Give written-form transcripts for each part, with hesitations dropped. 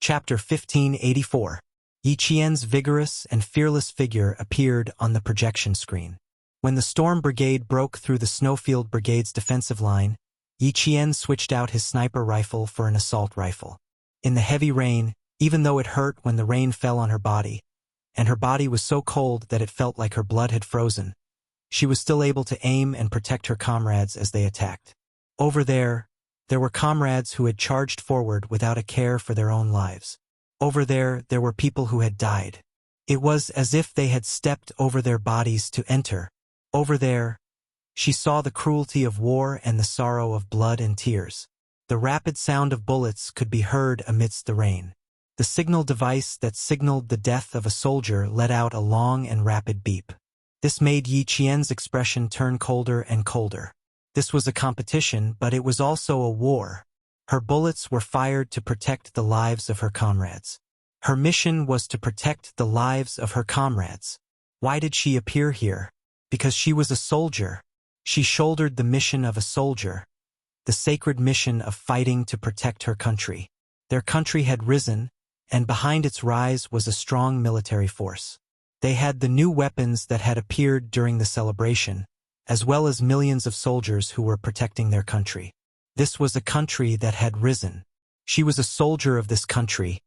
Chapter 1584. Yi Qian's vigorous and fearless figure appeared on the projection screen. When the Storm Brigade broke through the Snowfield Brigade's defensive line, Yi Qian switched out his sniper rifle for an assault rifle. In the heavy rain, even though it hurt when the rain fell on her body, and her body was so cold that it felt like her blood had frozen, she was still able to aim and protect her comrades as they attacked. Over there were comrades who had charged forward without a care for their own lives. Over there were people who had died. It was as if they had stepped over their bodies to enter. Over there, she saw the cruelty of war and the sorrow of blood and tears. The rapid sound of bullets could be heard amidst the rain. The signal device that signaled the death of a soldier let out a long and rapid beep. This made Yi Qian's expression turn colder and colder. This was a competition, but it was also a war. Her bullets were fired to protect the lives of her comrades. Her mission was to protect the lives of her comrades. Why did she appear here? Because she was a soldier. She shouldered the mission of a soldier, the sacred mission of fighting to protect her country. Their country had risen, and behind its rise was a strong military force. They had the new weapons that had appeared during the celebration, as well as millions of soldiers who were protecting their country. This was a country that had risen. She was a soldier of this country,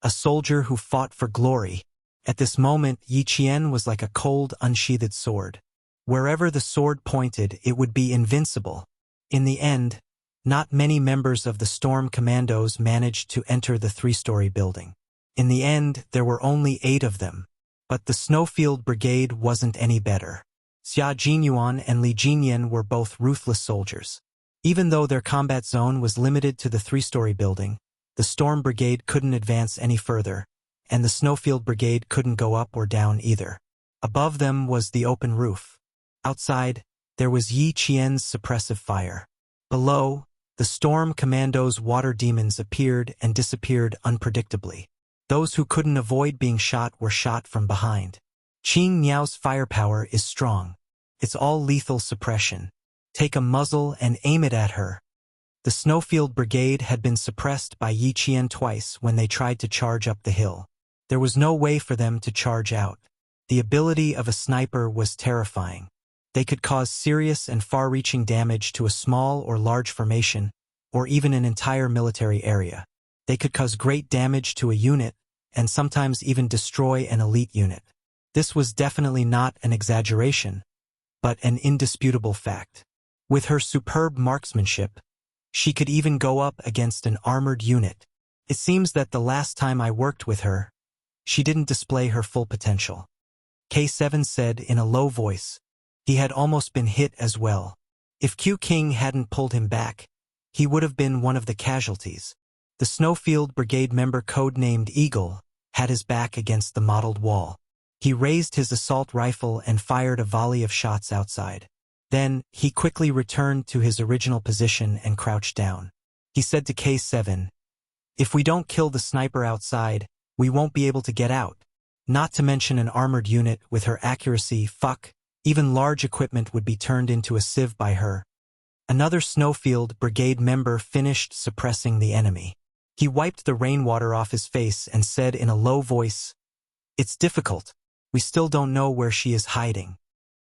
a soldier who fought for glory. At this moment, Yi Qian was like a cold, unsheathed sword. Wherever the sword pointed, it would be invincible. In the end, not many members of the Storm Commandos managed to enter the three-story building. In the end, there were only 8 of them. But the Snowfield Brigade wasn't any better. Xia Jinyuan and Li Jinyan were both ruthless soldiers. Even though their combat zone was limited to the three-story building, the Storm Brigade couldn't advance any further, and the Snowfield Brigade couldn't go up or down either. Above them was the open roof. Outside, there was Yi Qian's suppressive fire. Below, the Storm Commandos' water demons appeared and disappeared unpredictably. Those who couldn't avoid being shot were shot from behind. Qing Niao's firepower is strong. It's all lethal suppression. Take a muzzle and aim it at her. The Snowfield Brigade had been suppressed by Yi Qian twice when they tried to charge up the hill. There was no way for them to charge out. The ability of a sniper was terrifying. They could cause serious and far-reaching damage to a small or large formation, or even an entire military area. They could cause great damage to a unit, and sometimes even destroy an elite unit. This was definitely not an exaggeration, but an indisputable fact. With her superb marksmanship, she could even go up against an armored unit. It seems that the last time I worked with her, she didn't display her full potential. K7 said in a low voice. He had almost been hit as well. If Q King hadn't pulled him back, he would have been one of the casualties. The Snowfield Brigade member codenamed Eagle had his back against the mottled wall. He raised his assault rifle and fired a volley of shots outside. Then, he quickly returned to his original position and crouched down. He said to K7, "If we don't kill the sniper outside, we won't be able to get out. Not to mention an armored unit with her accuracy, even large equipment would be turned into a sieve by her." Another Snowfield Brigade member finished suppressing the enemy. He wiped the rainwater off his face and said in a low voice, "It's difficult. We still don't know where she is hiding."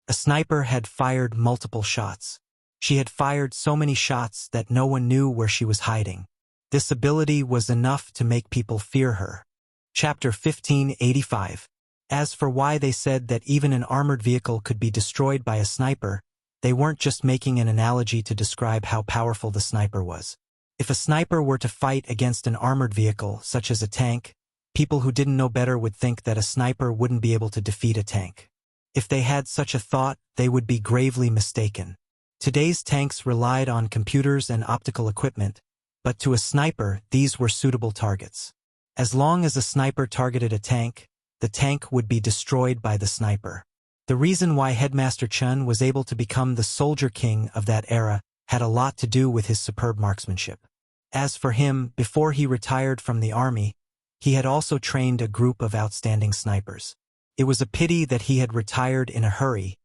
A sniper had fired multiple shots. She had fired so many shots that no one knew where she was hiding. This ability was enough to make people fear her. Chapter 1585. As for why they said that even an armored vehicle could be destroyed by a sniper, they weren't just making an analogy to describe how powerful the sniper was. If a sniper were to fight against an armored vehicle, such as a tank, people who didn't know better would think that a sniper wouldn't be able to defeat a tank. If they had such a thought, they would be gravely mistaken. Today's tanks relied on computers and optical equipment, but to a sniper, these were suitable targets. As long as a sniper targeted a tank, the tank would be destroyed by the sniper. The reason why Headmaster Chun was able to become the soldier king of that era had a lot to do with his superb marksmanship. As for him, before he retired from the army, he had also trained a group of outstanding snipers. It was a pity that he had retired in a hurry,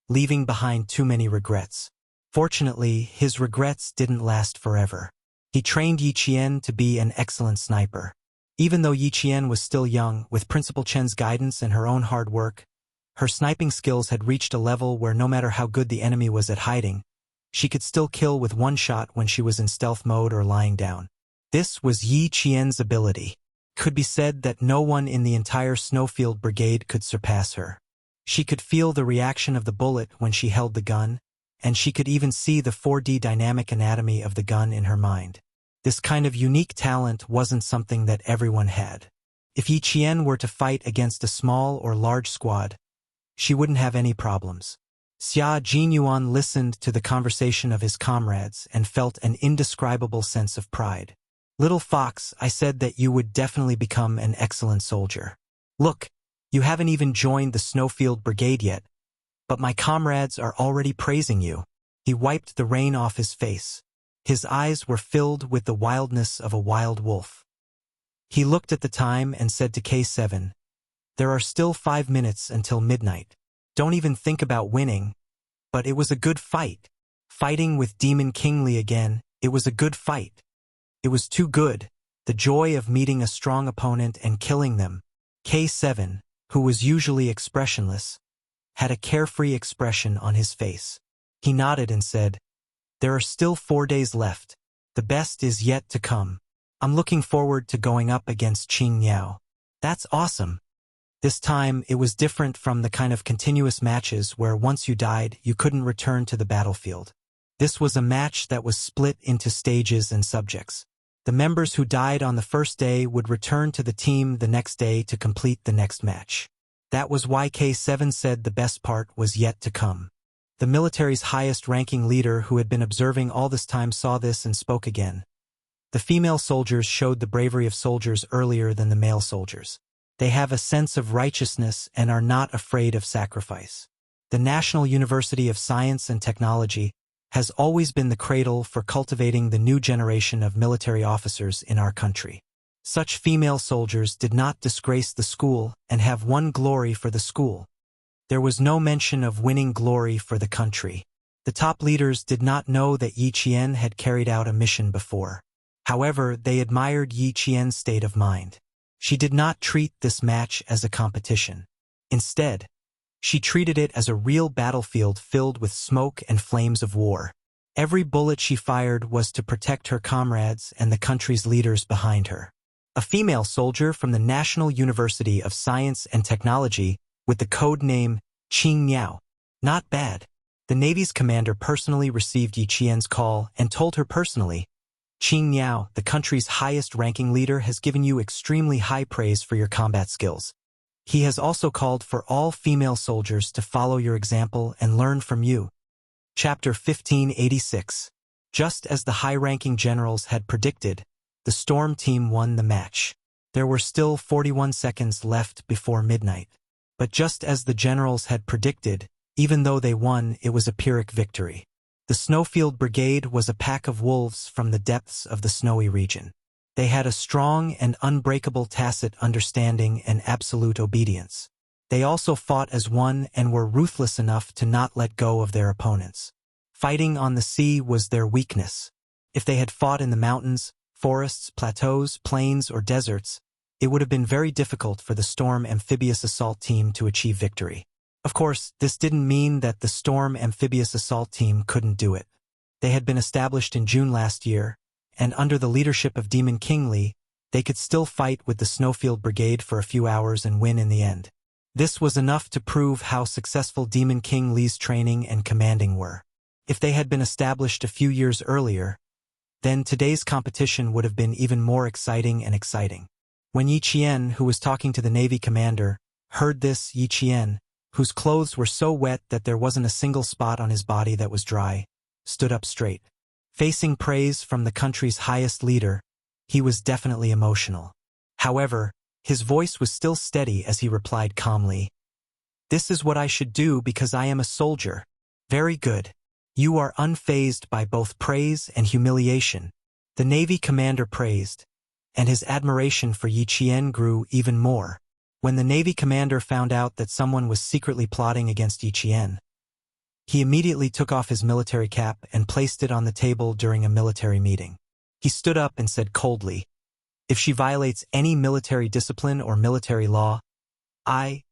leaving behind too many regrets. Fortunately, his regrets didn't last forever. He trained Yi Qian to be an excellent sniper. Even though Yi Qian was still young, with Principal Chen's guidance and her own hard work, her sniping skills had reached a level where no matter how good the enemy was at hiding, she could still kill with one shot when she was in stealth mode or lying down. This was Yi Qian's ability. Could be said that no one in the entire Snowfield Brigade could surpass her. She could feel the reaction of the bullet when she held the gun, and she could even see the 4D dynamic anatomy of the gun in her mind. This kind of unique talent wasn't something that everyone had. If Yi Qian were to fight against a small or large squad, she wouldn't have any problems. Xia Jinyuan listened to the conversation of his comrades and felt an indescribable sense of pride. Little fox, I said that you would definitely become an excellent soldier. Look, you haven't even joined the Snowfield Brigade yet, but my comrades are already praising you. He wiped the rain off his face. His eyes were filled with the wildness of a wild wolf. He looked at the time and said to K7, "There are still 5 minutes until midnight. Don't even think about winning." But it was a good fight. Fighting with Demon King Li again, it was a good fight. It was too good, the joy of meeting a strong opponent and killing them. K7, who was usually expressionless, had a carefree expression on his face. He nodded and said, "There are still 4 days left. The best is yet to come. I'm looking forward to going up against Qing Niao." That's awesome. This time, it was different from the kind of continuous matches where once you died, you couldn't return to the battlefield. This was a match that was split into stages and subjects. The members who died on the first day would return to the team the next day to complete the next match. That was why K7 said the best part was yet to come. The military's highest-ranking leader who had been observing all this time saw this and spoke again. The female soldiers showed the bravery of soldiers earlier than the male soldiers. They have a sense of righteousness and are not afraid of sacrifice. The National University of Science and Technology has always been the cradle for cultivating the new generation of military officers in our country. Such female soldiers did not disgrace the school and have won glory for the school. There was no mention of winning glory for the country. The top leaders did not know that Yi Qian had carried out a mission before. However, they admired Yi Qian's state of mind. She did not treat this match as a competition. Instead, she treated it as a real battlefield filled with smoke and flames of war. Every bullet she fired was to protect her comrades and the country's leaders behind her. A female soldier from the National University of Science and Technology with the code name Qing Niao. Not bad. The Navy's commander personally received Yi Qian's call and told her personally, "Qing Niao, the country's highest-ranking leader, has given you extremely high praise for your combat skills. He has also called for all female soldiers to follow your example and learn from you." Chapter 1586. Just as the high-ranking generals had predicted, the Storm team won the match. There were still 41 seconds left before midnight. But just as the generals had predicted, even though they won, it was a Pyrrhic victory. The Snowfield Brigade was a pack of wolves from the depths of the snowy region. They had a strong and unbreakable tacit understanding and absolute obedience. They also fought as one and were ruthless enough to not let go of their opponents. Fighting on the sea was their weakness. If they had fought in the mountains, forests, plateaus, plains, or deserts, it would have been very difficult for the Storm Amphibious Assault Team to achieve victory. Of course, this didn't mean that the Storm Amphibious Assault Team couldn't do it. They had been established in June last year, and under the leadership of Demon King Li, they could still fight with the Snowfield Brigade for a few hours and win in the end. This was enough to prove how successful Demon King Li's training and commanding were. If they had been established a few years earlier, then today's competition would have been even more exciting and exciting. When Yi Qian, who was talking to the Navy commander, heard this, Yi Qian, whose clothes were so wet that there wasn't a single spot on his body that was dry, stood up straight. Facing praise from the country's highest leader, he was definitely emotional. However, his voice was still steady as he replied calmly, "This is what I should do because I am a soldier." "Very good. You are unfazed by both praise and humiliation." The Navy commander praised, and his admiration for Yi Qian grew even more. When the Navy commander found out that someone was secretly plotting against Yi Qian, he immediately took off his military cap and placed it on the table during a military meeting. He stood up and said coldly, If she violates any military discipline or military law, I,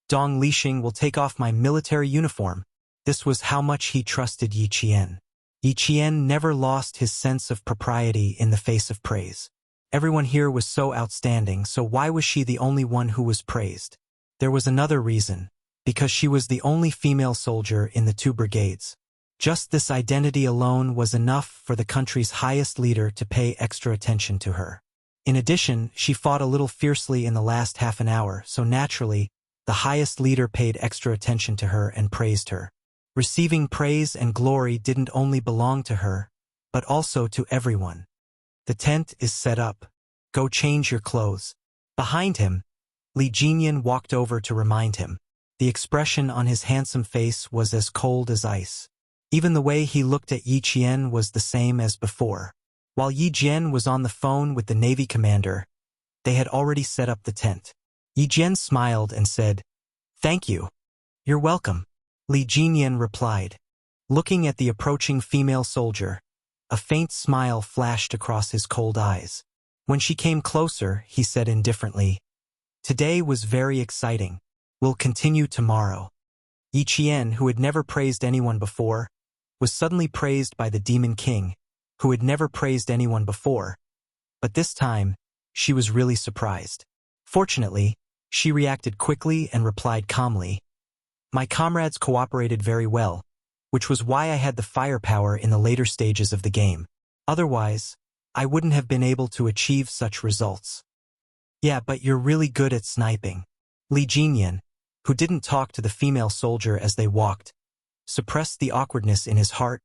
Dong Lixing, will take off my military uniform. This was how much he trusted Yi Qian. Yi Qian never lost his sense of propriety in the face of praise. Everyone here was so outstanding, so why was she the only one who was praised? There was another reason, because she was the only female soldier in the 2 brigades. Just this identity alone was enough for the country's highest leader to pay extra attention to her. In addition, she fought a little fiercely in the last half an hour, so naturally, the highest leader paid extra attention to her and praised her. Receiving praise and glory didn't only belong to her, but also to everyone. The tent is set up. Go change your clothes. Behind him, Li Jinyan walked over to remind him. The expression on his handsome face was as cold as ice. Even the way he looked at Yi Qian was the same as before. While Yi Jian was on the phone with the Navy commander, they had already set up the tent. Yi Jian smiled and said, "Thank you. You're welcome." Li Jinyan replied. Looking at the approaching female soldier, a faint smile flashed across his cold eyes. When she came closer, he said indifferently, "Today was very exciting. We'll continue tomorrow." Yi Qian, who had never praised anyone before, was suddenly praised by the Demon King, who had never praised anyone before. But this time, she was really surprised. Fortunately, she reacted quickly and replied calmly, "My comrades cooperated very well, which was why I had the firepower in the later stages of the game. Otherwise, I wouldn't have been able to achieve such results." "Yeah, but you're really good at sniping." Li Jinyan, who didn't talk to the female soldier as they walked, suppressed the awkwardness in his heart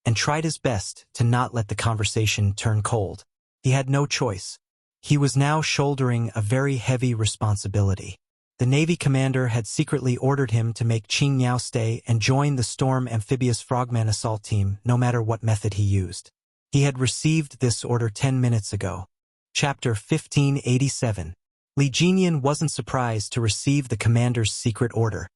and tried his best to not let the conversation turn cold. He had no choice. He was now shouldering a very heavy responsibility. The Navy commander had secretly ordered him to make Qing Yao stay and join the Storm Amphibious Frogman assault team no matter what method he used. He had received this order 10 minutes ago. Chapter 1587. Li Jinyan wasn't surprised to receive the commander's secret order.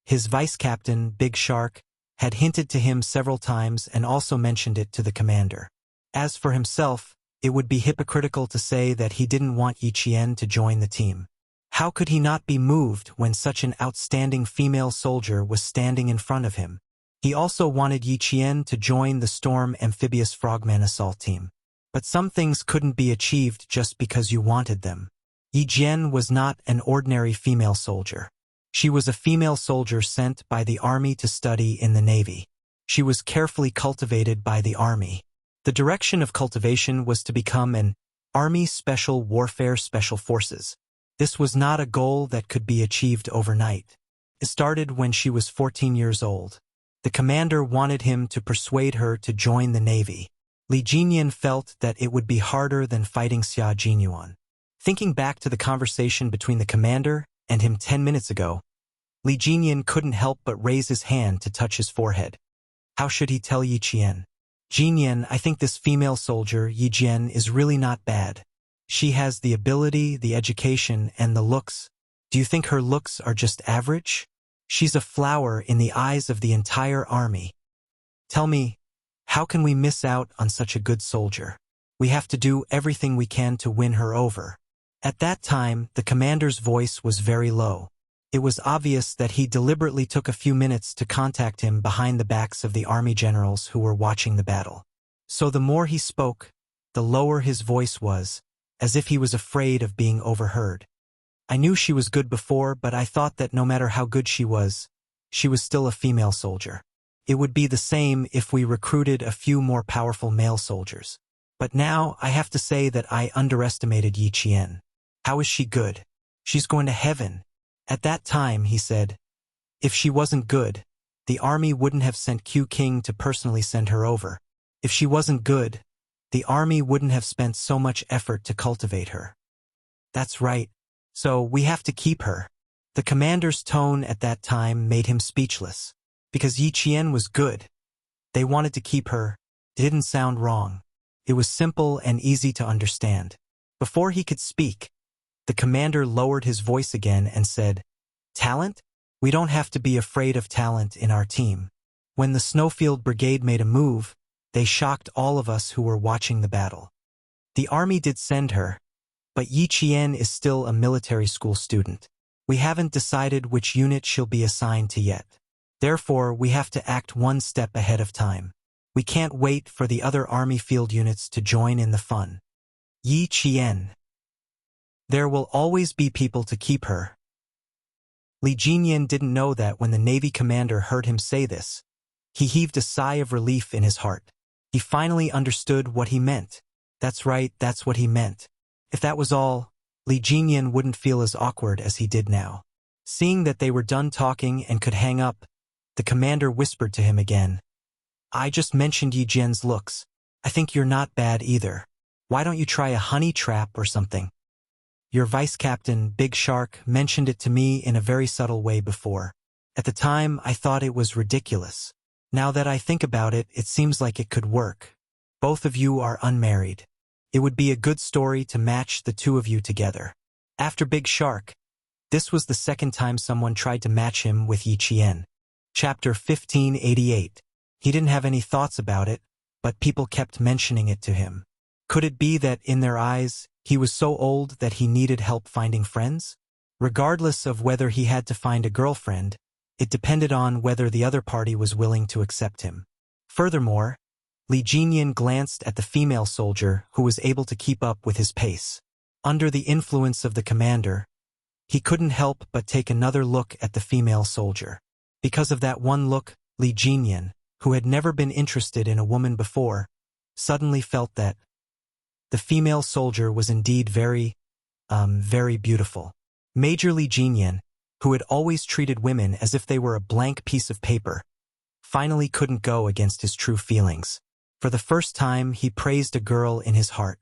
His vice-captain, Big Shark, had hinted to him several times and also mentioned it to the commander. As for himself, it would be hypocritical to say that he didn't want Yi Qian to join the team. How could he not be moved when such an outstanding female soldier was standing in front of him? He also wanted Yi Qian to join the Storm Amphibious Frogman assault team. But some things couldn't be achieved just because you wanted them. Yi Jian was not an ordinary female soldier. She was a female soldier sent by the army to study in the Navy. She was carefully cultivated by the army. The direction of cultivation was to become an Army Special Warfare Special Forces. This was not a goal that could be achieved overnight. It started when she was 14 years old. The commander wanted him to persuade her to join the Navy. Li Jinyan felt that it would be harder than fighting Xia Jinyuan. Thinking back to the conversation between the commander and him 10 minutes ago, Li Jinyan couldn't help but raise his hand to touch his forehead. How should he tell Yi Qian? "Jinyan, I think this female soldier, Yi Jian, is really not bad. She has the ability, the education, and the looks. Do you think her looks are just average? She's a flower in the eyes of the entire army. Tell me, how can we miss out on such a good soldier? We have to do everything we can to win her over." At that time, the commander's voice was very low. It was obvious that he deliberately took a few minutes to contact him behind the backs of the army generals who were watching the battle. So the more he spoke, the lower his voice was, as if he was afraid of being overheard. "I knew she was good before, but I thought that no matter how good she was still a female soldier. It would be the same if we recruited a few more powerful male soldiers. But now I have to say that I underestimated Yi Qian. How is she good? She's going to heaven." At that time, he said, "If she wasn't good, the army wouldn't have sent Q King to personally send her over. If she wasn't good, the army wouldn't have spent so much effort to cultivate her." "That's right. So we have to keep her." The commander's tone at that time made him speechless. Because Yi Qian was good. They wanted to keep her. It didn't sound wrong. It was simple and easy to understand. Before he could speak, the commander lowered his voice again and said, "Talent? We don't have to be afraid of talent in our team." When the Snowfield Brigade made a move, they shocked all of us who were watching the battle. The army did send her, but Yi Qian is still a military school student. We haven't decided which unit she'll be assigned to yet. Therefore, we have to act one step ahead of time. We can't wait for the other army field units to join in the fun. Yi Qian. There will always be people to keep her. Li Jinyan didn't know that when the Navy commander heard him say this. He heaved a sigh of relief in his heart. He finally understood what he meant. That's right, that's what he meant. If that was all, Li Jinyan wouldn't feel as awkward as he did now. Seeing that they were done talking and could hang up, the commander whispered to him again. I just mentioned Yi Jian's looks. I think you're not bad either. Why don't you try a honey trap or something? Your vice captain, Big Shark, mentioned it to me in a very subtle way before. At the time, I thought it was ridiculous. Now that I think about it, it seems like it could work. Both of you are unmarried. It would be a good story to match the two of you together. After Big Shark, this was the second time someone tried to match him with Yi Qian. Chapter 1588. He didn't have any thoughts about it, but people kept mentioning it to him. Could it be that, in their eyes, he was so old that he needed help finding friends? Regardless of whether he had to find a girlfriend, it depended on whether the other party was willing to accept him. Furthermore, Li Jinyan glanced at the female soldier who was able to keep up with his pace. Under the influence of the commander, he couldn't help but take another look at the female soldier. Because of that one look, Li Jinyan, who had never been interested in a woman before, suddenly felt that the female soldier was indeed very beautiful. Major Li Jinyan, who had always treated women as if they were a blank piece of paper, finally couldn't go against his true feelings. For the first time, he praised a girl in his heart.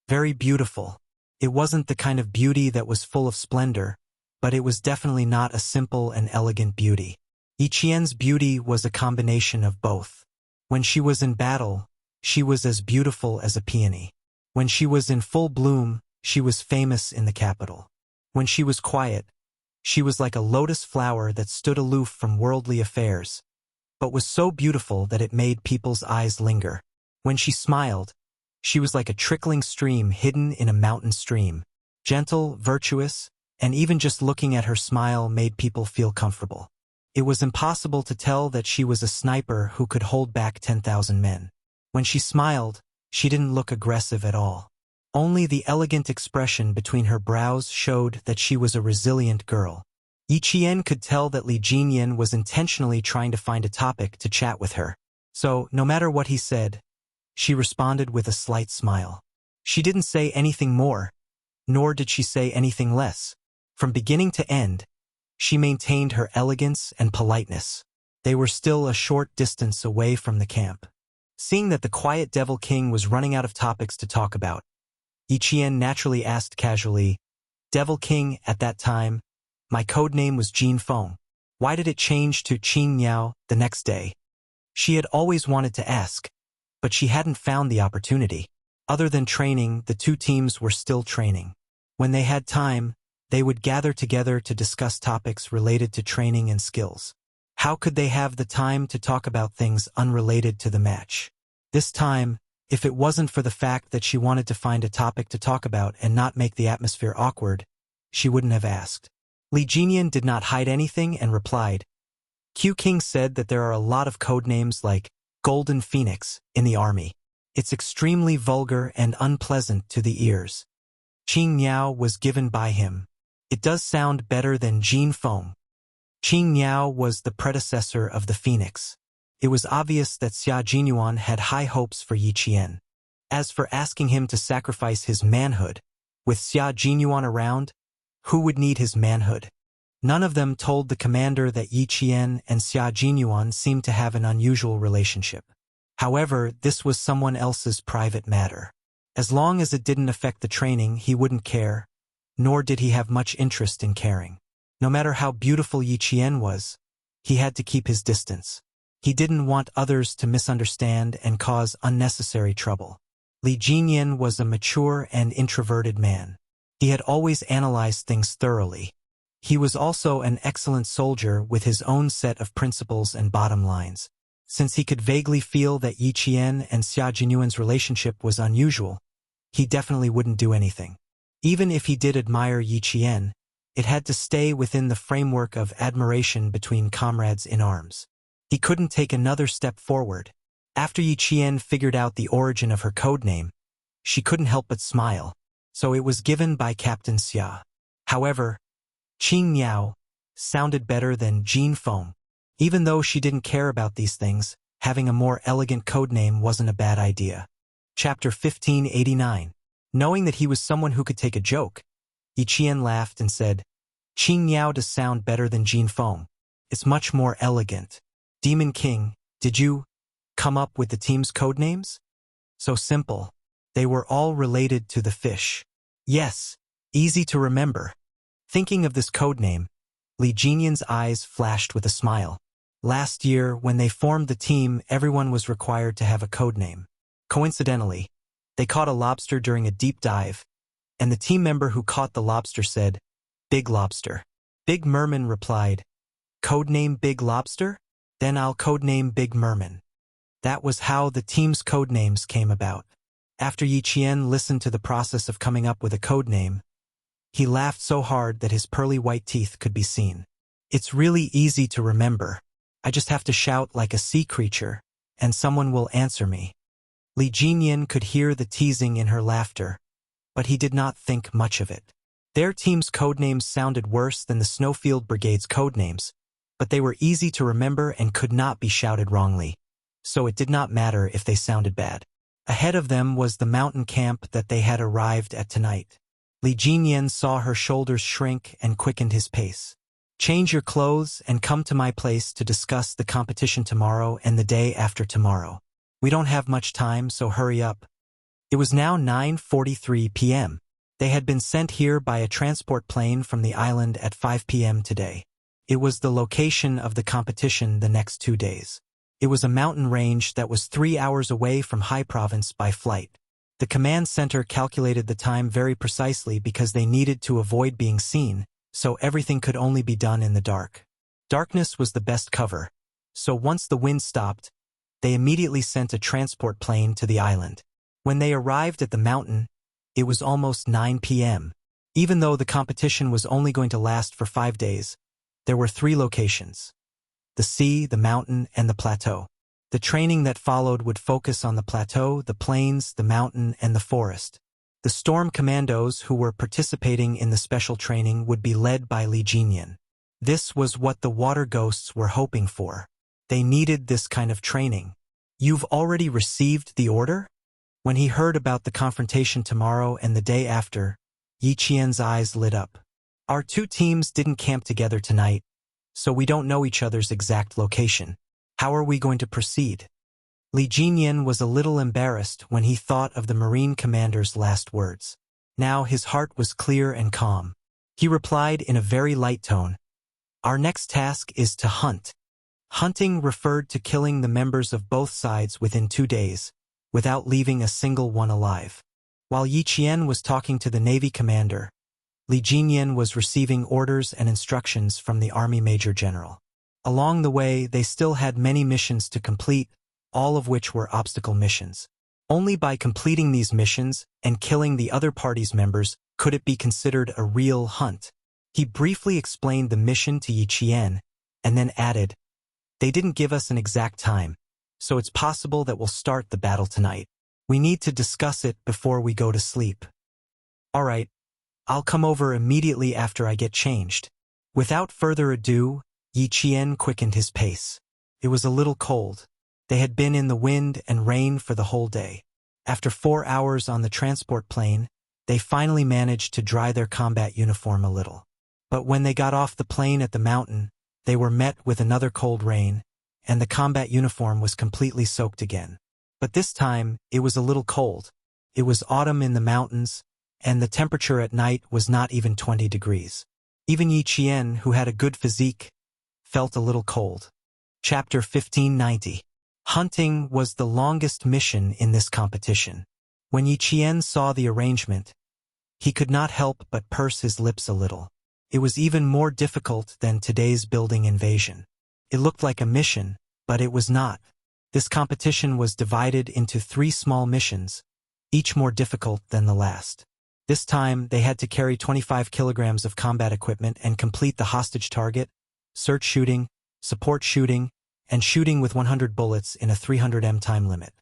Very beautiful. It wasn't the kind of beauty that was full of splendor, but it was definitely not a simple and elegant beauty. Yi Qian's beauty was a combination of both. When she was in battle, she was as beautiful as a peony. When she was in full bloom, she was famous in the capital. When she was quiet, she was like a lotus flower that stood aloof from worldly affairs, but was so beautiful that it made people's eyes linger. When she smiled, she was like a trickling stream hidden in a mountain stream, gentle, virtuous, and even just looking at her smile made people feel comfortable. It was impossible to tell that she was a sniper who could hold back 10,000 men. When she smiled, she didn't look aggressive at all. Only the elegant expression between her brows showed that she was a resilient girl. Yi Qian could tell that Li Jinyan was intentionally trying to find a topic to chat with her. So, no matter what he said, she responded with a slight smile. She didn't say anything more, nor did she say anything less. From beginning to end, she maintained her elegance and politeness. They were still a short distance away from the camp. Seeing that the quiet Devil King was running out of topics to talk about, Yi Qian naturally asked casually, Devil King, at that time, my code name was Jin Feng. Why did it change to Qin Niao the next day? She had always wanted to ask, but she hadn't found the opportunity. Other than training, the two teams were still training. When they had time, they would gather together to discuss topics related to training and skills. How could they have the time to talk about things unrelated to the match? This time, if it wasn't for the fact that she wanted to find a topic to talk about and not make the atmosphere awkward, she wouldn't have asked. Li Jinyan did not hide anything and replied, Q King said that there are a lot of code names like Golden Phoenix in the army. It's extremely vulgar and unpleasant to the ears. Qing Niao was given by him. It does sound better than Jin Feng. Qing Niao was the predecessor of the Phoenix. It was obvious that Xia Jinyuan had high hopes for Yi Qian. As for asking him to sacrifice his manhood, with Xia Jinyuan around, who would need his manhood? None of them told the commander that Yi Qian and Xia Jinyuan seemed to have an unusual relationship. However, this was someone else's private matter. As long as it didn't affect the training, he wouldn't care, nor did he have much interest in caring. No matter how beautiful Yi Qian was, he had to keep his distance. He didn't want others to misunderstand and cause unnecessary trouble. Li Jinyan was a mature and introverted man. He had always analyzed things thoroughly. He was also an excellent soldier with his own set of principles and bottom lines. Since he could vaguely feel that Yi Qian and Xia Jinyuan's relationship was unusual, he definitely wouldn't do anything. Even if he did admire Yi Qian, it had to stay within the framework of admiration between comrades in arms. He couldn't take another step forward. After Yi Qian figured out the origin of her code name, she couldn't help but smile, so it was given by Captain Xia. However, Qing Niao sounded better than Jin Feng. Even though she didn't care about these things, having a more elegant code name wasn't a bad idea. Chapter 1589. Knowing that he was someone who could take a joke, Yi Qian laughed and said, Qing Niao does sound better than Jin Feng. It's much more elegant. Demon King, did you come up with the team's code names? So simple. They were all related to the fish. Yes, easy to remember. Thinking of this code name, Li Jinian's eyes flashed with a smile. Last year, when they formed the team, everyone was required to have a code name. Coincidentally, they caught a lobster during a deep dive, and the team member who caught the lobster said, Big Lobster. Big Merman replied, Codename Big Lobster? Then I'll codename Big Merman. That was how the team's codenames came about. After Yi Qian listened to the process of coming up with a codename, he laughed so hard that his pearly white teeth could be seen. It's really easy to remember. I just have to shout like a sea creature, and someone will answer me. Li Jinian could hear the teasing in her laughter, but he did not think much of it. Their team's codenames sounded worse than the Snowfield Brigade's codenames, but they were easy to remember and could not be shouted wrongly, so it did not matter if they sounded bad. Ahead of them was the mountain camp that they had arrived at tonight. Li Jinian saw her shoulders shrink and quickened his pace. Change your clothes and come to my place to discuss the competition tomorrow and the day after tomorrow. We don't have much time, so hurry up. It was now 9:43 p.m. They had been sent here by a transport plane from the island at 5 p.m. today. It was the location of the competition the next 2 days. It was a mountain range that was 3 hours away from High Province by flight. The command center calculated the time very precisely because they needed to avoid being seen, so everything could only be done in the dark. Darkness was the best cover, so once the wind stopped, they immediately sent a transport plane to the island. When they arrived at the mountain, it was almost 9 p.m. Even though the competition was only going to last for 5 days, there were 3 locations: the sea, the mountain, and the plateau. The training that followed would focus on the plateau, the plains, the mountain, and the forest. The storm commandos who were participating in the special training would be led by Li Jinian. This was what the water ghosts were hoping for. They needed this kind of training. You've already received the order? When he heard about the confrontation tomorrow and the day after, Yi Qian's eyes lit up. Our 2 teams didn't camp together tonight, so we don't know each other's exact location. How are we going to proceed? Li Jinian was a little embarrassed when he thought of the Marine commander's last words. Now his heart was clear and calm. He replied in a very light tone, Our next task is to hunt. Hunting referred to killing the members of both sides within 2 days, without leaving a single one alive. While Yi Qian was talking to the Navy commander, Li Jinian was receiving orders and instructions from the Army Major General. Along the way, they still had many missions to complete, all of which were obstacle missions. Only by completing these missions and killing the other party's members could it be considered a real hunt. He briefly explained the mission to Yi Qian, and then added, They didn't give us an exact time, so it's possible that we'll start the battle tonight. We need to discuss it before we go to sleep. All right, I'll come over immediately after I get changed. Without further ado, Yi Qian quickened his pace. It was a little cold. They had been in the wind and rain for the whole day. After 4 hours on the transport plane, they finally managed to dry their combat uniform a little. But when they got off the plane at the mountain, they were met with another cold rain, and the combat uniform was completely soaked again. But this time, it was a little cold. It was autumn in the mountains, and the temperature at night was not even 20 degrees. Even Yi Qian, who had a good physique, felt a little cold. Chapter 1590. Hunting was the longest mission in this competition. When Yi Qian saw the arrangement, he could not help but purse his lips a little. It was even more difficult than today's building invasion. It looked like a mission, but it was not. This competition was divided into 3 small missions, each more difficult than the last. This time, they had to carry 25 kilograms of combat equipment and complete the hostage target, search shooting, support shooting, and shooting with 100 bullets in a 300 time limit.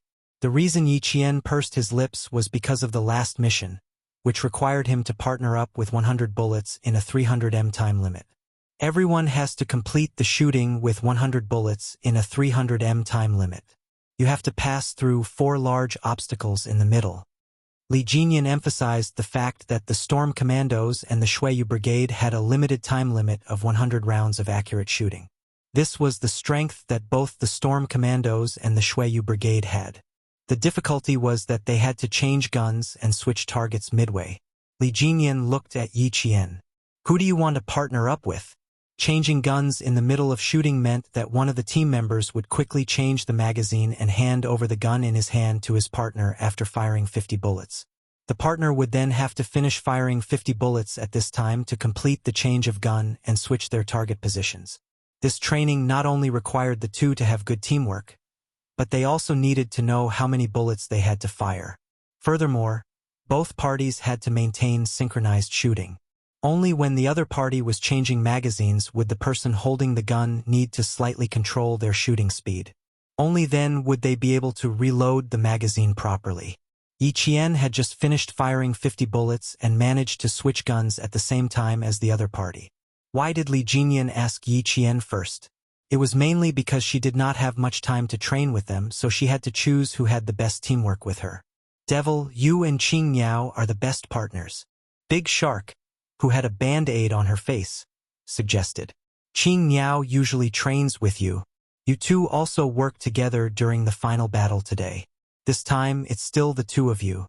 The reason Yi Qian pursed his lips was because of the last mission, which required him to partner up with 100 bullets in a 300 time limit. Everyone has to complete the shooting with 100 bullets in a 300 time limit. You have to pass through 4 large obstacles in the middle. Li Jinyan emphasized the fact that the Storm Commandos and the Shuiyu Brigade had a limited time limit of 100 rounds of accurate shooting. This was the strength that both the Storm Commandos and the Shuiyu Brigade had. The difficulty was that they had to change guns and switch targets midway. Li Jinyan looked at Yi Qian. Who do you want to partner up with? Changing guns in the middle of shooting meant that one of the team members would quickly change the magazine and hand over the gun in his hand to his partner after firing 50 bullets. The partner would then have to finish firing 50 bullets at this time to complete the change of gun and switch their target positions. This training not only required the two to have good teamwork, but they also needed to know how many bullets they had to fire. Furthermore, both parties had to maintain synchronized shooting. Only when the other party was changing magazines would the person holding the gun need to slightly control their shooting speed. Only then would they be able to reload the magazine properly. Yi Qian had just finished firing 50 bullets and managed to switch guns at the same time as the other party. Why did Li Jinyan ask Yi Qian first? It was mainly because she did not have much time to train with them, so she had to choose who had the best teamwork with her. Devil, you and Qing Niao are the best partners. Big Shark, who had a band-aid on her face, suggested. Qing Niao usually trains with you. You two also work together during the final battle today. This time, it's still the two of you.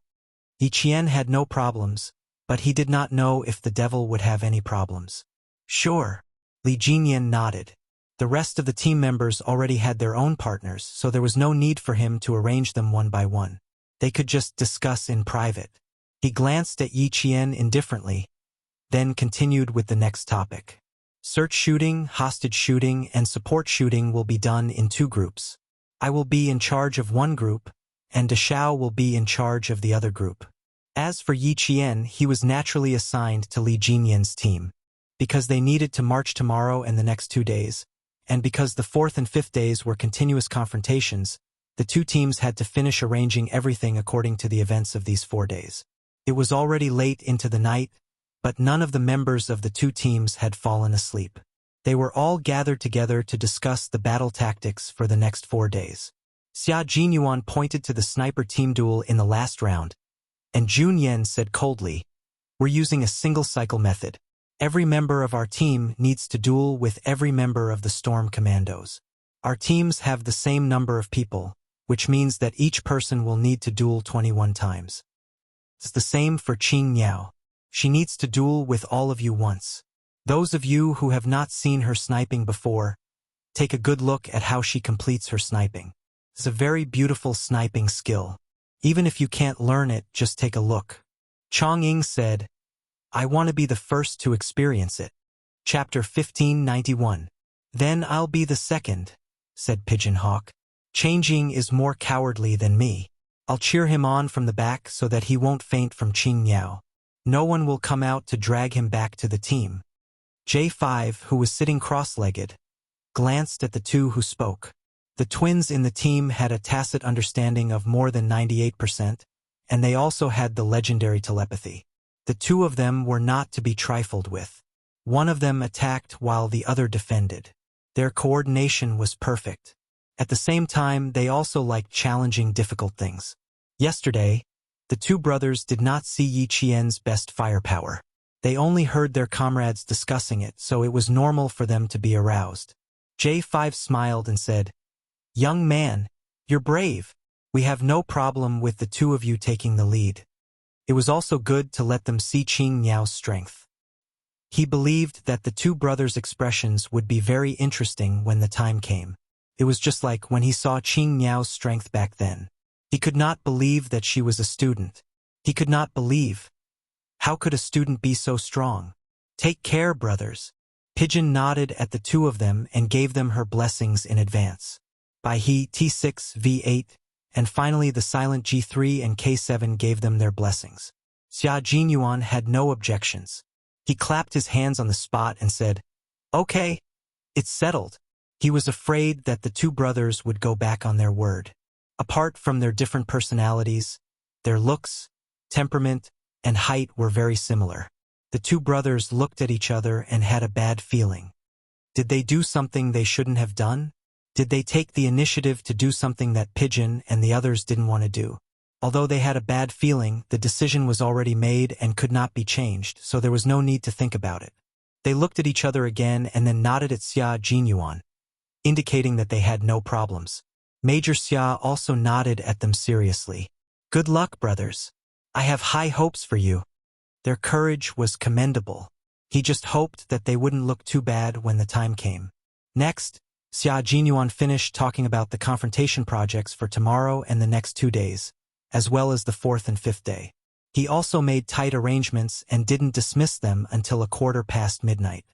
Yi Qian had no problems, but he did not know if the devil would have any problems. Sure. Li Jinyan nodded. The rest of the team members already had their own partners, so there was no need for him to arrange them one by one. They could just discuss in private. He glanced at Yi Qian indifferently, then continued with the next topic. Search shooting, hostage shooting, and support shooting will be done in 2 groups. I will be in charge of one group, and De Xiao will be in charge of the other group. As for Yi Qian, he was naturally assigned to Li Jinyan's team, because they needed to march tomorrow and the next 2 days, and because the 4th and 5th days were continuous confrontations, the 2 teams had to finish arranging everything according to the events of these 4 days. It was already late into the night, but none of the members of the 2 teams had fallen asleep. They were all gathered together to discuss the battle tactics for the next 4 days. Xia Jinyuan pointed to the sniper team duel in the last round, and Jun Yen said coldly, "We're using a single-cycle method. Every member of our team needs to duel with every member of the Storm Commandos. Our teams have the same number of people, which means that each person will need to duel 21 times. It's the same for Qing Niao. She needs to duel with all of you once. Those of you who have not seen her sniping before, take a good look at how she completes her sniping. It's a very beautiful sniping skill. Even if you can't learn it, just take a look." Chong Ying said, "I want to be the first to experience it." Chapter 1591. "Then I'll be the second," said Pigeon Hawk. "Changing is more cowardly than me. I'll cheer him on from the back so that he won't faint from Qing Niao. No one will come out to drag him back to the team." J5, who was sitting cross-legged, glanced at the 2 who spoke. The twins in the team had a tacit understanding of more than 98%, and they also had the legendary telepathy. The 2 of them were not to be trifled with. One of them attacked while the other defended. Their coordination was perfect. At the same time, they also liked challenging difficult things. Yesterday, the 2 brothers did not see Yi Qian's best firepower. They only heard their comrades discussing it, so it was normal for them to be aroused. J5 smiled and said, "Young man, you're brave. We have no problem with the 2 of you taking the lead." It was also good to let them see Qing Niao's strength. He believed that the 2 brothers' expressions would be very interesting when the time came. It was just like when he saw Qing Niao's strength back then. He could not believe that she was a student. He could not believe. How could a student be so strong? "Take care, brothers." Pigeon nodded at the 2 of them and gave them her blessings in advance. Bai He, T6, V8, and finally the silent G3 and K7 gave them their blessings. Xia Jinyuan had no objections. He clapped his hands on the spot and said, "Okay, it's settled." He was afraid that the two brothers would go back on their word. Apart from their different personalities, their looks, temperament, and height were very similar. The two brothers looked at each other and had a bad feeling. Did they do something they shouldn't have done? Did they take the initiative to do something that Pigeon and the others didn't want to do? Although they had a bad feeling, the decision was already made and could not be changed, so there was no need to think about it. They looked at each other again and then nodded at Xia Jinyuan, indicating that they had no problems. Major Xia also nodded at them seriously. "Good luck, brothers. I have high hopes for you." Their courage was commendable. He just hoped that they wouldn't look too bad when the time came. Next, Xia Jinyuan finished talking about the confrontation projects for tomorrow and the next 2 days, as well as the 4th and 5th day. He also made tight arrangements and didn't dismiss them until midnight.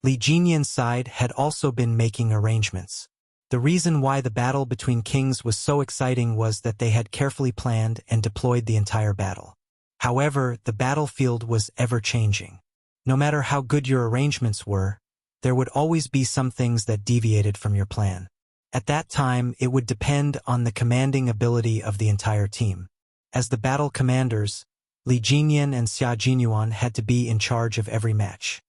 Li Jinyan's side had also been making arrangements. The reason why the battle between kings was so exciting was that they had carefully planned and deployed the entire battle. However, the battlefield was ever-changing. No matter how good your arrangements were, there would always be some things that deviated from your plan. At that time, it would depend on the commanding ability of the entire team. As the battle commanders, Li Jinyan and Xia Jinyuan had to be in charge of every match.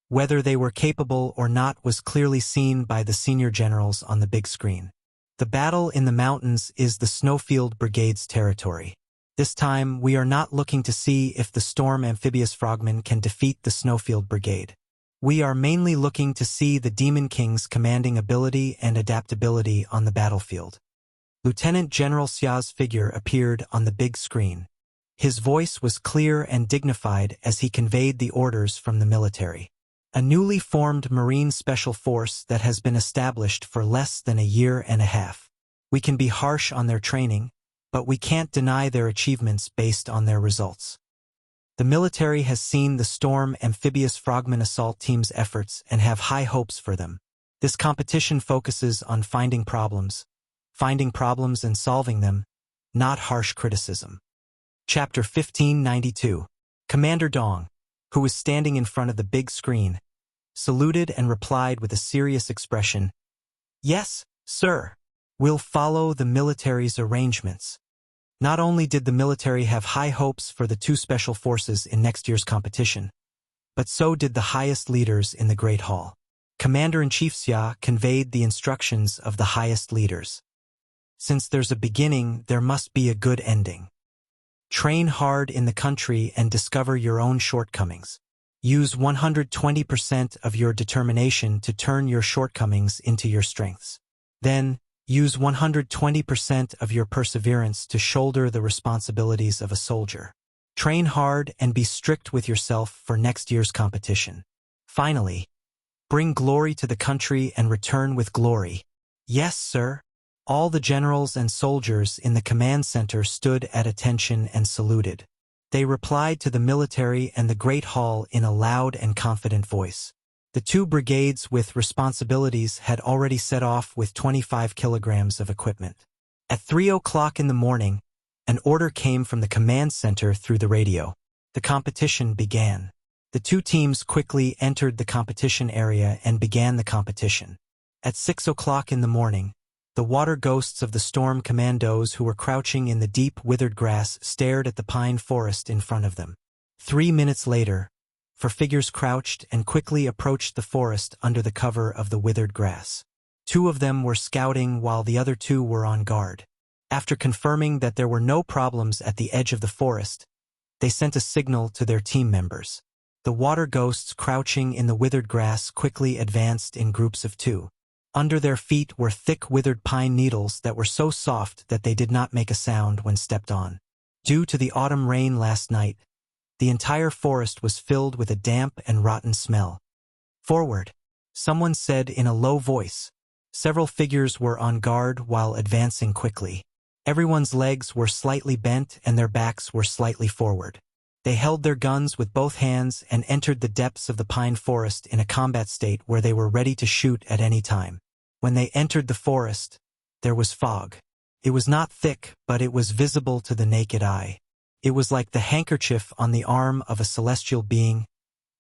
Whether they were capable or not was clearly seen by the senior generals on the big screen. The battle in the mountains is the Snowfield Brigade's territory. This time, we are not looking to see if the Storm Amphibious Frogmen can defeat the Snowfield Brigade. We are mainly looking to see the Demon King's commanding ability and adaptability on the battlefield. Lieutenant General Xia's figure appeared on the big screen. His voice was clear and dignified as he conveyed the orders from the military. A newly formed Marine Special Force that has been established for less than a year and a half. We can be harsh on their training, but we can't deny their achievements based on their results. The military has seen the Storm Amphibious Frogmen Assault Team's efforts and have high hopes for them. This competition focuses on finding problems and solving them, not harsh criticism. Chapter 1592. Commander Dong, who was standing in front of the big screen, saluted and replied with a serious expression, "Yes, sir. We'll follow the military's arrangements." Not only did the military have high hopes for the two special forces in next year's competition, but so did the highest leaders in the Great Hall. Commander-in-Chief Xia conveyed the instructions of the highest leaders. Since there's a beginning, there must be a good ending. Train hard in the country and discover your own shortcomings. Use 120% of your determination to turn your shortcomings into your strengths. Then, use 120% of your perseverance to shoulder the responsibilities of a soldier. Train hard and be strict with yourself for next year's competition. Finally, bring glory to the country and return with glory. Yes, sir. All the generals and soldiers in the command center stood at attention and saluted. They replied to the military and the Great Hall in a loud and confident voice. The two brigades with responsibilities had already set off with 25 kilograms of equipment. At 3 o'clock in the morning, an order came from the command center through the radio. The competition began. The two teams quickly entered the competition area and began the competition. At 6 o'clock in the morning, the water ghosts of the storm commandos who were crouching in the deep withered grass stared at the pine forest in front of them. 3 minutes later, four figures crouched and quickly approached the forest under the cover of the withered grass. 2 of them were scouting while the other 2 were on guard. After confirming that there were no problems at the edge of the forest, they sent a signal to their team members. The water ghosts crouching in the withered grass quickly advanced in groups of 2. Under their feet were thick withered pine needles that were so soft that they did not make a sound when stepped on. Due to the autumn rain last night, the entire forest was filled with a damp and rotten smell. "Forward," someone said in a low voice. Several figures were on guard while advancing quickly. Everyone's legs were slightly bent and their backs were slightly forward. They held their guns with both hands and entered the depths of the pine forest in a combat state where they were ready to shoot at any time. When they entered the forest, there was fog. It was not thick, but it was visible to the naked eye. It was like the handkerchief on the arm of a celestial being,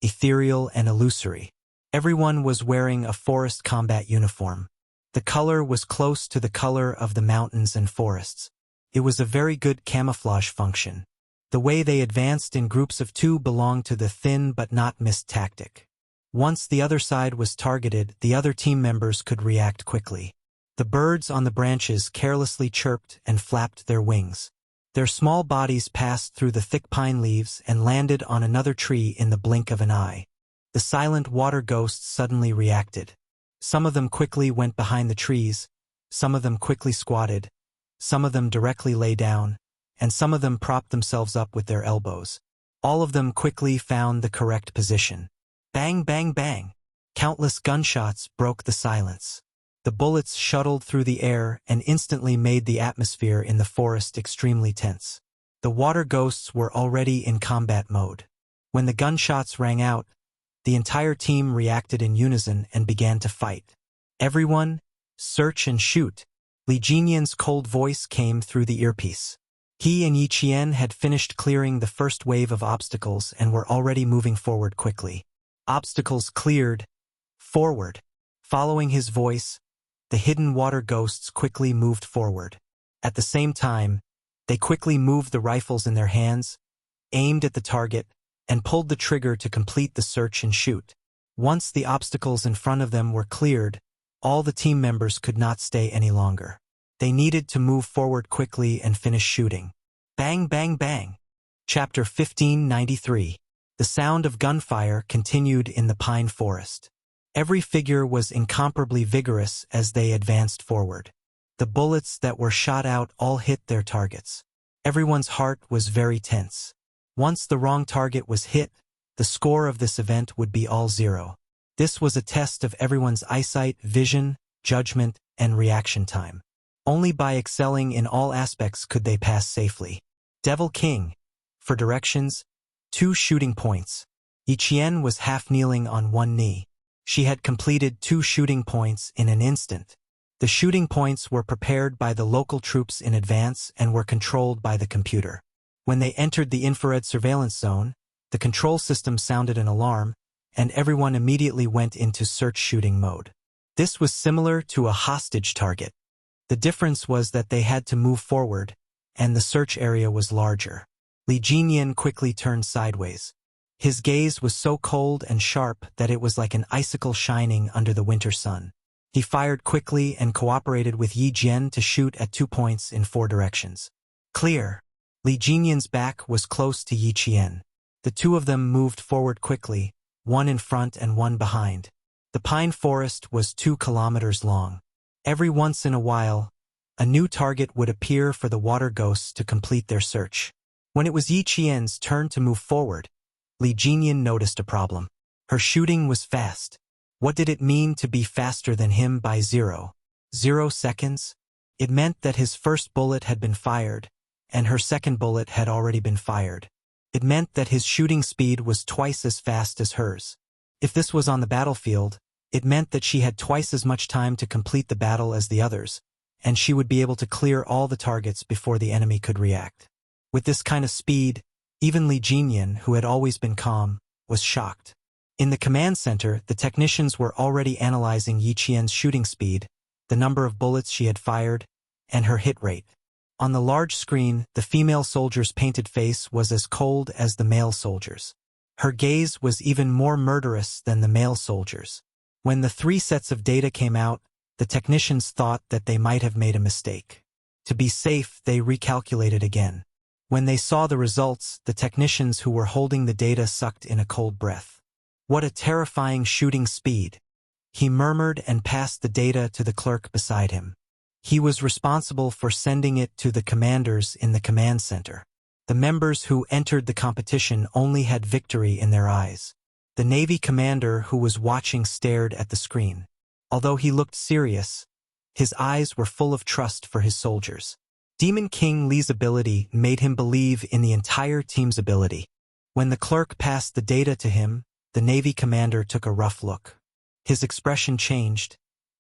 ethereal and illusory. Everyone was wearing a forest combat uniform. The color was close to the color of the mountains and forests. It was a very good camouflage function. The way they advanced in groups of two belonged to the thin but not missed tactic. Once the other side was targeted, the other team members could react quickly. The birds on the branches carelessly chirped and flapped their wings. Their small bodies passed through the thick pine leaves and landed on another tree in the blink of an eye. The silent water ghosts suddenly reacted. Some of them quickly went behind the trees, some of them quickly squatted, some of them directly lay down, and some of them propped themselves up with their elbows. All of them quickly found the correct position. Bang, bang, bang! Countless gunshots broke the silence. The bullets shuttled through the air and instantly made the atmosphere in the forest extremely tense. The water ghosts were already in combat mode. When the gunshots rang out, the entire team reacted in unison and began to fight. Everyone, search and shoot! Li Jinyan's cold voice came through the earpiece. He and Yi Qian had finished clearing the first wave of obstacles and were already moving forward quickly. Obstacles cleared. Forward. Following his voice, the hidden water ghosts quickly moved forward. At the same time, they quickly moved the rifles in their hands, aimed at the target, and pulled the trigger to complete the search and shoot. Once the obstacles in front of them were cleared, all the team members could not stay any longer. They needed to move forward quickly and finish shooting. Bang, bang, bang! Chapter 1593. The sound of gunfire continued in the pine forest. Every figure was incomparably vigorous as they advanced forward. The bullets that were shot out all hit their targets. Everyone's heart was very tense. Once the wrong target was hit, the score of this event would be all zero. This was a test of everyone's eyesight, vision, judgment, and reaction time. Only by excelling in all aspects could they pass safely. Devil King. For directions, 2 shooting points. Yi Qian was half kneeling on one knee. She had completed 2 shooting points in an instant. The shooting points were prepared by the local troops in advance and were controlled by the computer. When they entered the infrared surveillance zone, the control system sounded an alarm, and everyone immediately went into search shooting mode. This was similar to a hostage target. The difference was that they had to move forward, and the search area was larger. Li Jinyan quickly turned sideways. His gaze was so cold and sharp that it was like an icicle shining under the winter sun. He fired quickly and cooperated with Yi Jian to shoot at 2 points in 4 directions. Clear! Li Jinyan's back was close to Yi Qian. The two of them moved forward quickly, one in front and one behind. The pine forest was 2 kilometers long. Every once in a while, a new target would appear for the water ghosts to complete their search. When it was Yi Qian's turn to move forward, Li Jinyan noticed a problem. Her shooting was fast. What did it mean to be faster than him by 0 seconds? It meant that his first bullet had been fired, and her second bullet had already been fired. It meant that his shooting speed was twice as fast as hers. If this was on the battlefield, it meant that she had twice as much time to complete the battle as the others, and she would be able to clear all the targets before the enemy could react. With this kind of speed, even Li Jinyan, who had always been calm, was shocked. In the command center, the technicians were already analyzing Yi Qian's shooting speed, the number of bullets she had fired, and her hit rate. On the large screen, the female soldier's painted face was as cold as the male soldier's. Her gaze was even more murderous than the male soldier's. When the 3 sets of data came out, the technicians thought that they might have made a mistake. To be safe, they recalculated again. When they saw the results, the technicians who were holding the data sucked in a cold breath. What a terrifying shooting speed! He murmured and passed the data to the clerk beside him. He was responsible for sending it to the commanders in the command center. The members who entered the competition only had victory in their eyes. The Navy commander who was watching stared at the screen. Although he looked serious, his eyes were full of trust for his soldiers. Demon King Li's ability made him believe in the entire team's ability. When the clerk passed the data to him, the Navy commander took a rough look. His expression changed,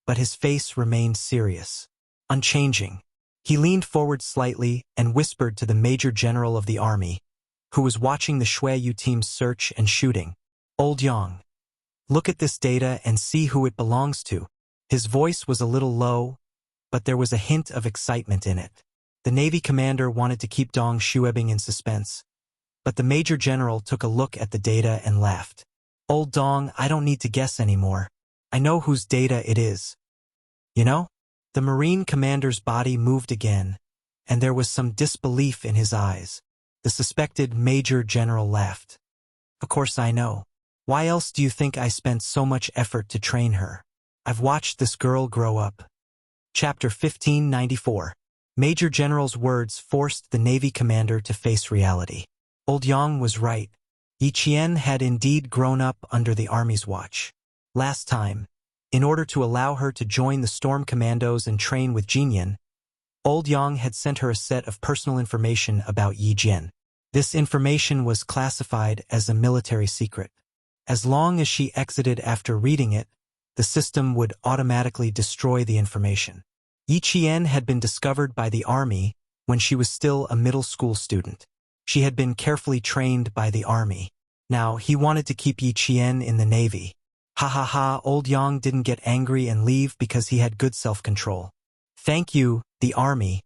but his face remained serious. Unchanging. He leaned forward slightly and whispered to the Major General of the army, who was watching the Shuayu team's search and shooting. Old Yang, look at this data and see who it belongs to. His voice was a little low, but there was a hint of excitement in it. The Navy commander wanted to keep Dong Shuebing in suspense, but the Major General took a look at the data and laughed. Old Dong, I don't need to guess anymore. I know whose data it is. You know? The Marine commander's body moved again, and there was some disbelief in his eyes. The suspected Major General laughed. Of course I know. Why else do you think I spent so much effort to train her? I've watched this girl grow up. Chapter 1594. Major General's words forced the Navy commander to face reality. Old Yang was right. Yi Qian had indeed grown up under the Army's watch. Last time, in order to allow her to join the Storm Commandos and train with Jinyan, Old Yang had sent her a set of personal information about Yi Jian. This information was classified as a military secret. As long as she exited after reading it, the system would automatically destroy the information. Yi Qian had been discovered by the Army when she was still a middle school student. She had been carefully trained by the Army. Now, he wanted to keep Yi Qian in the Navy. Ha ha ha, Old Yang didn't get angry and leave because he had good self-control. Thank you, the Army,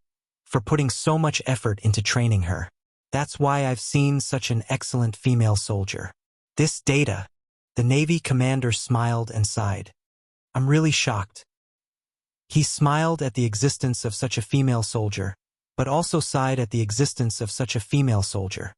for putting so much effort into training her. That's why I've seen such an excellent female soldier. This data, the Navy commander smiled and sighed. I'm really shocked. He smiled at the existence of such a female soldier, but also sighed at the existence of such a female soldier.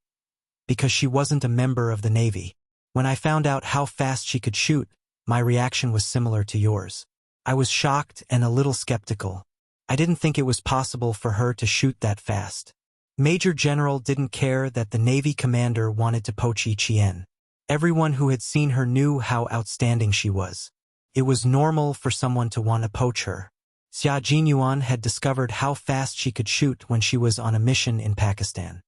Because she wasn't a member of the Navy. When I found out how fast she could shoot, my reaction was similar to yours. I was shocked and a little skeptical. I didn't think it was possible for her to shoot that fast. Major General didn't care that the Navy commander wanted to poach Yi Qian. Everyone who had seen her knew how outstanding she was. It was normal for someone to want to poach her. Xia Jinyuan had discovered how fast she could shoot when she was on a mission in Pakistan.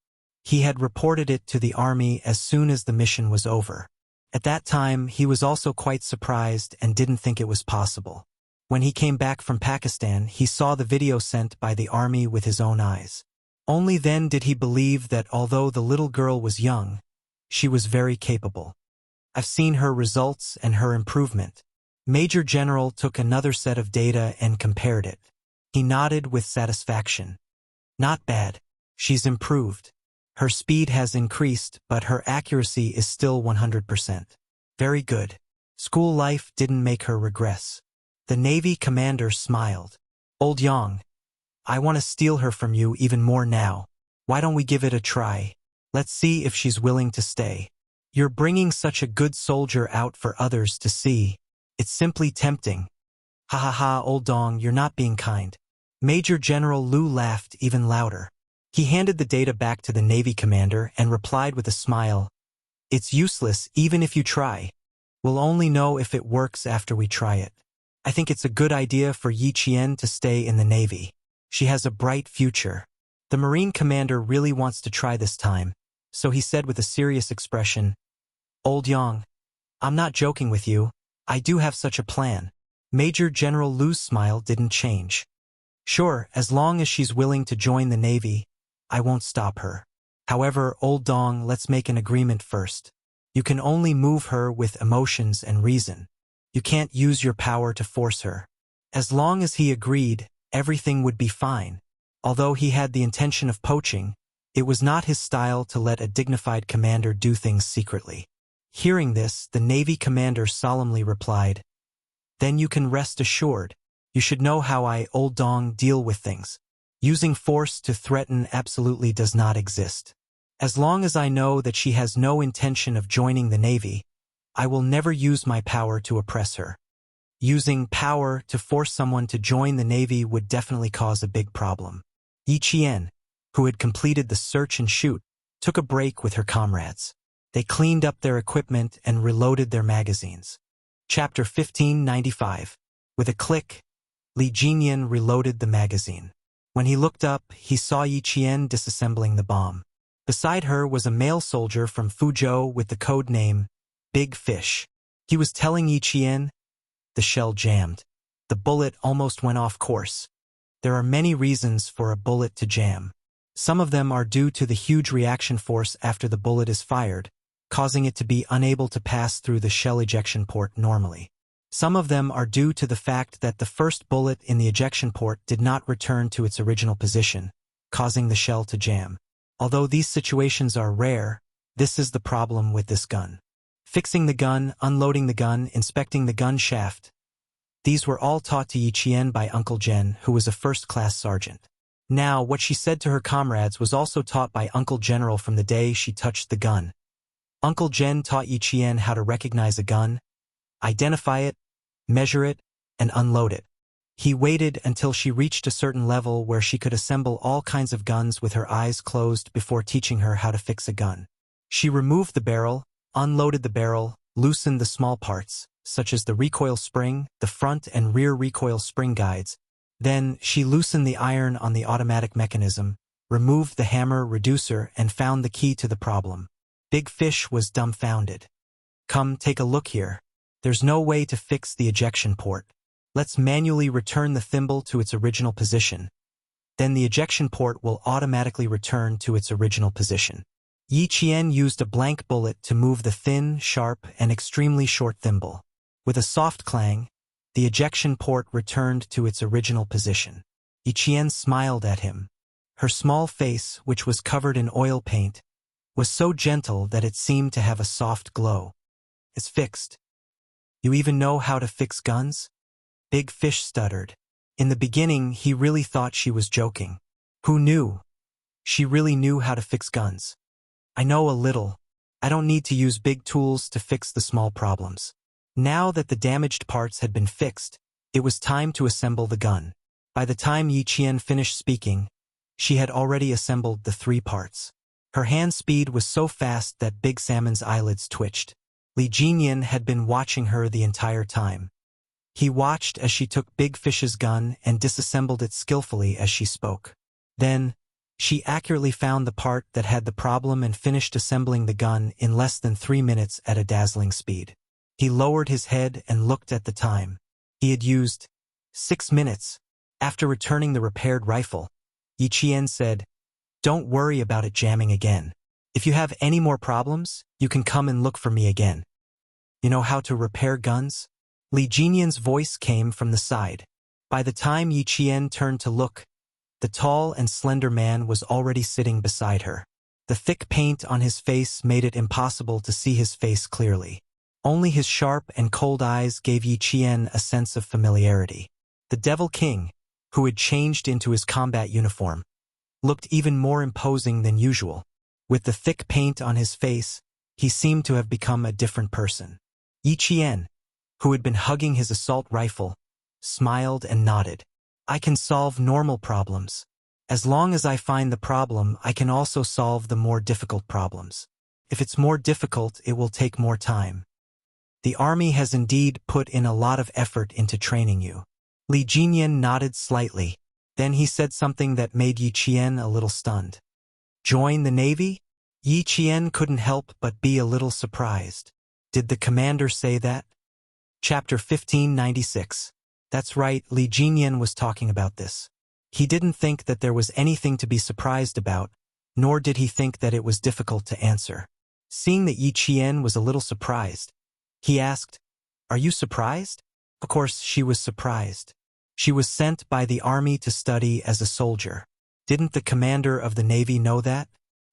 He had reported it to the Army as soon as the mission was over. At that time, he was also quite surprised and didn't think it was possible. When he came back from Pakistan, he saw the video sent by the Army with his own eyes. Only then did he believe that although the little girl was young, she was very capable. I've seen her results and her improvement. Major General took another set of data and compared it. He nodded with satisfaction. Not bad. She's improved. Her speed has increased, but her accuracy is still 100%. Very good. School life didn't make her regress. The Navy commander smiled. Old Yang, I want to steal her from you even more now. Why don't we give it a try? Let's see if she's willing to stay. You're bringing such a good soldier out for others to see. It's simply tempting. Ha ha ha, Old Dong, you're not being kind. Major General Lu laughed even louder. He handed the data back to the Navy commander and replied with a smile. It's useless even if you try. We'll only know if it works after we try it. I think it's a good idea for Yi Qian to stay in the Navy. She has a bright future. The Marine commander really wants to try this time, so he said with a serious expression, Old Yang, I'm not joking with you. I do have such a plan. Major General Lu's smile didn't change. Sure, as long as she's willing to join the Navy, I won't stop her. However, Old Dong, let's make an agreement first. You can only move her with emotions and reason. You can't use your power to force her. As long as he agreed, everything would be fine. Although he had the intention of poaching, it was not his style to let a dignified commander do things secretly. Hearing this, the Navy commander solemnly replied, Then you can rest assured. You should know how I, Old Dong, deal with things. Using force to threaten absolutely does not exist. As long as I know that she has no intention of joining the Navy, I will never use my power to oppress her. Using power to force someone to join the Navy would definitely cause a big problem. Yi Qian, who had completed the search and shoot, took a break with her comrades. They cleaned up their equipment and reloaded their magazines. Chapter 1595. With a click, Li Jinyan reloaded the magazine. When he looked up, he saw Yi Qian disassembling the bomb. Beside her was a male soldier from Fuzhou with the code name Big Fish. He was telling Yi Qian, the shell jammed. The bullet almost went off course. There are many reasons for a bullet to jam. Some of them are due to the huge reaction force after the bullet is fired, causing it to be unable to pass through the shell ejection port normally. Some of them are due to the fact that the first bullet in the ejection port did not return to its original position, causing the shell to jam. Although these situations are rare, this is the problem with this gun. Fixing the gun, unloading the gun, inspecting the gun shaft. These were all taught to Yi Qian by Uncle Jen, who was a first-class sergeant. Now, what she said to her comrades was also taught by Uncle General from the day she touched the gun. Uncle Jen taught Yi Qian how to recognize a gun, identify it, measure it, and unload it. He waited until she reached a certain level where she could assemble all kinds of guns with her eyes closed before teaching her how to fix a gun. She removed the barrel, unloaded the barrel, loosened the small parts, such as the recoil spring, the front and rear recoil spring guides. Then, she loosened the iron on the automatic mechanism, removed the hammer reducer, and found the key to the problem. Big Fish was dumbfounded. "Come, take a look here. There's no way to fix the ejection port. Let's manually return the thimble to its original position. Then the ejection port will automatically return to its original position." Yi Qian used a blank bullet to move the thin, sharp, and extremely short thimble. With a soft clang, the ejection port returned to its original position. Yi Qian smiled at him. Her small face, which was covered in oil paint, was so gentle that it seemed to have a soft glow. "It's fixed. You even know how to fix guns?" Big Fish stuttered. In the beginning, he really thought she was joking. Who knew? She really knew how to fix guns. "I know a little. I don't need to use big tools to fix the small problems." Now that the damaged parts had been fixed, it was time to assemble the gun. By the time Yi Qian finished speaking, she had already assembled the 3 parts. Her hand speed was so fast that Big Salmon's eyelids twitched. Li Jinyan had been watching her the entire time. He watched as she took Big Fish's gun and disassembled it skillfully as she spoke. Then, she accurately found the part that had the problem and finished assembling the gun in less than 3 minutes at a dazzling speed. He lowered his head and looked at the time. He had used 6 minutes. After returning the repaired rifle, Yi Qian said, "Don't worry about it jamming again. If you have any more problems, you can come and look for me again." "You know how to repair guns?" Li Jinyan's voice came from the side. By the time Yi Qian turned to look, the tall and slender man was already sitting beside her. The thick paint on his face made it impossible to see his face clearly. Only his sharp and cold eyes gave Yi Qian a sense of familiarity. The Devil King, who had changed into his combat uniform, looked even more imposing than usual. With the thick paint on his face, he seemed to have become a different person. Yi Qian, who had been hugging his assault rifle, smiled and nodded. "I can solve normal problems. As long as I find the problem, I can also solve the more difficult problems. If it's more difficult, it will take more time. The army has indeed put in a lot of effort into training you." Li Jinyan nodded slightly. Then he said something that made Yi Qian a little stunned. "Join the Navy?" Yi Qian couldn't help but be a little surprised. Did the commander say that? Chapter 1596. That's right, Li Jinyan was talking about this. He didn't think that there was anything to be surprised about, nor did he think that it was difficult to answer. Seeing that Yi Qian was a little surprised, he asked, "Are you surprised?" Of course, she was surprised. She was sent by the army to study as a soldier. Didn't the commander of the Navy know that?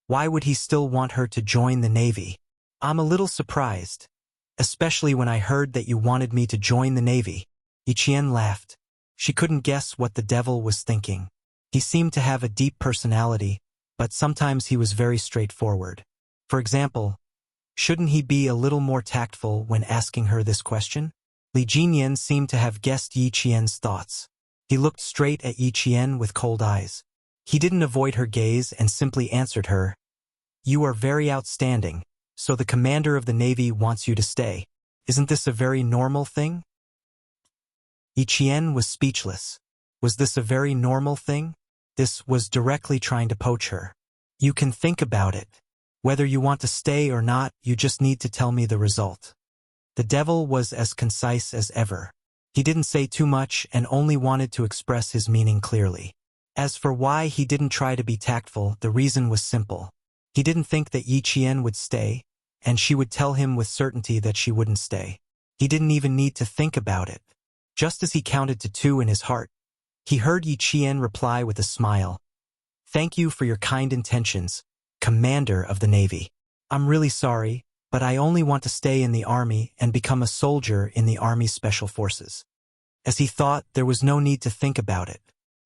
Why would he still want her to join the Navy? "I'm a little surprised, especially when I heard that you wanted me to join the Navy." Yi Qian laughed. She couldn't guess what the devil was thinking. He seemed to have a deep personality, but sometimes he was very straightforward. For example, shouldn't he be a little more tactful when asking her this question? Li Jinyan seemed to have guessed Yi Qian's thoughts. He looked straight at Yi Qian with cold eyes. He didn't avoid her gaze and simply answered her, "You are very outstanding, so the commander of the Navy wants you to stay. Isn't this a very normal thing?" Yi Qian was speechless. Was this a very normal thing? This was directly trying to poach her. "You can think about it. Whether you want to stay or not, you just need to tell me the result." The devil was as concise as ever. He didn't say too much and only wanted to express his meaning clearly. As for why he didn't try to be tactful, the reason was simple. He didn't think that Yi Qian would stay, and she would tell him with certainty that she wouldn't stay. He didn't even need to think about it. Just as he counted to 2 in his heart, he heard Yi Qian reply with a smile. "Thank you for your kind intentions, Commander of the Navy. I'm really sorry, but I only want to stay in the army and become a soldier in the Army's Special Forces." As he thought, there was no need to think about it.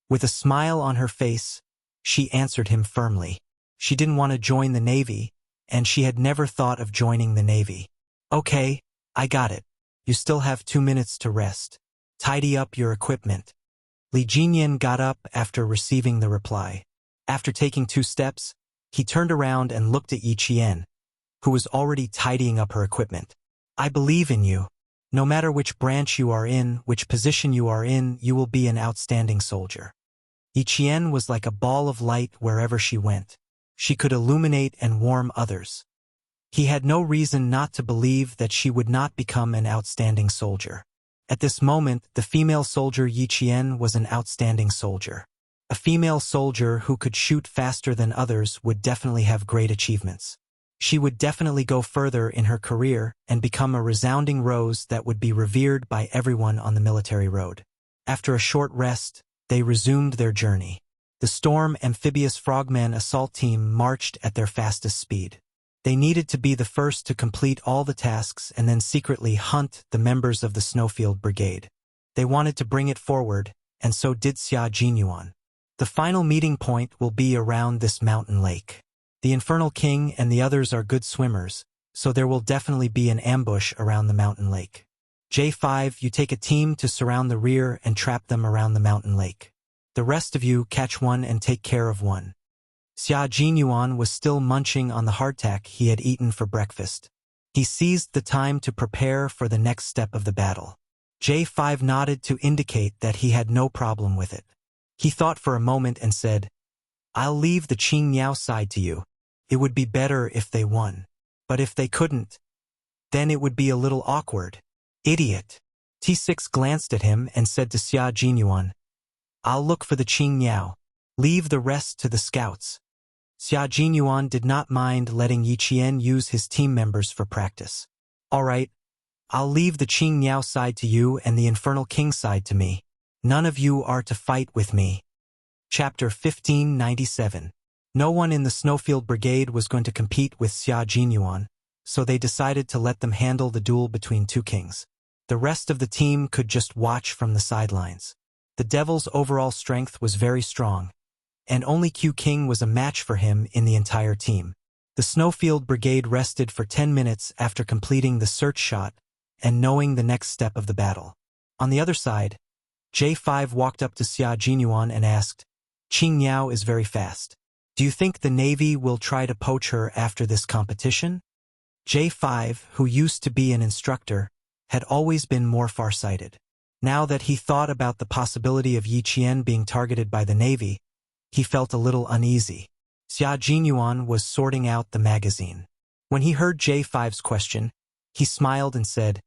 With a smile on her face, she answered him firmly. She didn't want to join the Navy, and she had never thought of joining the Navy. "Okay, I got it. You still have 2 minutes to rest. Tidy up your equipment." Li Jinyan got up after receiving the reply. After taking 2 steps, he turned around and looked at Yi Qian, who was already tidying up her equipment. "I believe in you. No matter which branch you are in, which position you are in, you will be an outstanding soldier." Yi Qian was like a ball of light wherever she went. She could illuminate and warm others. He had no reason not to believe that she would not become an outstanding soldier. At this moment, the female soldier Yi Qian was an outstanding soldier. A female soldier who could shoot faster than others would definitely have great achievements. She would definitely go further in her career and become a resounding rose that would be revered by everyone on the military road. After a short rest, they resumed their journey. The Storm Amphibious Frogman assault team marched at their fastest speed. They needed to be the first to complete all the tasks and then secretly hunt the members of the Snowfield Brigade. They wanted to bring it forward, and so did Xia Jinyuan. The final meeting point will be around this mountain lake. The Infernal King and the others are good swimmers, so there will definitely be an ambush around the mountain lake. J5, you take a team to surround the rear and trap them around the mountain lake. The rest of you catch one and take care of one. Xia Jinyuan was still munching on the hardtack he had eaten for breakfast. He seized the time to prepare for the next step of the battle. J5 nodded to indicate that he had no problem with it. He thought for a moment and said, "I'll leave the Qing Niao side to you. It would be better if they won. But if they couldn't, then it would be a little awkward." "Idiot." T6 glanced at him and said to Xia Jinyuan, "I'll look for the Qing Niao. Leave the rest to the scouts." Xia Jinyuan did not mind letting Yi Qian use his team members for practice. "All right, I'll leave the Qing Niao side to you and the Infernal King side to me. None of you are to fight with me." Chapter 1597. No one in the Snowfield Brigade was going to compete with Xia Jinyuan, so they decided to let them handle the duel between 2 kings. The rest of the team could just watch from the sidelines. The Devil's overall strength was very strong, and only Q King was a match for him in the entire team. The Snowfield Brigade rested for 10 minutes after completing the search shot and knowing the next step of the battle. On the other side, J5 walked up to Xia Jinyuan and asked, "Qing Niao is very fast. Do you think the Navy will try to poach her after this competition?" J5, who used to be an instructor, had always been more farsighted. Now that he thought about the possibility of Yi Qian being targeted by the Navy, he felt a little uneasy. Xia Jinyuan was sorting out the magazine. When he heard J5's question, he smiled and said,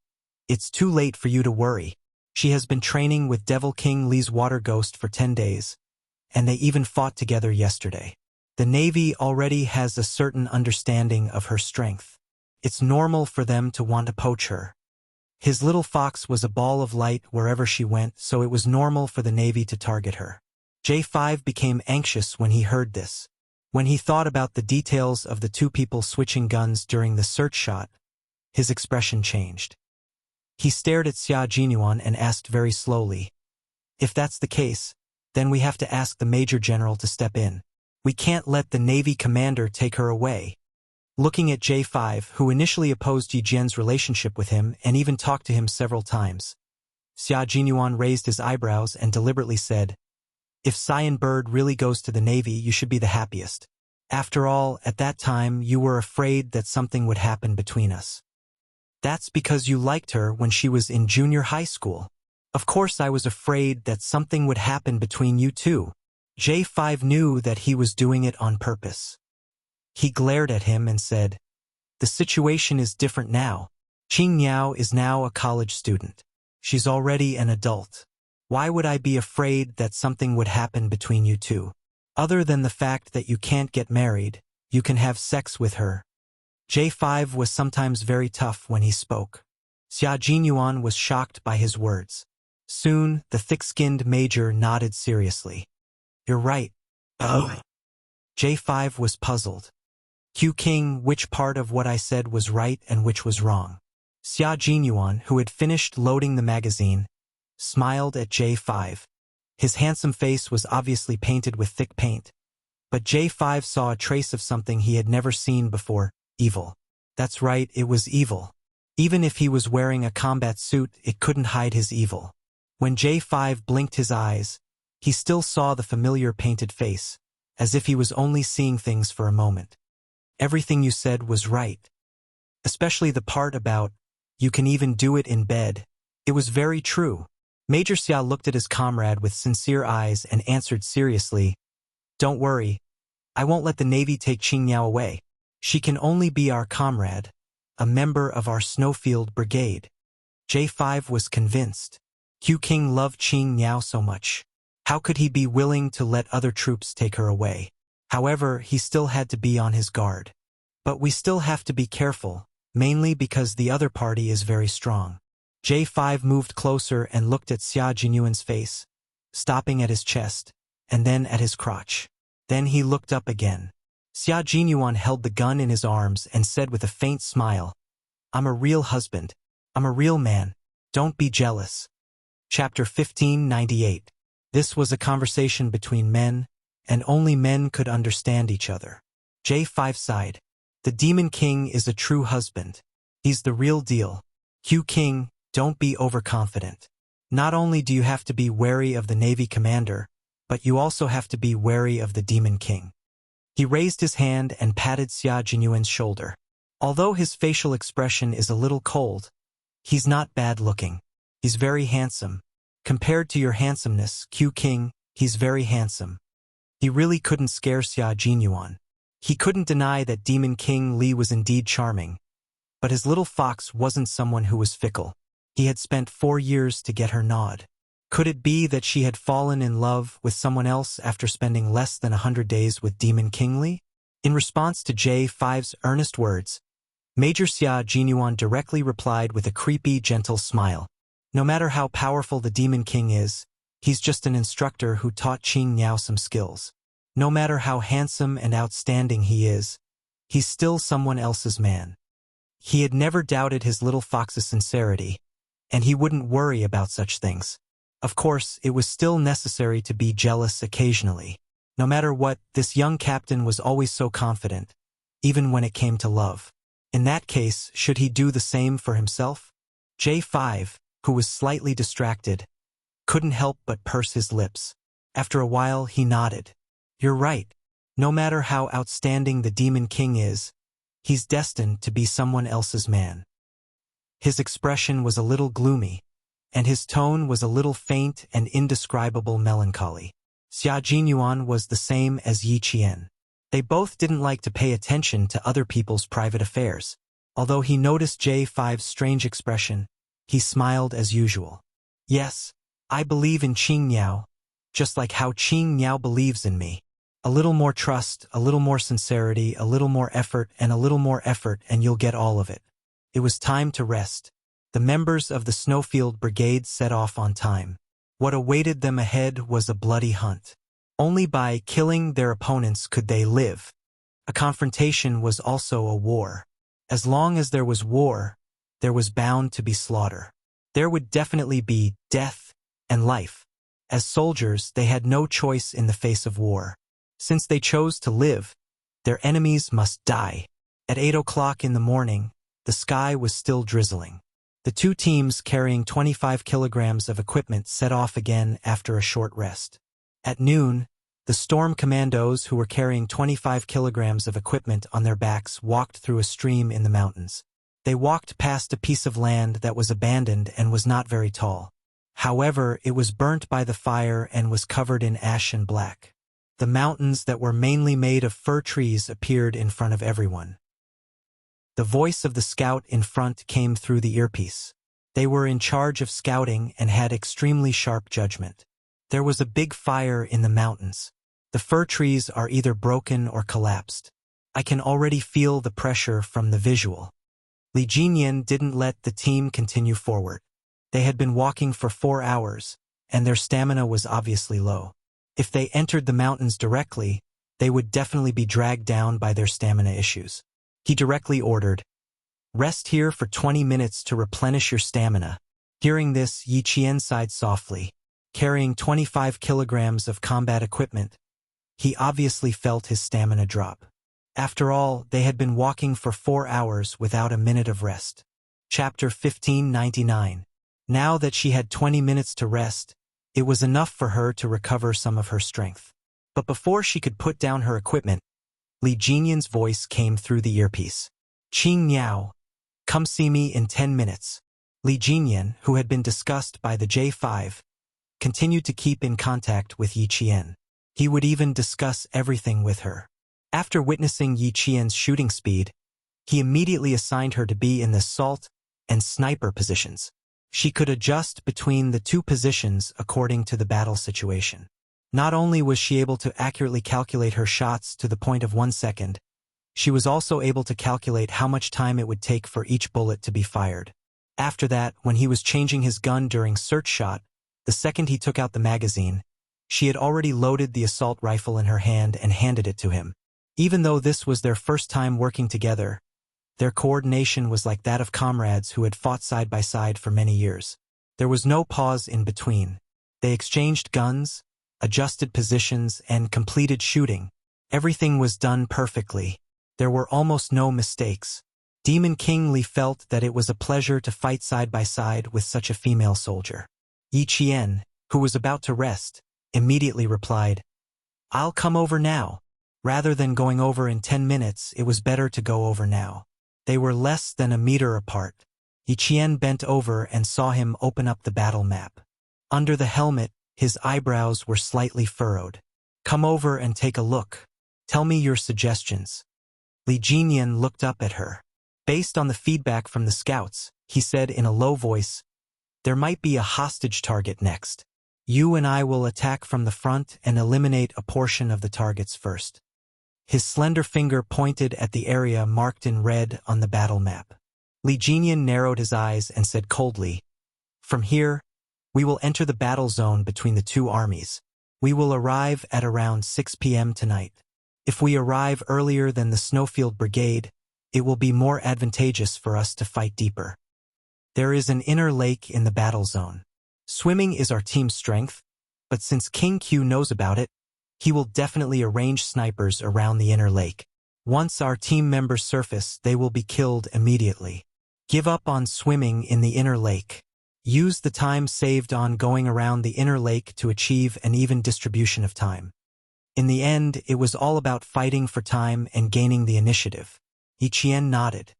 "It's too late for you to worry. She has been training with Devil King Li's water ghost for 10 days, and they even fought together yesterday. The Navy already has a certain understanding of her strength. It's normal for them to want to poach her. His little fox was a ball of light wherever she went, so it was normal for the Navy to target her." J5 became anxious when he heard this. When he thought about the details of the 2 people switching guns during the search shot, his expression changed. He stared at Xia Jinyuan and asked very slowly, "If that's the case, then we have to ask the Major General to step in. We can't let the Navy commander take her away." Looking at J5, who initially opposed Yi Jian's relationship with him and even talked to him several times, Xia Jinyuan raised his eyebrows and deliberately said, "If Cyan Bird really goes to the Navy, you should be the happiest. After all, at that time you were afraid that something would happen between us. That's because you liked her when she was in junior high school. Of course I was afraid that something would happen between you two." J5 knew that he was doing it on purpose. He glared at him and said, "The situation is different now. Qing Niao is now a college student. She's already an adult. Why would I be afraid that something would happen between you two? Other than the fact that you can't get married, you can have sex with her. J5 was sometimes very tough when he spoke. Xia Jinyuan was shocked by his words. Soon, the thick-skinned major nodded seriously. You're right. Oh. J5 was puzzled. Q King, which part of what I said was right and which was wrong? Xia Jinyuan, who had finished loading the magazine, smiled at J5. His handsome face was obviously painted with thick paint. But J5 saw a trace of something he had never seen before, evil. That's right, it was evil. Even if he was wearing a combat suit, it couldn't hide his evil. When J5 blinked his eyes, he still saw the familiar painted face, as if he was only seeing things for a moment. Everything you said was right. Especially the part about, you can even do it in bed. It was very true. Major Xia looked at his comrade with sincere eyes and answered seriously, Don't worry. I won't let the Navy take Qing Niao away. She can only be our comrade, a member of our Snowfield Brigade. J5 was convinced. Q King loved Qing Niao so much. How could he be willing to let other troops take her away? However, he still had to be on his guard. But we still have to be careful, mainly because the other party is very strong. J5 moved closer and looked at Xia Jinyuan's face, stopping at his chest, and then at his crotch. Then he looked up again. Xia Jinyuan held the gun in his arms and said with a faint smile, I'm a real husband. I'm a real man. Don't be jealous. Chapter 1598. This was a conversation between men, and only men could understand each other. J5 sighed. The Demon King is a true husband. He's the real deal. Q King, don't be overconfident. Not only do you have to be wary of the Navy commander, but you also have to be wary of the Demon King. He raised his hand and patted Xia Jinyuan's shoulder. Although his facial expression is a little cold, he's not bad looking. He's very handsome. Compared to your handsomeness, Q King, he's very handsome. He really couldn't scare Xia Jinyuan. He couldn't deny that Demon King Li was indeed charming. But his little fox wasn't someone who was fickle. He had spent 4 years to get her nod. Could it be that she had fallen in love with someone else after spending less than 100 days with Demon King Li? In response to J5's earnest words, Major Xia Jinyuan directly replied with a creepy, gentle smile. No matter how powerful the Demon King is, he's just an instructor who taught Qing Niao some skills. No matter how handsome and outstanding he is, he's still someone else's man. He had never doubted his little fox's sincerity, and he wouldn't worry about such things. Of course, it was still necessary to be jealous occasionally. No matter what, this young captain was always so confident, even when it came to love. In that case, should he do the same for himself? J5, who was slightly distracted, couldn't help but purse his lips. After a while, he nodded. You're right. No matter how outstanding the Demon King is, he's destined to be someone else's man. His expression was a little gloomy, and his tone was a little faint and indescribable melancholy. Xia Jinyuan was the same as Yi Qian. They both didn't like to pay attention to other people's private affairs. Although he noticed J5's strange expression, he smiled as usual. Yes, I believe in Qing Niao, just like how Qing Niao believes in me. A little more trust, a little more sincerity, a little more effort, and you'll get all of it. It was time to rest. The members of the Snowfield Brigade set off on time. What awaited them ahead was a bloody hunt. Only by killing their opponents could they live. A confrontation was also a war. As long as there was war, there was bound to be slaughter. There would definitely be death and life. As soldiers, they had no choice in the face of war. Since they chose to live, their enemies must die. At 8 o'clock in the morning, the sky was still drizzling. The two teams carrying 25 kilograms of equipment set off again after a short rest. At noon, the storm commandos who were carrying 25 kilograms of equipment on their backs walked through a stream in the mountains. They walked past a piece of land that was abandoned and was not very tall. However, it was burnt by the fire and was covered in ash and black. The mountains that were mainly made of fir trees appeared in front of everyone. The voice of the scout in front came through the earpiece. They were in charge of scouting and had extremely sharp judgment. There was a big fire in the mountains. The fir trees are either broken or collapsed. I can already feel the pressure from the visual. Li Jinyan didn't let the team continue forward. They had been walking for 4 hours, and their stamina was obviously low. If they entered the mountains directly, they would definitely be dragged down by their stamina issues. He directly ordered, "Rest here for 20 minutes to replenish your stamina." Hearing this, Yi Qian sighed softly. Carrying 25 kilograms of combat equipment, he obviously felt his stamina drop. After all, they had been walking for 4 hours without a minute of rest. Chapter 1599. Now that she had 20 minutes to rest, it was enough for her to recover some of her strength. But before she could put down her equipment, Li Jinyan's voice came through the earpiece. "Qing Niao, come see me in 10 minutes. Li Jinyan, who had been discussed by the J5, continued to keep in contact with Yi Qian. He would even discuss everything with her. After witnessing Yi Qian's shooting speed, he immediately assigned her to be in the assault and sniper positions. She could adjust between the two positions according to the battle situation. Not only was she able to accurately calculate her shots to the point of 1 second, she was also able to calculate how much time it would take for each bullet to be fired. After that, when he was changing his gun during search shot, the second he took out the magazine, she had already loaded the assault rifle in her hand and handed it to him. Even though this was their first time working together, their coordination was like that of comrades who had fought side by side for many years. There was no pause in between. They exchanged guns, adjusted positions, and completed shooting. Everything was done perfectly. There were almost no mistakes. Demon King Li felt that it was a pleasure to fight side by side with such a female soldier. Yi Qian, who was about to rest, immediately replied, "I'll come over now." Rather than going over in 10 minutes, it was better to go over now. They were less than a meter apart. Yi Qian bent over and saw him open up the battle map. Under the helmet, his eyebrows were slightly furrowed. "Come over and take a look. Tell me your suggestions." Li Jinyan looked up at her. Based on the feedback from the scouts, he said in a low voice, "There might be a hostage target next. You and I will attack from the front and eliminate a portion of the targets first." His slender finger pointed at the area marked in red on the battle map. Li Jinyan narrowed his eyes and said coldly, "From here, we will enter the battle zone between the two armies. We will arrive at around 6 p.m. tonight. If we arrive earlier than the Snowfield Brigade, it will be more advantageous for us to fight deeper. There is an inner lake in the battle zone. Swimming is our team's strength, but since King Q knows about it, he will definitely arrange snipers around the inner lake. Once our team members surface, they will be killed immediately. Give up on swimming in the inner lake. Use the time saved on going around the inner lake to achieve an even distribution of time." In the end, it was all about fighting for time and gaining the initiative. Yi Qian nodded.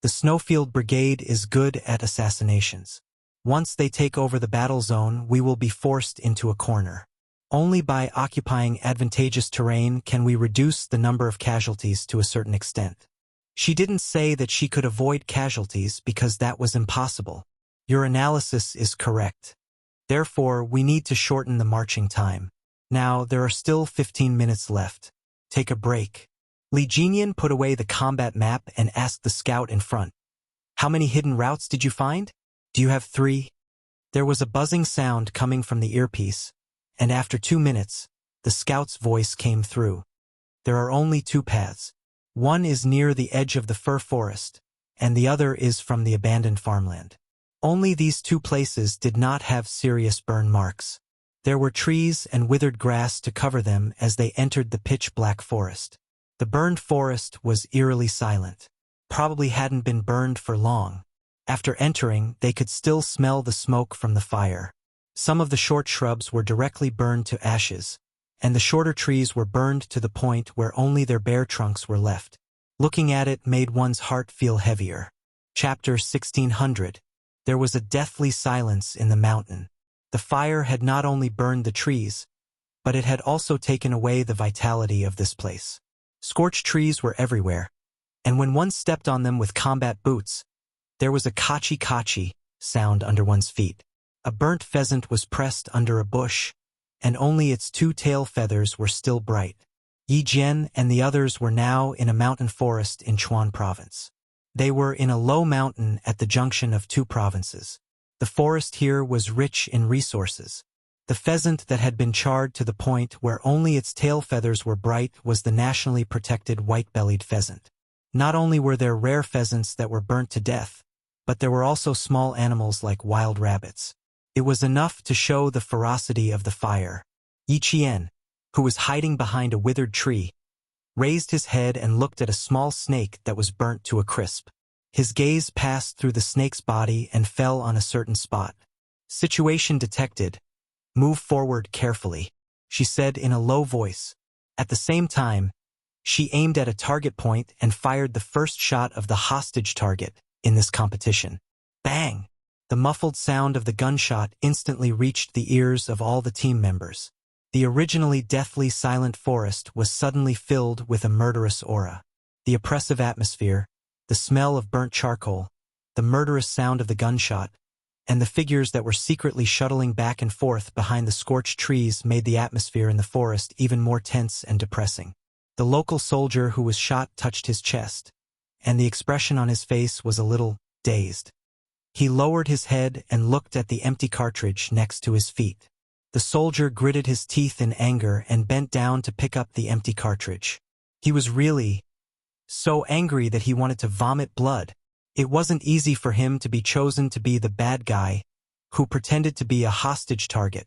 The Snowfield Brigade is good at assassinations. Once they take over the battle zone, we will be forced into a corner. Only by occupying advantageous terrain can we reduce the number of casualties to a certain extent. She didn't say that she could avoid casualties because that was impossible. Your analysis is correct. Therefore, we need to shorten the marching time. Now, there are still 15 minutes left. Take a break. Li Jinyan put away the combat map and asked the scout in front, "How many hidden routes did you find? Do you have 3? There was a buzzing sound coming from the earpiece, and after 2 minutes, the scout's voice came through. "There are only 2 paths. One is near the edge of the fir forest, and the other is from the abandoned farmland." Only these 2 places did not have serious burn marks. There were trees and withered grass to cover them as they entered the pitch-black forest. The burned forest was eerily silent. Probably hadn't been burned for long. After entering, they could still smell the smoke from the fire. Some of the short shrubs were directly burned to ashes, and the shorter trees were burned to the point where only their bare trunks were left. Looking at it made one's heart feel heavier. Chapter 1600. There was a deathly silence in the mountain. The fire had not only burned the trees, but it had also taken away the vitality of this place. Scorched trees were everywhere, and when one stepped on them with combat boots, there was a kachi-kachi sound under one's feet. A burnt pheasant was pressed under a bush, and only its two tail feathers were still bright. Yi Jian and the others were now in a mountain forest in Chuan province. They were in a low mountain at the junction of two provinces. The forest here was rich in resources. The pheasant that had been charred to the point where only its tail feathers were bright was the nationally protected white-bellied pheasant. Not only were there rare pheasants that were burnt to death, but there were also small animals like wild rabbits. It was enough to show the ferocity of the fire. Yi Qian, who was hiding behind a withered tree, raised his head and looked at a small snake that was burnt to a crisp. His gaze passed through the snake's body and fell on a certain spot. Situation detected. Move forward carefully, she said in a low voice. At the same time, she aimed at a target point and fired the first shot of the hostage target in this competition. Bang! The muffled sound of the gunshot instantly reached the ears of all the team members. The originally deathly silent forest was suddenly filled with a murderous aura. The oppressive atmosphere, the smell of burnt charcoal, the murderous sound of the gunshot, and the figures that were secretly shuttling back and forth behind the scorched trees made the atmosphere in the forest even more tense and depressing. The local soldier who was shot touched his chest, and the expression on his face was a little dazed. He lowered his head and looked at the empty cartridge next to his feet. The soldier gritted his teeth in anger and bent down to pick up the empty cartridge. He was really so angry that he wanted to vomit blood. It wasn't easy for him to be chosen to be the bad guy who pretended to be a hostage target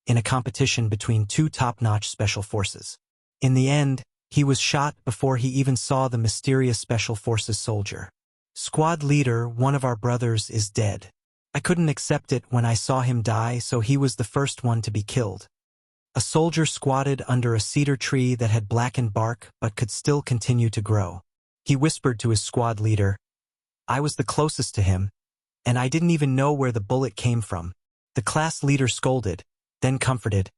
in a competition between two top-notch special forces. In the end, he was shot before he even saw the mysterious special forces soldier. Squad leader, one of our brothers, is dead. I couldn't accept it when I saw him die, so he was the first one to be killed. A soldier squatted under a cedar tree that had blackened bark but could still continue to grow. He whispered to his squad leader, "I was the closest to him, and I didn't even know where the bullet came from." The class leader scolded, then comforted,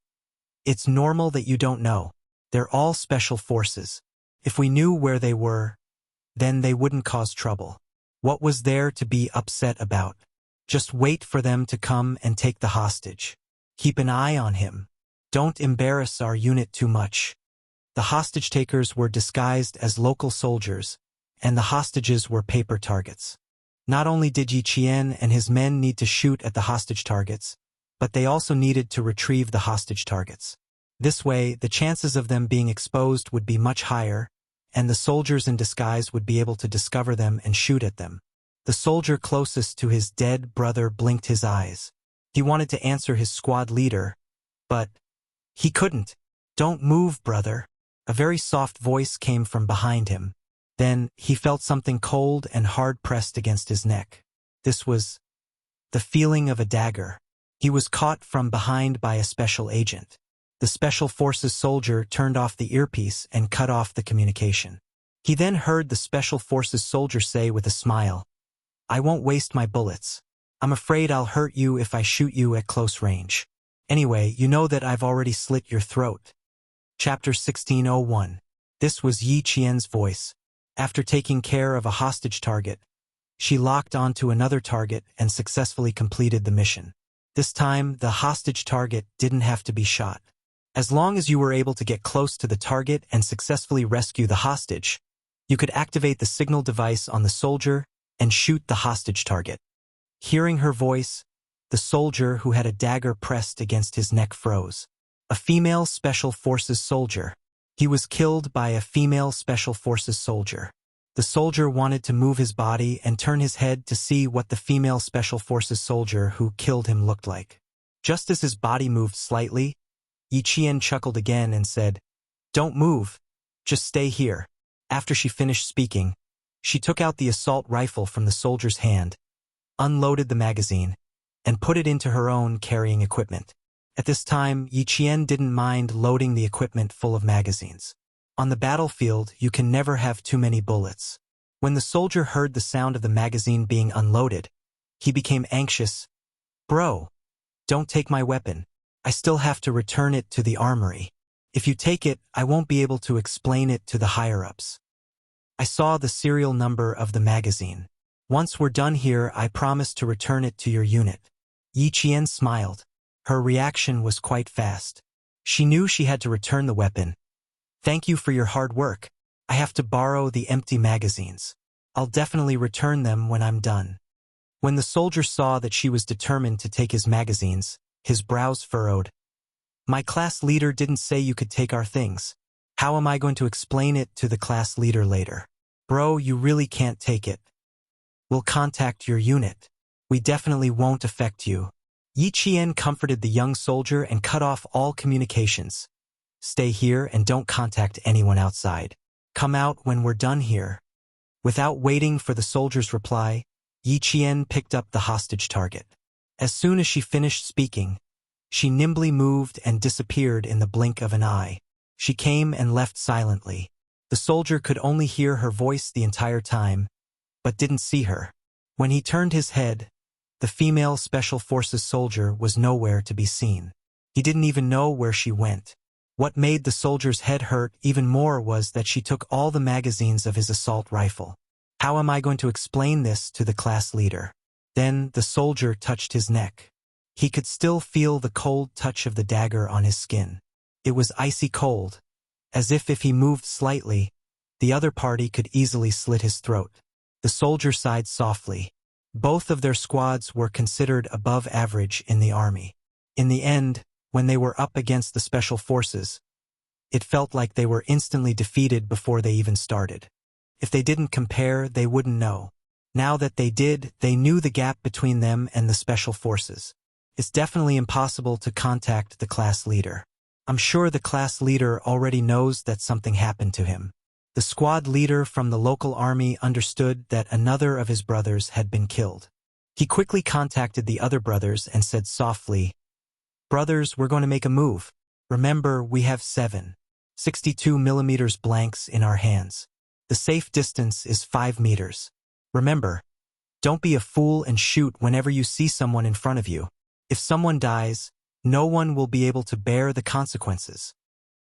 "It's normal that you don't know. They're all special forces. If we knew where they were, then they wouldn't cause trouble. What was there to be upset about? Just wait for them to come and take the hostage. Keep an eye on him. Don't embarrass our unit too much." The hostage takers were disguised as local soldiers, and the hostages were paper targets. Not only did Yi Qian and his men need to shoot at the hostage targets, but they also needed to retrieve the hostage targets. This way, the chances of them being exposed would be much higher, and the soldiers in disguise would be able to discover them and shoot at them. The soldier closest to his dead brother blinked his eyes. He wanted to answer his squad leader, but he couldn't. "Don't move, brother." A very soft voice came from behind him. Then he felt something cold and hard pressed against his neck. This was the feeling of a dagger. He was caught from behind by a special agent. The Special Forces soldier turned off the earpiece and cut off the communication. He then heard the Special Forces soldier say with a smile, "I won't waste my bullets. I'm afraid I'll hurt you if I shoot you at close range. Anyway, you know that I've already slit your throat." Chapter 1601. This was Yi Qian's voice. After taking care of a hostage target, she locked onto another target and successfully completed the mission. This time, the hostage target didn't have to be shot. As long as you were able to get close to the target and successfully rescue the hostage, you could activate the signal device on the soldier and shoot the hostage target. Hearing her voice, the soldier who had a dagger pressed against his neck froze. A female Special Forces soldier. He was killed by a female Special Forces soldier. The soldier wanted to move his body and turn his head to see what the female Special Forces soldier who killed him looked like. Just as his body moved slightly, Yi Qian chuckled again and said, "Don't move. Just stay here." After she finished speaking, she took out the assault rifle from the soldier's hand, unloaded the magazine, and put it into her own carrying equipment. At this time, Yi Qian didn't mind loading the equipment full of magazines. On the battlefield, you can never have too many bullets. When the soldier heard the sound of the magazine being unloaded, he became anxious. "Bro, don't take my weapon. I still have to return it to the armory. If you take it, I won't be able to explain it to the higher-ups." I saw the serial number of the magazine. Once we're done here, I promise to return it to your unit. Yi Qian smiled. Her reaction was quite fast. She knew she had to return the weapon. Thank you for your hard work. I have to borrow the empty magazines. I'll definitely return them when I'm done. When the soldier saw that she was determined to take his magazines, his brows furrowed. My class leader didn't say you could take our things. How am I going to explain it to the class leader later? Bro, you really can't take it. We'll contact your unit. We definitely won't affect you. Yi Qian comforted the young soldier and cut off all communications. Stay here and don't contact anyone outside. Come out when we're done here. Without waiting for the soldier's reply, Yi Qian picked up the hostage target. As soon as she finished speaking, she nimbly moved and disappeared in the blink of an eye. She came and left silently. The soldier could only hear her voice the entire time, but didn't see her. When he turned his head, the female Special Forces soldier was nowhere to be seen. He didn't even know where she went. What made the soldier's head hurt even more was that she took all the magazines of his assault rifle. How am I going to explain this to the class leader? Then the soldier touched his neck. He could still feel the cold touch of the dagger on his skin. It was icy cold, as if he moved slightly, the other party could easily slit his throat. The soldier sighed softly. Both of their squads were considered above average in the army. In the end, when they were up against the Special Forces, it felt like they were instantly defeated before they even started. If they didn't compare, they wouldn't know. Now that they did, they knew the gap between them and the Special Forces. It's definitely impossible to contact the class leader. I'm sure the class leader already knows that something happened to him. The squad leader from the local army understood that another of his brothers had been killed. He quickly contacted the other brothers and said softly, "Brothers, we're going to make a move. Remember, we have 7.62 blanks in our hands. The safe distance is 5 meters. Remember, don't be a fool and shoot whenever you see someone in front of you. If someone dies, no one will be able to bear the consequences."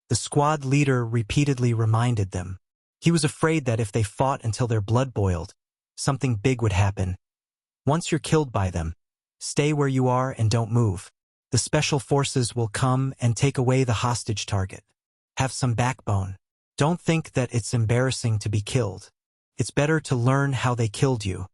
The squad leader repeatedly reminded them. He was afraid that if they fought until their blood boiled, something big would happen. Once you're killed by them, stay where you are and don't move. The Special Forces will come and take away the hostage target. Have some backbone. Don't think that it's embarrassing to be killed. It's better to learn how they killed you.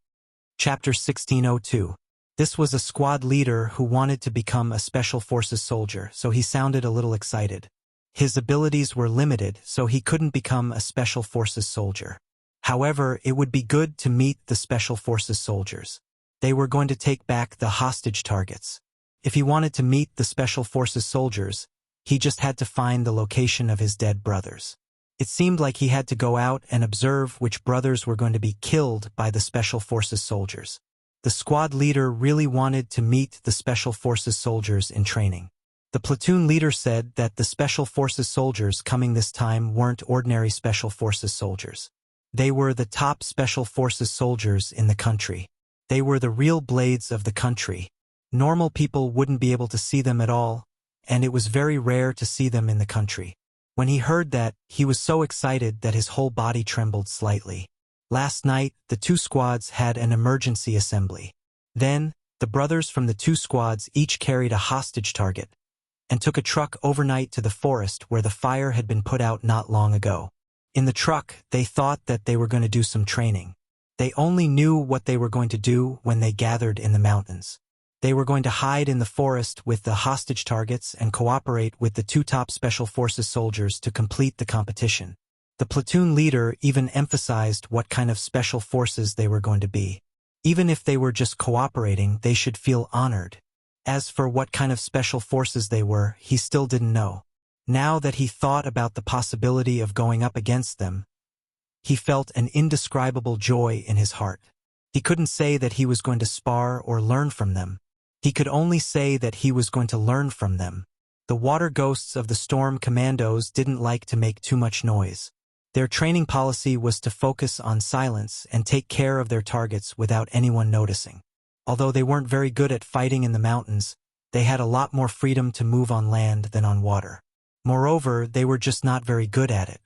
Chapter 1602. This was a squad leader who wanted to become a Special Forces soldier, so he sounded a little excited. His abilities were limited, so he couldn't become a Special Forces soldier. However, it would be good to meet the Special Forces soldiers. They were going to take back the hostage targets. If he wanted to meet the Special Forces soldiers, he just had to find the location of his dead brothers. It seemed like he had to go out and observe which brothers were going to be killed by the Special Forces soldiers. The squad leader really wanted to meet the Special Forces soldiers in training. The platoon leader said that the Special Forces soldiers coming this time weren't ordinary Special Forces soldiers. They were the top Special Forces soldiers in the country. They were the real blades of the country. Normal people wouldn't be able to see them at all, and it was very rare to see them in the country. When he heard that, he was so excited that his whole body trembled slightly. Last night, the two squads had an emergency assembly. Then, the brothers from the two squads each carried a hostage target and took a truck overnight to the forest where the fire had been put out not long ago. In the truck, they thought that they were going to do some training. They only knew what they were going to do when they gathered in the mountains. They were going to hide in the forest with the hostage targets and cooperate with the two top Special Forces soldiers to complete the competition. The platoon leader even emphasized what kind of Special Forces they were going to be. Even if they were just cooperating, they should feel honored. As for what kind of Special Forces they were, he still didn't know. Now that he thought about the possibility of going up against them, he felt an indescribable joy in his heart. He couldn't say that he was going to spar or learn from them. He could only say that he was going to learn from them. The water ghosts of the Storm Commandos didn't like to make too much noise. Their training policy was to focus on silence and take care of their targets without anyone noticing. Although they weren't very good at fighting in the mountains, they had a lot more freedom to move on land than on water. Moreover, they were just not very good at it.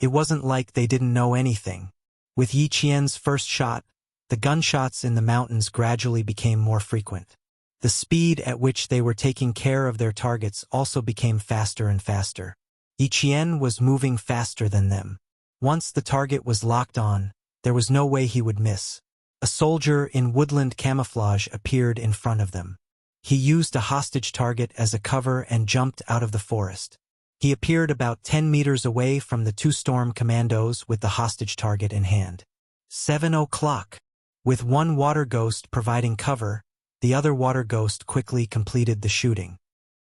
It wasn't like they didn't know anything. With Yi Qian's first shot, The gunshots in the mountains gradually became more frequent. The speed at which they were taking care of their targets also became faster and faster. Yiqian was moving faster than them. Once the target was locked on, there was no way he would miss. A soldier in woodland camouflage appeared in front of them. He used a hostage target as a cover and jumped out of the forest. He appeared about 10 meters away from the two storm commandos with the hostage target in hand. 7 o'clock. With one water ghost providing cover, the other water ghost quickly completed the shooting.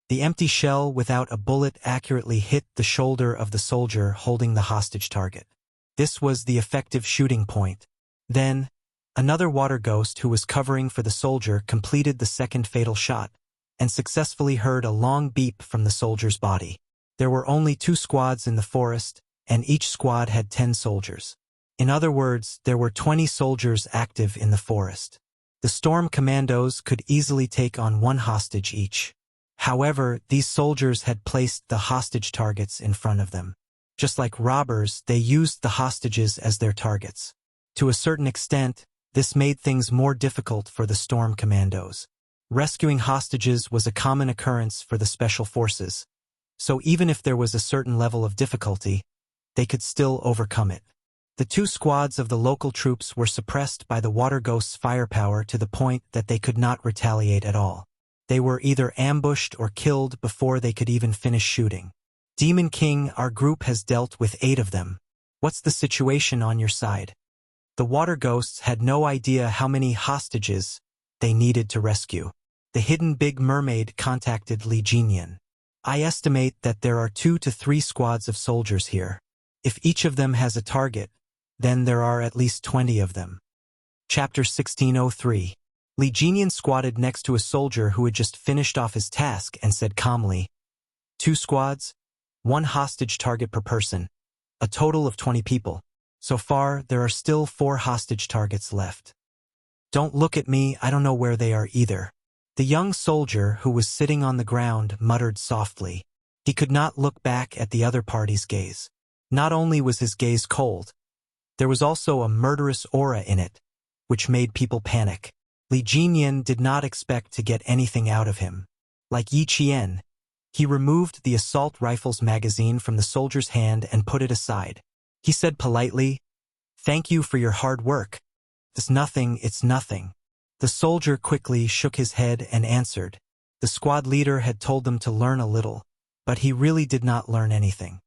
The empty shell without a bullet accurately hit the shoulder of the soldier holding the hostage target. This was the effective shooting point. Then, another water ghost who was covering for the soldier completed the second fatal shot, and successfully heard a long beep from the soldier's body. There were only 2 squads in the forest, and each squad had 10 soldiers. In other words, there were 20 soldiers active in the forest. The storm commandos could easily take on 1 hostage each. However, these soldiers had placed the hostage targets in front of them. Just like robbers, they used the hostages as their targets. To a certain extent, this made things more difficult for the storm commandos. Rescuing hostages was a common occurrence for the special forces, so even if there was a certain level of difficulty, they could still overcome it. The 2 squads of the local troops were suppressed by the water ghost's firepower to the point that they could not retaliate at all. They were either ambushed or killed before they could even finish shooting. Demon King, our group has dealt with 8 of them. What's the situation on your side? The water ghosts had no idea how many hostages they needed to rescue. The hidden big mermaid contacted Li Jinyan. I estimate that there are 2 to 3 squads of soldiers here. If each of them has a target, then there are at least 20 of them. Chapter 1603. Li Jinyan squatted next to a soldier who had just finished off his task and said calmly, 2 squads, 1 hostage target per person, a total of 20 people. So far, there are still 4 hostage targets left. Don't look at me, I don't know where they are either. The young soldier who was sitting on the ground muttered softly. He could not look back at the other party's gaze. Not only was his gaze cold, there was also a murderous aura in it, which made people panic. Li Jinyan did not expect to get anything out of him. Like Yiqian, he removed the assault rifle's magazine from the soldier's hand and put it aside. He said politely, "Thank you for your hard work. It's nothing." The soldier quickly shook his head and answered. The squad leader had told them to learn a little, but he really did not learn anything.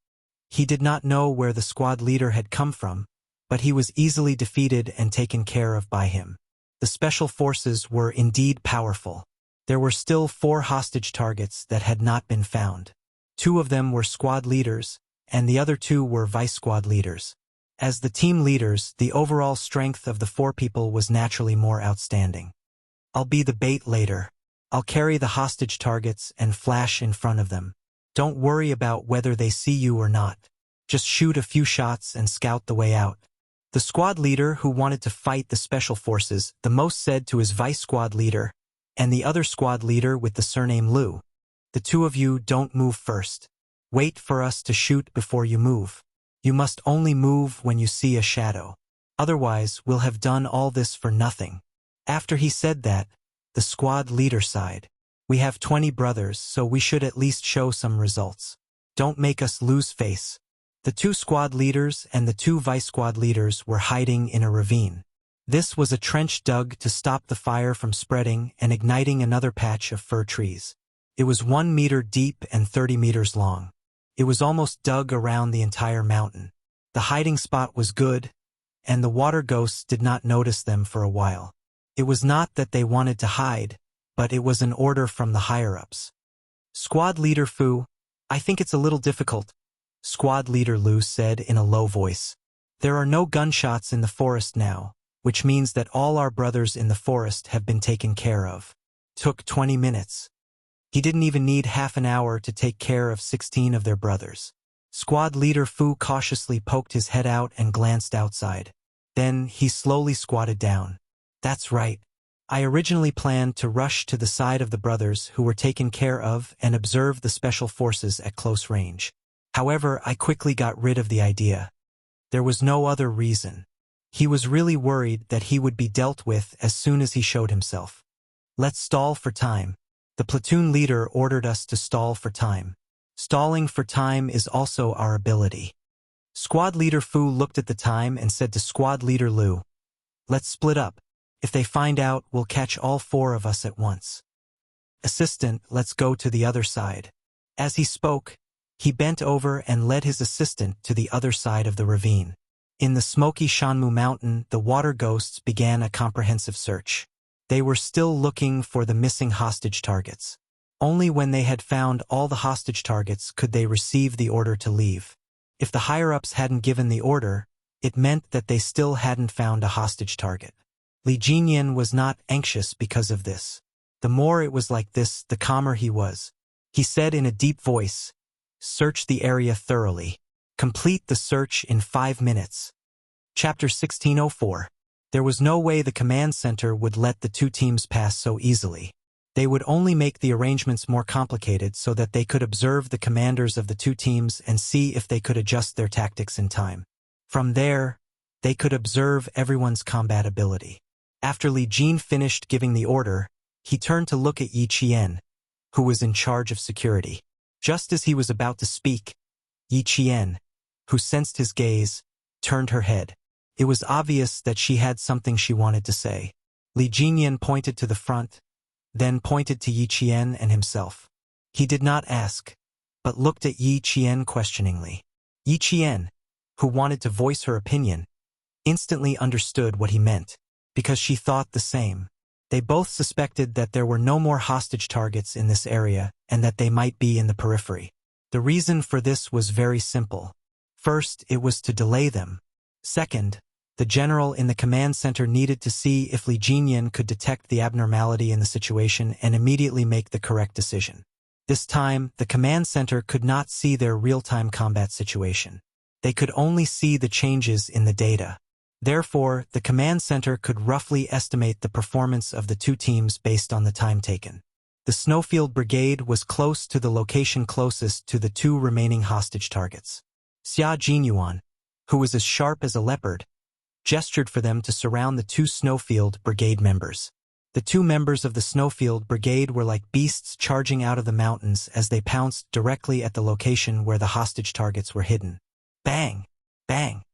He did not know where the squad leader had come from, but he was easily defeated and taken care of by him. The special forces were indeed powerful. There were still 4 hostage targets that had not been found. 2 of them were squad leaders, and the other 2 were vice squad leaders. As the team leaders, the overall strength of the 4 people was naturally more outstanding. I'll be the bait later. I'll carry the hostage targets and flash in front of them. Don't worry about whether they see you or not. Just shoot a few shots and scout the way out. The squad leader who wanted to fight the special forces the most said to his vice squad leader, and the other squad leader with the surname Liu, "The 2 of you don't move first. Wait for us to shoot before you move. You must only move when you see a shadow. Otherwise, we'll have done all this for nothing." After he said that, the squad leader sighed. "We have 20 brothers, so we should at least show some results. Don't make us lose face." The 2 squad leaders and the 2 vice squad leaders were hiding in a ravine. This was a trench dug to stop the fire from spreading and igniting another patch of fir trees. It was 1 meter deep and 30 meters long. It was almost dug around the entire mountain. The hiding spot was good, and the water ghosts did not notice them for a while. It was not that they wanted to hide, but it was an order from the higher-ups. Squad leader Fu, "I think it's a little difficult," Squad leader Liu said in a low voice. "There are no gunshots in the forest now, which means that all our brothers in the forest have been taken care of. Took 20 minutes. He didn't even need half an hour to take care of 16 of their brothers." Squad leader Fu cautiously poked his head out and glanced outside. Then he slowly squatted down. "That's right. I originally planned to rush to the side of the brothers who were taken care of and observe the special forces at close range. However, I quickly got rid of the idea. There was no other reason. He was really worried that he would be dealt with as soon as he showed himself. Let's stall for time. The platoon leader ordered us to stall for time. Stalling for time is also our ability. Squad leader Fu looked at the time and said to squad leader Lu, "Let's split up. If they find out, we'll catch all 4 of us at once." "Assistant, let's go to the other side." As he spoke, he bent over and led his assistant to the other side of the ravine. In the smoky Shanmu mountain, the water ghosts began a comprehensive search. They were still looking for the missing hostage targets. Only when they had found all the hostage targets could they receive the order to leave. If the higher-ups hadn't given the order, it meant that they still hadn't found a hostage target. Li Jinyan was not anxious because of this. The more it was like this, the calmer he was. He said in a deep voice, "Search the area thoroughly. Complete the search in 5 minutes." Chapter 1604. There was no way the command center would let the 2 teams pass so easily. They would only make the arrangements more complicated so that they could observe the commanders of the 2 teams and see if they could adjust their tactics in time. From there, they could observe everyone's combat ability. After Li Jin finished giving the order, he turned to look at Yi Qian, who was in charge of security. Just as he was about to speak, Yi Qian, who sensed his gaze, turned her head. It was obvious that she had something she wanted to say. Li Jinyan pointed to the front, then pointed to Yi Qian and himself. He did not ask, but looked at Yi Qian questioningly. Yi Qian, who wanted to voice her opinion, instantly understood what he meant, because she thought the same. They both suspected that there were no more hostage targets in this area and that they might be in the periphery. The reason for this was very simple. First, it was to delay them. Second, the general in the command center needed to see if Li Jinyan could detect the abnormality in the situation and immediately make the correct decision. This time, the command center could not see their real-time combat situation. They could only see the changes in the data. Therefore, the command center could roughly estimate the performance of the 2 teams based on the time taken. The Snowfield Brigade was close to the location closest to the 2 remaining hostage targets. Xia Jinyuan, who was as sharp as a leopard, gestured for them to surround the 2 Snowfield Brigade members. The 2 members of the Snowfield Brigade were like beasts charging out of the mountains as they pounced directly at the location where the hostage targets were hidden. Bang! Bang!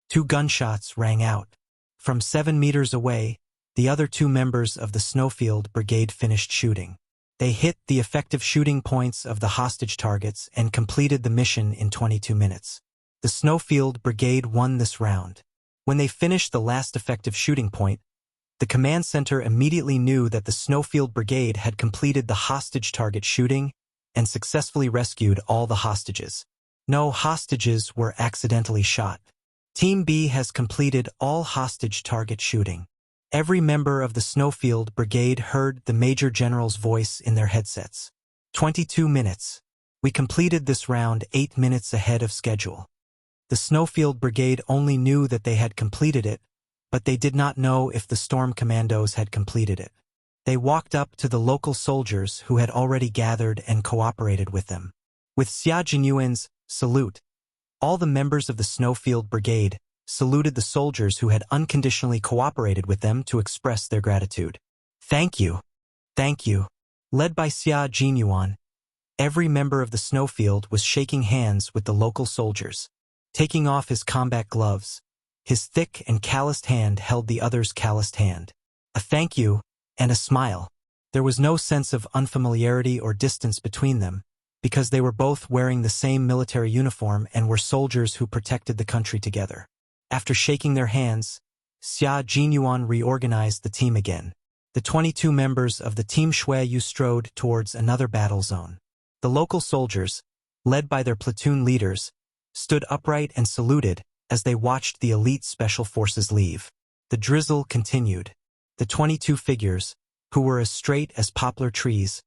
2 gunshots rang out. From 7 meters away, the other 2 members of the Snowfield Brigade finished shooting. They hit the effective shooting points of the hostage targets and completed the mission in 22 minutes. The Snowfield Brigade won this round. When they finished the last effective shooting point, the command center immediately knew that the Snowfield Brigade had completed the hostage target shooting and successfully rescued all the hostages. No hostages were accidentally shot. Team B has completed all hostage target shooting. Every member of the Snowfield Brigade heard the Major General's voice in their headsets. 22 minutes. We completed this round 8 minutes ahead of schedule. The Snowfield Brigade only knew that they had completed it, but they did not know if the Storm Commandos had completed it. They walked up to the local soldiers who had already gathered and cooperated with them. With Xia Jinyuan's salute, all the members of the Snowfield Brigade saluted the soldiers who had unconditionally cooperated with them to express their gratitude. Thank you. Thank you. Led by Xia Jinyuan, every member of the Snowfield was shaking hands with the local soldiers. Taking off his combat gloves, his thick and calloused hand held the other's calloused hand. A thank you and a smile. There was no sense of unfamiliarity or distance between them, because they were both wearing the same military uniform and were soldiers who protected the country together. After shaking their hands, Xia Jinyuan reorganized the team again. The 22 members of the Team Shuiyu strode towards another battle zone. The local soldiers, led by their platoon leaders, stood upright and saluted as they watched the elite special forces leave. The drizzle continued. The 22 figures, who were as straight as poplar trees,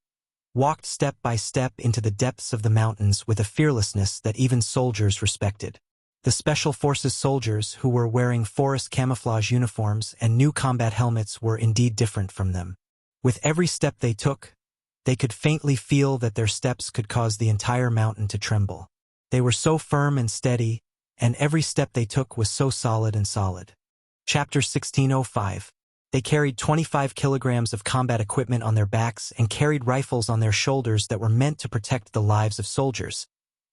walked step by step into the depths of the mountains with a fearlessness that even soldiers respected. The Special Forces soldiers who were wearing forest camouflage uniforms and new combat helmets were indeed different from them. With every step they took, they could faintly feel that their steps could cause the entire mountain to tremble. They were so firm and steady, and every step they took was so solid and solid. Chapter 1605. They carried 25 kilograms of combat equipment on their backs and carried rifles on their shoulders that were meant to protect the lives of soldiers,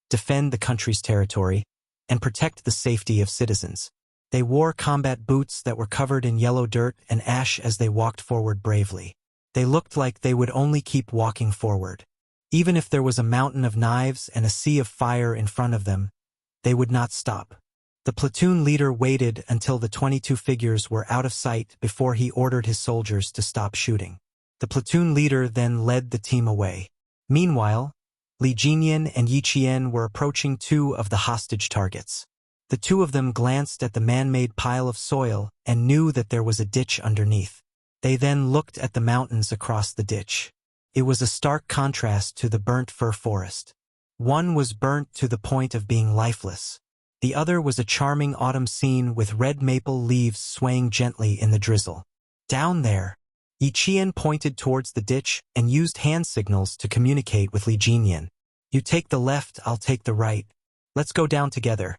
defend the country's territory, and protect the safety of citizens. They wore combat boots that were covered in yellow dirt and ash as they walked forward bravely. They looked like they would only keep walking forward. Even if there was a mountain of knives and a sea of fire in front of them, they would not stop. The platoon leader waited until the 22 figures were out of sight before he ordered his soldiers to stop shooting. The platoon leader then led the team away. Meanwhile, Li Jinyan and Yi Qian were approaching two of the hostage targets. The two of them glanced at the man-made pile of soil and knew that there was a ditch underneath. They then looked at the mountains across the ditch. It was a stark contrast to the burnt fir forest. One was burnt to the point of being lifeless. The other was a charming autumn scene with red maple leaves swaying gently in the drizzle. Down there, Yi Qian pointed towards the ditch and used hand signals to communicate with Li Jinyan. You take the left, I'll take the right. Let's go down together.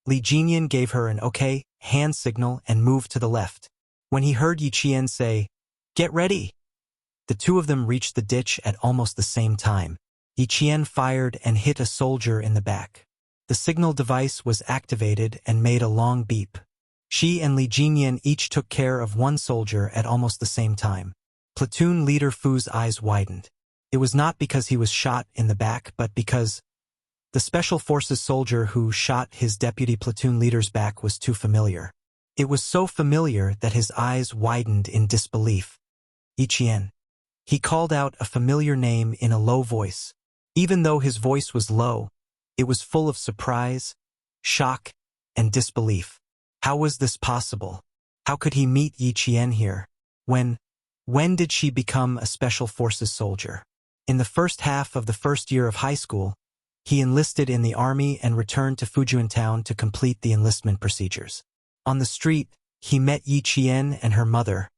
Li Jinyan gave her an okay hand signal and moved to the left. When he heard Yi Qian say, "Get ready," the two of them reached the ditch at almost the same time. Yi Qian fired and hit a soldier in the back. The signal device was activated and made a long beep. She and Li Jinyan each took care of one soldier at almost the same time. Platoon leader Fu's eyes widened. It was not because he was shot in the back, but because the Special Forces soldier who shot his deputy platoon leader's back was too familiar. It was so familiar that his eyes widened in disbelief. Yi Qian. He called out a familiar name in a low voice. Even though his voice was low, it was full of surprise, shock, and disbelief. How was this possible? How could he meet Yi Qian here? When did she become a Special Forces soldier? In the first half of the first year of high school, he enlisted in the army and returned to Fujian town to complete the enlistment procedures. On the street, he met Yi Qian and her mother,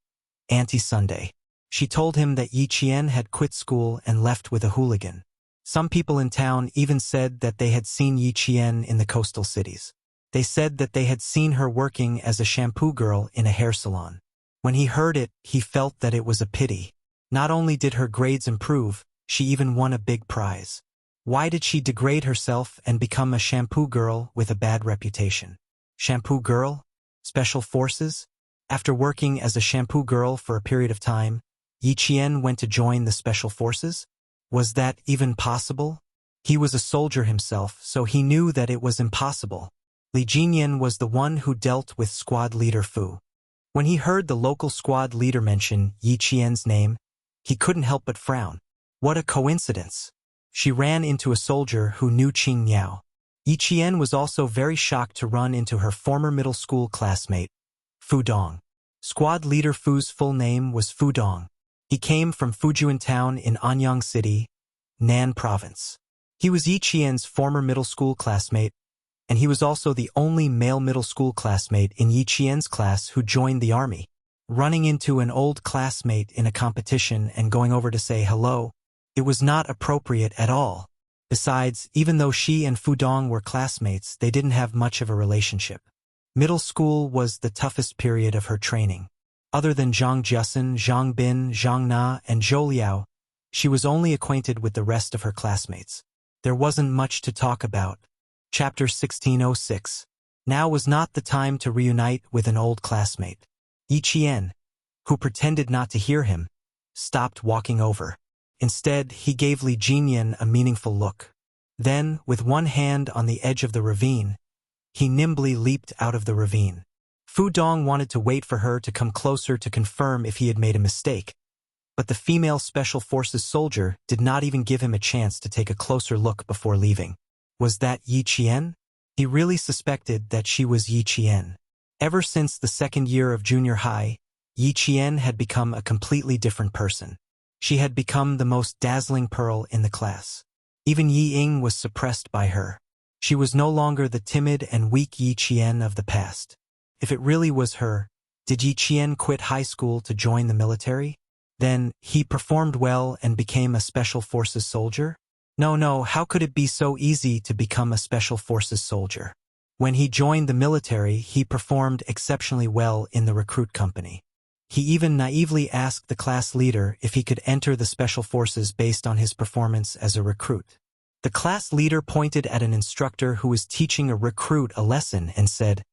Auntie Sunday. She told him that Yi Qian had quit school and left with a hooligan. Some people in town even said that they had seen Yi Qian in the coastal cities. They said that they had seen her working as a shampoo girl in a hair salon. When he heard it, he felt that it was a pity. Not only did her grades improve, she even won a big prize. Why did she degrade herself and become a shampoo girl with a bad reputation? Shampoo girl? Special Forces? After working as a shampoo girl for a period of time, Yi Qian went to join the Special Forces? Was that even possible? He was a soldier himself, so he knew that it was impossible. Li Jinyan was the one who dealt with squad leader Fu. When he heard the local squad leader mention Yi Qian's name, he couldn't help but frown. What a coincidence! She ran into a soldier who knew Qing Niao. Yi Qian was also very shocked to run into her former middle school classmate, Fu Dong. Squad leader Fu's full name was Fu Dong. He came from Fujian town in Anyang City, Nan Province. He was Yi Qian's former middle school classmate, and he was also the only male middle school classmate in Yi Qian's class who joined the army. Running into an old classmate in a competition and going over to say hello, it was not appropriate at all. Besides, even though she and Fu Dong were classmates, they didn't have much of a relationship. Middle school was the toughest period of her training. Other than Zhang Jiasun, Zhang Bin, Zhang Na, and Zhou Liao, she was only acquainted with the rest of her classmates. There wasn't much to talk about. Chapter 1606. Now was not the time to reunite with an old classmate. Yi Qian, who pretended not to hear him, stopped walking over. Instead, he gave Li Jinyan a meaningful look. Then, with one hand on the edge of the ravine, he nimbly leaped out of the ravine. Fu Dong wanted to wait for her to come closer to confirm if he had made a mistake, but the female Special Forces soldier did not even give him a chance to take a closer look before leaving. Was that Yi Qian? He really suspected that she was Yi Qian. Ever since the second year of junior high, Yi Qian had become a completely different person. She had become the most dazzling pearl in the class. Even Yi Ying was suppressed by her. She was no longer the timid and weak Yi Qian of the past. If it really was her, did Yi Qian quit high school to join the military? Then, he performed well and became a Special Forces soldier? No, how could it be so easy to become a Special Forces soldier? When he joined the military, he performed exceptionally well in the recruit company. He even naively asked the class leader if he could enter the special forces based on his performance as a recruit. The class leader pointed at an instructor who was teaching a recruit a lesson and said,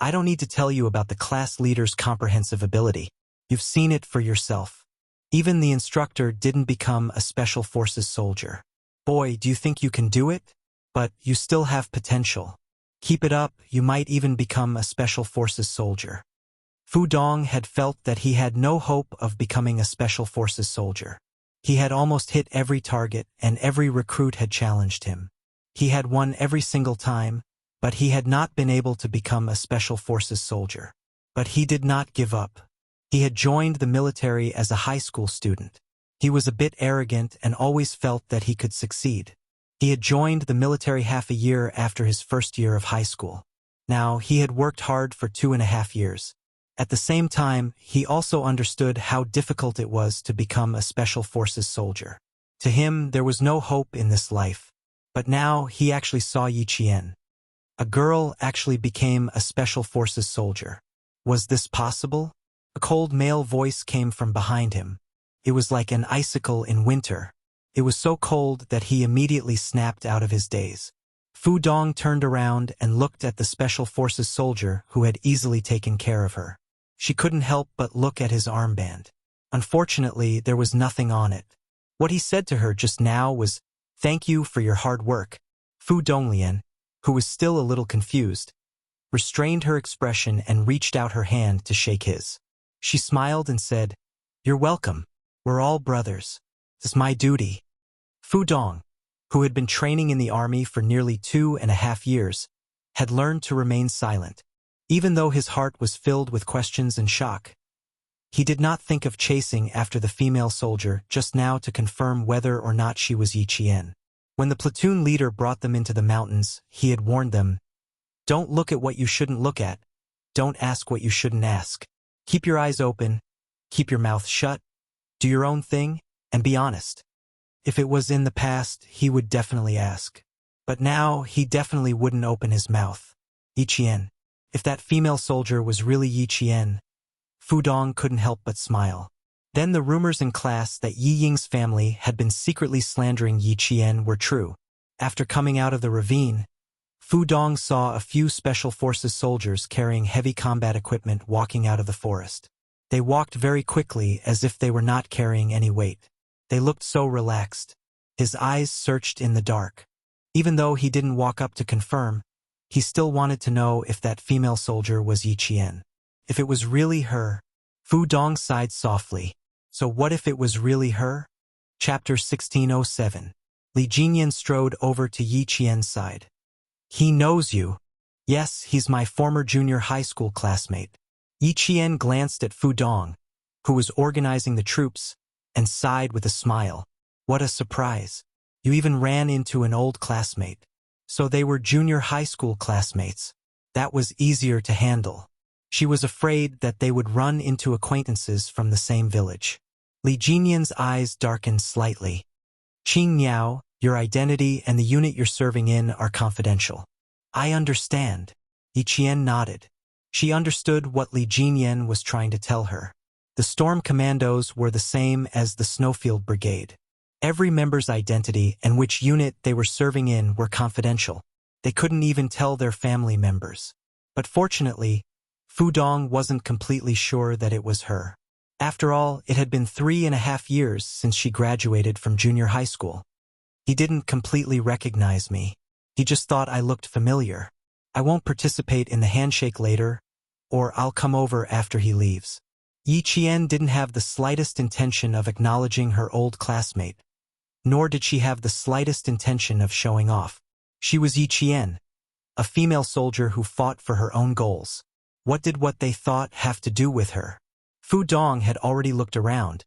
"I don't need to tell you about the class leader's comprehensive ability. You've seen it for yourself." Even the instructor didn't become a special forces soldier. "Boy, do you think you can do it? But you still have potential. Keep it up, you might even become a special forces soldier." Fu Dong had felt that he had no hope of becoming a special forces soldier. He had almost hit every target, and every recruit had challenged him. He had won every single time, but he had not been able to become a special forces soldier. But he did not give up. He had joined the military as a high school student. He was a bit arrogant and always felt that he could succeed. He had joined the military half a year after his first year of high school. Now, he had worked hard for 2.5 years. At the same time, he also understood how difficult it was to become a special forces soldier. To him, there was no hope in this life. But now, he actually saw Yi Qian. A girl actually became a special forces soldier. Was this possible? A cold male voice came from behind him. It was like an icicle in winter. It was so cold that he immediately snapped out of his daze. Fu Dong turned around and looked at the special forces soldier who had easily taken care of her. She couldn't help but look at his armband. Unfortunately, there was nothing on it. What he said to her just now was, "Thank you for your hard work." Fu Donglian, who was still a little confused, restrained her expression and reached out her hand to shake his. She smiled and said, "You're welcome. We're all brothers. It's my duty." Fu Dong, who had been training in the army for nearly 2.5 years, had learned to remain silent. Even though his heart was filled with questions and shock, he did not think of chasing after the female soldier just now to confirm whether or not she was Yi Qian. When the platoon leader brought them into the mountains, he had warned them, "Don't look at what you shouldn't look at. Don't ask what you shouldn't ask. Keep your eyes open, keep your mouth shut, do your own thing, and be honest." If it was in the past, he would definitely ask. But now, he definitely wouldn't open his mouth. Yi Qian. If that female soldier was really Yi Qian, Fu Dong couldn't help but smile. Then the rumors in class that Yi Ying's family had been secretly slandering Yi Qian were true. After coming out of the ravine, Fu Dong saw a few special forces soldiers carrying heavy combat equipment walking out of the forest. They walked very quickly as if they were not carrying any weight. They looked so relaxed. His eyes searched in the dark. Even though he didn't walk up to confirm, he still wanted to know if that female soldier was Yi Qian. If it was really her, Fu Dong sighed softly. So what if it was really her? Chapter 1607. Li Jinyan strode over to Yi Qian's side. "He knows you." "Yes, he's my former junior high school classmate." Yi Qian glanced at Fu Dong, who was organizing the troops, and sighed with a smile. "What a surprise. You even ran into an old classmate." So they were junior high school classmates. That was easier to handle. She was afraid that they would run into acquaintances from the same village. Li Jinyan's eyes darkened slightly. "Qing Niao, your identity and the unit you're serving in are confidential." "I understand." Yi Qian nodded. She understood what Li Jinyan was trying to tell her. The Storm Commandos were the same as the Snowfield Brigade. Every member's identity and which unit they were serving in were confidential. They couldn't even tell their family members. But fortunately, Fu Dong wasn't completely sure that it was her. After all, it had been 3.5 years since she graduated from junior high school. "He didn't completely recognize me. He just thought I looked familiar. I won't participate in the handshake later, or I'll come over after he leaves." Yi Qian didn't have the slightest intention of acknowledging her old classmate, nor did she have the slightest intention of showing off. She was Yi Qian, a female soldier who fought for her own goals. What did what they thought have to do with her? Fu Dong had already looked around,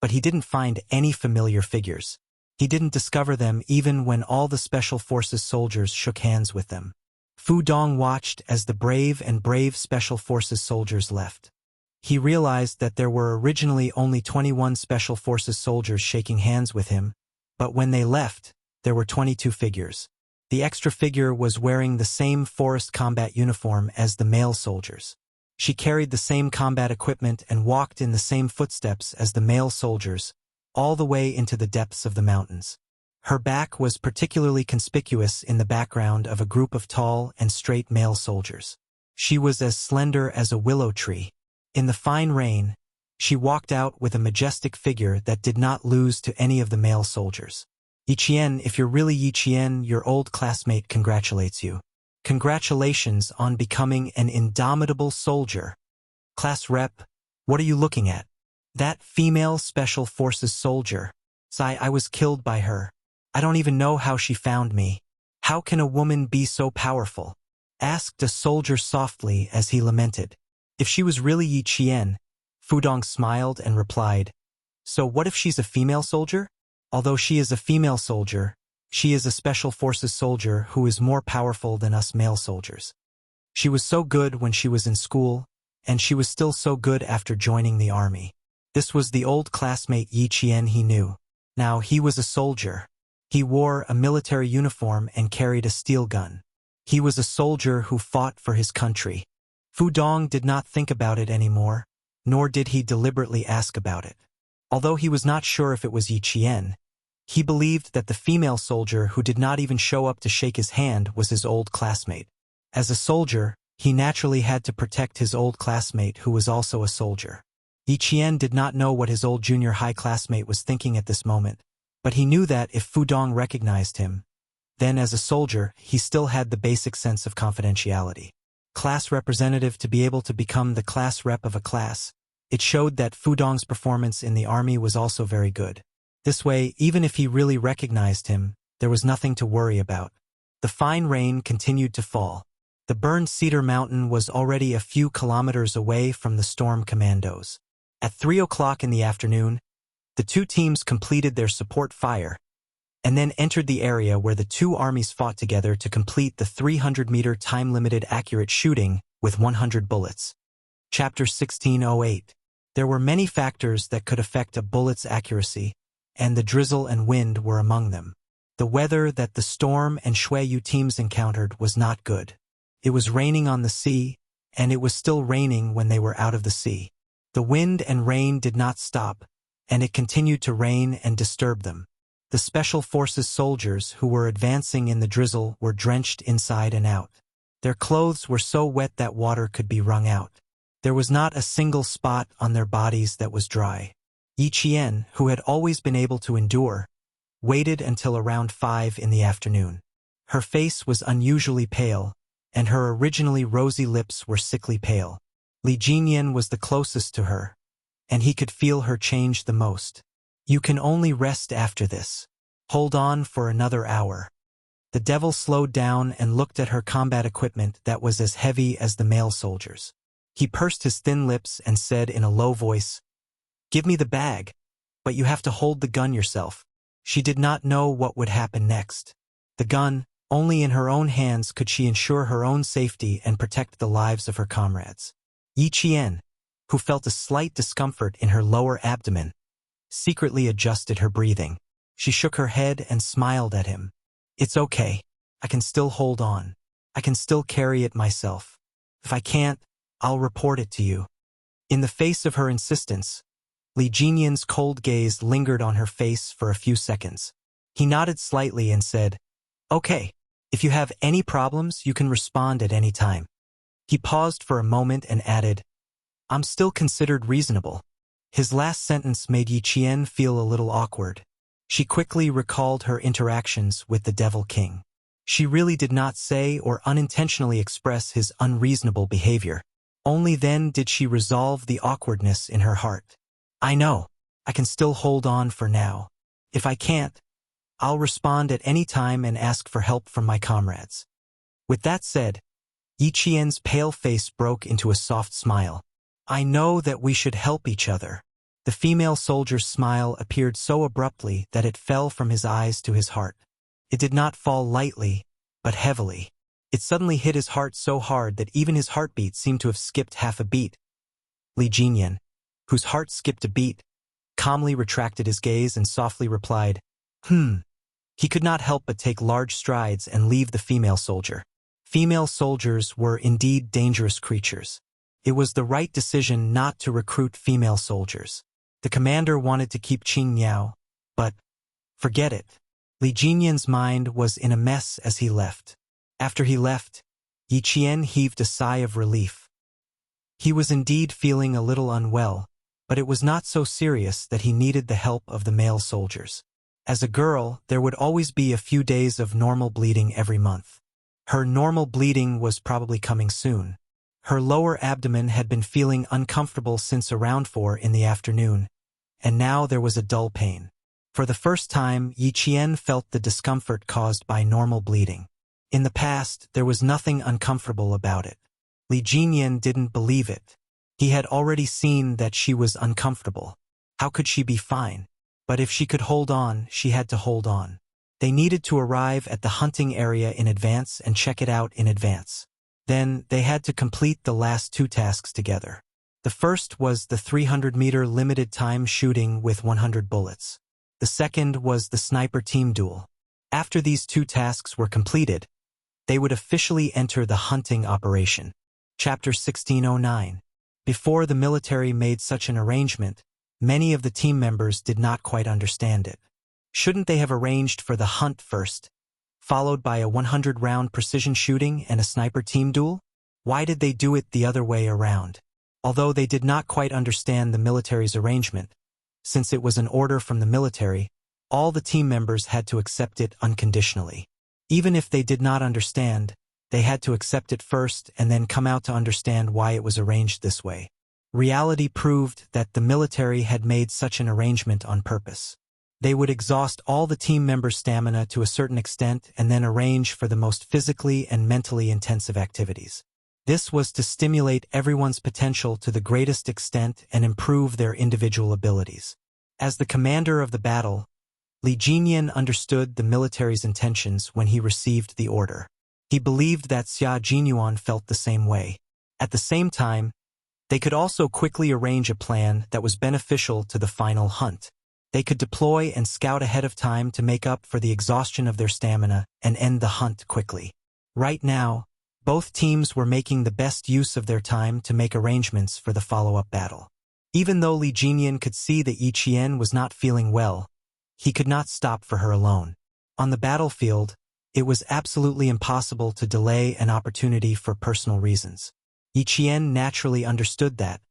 but he didn't find any familiar figures. He didn't discover them even when all the Special Forces soldiers shook hands with them. Fu Dong watched as the brave Special Forces soldiers left. He realized that there were originally only 21 Special Forces soldiers shaking hands with him, but when they left, there were 22 figures. The extra figure was wearing the same forest combat uniform as the male soldiers. She carried the same combat equipment and walked in the same footsteps as the male soldiers, all the way into the depths of the mountains. Her back was particularly conspicuous in the background of a group of tall and straight male soldiers. She was as slender as a willow tree. In the fine rain, she walked out with a majestic figure that did not lose to any of the male soldiers. Yiqian, if you're really Yiqian, your old classmate congratulates you. Congratulations on becoming an indomitable soldier. Class rep, what are you looking at? That female special forces soldier. I was killed by her. I don't even know how she found me. How can a woman be so powerful? Asked a soldier softly as he lamented. If she was really Yiqian, Fudong smiled and replied, so what if she's a female soldier? Although she is a female soldier, she is a special forces soldier who is more powerful than us male soldiers. She was so good when she was in school, and she was still so good after joining the army. This was the old classmate Yiqian he knew. Now he was a soldier. He wore a military uniform and carried a steel gun. He was a soldier who fought for his country. Fudong did not think about it anymore, nor did he deliberately ask about it. Although he was not sure if it was Yiqian, he believed that the female soldier who did not even show up to shake his hand was his old classmate. As a soldier, he naturally had to protect his old classmate who was also a soldier. Yiqian did not know what his old junior high classmate was thinking at this moment, but he knew that if Fudong recognized him, then as a soldier, he still had the basic sense of confidentiality. Class representative to be able to become the class rep of a class. It showed that Fudong's performance in the army was also very good. This way, even if he really recognized him, there was nothing to worry about. The fine rain continued to fall. The burned cedar mountain was already a few kilometers away from the storm commandos. At 3 o'clock in the afternoon, the two teams completed their support fire, and then entered the area where the two armies fought together to complete the 300-meter time-limited accurate shooting with 100 bullets. Chapter 1608. There were many factors that could affect a bullet's accuracy, and the drizzle and wind were among them. The weather that the Storm and Shuiyu teams encountered was not good. It was raining on the sea, and it was still raining when they were out of the sea. The wind and rain did not stop, and it continued to rain and disturb them. The Special Forces soldiers who were advancing in the drizzle were drenched inside and out. Their clothes were so wet that water could be wrung out. There was not a single spot on their bodies that was dry. Yiqian, who had always been able to endure, waited until around 5 in the afternoon. Her face was unusually pale, and her originally rosy lips were sickly pale. Li Jinyan was the closest to her, and he could feel her change the most. You can only rest after this. Hold on for another hour. The devil slowed down and looked at her combat equipment that was as heavy as the male soldiers. He pursed his thin lips and said in a low voice, "Give me the bag, but you have to hold the gun yourself." She did not know what would happen next. The gun, only in her own hands could she ensure her own safety and protect the lives of her comrades. Yiqian, who felt a slight discomfort in her lower abdomen, secretly adjusted her breathing. She shook her head and smiled at him. "It's okay. I can still hold on. I can still carry it myself. If I can't, I'll report it to you." In the face of her insistence, Li Jinyan's cold gaze lingered on her face for a few seconds. He nodded slightly and said, "Okay, if you have any problems, you can respond at any time." He paused for a moment and added, "I'm still considered reasonable." His last sentence made Yiqian feel a little awkward. She quickly recalled her interactions with the Devil King. She really did not say or unintentionally express his unreasonable behavior. Only then did she resolve the awkwardness in her heart. "I know. I can still hold on for now. If I can't, I'll respond at any time and ask for help from my comrades." With that said, Yiqian's pale face broke into a soft smile. "I know that we should help each other." The female soldier's smile appeared so abruptly that it fell from his eyes to his heart. It did not fall lightly, but heavily. It suddenly hit his heart so hard that even his heartbeat seemed to have skipped half a beat. Li Jinyan, whose heart skipped a beat, calmly retracted his gaze and softly replied, He could not help but take large strides and leave the female soldier. Female soldiers were indeed dangerous creatures. It was the right decision not to recruit female soldiers. The commander wanted to keep Qing Niao, but forget it. Li Jinyan's mind was in a mess as he left. After he left, Yi Qian heaved a sigh of relief. He was indeed feeling a little unwell, but it was not so serious that he needed the help of the male soldiers. As a girl, there would always be a few days of normal bleeding every month. Her normal bleeding was probably coming soon. Her lower abdomen had been feeling uncomfortable since around 4 in the afternoon, and now there was a dull pain. For the first time, Yi Qian felt the discomfort caused by normal bleeding. In the past, there was nothing uncomfortable about it. Li Jinyan didn't believe it. He had already seen that she was uncomfortable. How could she be fine? But if she could hold on, she had to hold on. They needed to arrive at the hunting area in advance and check it out in advance. Then, they had to complete the last 2 tasks together. The first was the 300-meter limited time shooting with 100 bullets. The second was the sniper team duel. After these 2 tasks were completed, they would officially enter the hunting operation. Chapter 1609. Before the military made such an arrangement, many of the team members did not quite understand it. Shouldn't they have arranged for the hunt first, followed by a 100-round precision shooting and a sniper team duel? Why did they do it the other way around? Although they did not quite understand the military's arrangement, since it was an order from the military, all the team members had to accept it unconditionally. Even if they did not understand, they had to accept it first and then come out to understand why it was arranged this way. Reality proved that the military had made such an arrangement on purpose. They would exhaust all the team members' stamina to a certain extent and then arrange for the most physically and mentally intensive activities. This was to stimulate everyone's potential to the greatest extent and improve their individual abilities. As the commander of the battle, Li Jinyan understood the military's intentions when he received the order. He believed that Xia Jinyuan felt the same way. At the same time, they could also quickly arrange a plan that was beneficial to the final hunt. They could deploy and scout ahead of time to make up for the exhaustion of their stamina and end the hunt quickly. Right now, both teams were making the best use of their time to make arrangements for the follow-up battle. Even though Li Jinyan could see that Yi Qian was not feeling well, he could not stop for her alone. On the battlefield, it was absolutely impossible to delay an opportunity for personal reasons. Yi Qian naturally understood that,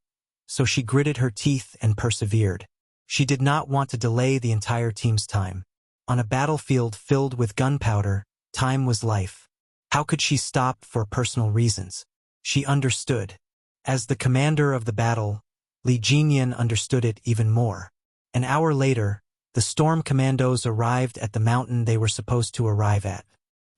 so she gritted her teeth and persevered. She did not want to delay the entire team's time. On a battlefield filled with gunpowder, time was life. How could she stop for personal reasons? She understood. As the commander of the battle, Li Jinyan understood it even more. An hour later, the storm commandos arrived at the mountain they were supposed to arrive at.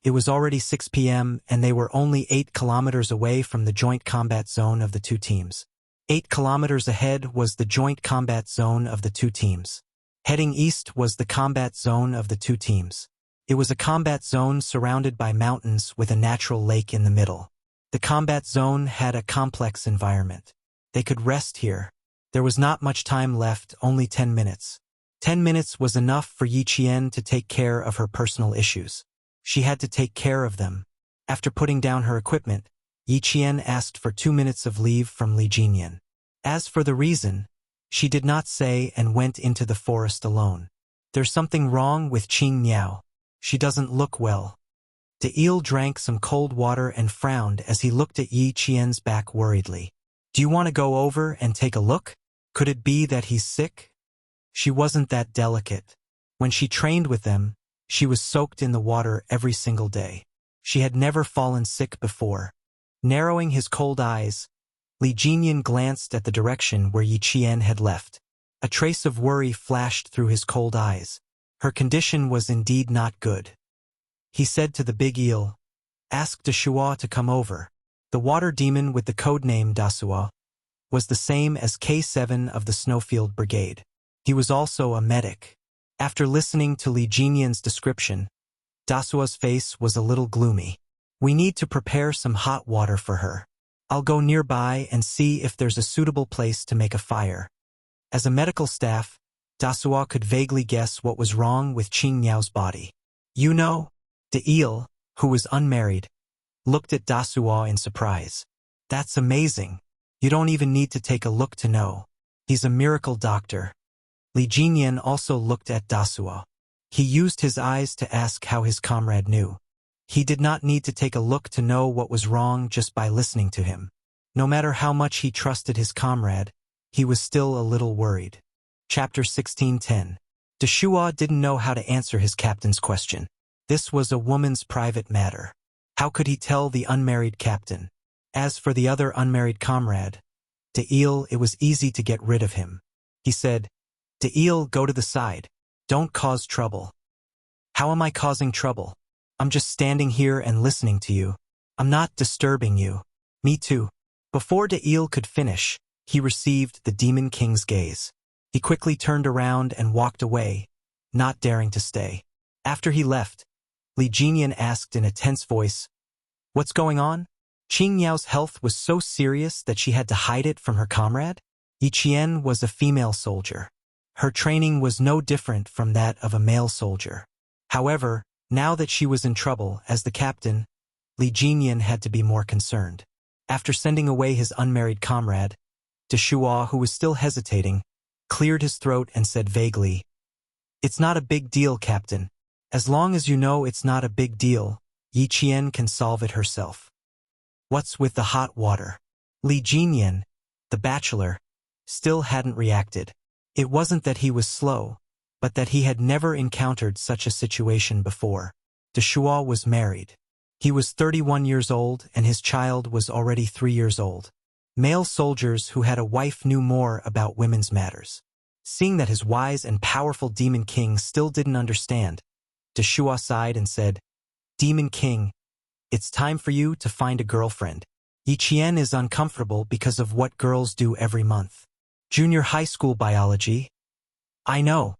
It was already 6 p.m. and they were only 8 kilometers away from the joint combat zone of the 2 teams. 8 kilometers ahead was the joint combat zone of the 2 teams. Heading east was the combat zone of the 2 teams. It was a combat zone surrounded by mountains with a natural lake in the middle. The combat zone had a complex environment. They could rest here. There was not much time left, only 10 minutes. 10 minutes was enough for Yi Qian to take care of her personal issues. She had to take care of them. After putting down her equipment, Yi Qian asked for 2 minutes of leave from Li Jinyan. As for the reason, she did not say and went into the forest alone. There's something wrong with Qing Niao. She doesn't look well. Deil drank some cold water and frowned as he looked at Yi Qian's back worriedly. Do you want to go over and take a look? Could it be that he's sick? She wasn't that delicate. When she trained with them, she was soaked in the water every single day. She had never fallen sick before. Narrowing his cold eyes, Li Jinyan glanced at the direction where Yi Qian had left. A trace of worry flashed through his cold eyes. Her condition was indeed not good. He said to the big eel, "Ask Dashua to come over." The water demon with the codename Dasua was the same as K7 of the Snowfield Brigade. He was also a medic. After listening to Li Jinyan's description, Dasua's face was a little gloomy. "We need to prepare some hot water for her. I'll go nearby and see if there's a suitable place to make a fire." As a medical staff, Dasua could vaguely guess what was wrong with Qing Niao's body. You know? De Il, who was unmarried, looked at Dasuo in surprise. That's amazing. You don't even need to take a look to know. He's a miracle doctor. Li Jinyan also looked at Dasuo. He used his eyes to ask how his comrade knew. He did not need to take a look to know what was wrong just by listening to him. No matter how much he trusted his comrade, he was still a little worried. Chapter 16:10. Deshua didn't know how to answer his captain's question. This was a woman's private matter. How could he tell the unmarried captain? As for the other unmarried comrade, De Il, it was easy to get rid of him. He said, De Il, go to the side. Don't cause trouble. How am I causing trouble? I'm just standing here and listening to you. I'm not disturbing you. Me too. Before De Il could finish, he received the Demon King's gaze. He quickly turned around and walked away, not daring to stay. After he left, Li Jinyan asked in a tense voice, "What's going on?" Qing Yao's health was so serious that she had to hide it from her comrade. Yi Qian was a female soldier. Her training was no different from that of a male soldier. However, now that she was in trouble as the captain, Li Jinyan had to be more concerned. After sending away his unmarried comrade, Deshua, who was still hesitating, cleared his throat and said vaguely, "It's not a big deal, Captain. As long as you know it's not a big deal, Yi Qian can solve it herself." What's with the hot water? Li Jinyan, the bachelor, still hadn't reacted. It wasn't that he was slow, but that he had never encountered such a situation before. Deshua was married. He was 31 years old and his child was already 3 years old. Male soldiers who had a wife knew more about women's matters. Seeing that his wise and powerful Demon King still didn't understand, Deshua sighed and said, "Demon King, it's time for you to find a girlfriend. Yi Qian is uncomfortable because of what girls do every month. Junior high school biology." "I know."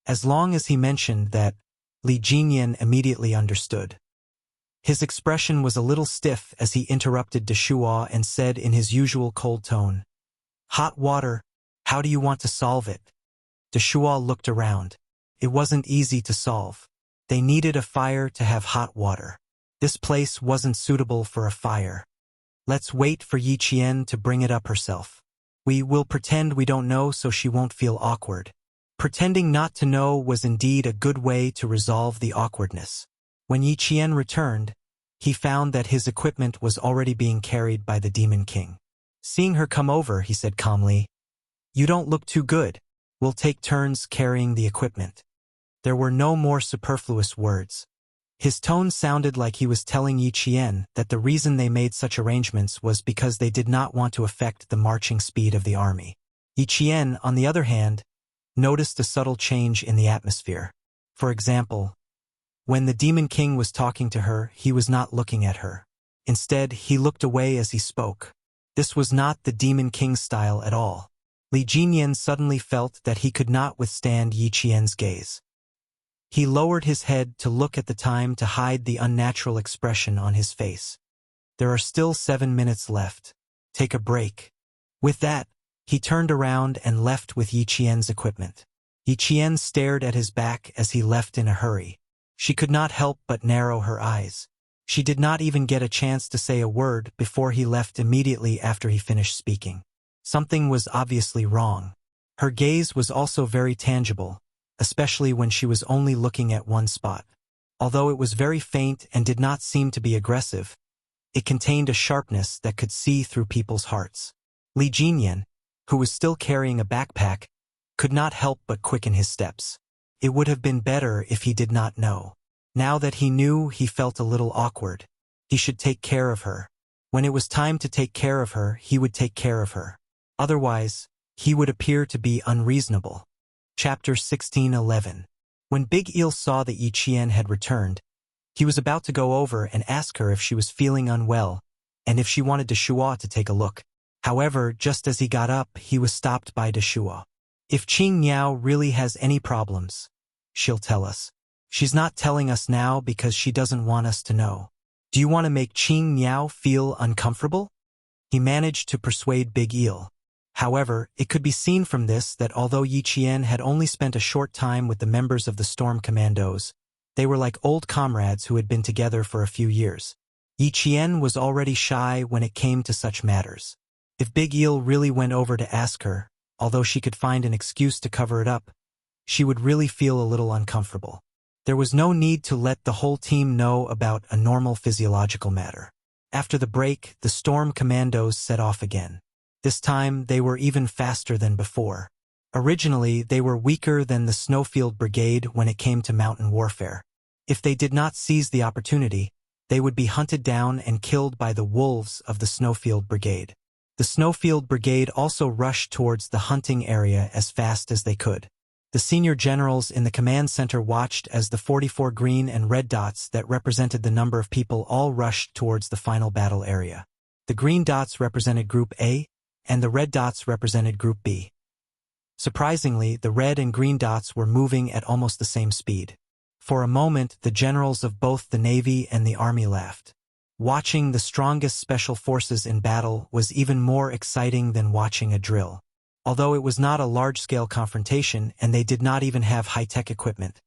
As long as he mentioned that, Li Jinyan immediately understood. His expression was a little stiff as he interrupted Deshua and said in his usual cold tone, "Hot water, how do you want to solve it?" Deshua looked around. It wasn't easy to solve. They needed a fire to have hot water. This place wasn't suitable for a fire. "Let's wait for Yi Qian to bring it up herself. We will pretend we don't know so she won't feel awkward." Pretending not to know was indeed a good way to resolve the awkwardness. When Yi Qian returned, he found that his equipment was already being carried by the Demon King. Seeing her come over, he said calmly, "You don't look too good. We'll take turns carrying the equipment." There were no more superfluous words. His tone sounded like he was telling Yi Qian that the reason they made such arrangements was because they did not want to affect the marching speed of the army. Yi Qian, on the other hand, noticed a subtle change in the atmosphere. For example, when the Demon King was talking to her, he was not looking at her. Instead, he looked away as he spoke. This was not the Demon King's style at all. Li Jinyan suddenly felt that he could not withstand Yi Qian's gaze. He lowered his head to look at the time to hide the unnatural expression on his face. There are still 7 minutes left. Take a break. With that, he turned around and left with Yi Qian's equipment. Yi Qian stared at his back as he left in a hurry. She could not help but narrow her eyes. She did not even get a chance to say a word before he left immediately after he finished speaking. Something was obviously wrong. Her gaze was also very tangible, especially when she was only looking at one spot. Although it was very faint and did not seem to be aggressive, it contained a sharpness that could see through people's hearts. Li Jinyan, who was still carrying a backpack, could not help but quicken his steps. It would have been better if he did not know. Now that he knew, he felt a little awkward. He should take care of her. When it was time to take care of her, he would take care of her. Otherwise, he would appear to be unreasonable. Chapter 16:11. When Big Eel saw that Yi Qian had returned, he was about to go over and ask her if she was feeling unwell and if she wanted Deshua to take a look. However, just as he got up, he was stopped by Deshua. "If Qing Yao really has any problems, she'll tell us. She's not telling us now because she doesn't want us to know. Do you want to make Qing Yao feel uncomfortable?" He managed to persuade Big Eel. However, it could be seen from this that although Yi Qian had only spent a short time with the members of the Storm Commandos, They were like old comrades who had been together for a few years. Yi Qian was already shy when it came to such matters. If Big Eel really went over to ask her, although she could find an excuse to cover it up, she would really feel a little uncomfortable. There was no need to let the whole team know about a normal physiological matter. After the break, the Storm Commandos set off again. This time, they were even faster than before. Originally, they were weaker than the Snowfield Brigade when it came to mountain warfare. If they did not seize the opportunity, they would be hunted down and killed by the wolves of the Snowfield Brigade. The Snowfield Brigade also rushed towards the hunting area as fast as they could. The senior generals in the command center watched as the 44 green and red dots that represented the number of people all rushed towards the final battle area. The green dots represented Group A, and the red dots represented Group B. Surprisingly, the red and green dots were moving at almost the same speed. For a moment, the generals of both the Navy and the Army laughed. Watching the strongest special forces in battle was even more exciting than watching a drill. Although it was not a large-scale confrontation and they did not even have high-tech equipment,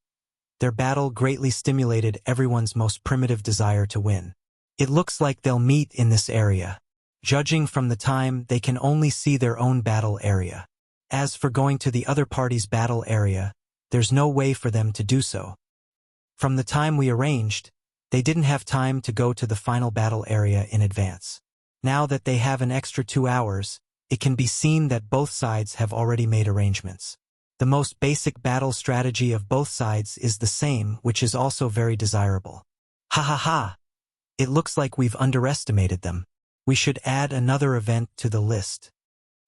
their battle greatly stimulated everyone's most primitive desire to win. It looks like they'll meet in this area. Judging from the time, they can only see their own battle area. As for going to the other party's battle area, there's no way for them to do so. From the time we arranged, they didn't have time to go to the final battle area in advance. Now that they have an extra 2 hours, it can be seen that both sides have already made arrangements. The most basic battle strategy of both sides is the same, which is also very desirable. Ha ha ha! It looks like we've underestimated them. We should add another event to the list.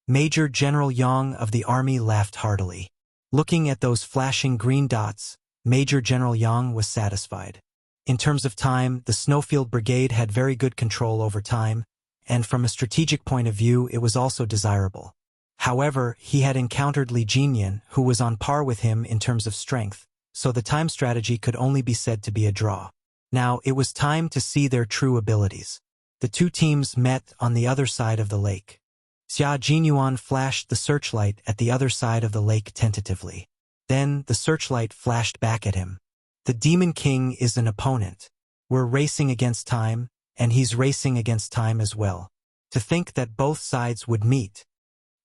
Major General Yang of the Army laughed heartily. Looking at those flashing green dots, Major General Yang was satisfied. In terms of time, the Snowfield Brigade had very good control over time, and from a strategic point of view it was also desirable. However, he had encountered Li Jinyan, who was on par with him in terms of strength, so the time strategy could only be said to be a draw. Now, it was time to see their true abilities. The two teams met on the other side of the lake. Xia Jinyuan flashed the searchlight at the other side of the lake tentatively. Then, the searchlight flashed back at him. The Demon King is an opponent. We're racing against time, and he's racing against time as well. To think that both sides would meet.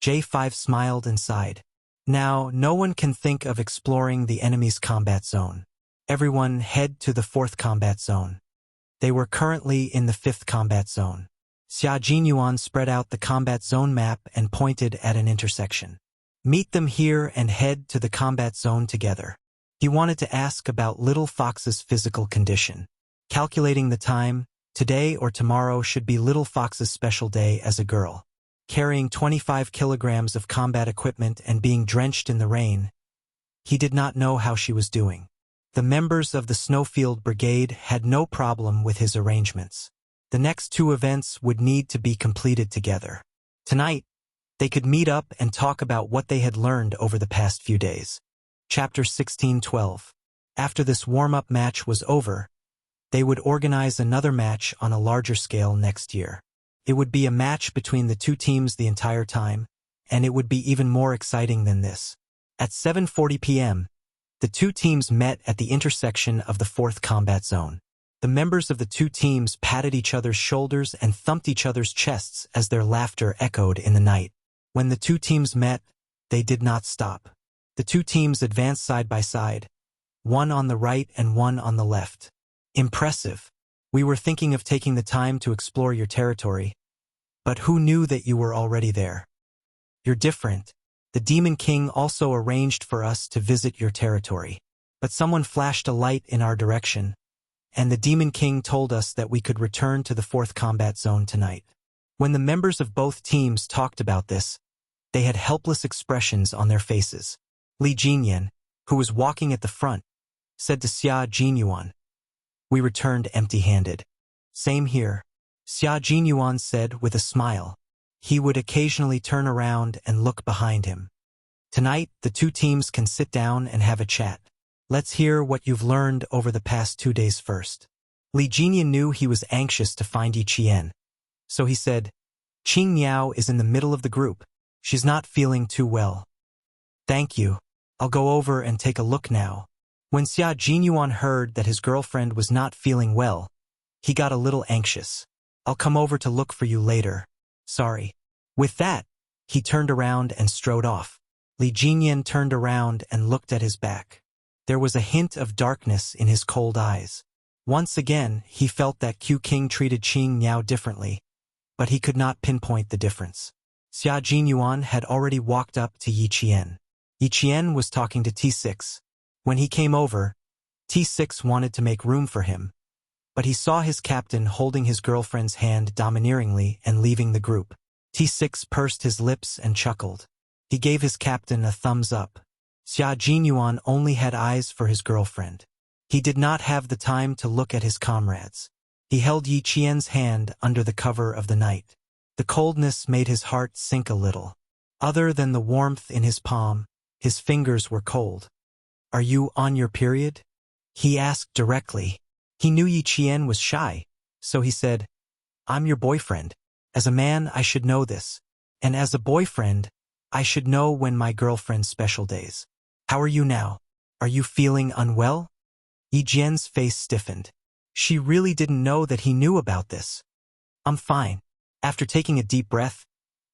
J5 smiled and sighed. Now, no one can think of exploring the enemy's combat zone. Everyone head to the 4th combat zone. They were currently in the 5th combat zone. Xia Jinyuan spread out the combat zone map and pointed at an intersection. Meet them here and head to the combat zone together. He wanted to ask about Little Fox's physical condition. Calculating the time, today or tomorrow should be Little Fox's special day as a girl. Carrying 25 kilograms of combat equipment and being drenched in the rain, he did not know how she was doing. The members of the Snowfield Brigade had no problem with his arrangements. The next 2 events would need to be completed together. Tonight, they could meet up and talk about what they had learned over the past few days. Chapter 16:12. After this warm-up match was over, they would organize another match on a larger scale next year. It would be a match between the two teams the entire time, and it would be even more exciting than this. At 7:40 p.m., the two teams met at the intersection of the 4th combat zone. The members of the two teams patted each other's shoulders and thumped each other's chests as their laughter echoed in the night. When the two teams met, they did not stop. The two teams advanced side by side, one on the right and one on the left. Impressive. We were thinking of taking the time to explore your territory, but who knew that you were already there? You're different. The Demon King also arranged for us to visit your territory. But someone flashed a light in our direction, and the Demon King told us that we could return to the 4th combat zone tonight. When the members of both teams talked about this, they had helpless expressions on their faces. Li Jinyan, who was walking at the front, said to Xia Jinyuan, "We returned empty-handed." "Same here," Xia Jinyuan said with a smile. He would occasionally turn around and look behind him. "Tonight, the two teams can sit down and have a chat. Let's hear what you've learned over the past 2 days first." Li Jinyan knew he was anxious to find Yi Qian, so he said, "Qing Niao is in the middle of the group. She's not feeling too well." "Thank you. I'll go over and take a look now." When Xia Jinyuan heard that his girlfriend was not feeling well, he got a little anxious. I'll come over to look for you later. Sorry. With that, he turned around and strode off. Li Jinyan turned around and looked at his back. There was a hint of darkness in his cold eyes. Once again, he felt that Q King treated Qing Niao differently, but he could not pinpoint the difference. Xia Jinyuan had already walked up to Yi Qian. Yi Qian was talking to T6. When he came over, T6 wanted to make room for him, but he saw his captain holding his girlfriend's hand domineeringly and leaving the group. T6 pursed his lips and chuckled. He gave his captain a thumbs up. Xia Jinyuan only had eyes for his girlfriend. He did not have the time to look at his comrades. He held Yi Qian's hand under the cover of the night. The coldness made his heart sink a little. Other than the warmth in his palm, his fingers were cold. Are you on your period? He asked directly. He knew Yi Qian was shy, so he said, I'm your boyfriend. As a man, I should know this. And as a boyfriend, I should know when my girlfriend's special days. How are you now? Are you feeling unwell? Yi Jian's face stiffened. She really didn't know that he knew about this. I'm fine. After taking a deep breath,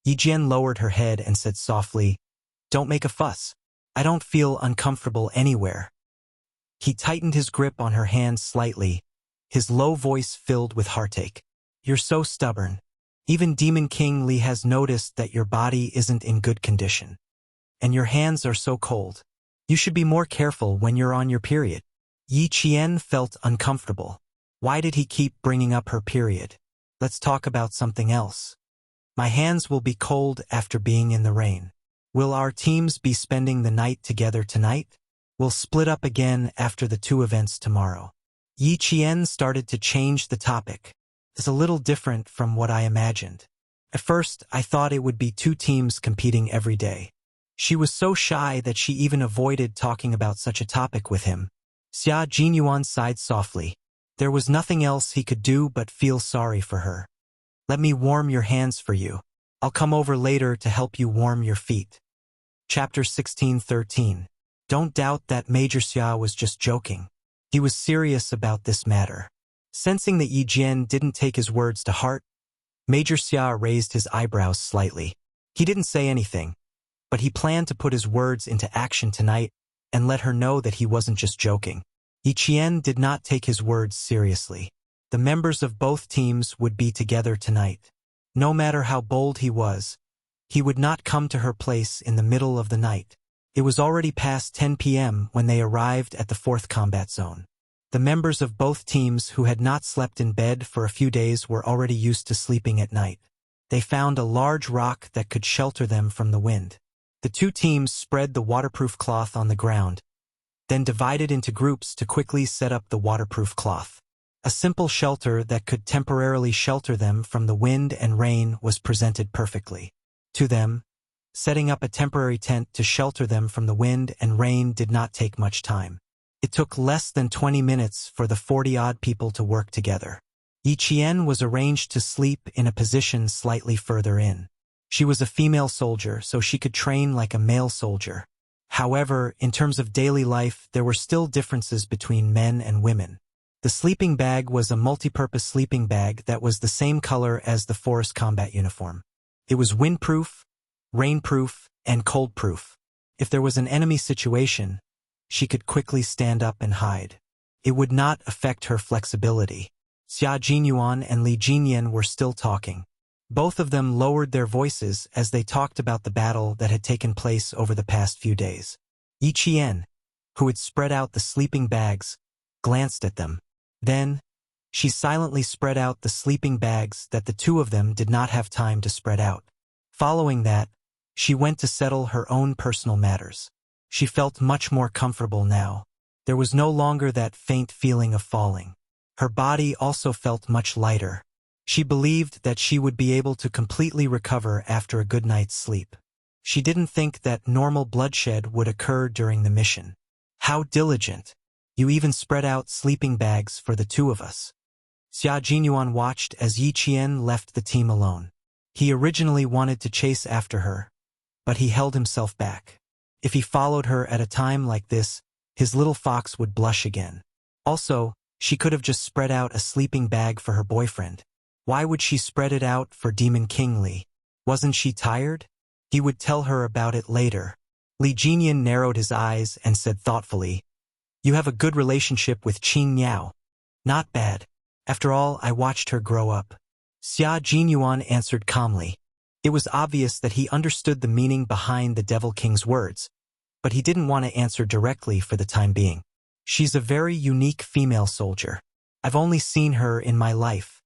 Yi Jian lowered her head and said softly, Don't make a fuss. I don't feel uncomfortable anywhere. He tightened his grip on her hand slightly, his low voice filled with heartache. You're so stubborn. Even Demon King Li has noticed that your body isn't in good condition. And your hands are so cold. You should be more careful when you're on your period. Yi Qian felt uncomfortable. Why did he keep bringing up her period? Let's talk about something else. My hands will be cold after being in the rain. Will our teams be spending the night together tonight? We'll split up again after the two events tomorrow. Yi Qian started to change the topic. It's a little different from what I imagined. At first, I thought it would be two teams competing every day. She was so shy that she even avoided talking about such a topic with him. Xia Jinyuan sighed softly. There was nothing else he could do but feel sorry for her. Let me warm your hands for you. I'll come over later to help you warm your feet. Chapter 16:13. Don't doubt that Major Xia was just joking. He was serious about this matter. Sensing that Yi Jian didn't take his words to heart, Major Xia raised his eyebrows slightly. He didn't say anything, but he planned to put his words into action tonight and let her know that he wasn't just joking. Yi Qian did not take his words seriously. The members of both teams would be together tonight. No matter how bold he would not come to her place in the middle of the night. It was already past 10 p.m. when they arrived at the 4th combat zone. The members of both teams who had not slept in bed for a few days were already used to sleeping at night. They found a large rock that could shelter them from the wind. The two teams spread the waterproof cloth on the ground, then divided into groups to quickly set up the waterproof cloth. A simple shelter that could temporarily shelter them from the wind and rain was presented perfectly. To them, setting up a temporary tent to shelter them from the wind and rain did not take much time. It took less than 20 minutes for the 40-odd people to work together. Yi Qian was arranged to sleep in a position slightly further in. She was a female soldier, so she could train like a male soldier. However, in terms of daily life, there were still differences between men and women. The sleeping bag was a multi-purpose sleeping bag that was the same color as the forest combat uniform. It was windproof, rainproof, and coldproof. If there was an enemy situation, she could quickly stand up and hide. It would not affect her flexibility. Xia Jinyuan and Li Jinyan were still talking. Both of them lowered their voices as they talked about the battle that had taken place over the past few days. Yi Qian, who had spread out the sleeping bags, glanced at them. Then, she silently spread out the sleeping bags that the two of them did not have time to spread out. Following that, she went to settle her own personal matters. She felt much more comfortable now. There was no longer that faint feeling of falling. Her body also felt much lighter. She believed that she would be able to completely recover after a good night's sleep. She didn't think that normal bloodshed would occur during the mission. How diligent! You even spread out sleeping bags for the two of us. Xia Jinyuan watched as Yi Qian left the team alone. He originally wanted to chase after her, but he held himself back. If he followed her at a time like this, his little fox would blush again. Also, she could have just spread out a sleeping bag for her boyfriend. Why would she spread it out for Demon King Li? Wasn't she tired? He would tell her about it later. Li Jinyan narrowed his eyes and said thoughtfully, "You have a good relationship with Qing Niao." "Not bad. After all, I watched her grow up." Xia Jinyuan answered calmly. It was obvious that he understood the meaning behind the Devil King's words, but he didn't want to answer directly for the time being. "She's a very unique female soldier. I've only seen her in my life."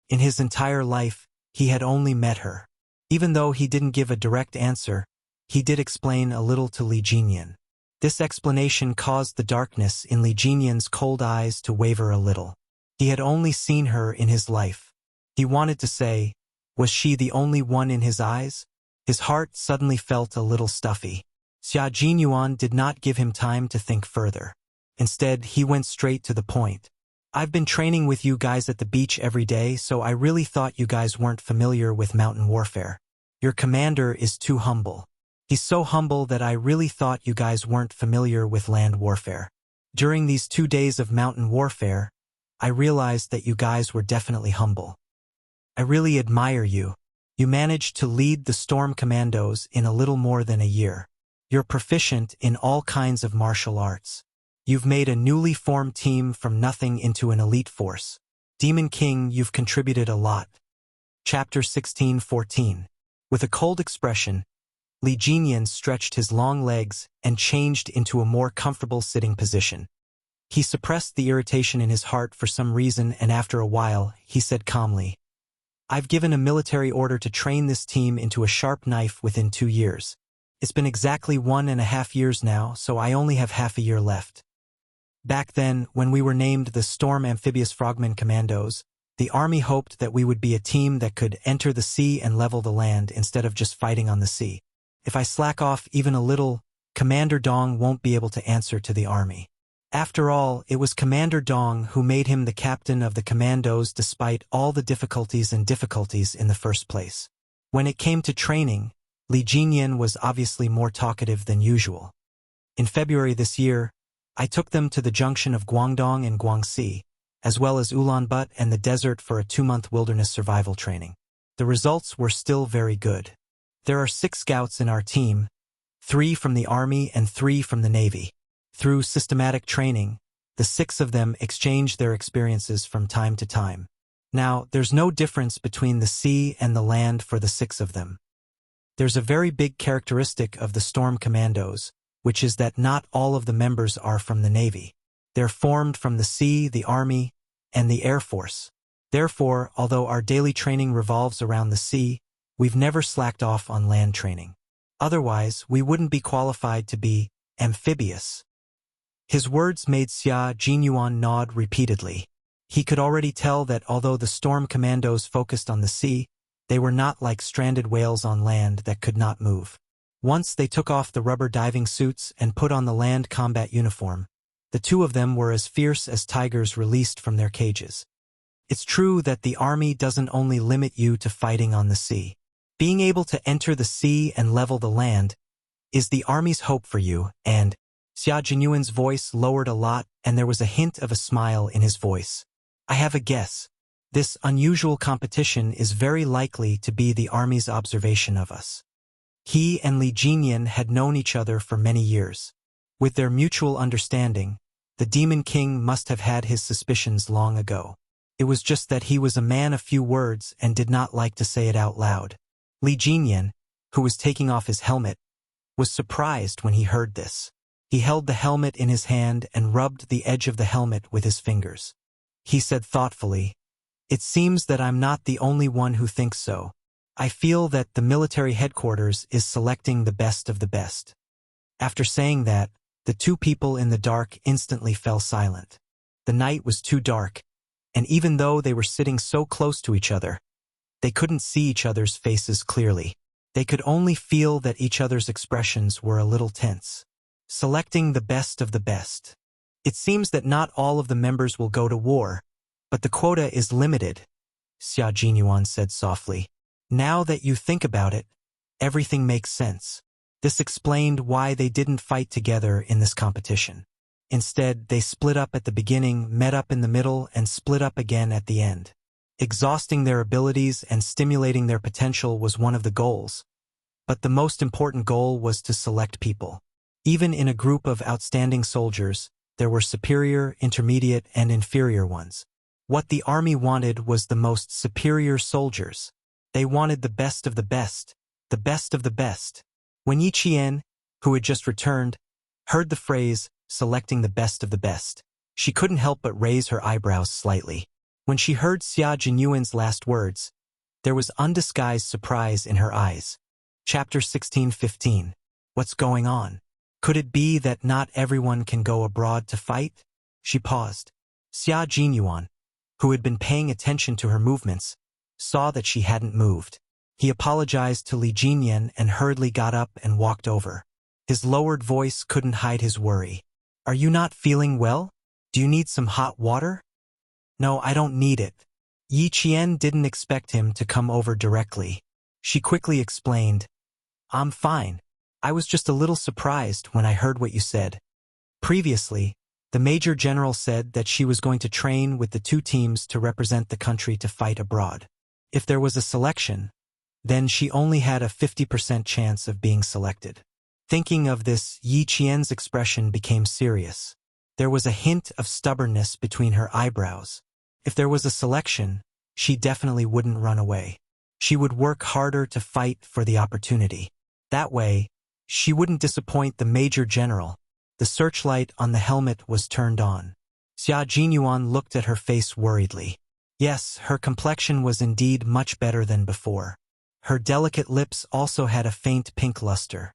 In his entire life, he had only met her. Even though he didn't give a direct answer, he did explain a little to Li Jinyan. This explanation caused the darkness in Li Jinyan's cold eyes to waver a little. He had only seen her in his life. He wanted to say, was she the only one in his eyes? His heart suddenly felt a little stuffy. Xia Jinyuan did not give him time to think further. Instead, he went straight to the point. "I've been training with you guys at the beach every day, so I really thought you guys weren't familiar with mountain warfare. Your commander is too humble. He's so humble that I really thought you guys weren't familiar with land warfare. During these 2 days of mountain warfare, I realized that you guys were definitely humble. I really admire you. You managed to lead the Storm Commandos in a little more than a year. You're proficient in all kinds of martial arts. You've made a newly formed team from nothing into an elite force. Demon King, you've contributed a lot." Chapter 16:14. With a cold expression, Li Jinyan stretched his long legs and changed into a more comfortable sitting position. He suppressed the irritation in his heart for some reason, and after a while, he said calmly, "I've given a military order to train this team into a sharp knife within 2 years. It's been exactly 1.5 years now, so I only have half a year left. Back then, when we were named the Storm Amphibious Frogmen Commandos, the army hoped that we would be a team that could enter the sea and level the land instead of just fighting on the sea. If I slack off even a little, Commander Dong won't be able to answer to the army. After all, it was Commander Dong who made him the captain of the commandos despite all the difficulties in the first place. When it came to training, Li Jinyan was obviously more talkative than usual. In February this year, I took them to the junction of Guangdong and Guangxi, as well as Ulaanbaatar and the desert for a 2-month wilderness survival training. The results were still very good. There are 6 scouts in our team, 3 from the Army and 3 from the Navy. Through systematic training, the 6 of them exchange their experiences from time to time. Now, there's no difference between the sea and the land for the 6 of them. There's a very big characteristic of the Storm Commandos, which is that not all of the members are from the Navy. They're formed from the sea, the Army, and the Air Force. Therefore, although our daily training revolves around the sea, we've never slacked off on land training. Otherwise, we wouldn't be qualified to be amphibious. His words made Xia Jinyuan nod repeatedly. He could already tell that although the Storm Commandos focused on the sea, they were not like stranded whales on land that could not move. Once they took off the rubber diving suits and put on the land combat uniform, the 2 of them were as fierce as tigers released from their cages. It's true that the army doesn't only limit you to fighting on the sea. Being able to enter the sea and level the land is the army's hope for you, and Xia Jinyuan's voice lowered a lot and there was a hint of a smile in his voice. I have a guess. This unusual competition is very likely to be the army's observation of us. He and Li Jinyan had known each other for many years. With their mutual understanding, the Demon King must have had his suspicions long ago. It was just that he was a man of few words and did not like to say it out loud. Li Jinyan, who was taking off his helmet, was surprised when he heard this. He held the helmet in his hand and rubbed the edge of the helmet with his fingers. He said thoughtfully, "It seems that I'm not the only one who thinks so. I feel that the military headquarters is selecting the best of the best." After saying that, the 2 people in the dark instantly fell silent. The night was too dark, and even though they were sitting so close to each other, they couldn't see each other's faces clearly. They could only feel that each other's expressions were a little tense. Selecting the best of the best. It seems that not all of the members will go to war, but the quota is limited, Xia Jinyuan said softly. Now that you think about it, everything makes sense. This explained why they didn't fight together in this competition. Instead, they split up at the beginning, met up in the middle, and split up again at the end. Exhausting their abilities and stimulating their potential was one of the goals, but the most important goal was to select people. Even in a group of outstanding soldiers, there were superior, intermediate, and inferior ones. What the army wanted was the most superior soldiers. They wanted the best of the best, the best of the best. When Yi Qian, who had just returned, heard the phrase, selecting the best of the best, she couldn't help but raise her eyebrows slightly. When she heard Xia Jinyuan's last words, there was undisguised surprise in her eyes. Chapter 16:15. What's going on? Could it be that not everyone can go abroad to fight? She paused. Xia Jinyuan, who had been paying attention to her movements, saw that she hadn't moved. He apologized to Li Jinyan and hurriedly got up and walked over. His lowered voice couldn't hide his worry. Are you not feeling well? Do you need some hot water? No, I don't need it. Yi Qian didn't expect him to come over directly. She quickly explained, I'm fine. I was just a little surprised when I heard what you said. Previously, the Major General said that she was going to train with the two teams to represent the country to fight abroad. If there was a selection, then she only had a 50% chance of being selected. Thinking of this, Yi Qian's expression became serious. There was a hint of stubbornness between her eyebrows. If there was a selection, she definitely wouldn't run away. She would work harder to fight for the opportunity. That way, she wouldn't disappoint the Major General. The searchlight on the helmet was turned on. Xia Jinyuan looked at her face worriedly. Yes, her complexion was indeed much better than before. Her delicate lips also had a faint pink luster.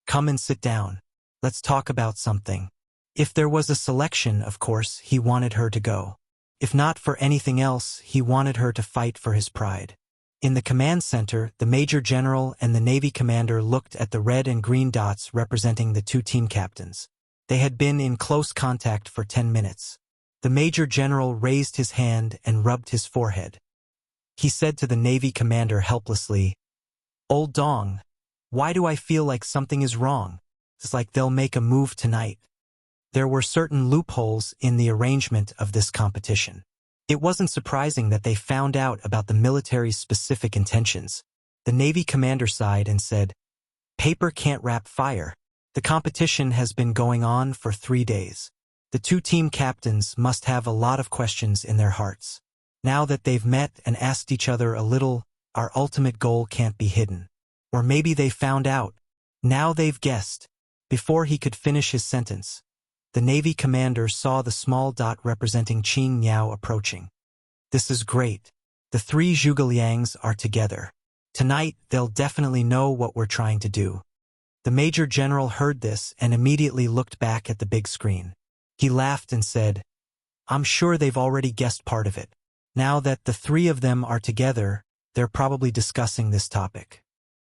Come and sit down. Let's talk about something. If there was a selection, of course, he wanted her to go. If not for anything else, he wanted her to fight for his pride. In the command center, the Major General and the Navy commander looked at the red and green dots representing the two team captains. They had been in close contact for 10 minutes. The Major General raised his hand and rubbed his forehead. He said to the Navy commander helplessly, Old Dong, why do I feel like something is wrong? It's like they'll make a move tonight. There were certain loopholes in the arrangement of this competition. It wasn't surprising that they found out about the military's specific intentions. The Navy commander sighed and said, Paper can't wrap fire. The competition has been going on for 3 days. The two team captains must have a lot of questions in their hearts. Now that they've met and asked each other a little, our ultimate goal can't be hidden. Or maybe they found out. Now they've guessed. Before he could finish his sentence, the Navy commander saw the small dot representing Qing Niao approaching. This is great. The three Zhuge-Liangs are together. Tonight, they'll definitely know what we're trying to do. The Major General heard this and immediately looked back at the big screen. He laughed and said, I'm sure they've already guessed part of it. Now that the three of them are together, they're probably discussing this topic.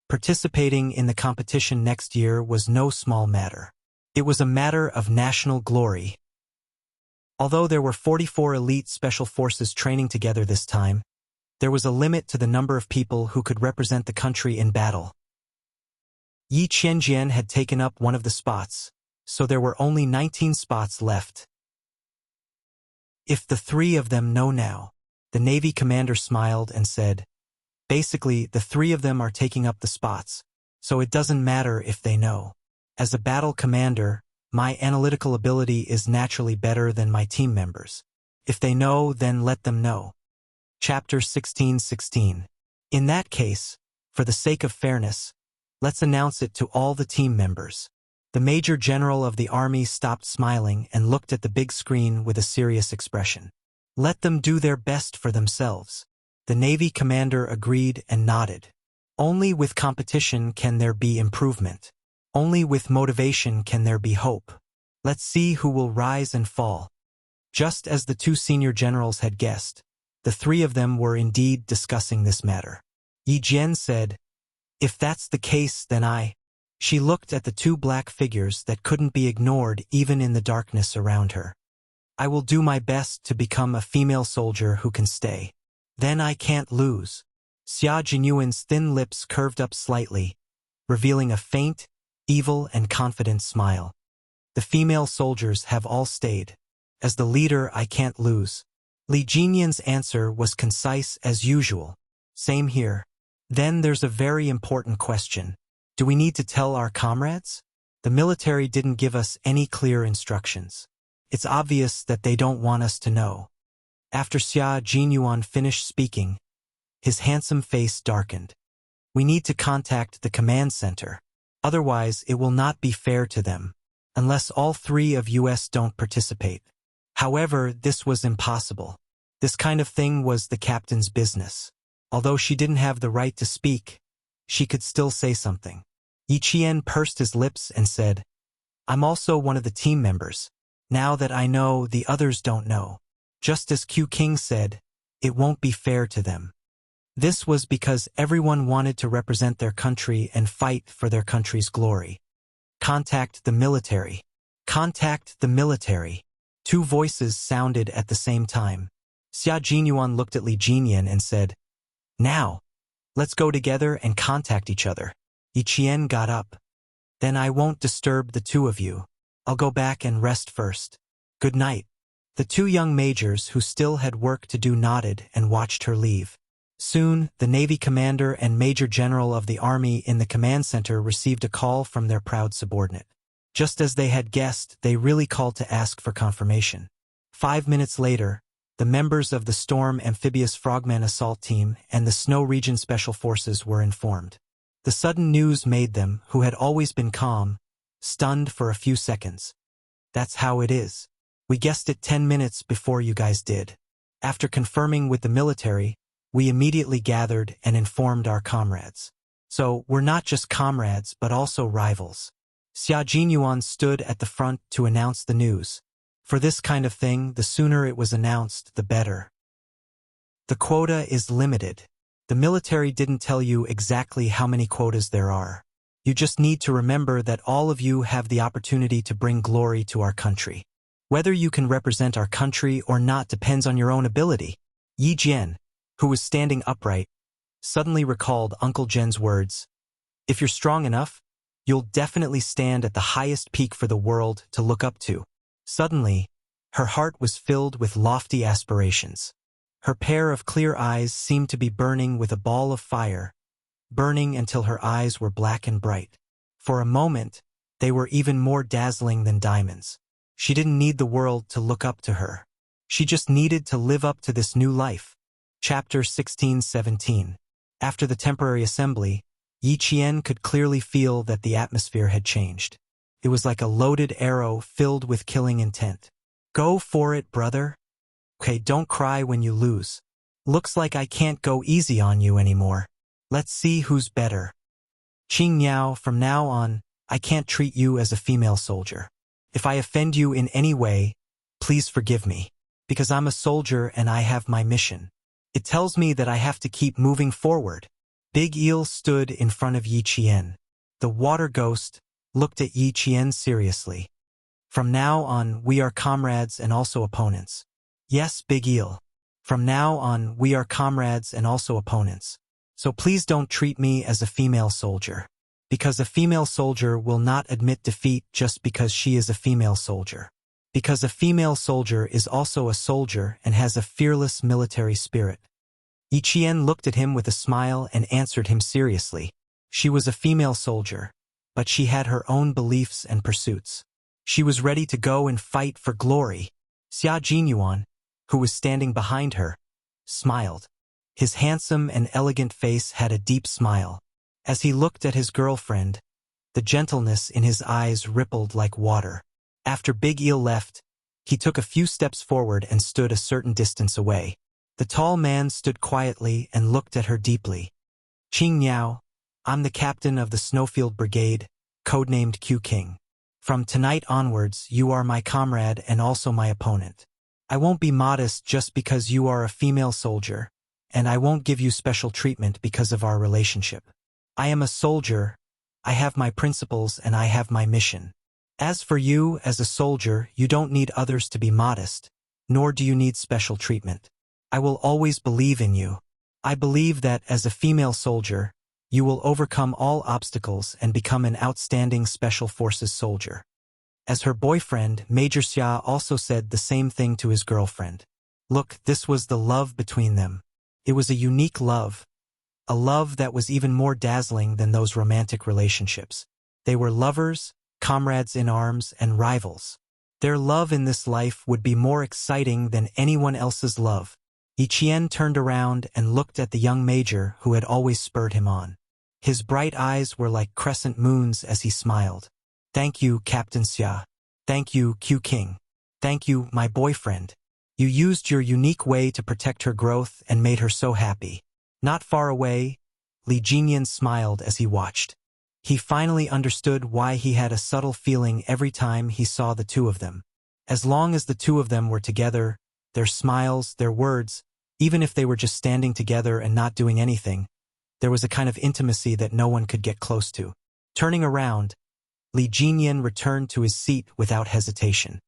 Participating in the competition next year was no small matter. It was a matter of national glory. Although there were 44 elite special forces training together this time, there was a limit to the number of people who could represent the country in battle. Yi Qianjian had taken up one of the spots, so there were only 19 spots left. If the three of them know now, the Navy commander smiled and said, Basically, the three of them are taking up the spots, so it doesn't matter if they know. As a battle commander, my analytical ability is naturally better than my team members. If they know, then let them know. Chapter 16:16. In that case, for the sake of fairness, let's announce it to all the team members. The Major General of the Army stopped smiling and looked at the big screen with a serious expression. Let them do their best for themselves. The Navy commander agreed and nodded. Only with competition can there be improvement. Only with motivation can there be hope. Let's see who will rise and fall. Just as the two senior generals had guessed, the three of them were indeed discussing this matter. Yi Jian said, If that's the case, then She looked at the two black figures that couldn't be ignored even in the darkness around her. I will do my best to become a female soldier who can stay. Then I can't lose. Xia Jinyuan's thin lips curved up slightly, revealing a faint, evil and confident smile. The female soldiers have all stayed. As the leader, I can't lose. Li Jinyan's answer was concise as usual. Same here. Then there's a very important question. Do we need to tell our comrades? The military didn't give us any clear instructions. It's obvious that they don't want us to know. After Xia Jinyuan finished speaking, his handsome face darkened. We need to contact the command center. Otherwise, it will not be fair to them, unless all three of us don't participate. However, this was impossible. This kind of thing was the captain's business. Although she didn't have the right to speak, she could still say something. Yi Qian pursed his lips and said, I'm also one of the team members. Now that I know, the others don't know. Just as Q King said, it won't be fair to them. This was because everyone wanted to represent their country and fight for their country's glory. Contact the military. Contact the military. Two voices sounded at the same time. Xia Jinyuan looked at Li Jinyan and said, Now, let's go together and contact each other. Yi Qian got up. Then I won't disturb the two of you. I'll go back and rest first. Good night. The two young majors who still had work to do nodded and watched her leave. Soon, the Navy commander and Major General of the Army in the command center received a call from their proud subordinate. Just as they had guessed, they really called to ask for confirmation. 5 minutes later, the members of the Storm Amphibious Frogman Assault Team and the Snow Region Special Forces were informed. The sudden news made them, who had always been calm, stunned for a few seconds. That's how it is. We guessed it 10 minutes before you guys did. After confirming with the military, we immediately gathered and informed our comrades. So, we're not just comrades but also rivals. Xia Jinyuan stood at the front to announce the news. For this kind of thing, the sooner it was announced, the better. The quota is limited. The military didn't tell you exactly how many quotas there are. You just need to remember that all of you have the opportunity to bring glory to our country. Whether you can represent our country or not depends on your own ability. Yi Jian, who was standing upright, suddenly recalled Uncle Jen's words. If you're strong enough, you'll definitely stand at the highest peak for the world to look up to. Suddenly, her heart was filled with lofty aspirations. Her pair of clear eyes seemed to be burning with a ball of fire, burning until her eyes were black and bright. For a moment, they were even more dazzling than diamonds. She didn't need the world to look up to her. She just needed to live up to this new life. Chapter 16-17. After the temporary assembly, Yi Qian could clearly feel that the atmosphere had changed. It was like a loaded arrow filled with killing intent. Go for it, brother. Okay, don't cry when you lose. Looks like I can't go easy on you anymore. Let's see who's better. Qing Niao, from now on, I can't treat you as a female soldier. If I offend you in any way, please forgive me. Because I'm a soldier and I have my mission. It tells me that I have to keep moving forward. Big Eel stood in front of Yi Qian. The water ghost looked at Yi Qian seriously. From now on, we are comrades and also opponents. Yes, Big Eel. From now on, we are comrades and also opponents. So please don't treat me as a female soldier. Because a female soldier will not admit defeat just because she is a female soldier. Because a female soldier is also a soldier and has a fearless military spirit. Yi Qian looked at him with a smile and answered him seriously. She was a female soldier, but she had her own beliefs and pursuits. She was ready to go and fight for glory. Xia Jinyuan, who was standing behind her, smiled. His handsome and elegant face had a deep smile. As he looked at his girlfriend, the gentleness in his eyes rippled like water. After Big Eel left, he took a few steps forward and stood a certain distance away. The tall man stood quietly and looked at her deeply. Qing Niao, I'm the captain of the Snowfield Brigade, codenamed Q King. From tonight onwards, you are my comrade and also my opponent. I won't be modest just because you are a female soldier, and I won't give you special treatment because of our relationship. I am a soldier, I have my principles and I have my mission. As for you, as a soldier, you don't need others to be modest, nor do you need special treatment. I will always believe in you. I believe that, as a female soldier, you will overcome all obstacles and become an outstanding Special Forces soldier. As her boyfriend, Major Xia also said the same thing to his girlfriend. Look, this was the love between them. It was a unique love. A love that was even more dazzling than those romantic relationships. They were lovers, comrades in arms, and rivals. Their love in this life would be more exciting than anyone else's love. Yi Qian turned around and looked at the young major who had always spurred him on. His bright eyes were like crescent moons as he smiled. Thank you, Captain Xia. Thank you, Q King. Thank you, my boyfriend. You used your unique way to protect her growth and made her so happy. Not far away, Li Jingyan smiled as he watched. He finally understood why he had a subtle feeling every time he saw the two of them. As long as the two of them were together, their smiles, their words, even if they were just standing together and not doing anything, there was a kind of intimacy that no one could get close to. Turning around, Li Jingyan returned to his seat without hesitation.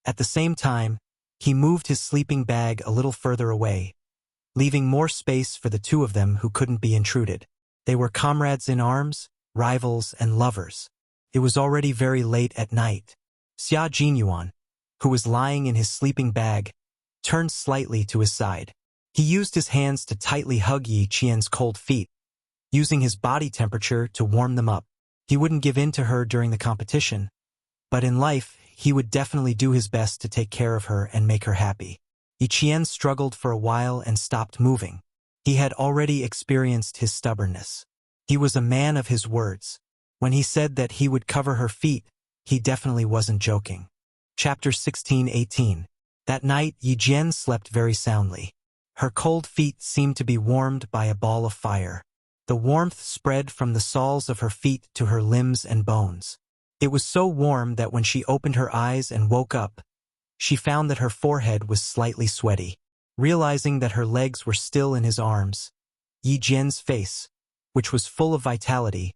At the same time, he moved his sleeping bag a little further away, leaving more space for the two of them who couldn't be intruded. They were comrades in arms, rivals, and lovers. It was already very late at night. Xia Jinyuan, who was lying in his sleeping bag, turned slightly to his side. He used his hands to tightly hug Yi Qian's cold feet, using his body temperature to warm them up. He wouldn't give in to her during the competition, but in life, he would definitely do his best to take care of her and make her happy. Yi Qian struggled for a while and stopped moving. He had already experienced his stubbornness. He was a man of his words. When he said that he would cover her feet, he definitely wasn't joking. Chapter 16-18. That night, Yi Jian slept very soundly. Her cold feet seemed to be warmed by a ball of fire. The warmth spread from the soles of her feet to her limbs and bones. It was so warm that when she opened her eyes and woke up, she found that her forehead was slightly sweaty. Realizing that her legs were still in his arms, Yi Jian's face, which was full of vitality,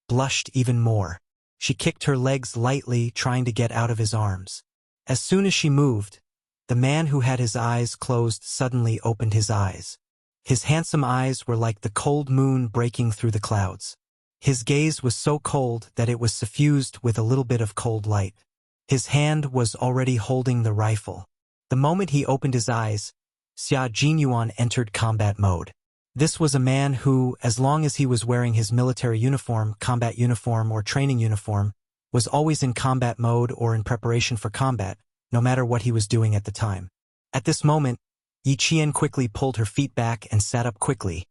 blushed even more. She kicked her legs lightly, trying to get out of his arms. As soon as she moved, the man who had his eyes closed suddenly opened his eyes. His handsome eyes were like the cold moon breaking through the clouds. His gaze was so cold that it was suffused with a little bit of cold light. His hand was already holding the rifle. The moment he opened his eyes, Xia Jinyuan entered combat mode. This was a man who, as long as he was wearing his military uniform, combat uniform, or training uniform, was always in combat mode or in preparation for combat, no matter what he was doing at the time. At this moment, Yi Qian quickly pulled her feet back and sat up quickly,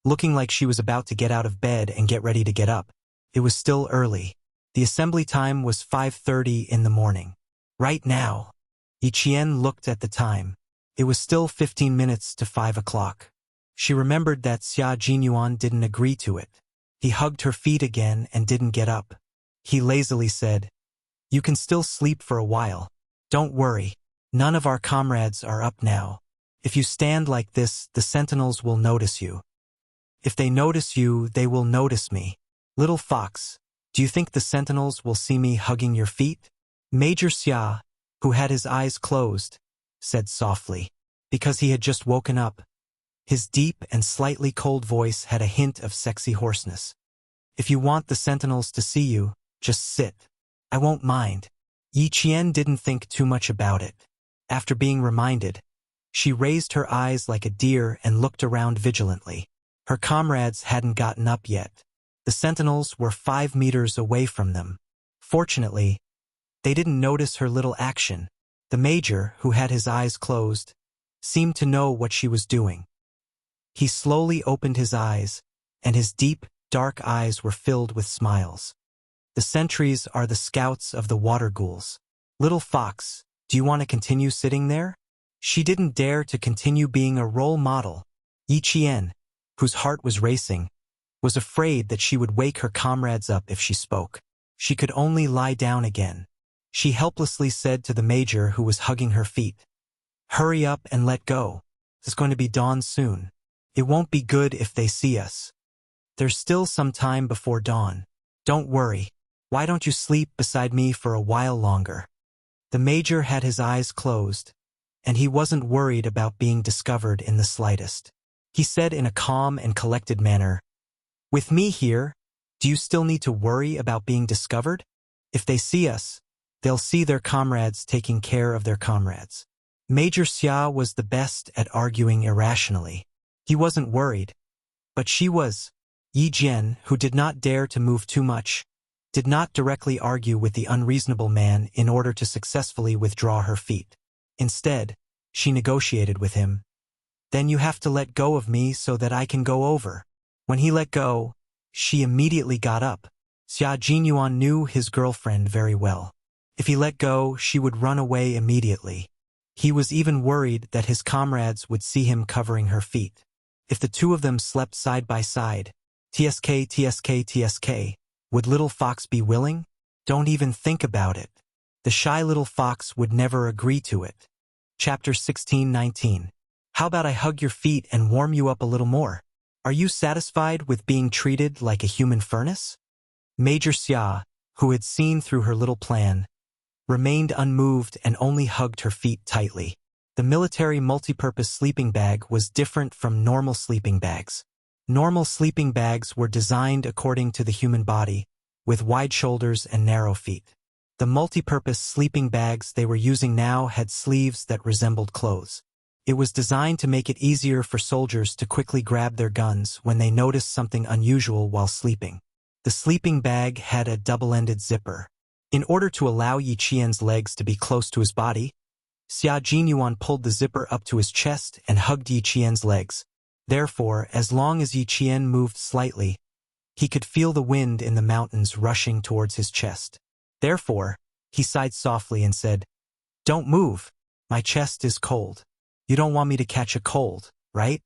looking like she was about to get out of bed and get ready to get up. It was still early. The assembly time was 5:30 in the morning. Right now. Yi Qian looked at the time. It was still 15 minutes to 5 o'clock. She remembered that Xia Jinyuan didn't agree to it. He hugged her feet again and didn't get up. He lazily said, "You can still sleep for a while. Don't worry. None of our comrades are up now. If you stand like this, the sentinels will notice you. If they notice you, they will notice me. Little fox, do you think the sentinels will see me hugging your feet?" Major Xia, who had his eyes closed, said softly, because he had just woken up. His deep and slightly cold voice had a hint of sexy hoarseness. "If you want the sentinels to see you, just sit. I won't mind." Yi Qian didn't think too much about it. After being reminded, she raised her eyes like a deer and looked around vigilantly. Her comrades hadn't gotten up yet. The sentinels were 5 meters away from them. Fortunately, they didn't notice her little action. The major, who had his eyes closed, seemed to know what she was doing. He slowly opened his eyes, and his deep, dark eyes were filled with smiles. "The sentries are the scouts of the water ghouls. Little fox, do you want to continue sitting there?" She didn't dare to continue being a role model. Yi Qian, whose heart was racing, was afraid that she would wake her comrades up if she spoke. She could only lie down again. She helplessly said to the major who was hugging her feet, "Hurry up and let go. It's going to be dawn soon. It won't be good if they see us. There's still some time before dawn. Don't worry. Why don't you sleep beside me for a while longer?" The major had his eyes closed, and he wasn't worried about being discovered in the slightest. He said in a calm and collected manner, "With me here, do you still need to worry about being discovered? If they see us, They'll see their comrades taking care of their comrades. Major Xia was the best at arguing irrationally. He wasn't worried, but she was. Yi Jian, who did not dare to move too much, did not directly argue with the unreasonable man in order to successfully withdraw her feet. Instead, she negotiated with him. Then you have to let go of me so that I can go over. When he let go, she immediately got up. Xia Jinyuan knew his girlfriend very well. If he let go, she would run away immediately. He was even worried that his comrades would see him covering her feet. If the two of them slept side by side, TSK, would little fox be willing? Don't even think about it. The shy little fox would never agree to it. Chapter 16:19. How about I hug your feet and warm you up a little more? Are you satisfied with being treated like a human furnace? Major Xia, who had seen through her little plan, remained unmoved and only hugged her feet tightly. The military multipurpose sleeping bag was different from normal sleeping bags. Normal sleeping bags were designed according to the human body, with wide shoulders and narrow feet. The multipurpose sleeping bags they were using now had sleeves that resembled clothes. It was designed to make it easier for soldiers to quickly grab their guns when they noticed something unusual while sleeping. The sleeping bag had a double-ended zipper. In order to allow Yi Qian's legs to be close to his body, Xia Jinyuan pulled the zipper up to his chest and hugged Yi Qian's legs. Therefore, as long as Yi Qian moved slightly, he could feel the wind in the mountains rushing towards his chest. Therefore, he sighed softly and said, "Don't move. My chest is cold. You don't want me to catch a cold, right?"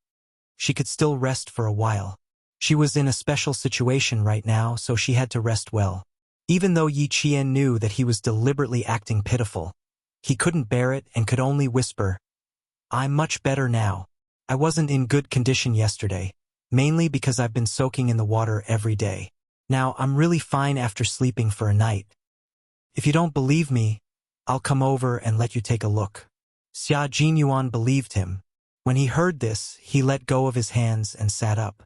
She could still rest for a while. She was in a special situation right now, so she had to rest well. Even though Yi Qian knew that he was deliberately acting pitiful, he couldn't bear it and could only whisper, "I'm much better now. I wasn't in good condition yesterday, mainly because I've been soaking in the water every day. Now I'm really fine after sleeping for a night. If you don't believe me, I'll come over and let you take a look." Xia Jinyuan believed him. When he heard this, he let go of his hands and sat up.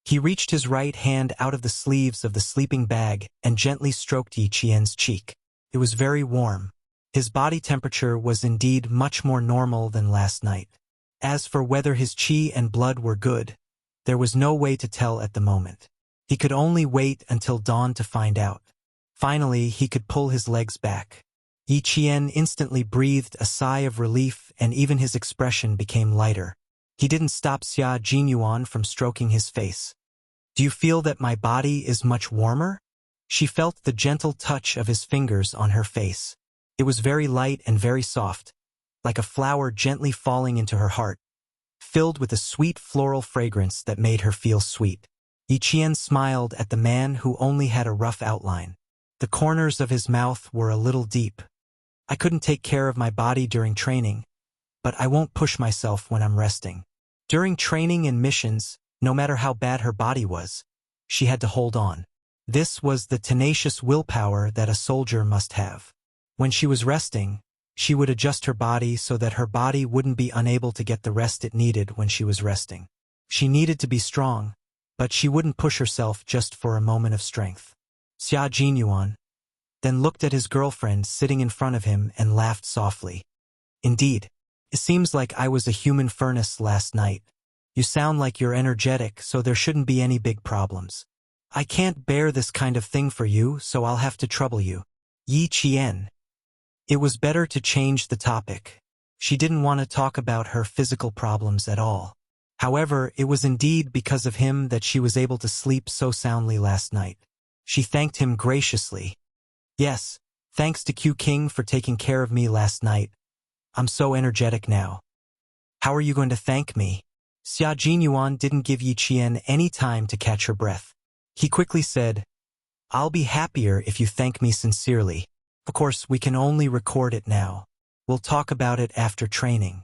He reached his right hand out of the sleeves of the sleeping bag and gently stroked Yi Qian's cheek. It was very warm. His body temperature was indeed much more normal than last night. As for whether his qi and blood were good, there was no way to tell at the moment. He could only wait until dawn to find out. Finally, he could pull his legs back. Yi Qian instantly breathed a sigh of relief and even his expression became lighter. He didn't stop Xia Jinyuan from stroking his face. "Do you feel that my body is much warmer?" She felt the gentle touch of his fingers on her face. It was very light and very soft, like a flower gently falling into her heart, filled with a sweet floral fragrance that made her feel sweet. Yi Qian smiled at the man who only had a rough outline. The corners of his mouth were a little deep. "I couldn't take care of my body during training, but I won't push myself when I'm resting." During training and missions, no matter how bad her body was, she had to hold on. This was the tenacious willpower that a soldier must have. When she was resting, she would adjust her body so that her body wouldn't be unable to get the rest it needed when she was resting. She needed to be strong, but she wouldn't push herself just for a moment of strength. Xia Jinyuan then looked at his girlfriend sitting in front of him and laughed softly. "Indeed, it seems like I was a human furnace last night. You sound like you're energetic, so there shouldn't be any big problems. I can't bear this kind of thing for you, so I'll have to trouble you." Yi Qian. It was better to change the topic. She didn't want to talk about her physical problems at all. However, it was indeed because of him that she was able to sleep so soundly last night. She thanked him graciously. "Yes, thanks to Q King for taking care of me last night. I'm so energetic now." "How are you going to thank me?" Xia Jinyuan didn't give Yi Qian any time to catch her breath. He quickly said, "I'll be happier if you thank me sincerely. Of course, we can only record it now. We'll talk about it after training."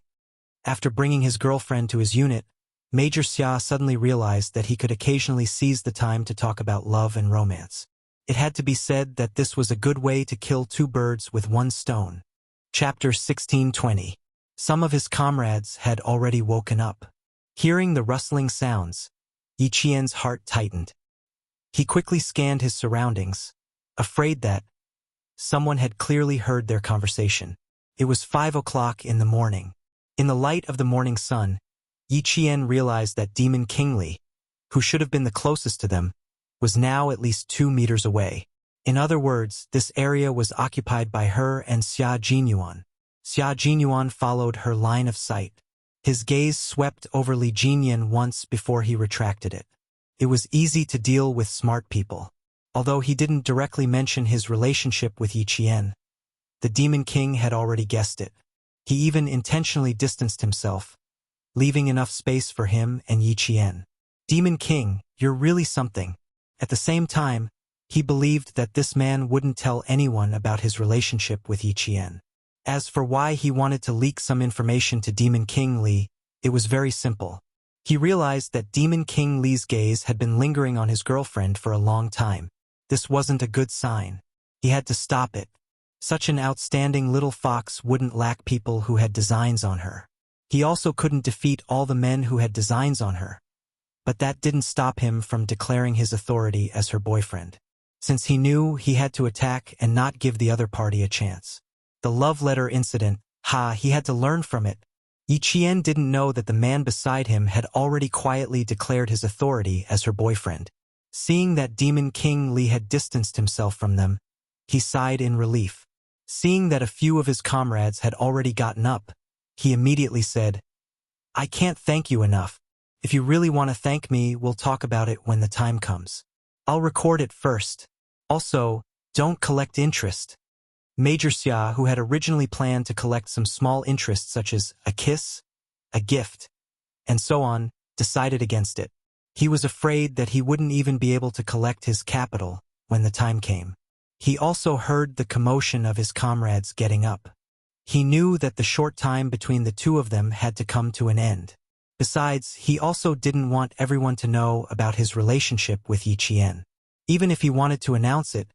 After bringing his girlfriend to his unit, Major Xia suddenly realized that he could occasionally seize the time to talk about love and romance. It had to be said that this was a good way to kill two birds with one stone. Chapter 16:20. Some of his comrades had already woken up. Hearing the rustling sounds, Yi Qian's heart tightened. He quickly scanned his surroundings, afraid that someone had clearly heard their conversation. It was 5 o'clock in the morning. In the light of the morning sun, Yi Qian realized that Demon King Li, who should have been the closest to them, was now at least 2 meters away. In other words, this area was occupied by her and Xia Jinyuan. Xia Jinyuan followed her line of sight. His gaze swept over Li Jinyan once before he retracted it. It was easy to deal with smart people. Although he didn't directly mention his relationship with Yi Qian, the Demon King had already guessed it. He even intentionally distanced himself, leaving enough space for him and Yi Qian. Demon King, you're really something. At the same time, he believed that this man wouldn't tell anyone about his relationship with Yi Qian. As for why he wanted to leak some information to Demon King Li, it was very simple. He realized that Demon King Li's gaze had been lingering on his girlfriend for a long time. This wasn't a good sign. He had to stop it. Such an outstanding little fox wouldn't lack people who had designs on her. He also couldn't defeat all the men who had designs on her. But that didn't stop him from declaring his authority as her boyfriend. Since he knew he had to attack and not give the other party a chance. The love letter incident, he had to learn from it. Yi Qian didn't know that the man beside him had already quietly declared his authority as her boyfriend. Seeing that Demon King Li had distanced himself from them, he sighed in relief. Seeing that a few of his comrades had already gotten up, he immediately said, I can't thank you enough. If you really want to thank me, we'll talk about it when the time comes. I'll record it first. Also, don't collect interest. Major Xia, who had originally planned to collect some small interests such as a kiss, a gift, and so on, decided against it. He was afraid that he wouldn't even be able to collect his capital when the time came. He also heard the commotion of his comrades getting up. He knew that the short time between the two of them had to come to an end. Besides, he also didn't want everyone to know about his relationship with Yi Qian. Even if he wanted to announce it,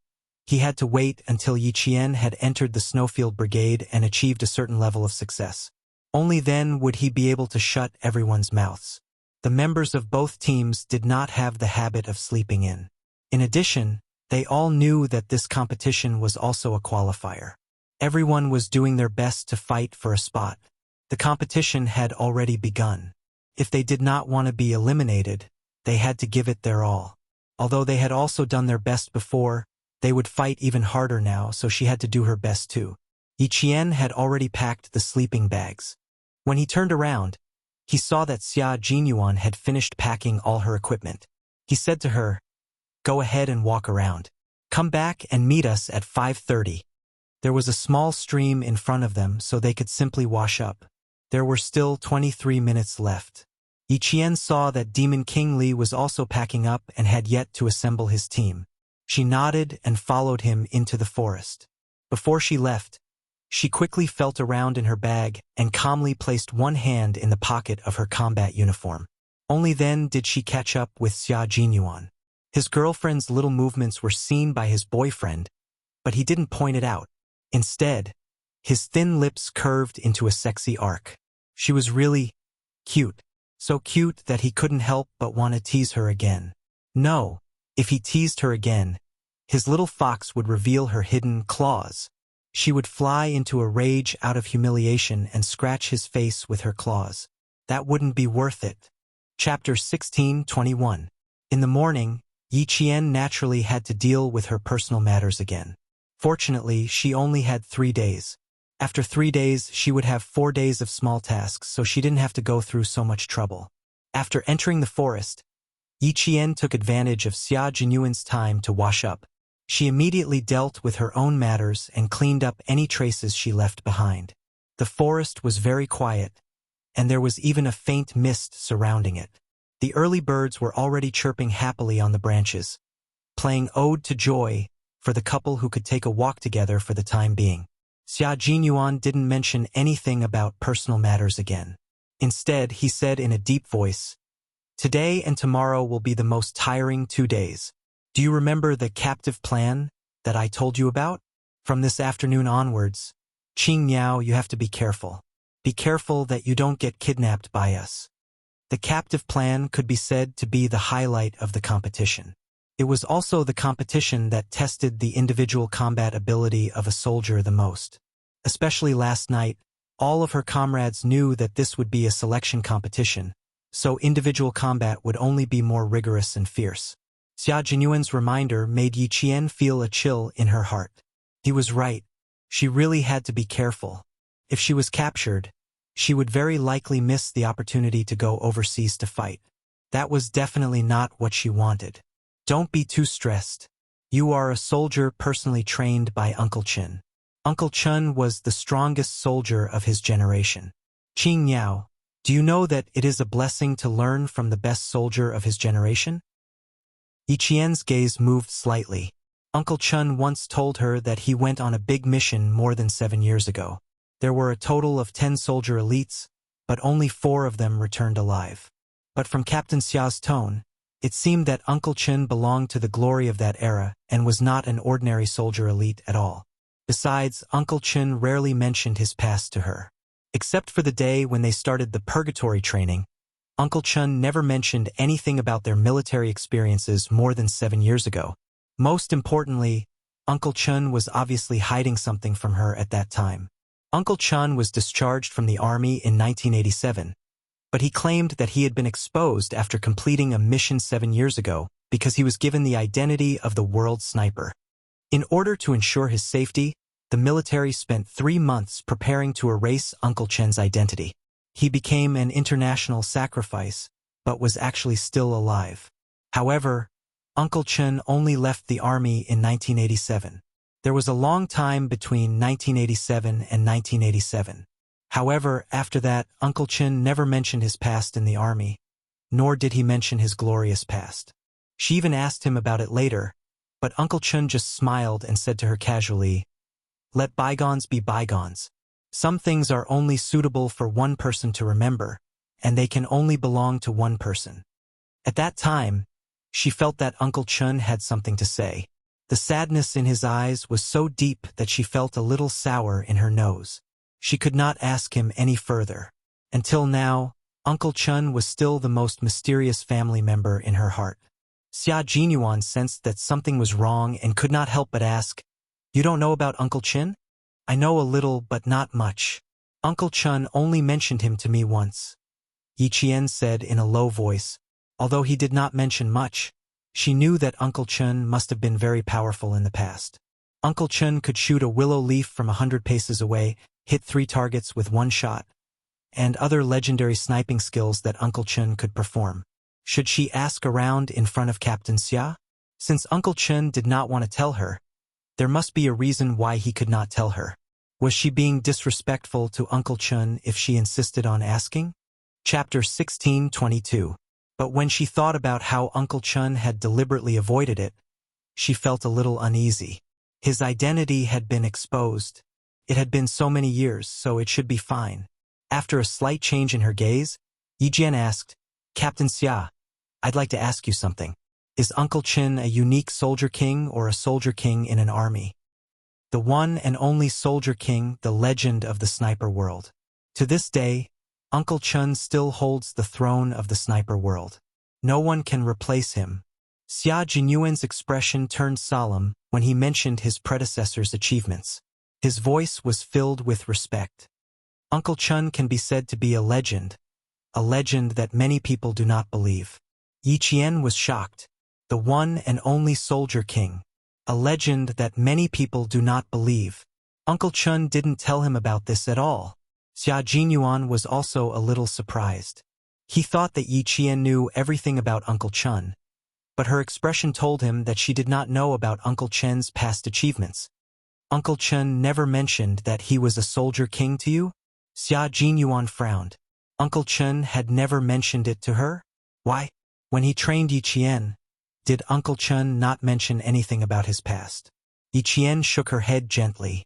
he had to wait until Yi Qian had entered the Snowfield Brigade and achieved a certain level of success. Only then would he be able to shut everyone's mouths. The members of both teams did not have the habit of sleeping in. In addition, they all knew that this competition was also a qualifier. Everyone was doing their best to fight for a spot. The competition had already begun. If they did not want to be eliminated, they had to give it their all. Although they had also done their best before, they would fight even harder now, so she had to do her best too. Yi Qian had already packed the sleeping bags. When he turned around, he saw that Xia Jinyuan had finished packing all her equipment. He said to her, Go ahead and walk around. Come back and meet us at 5:30. There was a small stream in front of them so they could simply wash up. There were still 23 minutes left. Yi Qian saw that Demon King Li was also packing up and had yet to assemble his team. She nodded and followed him into the forest. Before she left, she quickly felt around in her bag and calmly placed one hand in the pocket of her combat uniform. Only then did she catch up with Xia Jinyuan. His girlfriend's little movements were seen by his boyfriend, but he didn't point it out. Instead, his thin lips curved into a sexy arc. She was really cute. So cute that he couldn't help but want to tease her again. No, if he teased her again, his little fox would reveal her hidden claws. She would fly into a rage out of humiliation and scratch his face with her claws. That wouldn't be worth it. Chapter 16:21. In the morning, Yi Qian naturally had to deal with her personal matters again. Fortunately, she only had 3 days. After 3 days, she would have 4 days of small tasks, so she didn't have to go through so much trouble. After entering the forest, Yi Qian took advantage of Xia Jinyuan's time to wash up. She immediately dealt with her own matters and cleaned up any traces she left behind. The forest was very quiet, and there was even a faint mist surrounding it. The early birds were already chirping happily on the branches, playing Ode to Joy for the couple who could take a walk together for the time being. Xia Jinyuan didn't mention anything about personal matters again. Instead, he said in a deep voice, Today and tomorrow will be the most tiring 2 days. Do you remember the captive plan that I told you about? From this afternoon onwards, Qing Miao, you have to be careful. Be careful that you don't get kidnapped by us. The captive plan could be said to be the highlight of the competition. It was also the competition that tested the individual combat ability of a soldier the most. Especially last night, all of her comrades knew that this would be a selection competition, so individual combat would only be more rigorous and fierce. Xia Jinyuan's reminder made Yi Qian feel a chill in her heart. He was right. She really had to be careful. If she was captured, she would very likely miss the opportunity to go overseas to fight. That was definitely not what she wanted. Don't be too stressed. You are a soldier personally trained by Uncle Chen. Uncle Chen was the strongest soldier of his generation. Qing Niao, do you know that it is a blessing to learn from the best soldier of his generation? Yi Qian's gaze moved slightly. Uncle Chen once told her that he went on a big mission more than 7 years ago. There were a total of 10 soldier elites, but only 4 of them returned alive. But from Captain Xia's tone, it seemed that Uncle Chen belonged to the glory of that era and was not an ordinary soldier elite at all. Besides, Uncle Chen rarely mentioned his past to her. Except for the day when they started the purgatory training, Uncle Chen never mentioned anything about their military experiences more than 7 years ago. Most importantly, Uncle Chen was obviously hiding something from her at that time. Uncle Chen was discharged from the army in 1987, but he claimed that he had been exposed after completing a mission 7 years ago because he was given the identity of the world sniper. In order to ensure his safety, the military spent 3 months preparing to erase Uncle Chen's identity. He became an international sacrifice, but was actually still alive. However, Uncle Chen only left the army in 1987. There was a long time between 1987 and 1987. However, after that, Uncle Chen never mentioned his past in the army, nor did he mention his glorious past. She even asked him about it later, but Uncle Chen just smiled and said to her casually, "Let bygones be bygones. Some things are only suitable for one person to remember, and they can only belong to one person." At that time, she felt that Uncle Chen had something to say. The sadness in his eyes was so deep that she felt a little sour in her nose. She could not ask him any further. Until now, Uncle Chen was still the most mysterious family member in her heart. Xia Jinyuan sensed that something was wrong and could not help but ask, "You don't know about Uncle Chen?" "I know a little, but not much. Uncle Chen only mentioned him to me once," Yi Qian said in a low voice. Although he did not mention much, she knew that Uncle Chen must have been very powerful in the past. Uncle Chen could shoot a willow leaf from 100 paces away, hit 3 targets with 1 shot, and other legendary sniping skills that Uncle Chen could perform. Should she ask around in front of Captain Xia? Since Uncle Chen did not want to tell her, there must be a reason why he could not tell her. Was she being disrespectful to Uncle Chen if she insisted on asking? Chapter 16:22. But when she thought about how Uncle Chen had deliberately avoided it, she felt a little uneasy. His identity had been exposed. It had been so many years, so it should be fine. After a slight change in her gaze, Yi Jian asked, "Captain Xia, I'd like to ask you something. Is Uncle Chen a unique soldier king or a soldier king in an army?" The one and only soldier king, the legend of the sniper world. To this day, Uncle Chen still holds the throne of the sniper world. No one can replace him. Xia Jinyuan's expression turned solemn when he mentioned his predecessor's achievements. His voice was filled with respect. Uncle Chen can be said to be a legend that many people do not believe. Yi Qian was shocked. The one and only soldier king. A legend that many people do not believe. Uncle Chen didn't tell him about this at all. Xia Jinyuan was also a little surprised. He thought that Yi Qian knew everything about Uncle Chen, but her expression told him that she did not know about Uncle Chen's past achievements. "Uncle Chen never mentioned that he was a soldier king to you?" Xia Jinyuan frowned. Uncle Chen had never mentioned it to her? Why? When he trained Yi Qian, did Uncle Chen not mention anything about his past? Yi Qian shook her head gently.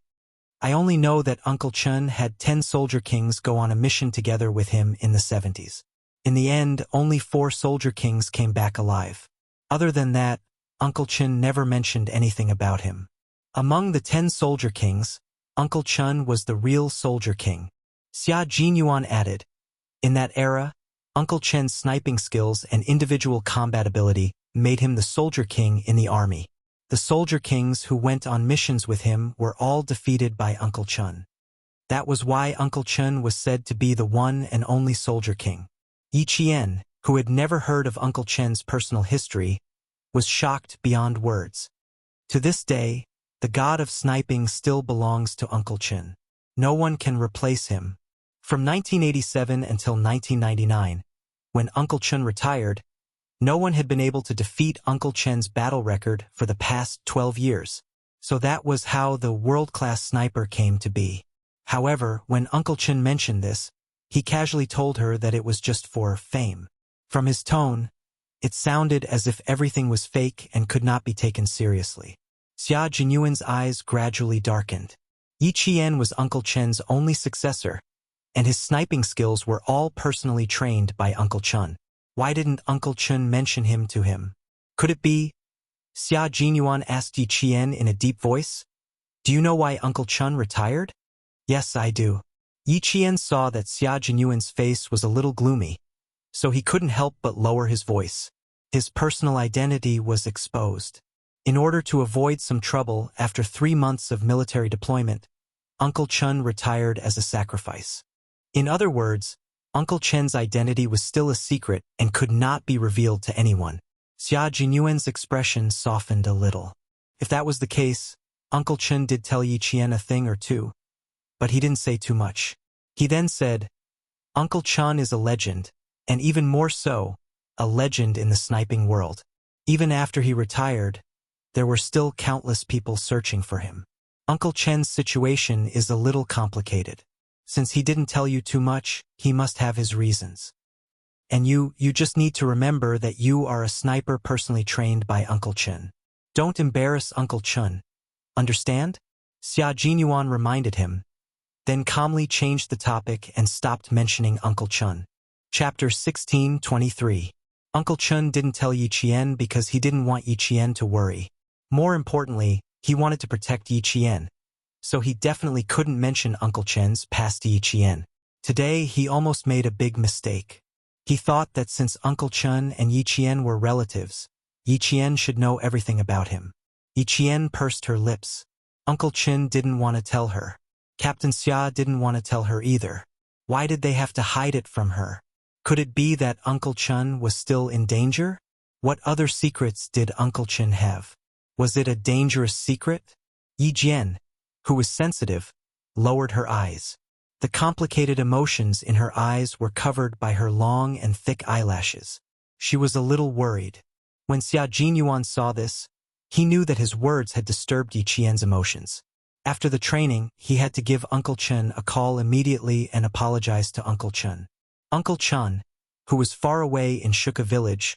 "I only know that Uncle Chen had 10 soldier kings go on a mission together with him in the 70s. In the end, only 4 soldier kings came back alive. Other than that, Uncle Chen never mentioned anything about him. Among the 10 soldier kings, Uncle Chen was the real soldier king." Xia Jinyuan added, "In that era, Uncle Chen's sniping skills and individual combat ability made him the Soldier King in the army. The Soldier Kings who went on missions with him were all defeated by Uncle Chun. That was why Uncle Chun was said to be the one and only Soldier King. Yi Qian, who had never heard of Uncle Chen's personal history, was shocked beyond words. To this day, the god of sniping still belongs to Uncle Chen. No one can replace him. From 1987 until 1999, when Uncle Chen retired, no one had been able to defeat Uncle Chen's battle record for the past 12 years. So that was how the world-class sniper came to be. However, when Uncle Chen mentioned this, he casually told her that it was just for fame. From his tone, it sounded as if everything was fake and could not be taken seriously. Xia Jinyuan's eyes gradually darkened. Yi Qian was Uncle Chen's only successor, and his sniping skills were all personally trained by Uncle Chen. Why didn't Uncle Chen mention him to him? Could it be? Xia Jinyuan asked Yi Qian in a deep voice. Do you know why Uncle Chen retired? Yes, I do. Yi Qian saw that Xia Jinyuan's face was a little gloomy, so he couldn't help but lower his voice. His personal identity was exposed. In order to avoid some trouble after 3 months of military deployment, Uncle Chen retired as a sacrifice. In other words, Uncle Chen's identity was still a secret and could not be revealed to anyone. Xia Jinyuan's expression softened a little. If that was the case, Uncle Chen did tell Yi Qian a thing or two, but he didn't say too much. He then said, Uncle Chen is a legend, and even more so, a legend in the sniping world. Even after he retired, there were still countless people searching for him. Uncle Chen's situation is a little complicated. Since he didn't tell you too much, he must have his reasons. And you just need to remember that you are a sniper personally trained by Uncle Chen. Don't embarrass Uncle Chen. Understand? Xia Jinyuan reminded him, then calmly changed the topic and stopped mentioning Uncle Chen. Chapter 1623. Uncle Chen didn't tell Yi Qian because he didn't want Yi Qian to worry. More importantly, he wanted to protect Yi Qian, so he definitely couldn't mention Uncle Chen's past to Yi Qian. Today, he almost made a big mistake. He thought that since Uncle Chen and Yi Qian were relatives, Yi Qian should know everything about him. Yi Qian pursed her lips. Uncle Chen didn't want to tell her. Captain Xia didn't want to tell her either. Why did they have to hide it from her? Could it be that Uncle Chen was still in danger? What other secrets did Uncle Chen have? Was it a dangerous secret? Yi Jian, who was sensitive, lowered her eyes. The complicated emotions in her eyes were covered by her long and thick eyelashes. She was a little worried. When Xia Jinyuan saw this, he knew that his words had disturbed Yi Qian's emotions. After the training, he had to give Uncle Chen a call immediately and apologize to Uncle Chen. Uncle Chen, who was far away in Shuka village,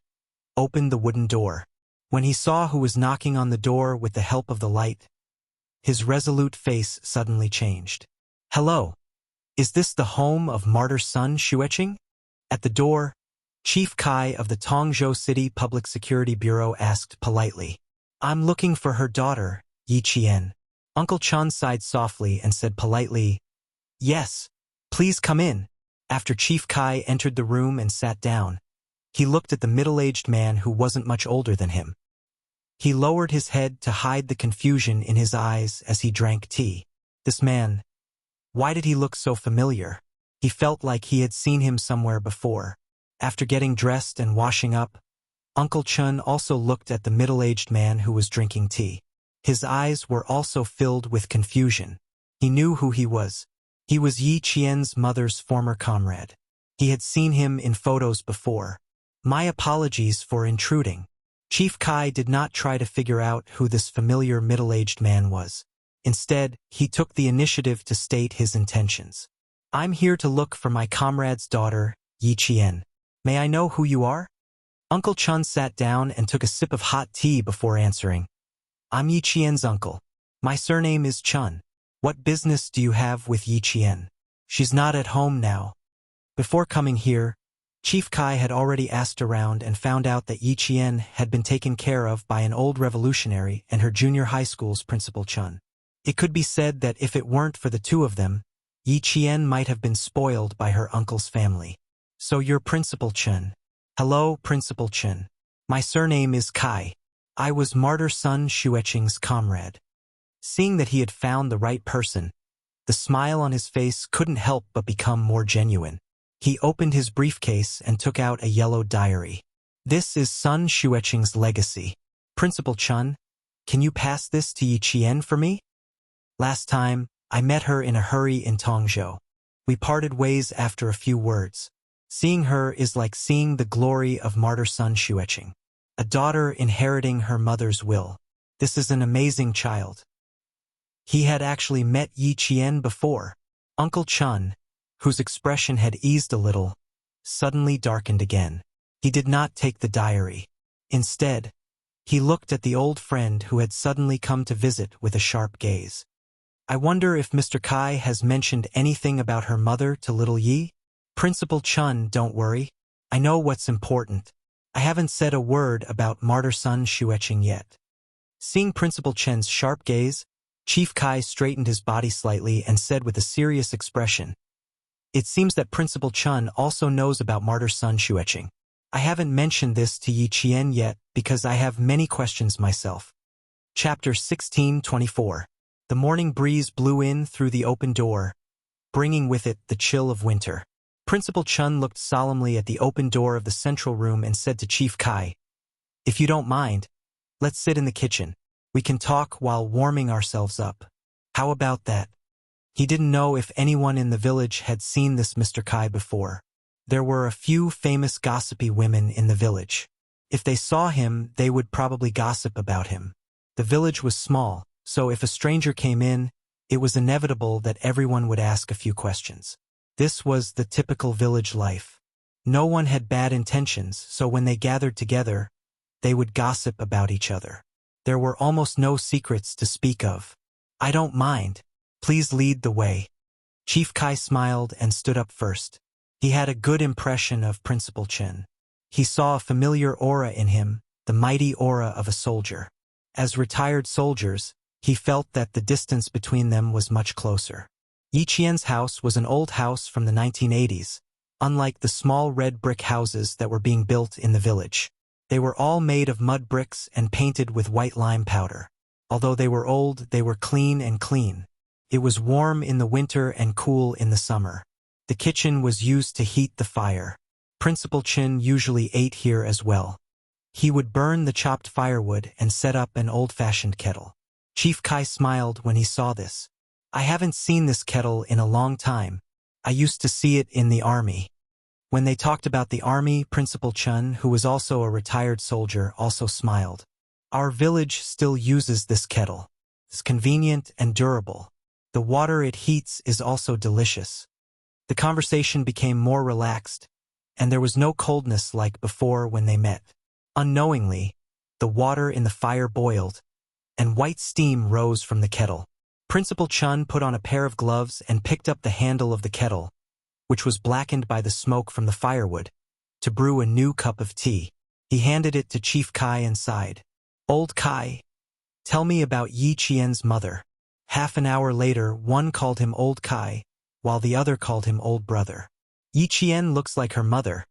opened the wooden door. When he saw who was knocking on the door with the help of the light, his resolute face suddenly changed. Hello. Is this the home of Martyr Sun Xueqing? At the door, Chief Kai of the Tongzhou City Public Security Bureau asked politely. I'm looking for her daughter, Yi Qian. Uncle Chen sighed softly and said politely, Yes, please come in. After Chief Kai entered the room and sat down, he looked at the middle-aged man who wasn't much older than him. He lowered his head to hide the confusion in his eyes as he drank tea. This man, why did he look so familiar? He felt like he had seen him somewhere before. After getting dressed and washing up, Uncle Chen also looked at the middle-aged man who was drinking tea. His eyes were also filled with confusion. He knew who he was. He was Yi Qian's mother's former comrade. He had seen him in photos before. My apologies for intruding. Chief Kai did not try to figure out who this familiar middle-aged man was. Instead, he took the initiative to state his intentions. I'm here to look for my comrade's daughter, Yi Qian. May I know who you are? Uncle Chen sat down and took a sip of hot tea before answering. I'm Yi Qian's uncle. My surname is Chen. What business do you have with Yi Qian? She's not at home now. Before coming here, Chief Kai had already asked around and found out that Yi Qian had been taken care of by an old revolutionary and her junior high school's principal Chen. It could be said that if it weren't for the two of them, Yi Qian might have been spoiled by her uncle's family. So you're Principal Chen. Hello, Principal Chen. My surname is Kai. I was Martyr Sun Xueqing's comrade. Seeing that he had found the right person, the smile on his face couldn't help but become more genuine. He opened his briefcase and took out a yellow diary. This is Sun Xueqing's legacy. Principal Chun, can you pass this to Yi Qian for me? Last time, I met her in a hurry in Tongzhou. We parted ways after a few words. Seeing her is like seeing the glory of Martyr Sun Xueqing. A daughter inheriting her mother's will. This is an amazing child. He had actually met Yi Qian before. Uncle Chun, whose expression had eased a little, suddenly darkened again. He did not take the diary. Instead, he looked at the old friend who had suddenly come to visit with a sharp gaze. I wonder if Mr. Kai has mentioned anything about her mother to little Yi? Principal Chun, don't worry. I know what's important. I haven't said a word about Martyr Sun Xueqing yet. Seeing Principal Chen's sharp gaze, Chief Kai straightened his body slightly and said with a serious expression, "It seems that Principal Chun also knows about Martyr Sun Xueqing. I haven't mentioned this to Yi Qian yet because I have many questions myself." Chapter 16:24. The morning breeze blew in through the open door, bringing with it the chill of winter. Principal Chun looked solemnly at the open door of the central room and said to Chief Kai, "If you don't mind, let's sit in the kitchen. We can talk while warming ourselves up. How about that?" He didn't know if anyone in the village had seen this Mr. Kai before. There were a few famous gossipy women in the village. If they saw him, they would probably gossip about him. The village was small, so if a stranger came in, it was inevitable that everyone would ask a few questions. This was the typical village life. No one had bad intentions, so when they gathered together, they would gossip about each other. There were almost no secrets to speak of. "I don't mind. Please lead the way." Chief Kai smiled and stood up first. He had a good impression of Principal Chen. He saw a familiar aura in him, the mighty aura of a soldier. As retired soldiers, he felt that the distance between them was much closer. Yi Qian's house was an old house from the 1980s, unlike the small red brick houses that were being built in the village. They were all made of mud bricks and painted with white lime powder. Although they were old, they were clean and clean. It was warm in the winter and cool in the summer. The kitchen was used to heat the fire. Principal Chin usually ate here as well. He would burn the chopped firewood and set up an old-fashioned kettle. Chief Kai smiled when he saw this. "I haven't seen this kettle in a long time. I used to see it in the army." When they talked about the army, Principal Chun, who was also a retired soldier, also smiled. "Our village still uses this kettle. It's convenient and durable. The water it heats is also delicious." The conversation became more relaxed, and there was no coldness like before when they met. Unknowingly, the water in the fire boiled, and white steam rose from the kettle. Principal Chun put on a pair of gloves and picked up the handle of the kettle, which was blackened by the smoke from the firewood, to brew a new cup of tea. He handed it to Chief Kai and sighed. "Old Kai, tell me about Yi Qian's mother." Half an hour later, one called him Old Kai, while the other called him Old Brother. Yi Qian looks like her mother,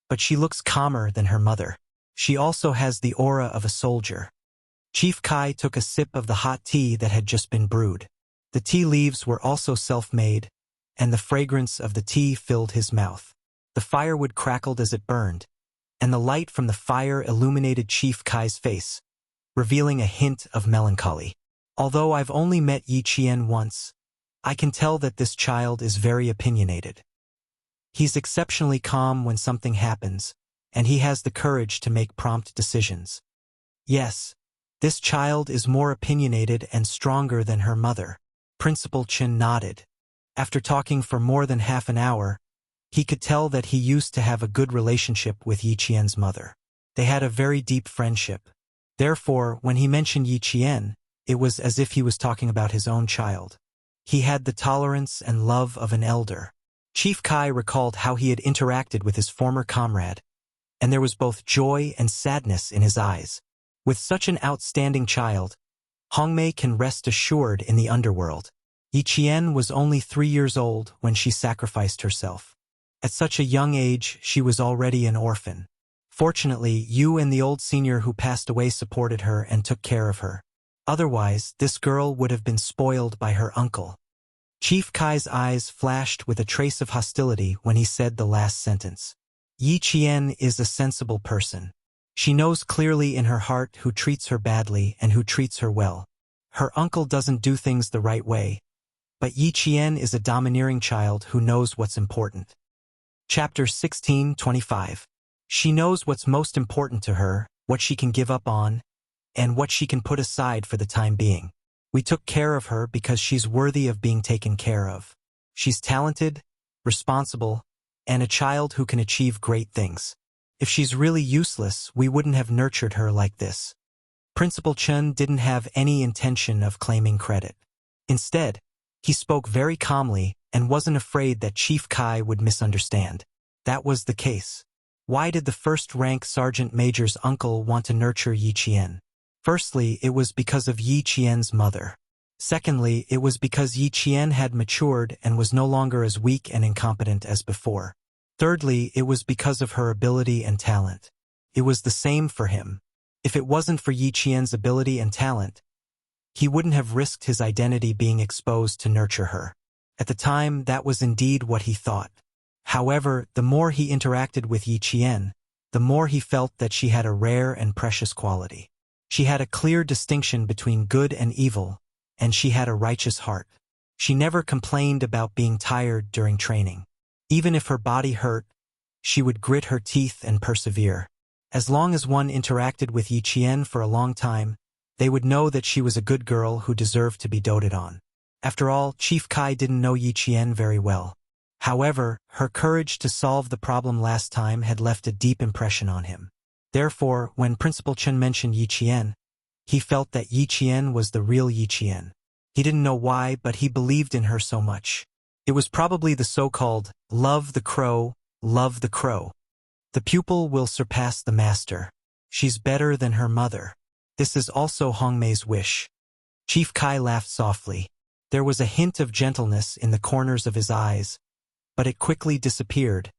but she looks calmer than her mother. She also has the aura of a soldier. Chief Kai took a sip of the hot tea that had just been brewed. The tea leaves were also self-made, and the fragrance of the tea filled his mouth. The firewood crackled as it burned, and the light from the fire illuminated Chief Kai's face, revealing a hint of melancholy. "Although I've only met Yi Qian once, I can tell that this child is very opinionated. He's exceptionally calm when something happens, and he has the courage to make prompt decisions. Yes, this child is more opinionated and stronger than her mother." Principal Chin nodded. After talking for more than half an hour, he could tell that he used to have a good relationship with Yi Qian's mother. They had a very deep friendship. Therefore, when he mentioned Yi Qian, it was as if he was talking about his own child. He had the tolerance and love of an elder. Chief Kai recalled how he had interacted with his former comrade, and there was both joy and sadness in his eyes. With such an outstanding child, Hongmei can rest assured in the underworld. Yi Qian was only 3 years old when she sacrificed herself. At such a young age, she was already an orphan. Fortunately, you and the old senior who passed away supported her and took care of her. Otherwise, this girl would have been spoiled by her uncle. Chief Kai's eyes flashed with a trace of hostility when he said the last sentence. Yi Qian is a sensible person. She knows clearly in her heart who treats her badly and who treats her well. Her uncle doesn't do things the right way, but Yi Qian is a domineering child who knows what's important. Chapter 16:25. She knows what's most important to her, what she can give up on, and what she can put aside for the time being. We took care of her because she's worthy of being taken care of. She's talented, responsible, and a child who can achieve great things. If she's really useless, we wouldn't have nurtured her like this. Principal Chen didn't have any intention of claiming credit. Instead, he spoke very calmly and wasn't afraid that Chief Kai would misunderstand. That was the case. Why did the first-rank Sergeant Major's uncle want to nurture Yi Qian? Firstly, it was because of Yi Qian's mother. Secondly, it was because Yi Qian had matured and was no longer as weak and incompetent as before. Thirdly, it was because of her ability and talent. It was the same for him. If it wasn't for Yi Qian's ability and talent, he wouldn't have risked his identity being exposed to nurture her. At the time, that was indeed what he thought. However, the more he interacted with Yi Qian, the more he felt that she had a rare and precious quality. She had a clear distinction between good and evil, and she had a righteous heart. She never complained about being tired during training. Even if her body hurt, she would grit her teeth and persevere. As long as one interacted with Yi Qian for a long time, they would know that she was a good girl who deserved to be doted on. After all, Chief Kai didn't know Yi Qian very well. However, her courage to solve the problem last time had left a deep impression on him. Therefore, when Principal Chen mentioned Yi Qian, he felt that Yi Qian was the real Yi Qian. He didn't know why, but he believed in her so much. It was probably the so-called, love the crow, love the crow. The pupil will surpass the master. She's better than her mother. This is also Hongmei's wish. Chief Kai laughed softly. There was a hint of gentleness in the corners of his eyes, but it quickly disappeared,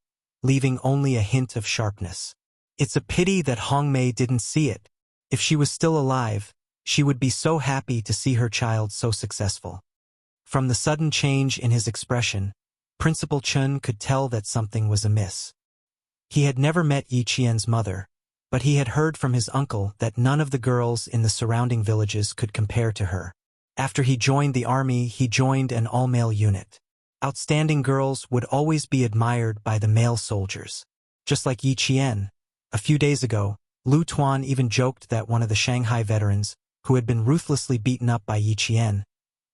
leaving only a hint of sharpness. It's a pity that Hongmei didn't see it. If she was still alive, she would be so happy to see her child so successful. From the sudden change in his expression, Principal Chen could tell that something was amiss. He had never met Yi Qian's mother, but he had heard from his uncle that none of the girls in the surrounding villages could compare to her. After he joined the army, he joined an all-male unit. Outstanding girls would always be admired by the male soldiers. Just like Yi Qian, a few days ago, Lu Tuan even joked that one of the Shanghai veterans, who had been ruthlessly beaten up by Yi Qian,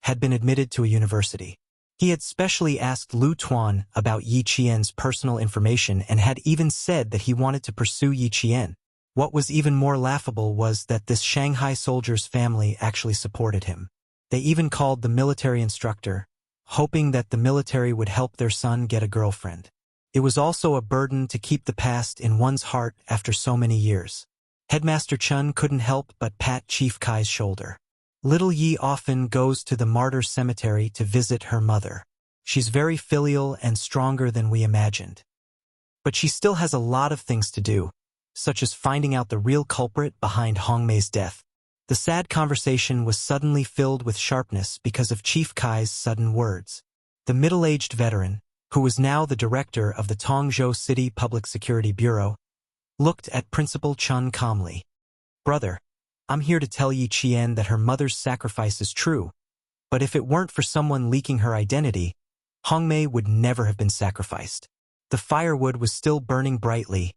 had been admitted to a university. He had specially asked Lu Tuan about Yi Qian's personal information and had even said that he wanted to pursue Yi Qian. What was even more laughable was that this Shanghai soldier's family actually supported him. They even called the military instructor, hoping that the military would help their son get a girlfriend. It was also a burden to keep the past in one's heart after so many years. Headmaster Chen couldn't help but pat Chief Kai's shoulder. Little Yi often goes to the martyr cemetery to visit her mother. She's very filial and stronger than we imagined. But she still has a lot of things to do, such as finding out the real culprit behind Hongmei's death. The sad conversation was suddenly filled with sharpness because of Chief Kai's sudden words. The middle-aged veteran, who was now the director of the Tongzhou City Public Security Bureau, looked at Principal Chen calmly. "Brother, I'm here to tell Yi Qian that her mother's sacrifice is true, but if it weren't for someone leaking her identity, Hongmei would never have been sacrificed." The firewood was still burning brightly,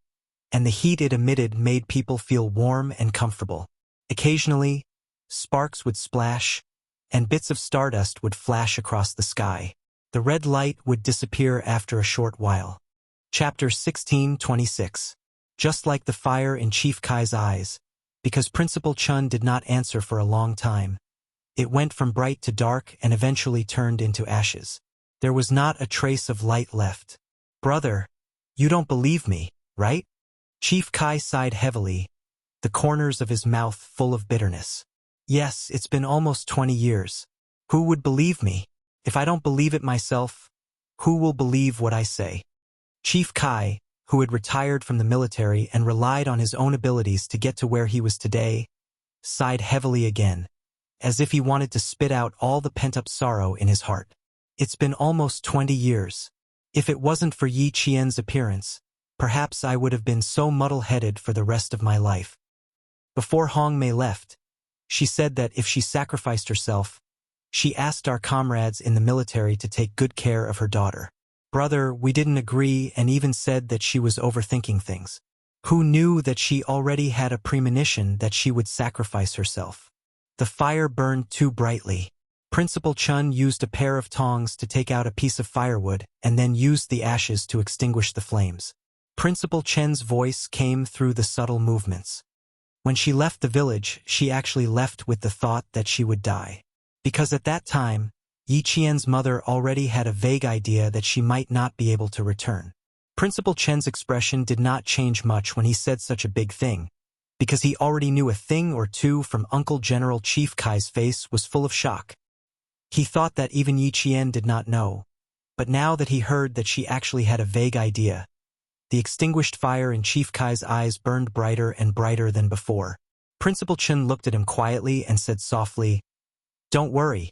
and the heat it emitted made people feel warm and comfortable. Occasionally, sparks would splash, and bits of stardust would flash across the sky. The red light would disappear after a short while. Chapter 16:26. Just like the fire in Chief Kai's eyes, because Principal Chen did not answer for a long time, it went from bright to dark and eventually turned into ashes. There was not a trace of light left. "Brother, you don't believe me, right?" Chief Kai sighed heavily, the corners of his mouth full of bitterness. "Yes, it's been almost 20 years. Who would believe me? If I don't believe it myself, who will believe what I say?" Chief Kai, who had retired from the military and relied on his own abilities to get to where he was today, sighed heavily again, as if he wanted to spit out all the pent-up sorrow in his heart. It's been almost 20 years. If it wasn't for Yi Qian's appearance, perhaps I would have been so muddle-headed for the rest of my life. Before Hong Mei left, she said that if she sacrificed herself, she asked our comrades in the military to take good care of her daughter. Brother, we didn't agree and even said that she was overthinking things. Who knew that she already had a premonition that she would sacrifice herself? The fire burned too brightly. Principal Chun used a pair of tongs to take out a piece of firewood and then used the ashes to extinguish the flames. Principal Chen's voice came through the subtle movements. When she left the village, she actually left with the thought that she would die. Because at that time, Yi Qian's mother already had a vague idea that she might not be able to return. Principal Chen's expression did not change much when he said such a big thing, because he already knew a thing or two from Uncle General Chief Kai's face was full of shock. He thought that even Yi Qian did not know, but now that he heard that she actually had a vague idea, the extinguished fire in Chief Kai's eyes burned brighter and brighter than before. Principal Chen looked at him quietly and said softly, "Don't worry.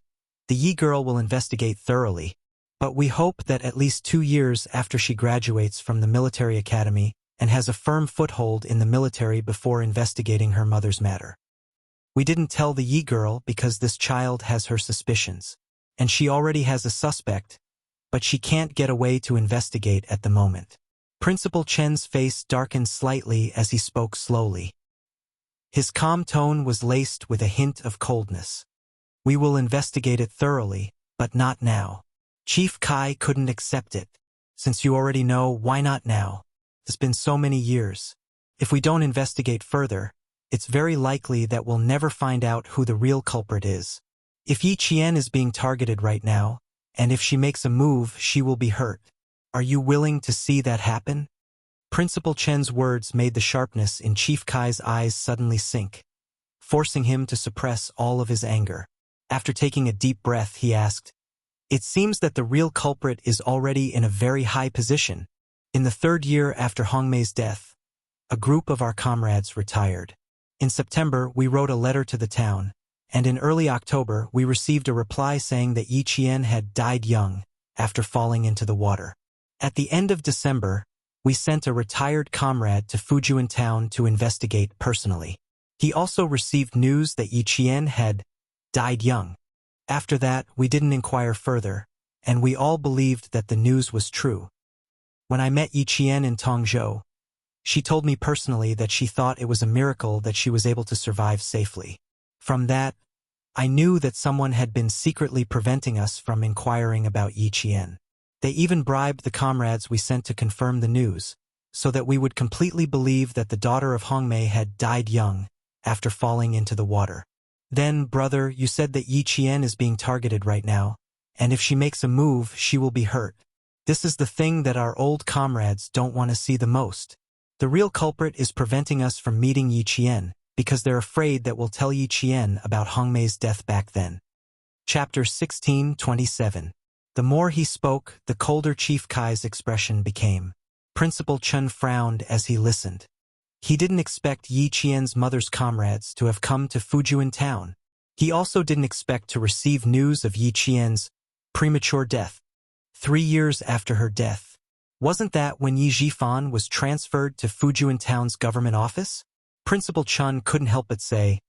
The Yi girl will investigate thoroughly, but we hope that at least 2 years after she graduates from the military academy and has a firm foothold in the military before investigating her mother's matter. We didn't tell the Yi girl because this child has her suspicions, and she already has a suspect, but she can't get away to investigate at the moment." Principal Chen's face darkened slightly as he spoke slowly. His calm tone was laced with a hint of coldness. "We will investigate it thoroughly, but not now. Chief Kai couldn't accept it. Since you already know, why not now? It's been so many years. If we don't investigate further, it's very likely that we'll never find out who the real culprit is. If Yi Qian is being targeted right now, and if she makes a move, she will be hurt. Are you willing to see that happen?" Principal Chen's words made the sharpness in Chief Kai's eyes suddenly sink, forcing him to suppress all of his anger. After taking a deep breath, he asked, "It seems that the real culprit is already in a very high position. In the 3rd year after Hong Mei's death, a group of our comrades retired. In September, we wrote a letter to the town, and in early October, we received a reply saying that Yi Qian had died young after falling into the water. At the end of December, we sent a retired comrade to Fujian town to investigate personally. He also received news that Yi Qian had died young. After that, we didn't inquire further, and we all believed that the news was true. When I met Yi Qian in Tongzhou, she told me personally that she thought it was a miracle that she was able to survive safely. From that, I knew that someone had been secretly preventing us from inquiring about Yi Qian. They even bribed the comrades we sent to confirm the news, so that we would completely believe that the daughter of Hong Mei had died young after falling into the water. Then, brother, you said that Yi Qian is being targeted right now, and if she makes a move, she will be hurt. This is the thing that our old comrades don't want to see the most. The real culprit is preventing us from meeting Yi Qian, because they're afraid that we'll tell Yi Qian about Hong Mei's death back then." Chapter 16:27. The more he spoke, the colder Chief Kai's expression became. Principal Chun frowned as he listened. He didn't expect Yi Qian's mother's comrades to have come to Fujian town. He also didn't expect to receive news of Yi Qian's premature death. 3 years after her death. Wasn't that when Yi Zhifan was transferred to Fujian town's government office? Principal Chun couldn't help but say,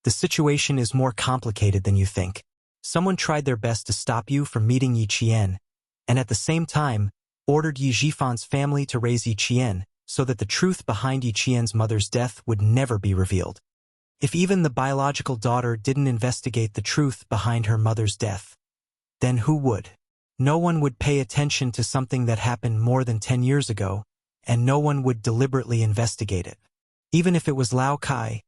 "The situation is more complicated than you think. Someone tried their best to stop you from meeting Yi Qian, and at the same time, ordered Yi Zhifan's family to raise Yi Qian so that the truth behind Yi Qian's mother's death would never be revealed. If even the biological daughter didn't investigate the truth behind her mother's death, then who would? No one would pay attention to something that happened more than 10 years ago, and no one would deliberately investigate it. Even if it was Lao Kai,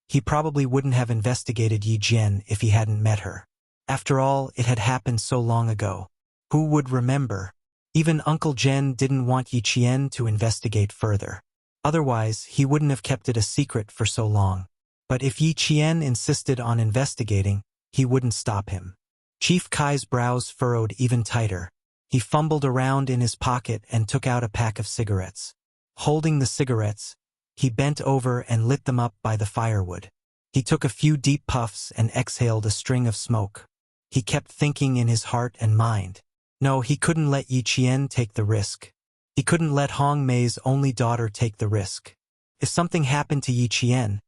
he probably wouldn't have investigated Yi Jian if he hadn't met her. After all, it had happened so long ago. Who would remember? Even Uncle Jen didn't want Yi Qian to investigate further. Otherwise, he wouldn't have kept it a secret for so long. But if Yi Qian insisted on investigating, he wouldn't stop him. Chief Kai's brows furrowed even tighter. He fumbled around in his pocket and took out a pack of cigarettes. Holding the cigarettes, he bent over and lit them up by the firewood. He took a few deep puffs and exhaled a string of smoke. He kept thinking in his heart and mind. No, he couldn't let Yi Qian take the risk. He couldn't let Hong Mei's only daughter take the risk. If something happened to Yi Qian,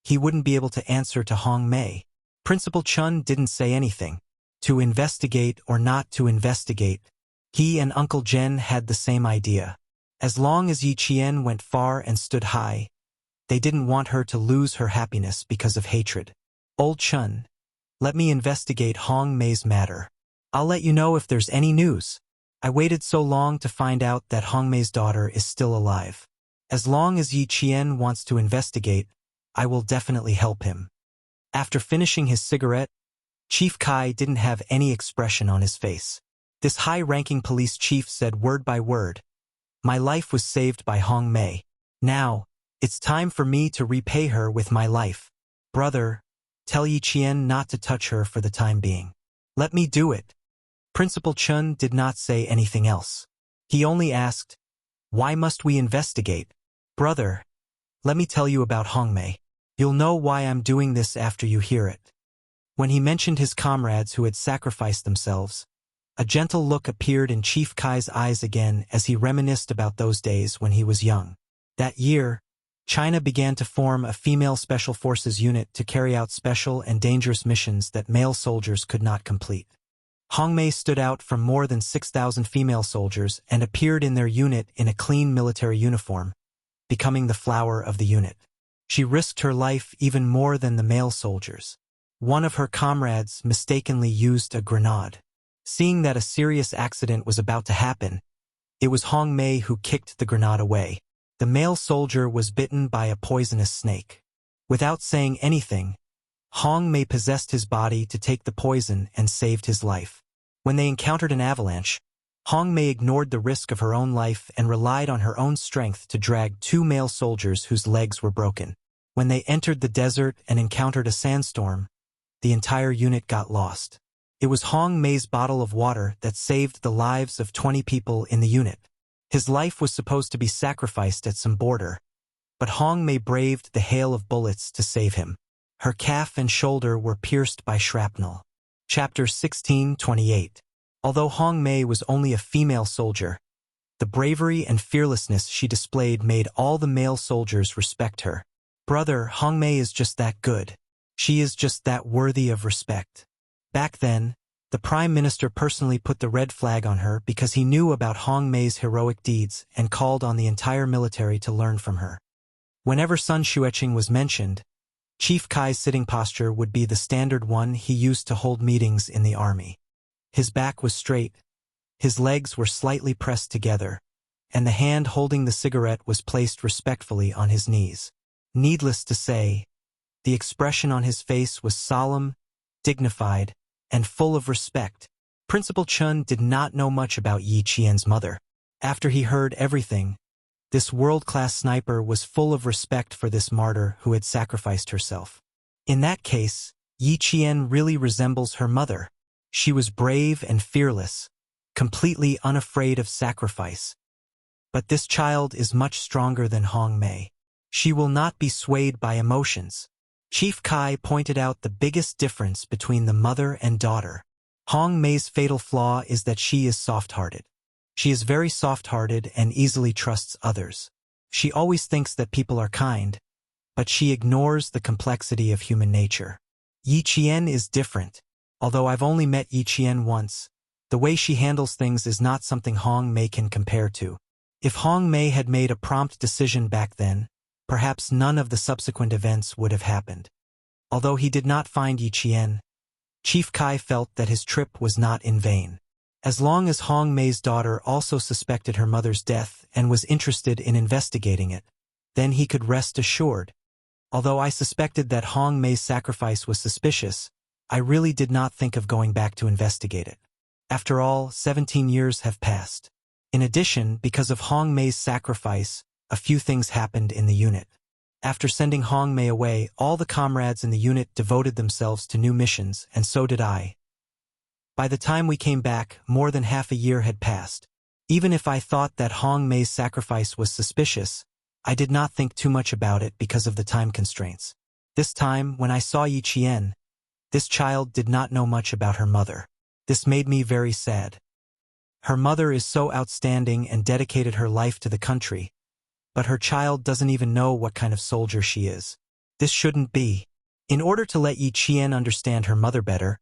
he wouldn't be able to answer to Hong Mei. Principal Chun didn't say anything. To investigate or not to investigate, he and Uncle Jen had the same idea. As long as Yi Qian went far and stood high, they didn't want her to lose her happiness because of hatred. Old Chun, let me investigate Hong Mei's matter. I'll let you know if there's any news. I waited so long to find out that Hong Mei's daughter is still alive. As long as Yi Qian wants to investigate, I will definitely help him. After finishing his cigarette, Chief Kai didn't have any expression on his face. This high-ranking police chief said word by word, "My life was saved by Hong Mei. Now, it's time for me to repay her with my life. Brother, tell Yi Qian not to touch her for the time being. Let me do it." Principal Chun did not say anything else. He only asked, "Why must we investigate?" "Brother, let me tell you about Hong Mei. You'll know why I'm doing this after you hear it." When he mentioned his comrades who had sacrificed themselves, a gentle look appeared in Chief Kai's eyes again as he reminisced about those days when he was young. That year, China began to form a female special forces unit to carry out special and dangerous missions that male soldiers could not complete. Hong Mei stood out from more than 6,000 female soldiers and appeared in their unit in a clean military uniform, becoming the flower of the unit. She risked her life even more than the male soldiers. One of her comrades mistakenly used a grenade. Seeing that a serious accident was about to happen, it was Hong Mei who kicked the grenade away. The male soldier was bitten by a poisonous snake. Without saying anything, Hong Mei possessed his body to take the poison and saved his life. When they encountered an avalanche, Hong Mei ignored the risk of her own life and relied on her own strength to drag two male soldiers whose legs were broken. When they entered the desert and encountered a sandstorm, the entire unit got lost. It was Hong Mei's bottle of water that saved the lives of 20 people in the unit. His life was supposed to be sacrificed at some border, but Hong Mei braved the hail of bullets to save him. Her calf and shoulder were pierced by shrapnel. Chapter 16:28. Although Hong Mei was only a female soldier, the bravery and fearlessness she displayed made all the male soldiers respect her. Brother, Hong Mei is just that good. She is just that worthy of respect. Back then, the Prime Minister personally put the red flag on her because he knew about Hong Mei's heroic deeds and called on the entire military to learn from her. Whenever Sun Xueqing was mentioned, Chief Kai's sitting posture would be the standard one he used to hold meetings in the army. His back was straight, his legs were slightly pressed together, and the hand holding the cigarette was placed respectfully on his knees. Needless to say, the expression on his face was solemn, dignified, and full of respect. Principal Chun did not know much about Yi Qian's mother. After he heard everything, this world-class sniper was full of respect for this martyr who had sacrificed herself. In that case, Yi Qian really resembles her mother. She was brave and fearless, completely unafraid of sacrifice. But this child is much stronger than Hong Mei. She will not be swayed by emotions. Chief Kai pointed out the biggest difference between the mother and daughter. Hong Mei's fatal flaw is that she is soft-hearted. She is very soft-hearted and easily trusts others. She always thinks that people are kind, but she ignores the complexity of human nature. Yi Qian is different. Although I've only met Yi Qian once, the way she handles things is not something Hong Mei can compare to. If Hong Mei had made a prompt decision back then, perhaps none of the subsequent events would have happened. Although he did not find Yi Qian, Chief Kai felt that his trip was not in vain. As long as Hong Mei's daughter also suspected her mother's death and was interested in investigating it, then he could rest assured. Although I suspected that Hong Mei's sacrifice was suspicious, I really did not think of going back to investigate it. After all, 17 years have passed. In addition, because of Hong Mei's sacrifice, a few things happened in the unit. After sending Hong Mei away, all the comrades in the unit devoted themselves to new missions, and so did I. By the time we came back, more than half a year had passed. Even if I thought that Hong Mei's sacrifice was suspicious, I did not think too much about it because of the time constraints. This time, when I saw Yi Qian, this child did not know much about her mother. This made me very sad. Her mother is so outstanding and dedicated her life to the country, but her child doesn't even know what kind of soldier she is. This shouldn't be. In order to let Yi Qian understand her mother better,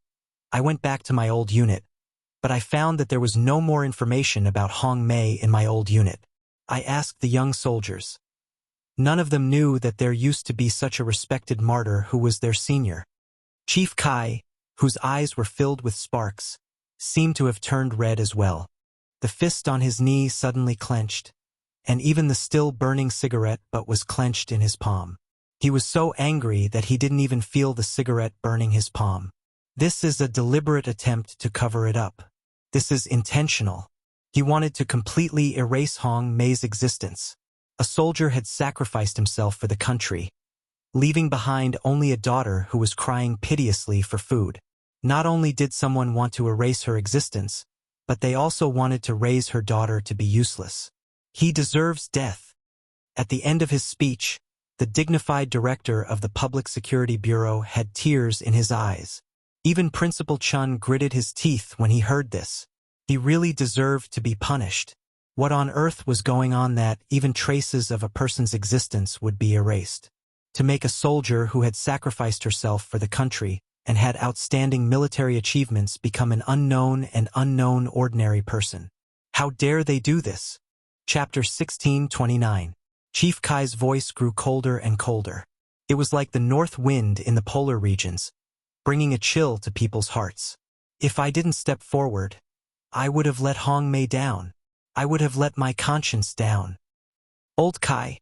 I went back to my old unit, but I found that there was no more information about Hong Mei in my old unit. I asked the young soldiers. None of them knew that there used to be such a respected martyr who was their senior. Chief Kai, whose eyes were filled with sparks, seemed to have turned red as well. The fist on his knee suddenly clenched, and even the still burning cigarette butt was clenched in his palm. He was so angry that he didn't even feel the cigarette burning his palm. This is a deliberate attempt to cover it up. This is intentional. He wanted to completely erase Hong Mei's existence. A soldier had sacrificed himself for the country, leaving behind only a daughter who was crying piteously for food. Not only did someone want to erase her existence, but they also wanted to raise her daughter to be useless. He deserves death. At the end of his speech, the dignified director of the Public Security Bureau had tears in his eyes. Even Principal Chun gritted his teeth when he heard this. He really deserved to be punished. What on earth was going on that even traces of a person's existence would be erased? To make a soldier who had sacrificed herself for the country and had outstanding military achievements become an unknown ordinary person. How dare they do this? Chapter 1629. Chief Kai's voice grew colder and colder. It was like the north wind in the polar regions, bringing a chill to people's hearts. If I didn't step forward, I would have let Hong Mei down. I would have let my conscience down. Old Kai,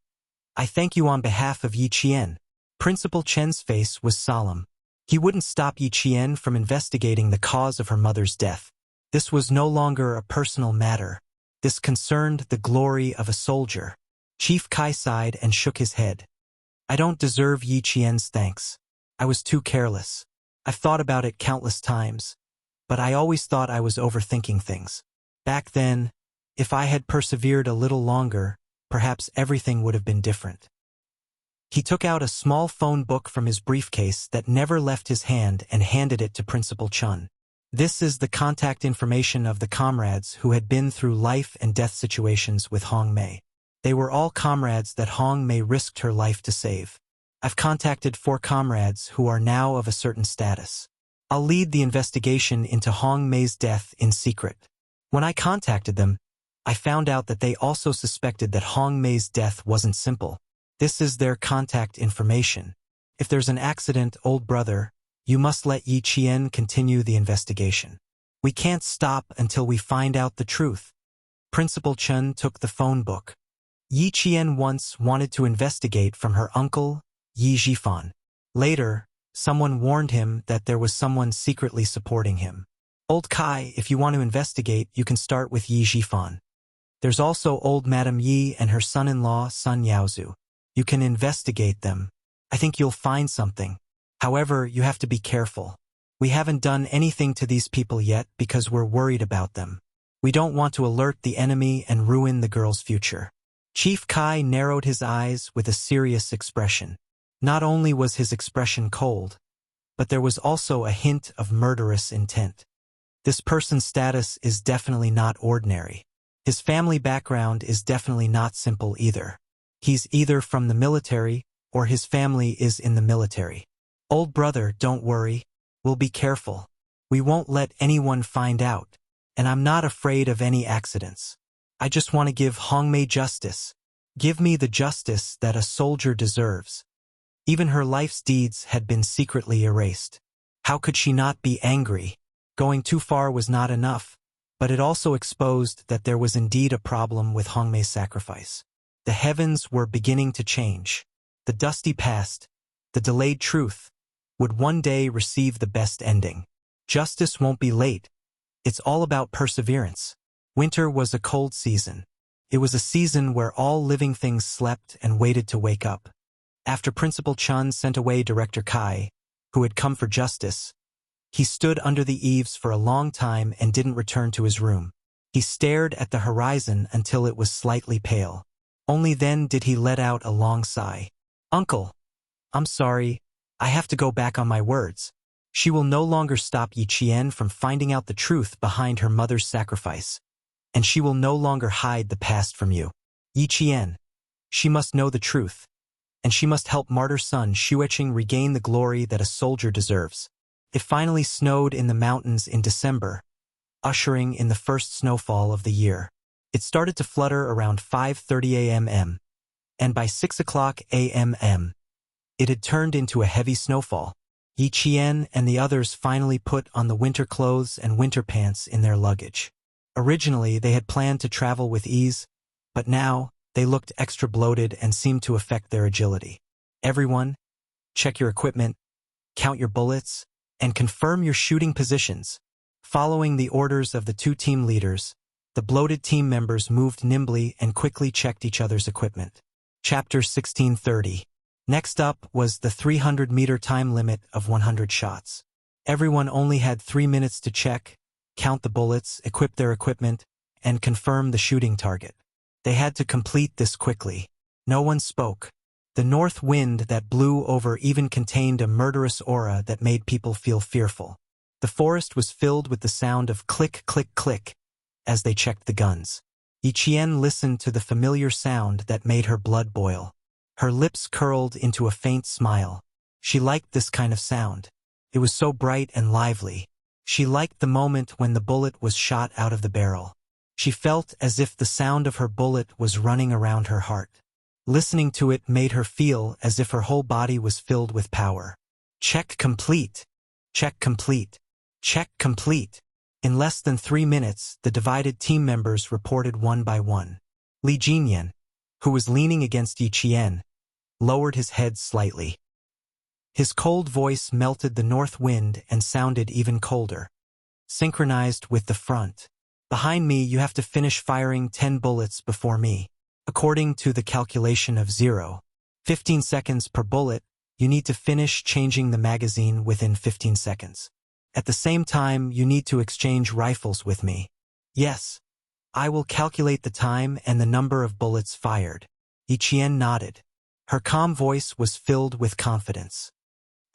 I thank you on behalf of Yi Qian. Principal Chen's face was solemn. He wouldn't stop Yi Qian from investigating the cause of her mother's death. This was no longer a personal matter. This concerned the glory of a soldier. Chief Kai sighed and shook his head. I don't deserve Yi Qian's thanks. I was too careless. I've thought about it countless times, but I always thought I was overthinking things. Back then, if I had persevered a little longer, perhaps everything would have been different. He took out a small phone book from his briefcase that never left his hand and handed it to Principal Chun. This is the contact information of the comrades who had been through life and death situations with Hong Mei. They were all comrades that Hong Mei risked her life to save. I've contacted 4 comrades who are now of a certain status. I'll lead the investigation into Hong Mei's death in secret. When I contacted them, I found out that they also suspected that Hong Mei's death wasn't simple. This is their contact information. If there's an accident, old brother, you must let Yi Qian continue the investigation. We can't stop until we find out the truth. Principal Chun took the phone book. Yi Qian once wanted to investigate from her uncle, Yi Zhifan. Later, someone warned him that there was someone secretly supporting him. Old Kai, if you want to investigate, you can start with Yi Zhifan. There's also old Madam Yi and her son-in-law, Sun Yaozu. You can investigate them. I think you'll find something. However, you have to be careful. We haven't done anything to these people yet because we're worried about them. We don't want to alert the enemy and ruin the girl's future. Chief Kai narrowed his eyes with a serious expression. Not only was his expression cold, but there was also a hint of murderous intent. This person's status is definitely not ordinary. His family background is definitely not simple either. He's either from the military or his family is in the military. Old brother, don't worry. We'll be careful. We won't let anyone find out. And I'm not afraid of any accidents. I just want to give Hong Mei justice. Give me the justice that a soldier deserves. Even her life's deeds had been secretly erased. How could she not be angry? Going too far was not enough, but it also exposed that there was indeed a problem with Hong Mei's sacrifice. The heavens were beginning to change. The dusty past, the delayed truth, would one day receive the best ending. Justice won't be late. It's all about perseverance. Winter was a cold season. It was a season where all living things slept and waited to wake up. After Principal Chun sent away Director Kai, who had come for justice, he stood under the eaves for a long time and didn't return to his room. He stared at the horizon until it was slightly pale. Only then did he let out a long sigh. "Uncle, I'm sorry, I have to go back on my words. She will no longer stop Yi Qian from finding out the truth behind her mother's sacrifice. And she will no longer hide the past from you. Yi Qian, she must know the truth. And she must help martyr son Xueqing regain the glory that a soldier deserves." It finally snowed in the mountains in December, ushering in the first snowfall of the year. It started to flutter around 5:30 a.m. and by 6 o'clock a.m. it had turned into a heavy snowfall. Yi Qian and the others finally put on the winter clothes and winter pants in their luggage. Originally, they had planned to travel with ease, but now they looked extra bloated and seemed to affect their agility. "Everyone, check your equipment, count your bullets, and confirm your shooting positions." Following the orders of the two team leaders, the bloated team members moved nimbly and quickly checked each other's equipment. Chapter 1630. Next up was the 300-meter time limit of 100 shots. Everyone only had 3 minutes to check, count the bullets, equip their equipment, and confirm the shooting target. They had to complete this quickly. No one spoke. The north wind that blew over even contained a murderous aura that made people feel fearful. The forest was filled with the sound of click, click, click as they checked the guns. Yi Qian listened to the familiar sound that made her blood boil. Her lips curled into a faint smile. She liked this kind of sound. It was so bright and lively. She liked the moment when the bullet was shot out of the barrel. She felt as if the sound of her bullet was running around her heart. Listening to it made her feel as if her whole body was filled with power. Check complete. Check complete. Check complete. In less than 3 minutes, the divided team members reported one by one. Li Jinyan, who was leaning against Yi Qian, lowered his head slightly. His cold voice melted the north wind and sounded even colder. "Synchronized with the front. Behind me, you have to finish firing 10 bullets before me. According to the calculation of 0.15 seconds per bullet, you need to finish changing the magazine within 15 seconds. At the same time, you need to exchange rifles with me." "Yes. I will calculate the time and the number of bullets fired." Yi Qian nodded. Her calm voice was filled with confidence.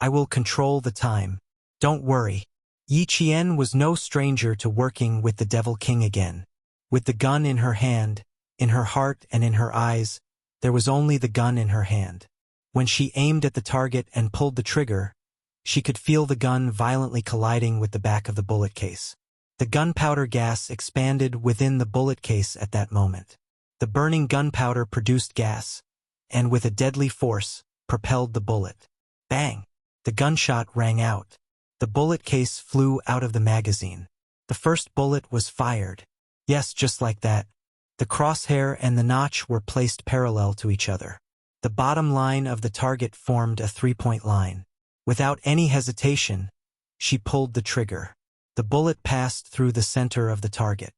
"I will control the time. Don't worry." Yi Qian was no stranger to working with the Devil King again. With the gun in her hand, in her heart and in her eyes, there was only the gun in her hand. When she aimed at the target and pulled the trigger, she could feel the gun violently colliding with the back of the bullet case. The gunpowder gas expanded within the bullet case at that moment. The burning gunpowder produced gas, and with a deadly force, propelled the bullet. Bang! The gunshot rang out. The bullet case flew out of the magazine. The first bullet was fired. Yes, just like that. The crosshair and the notch were placed parallel to each other. The bottom line of the target formed a 3-point line. Without any hesitation, she pulled the trigger. The bullet passed through the center of the target.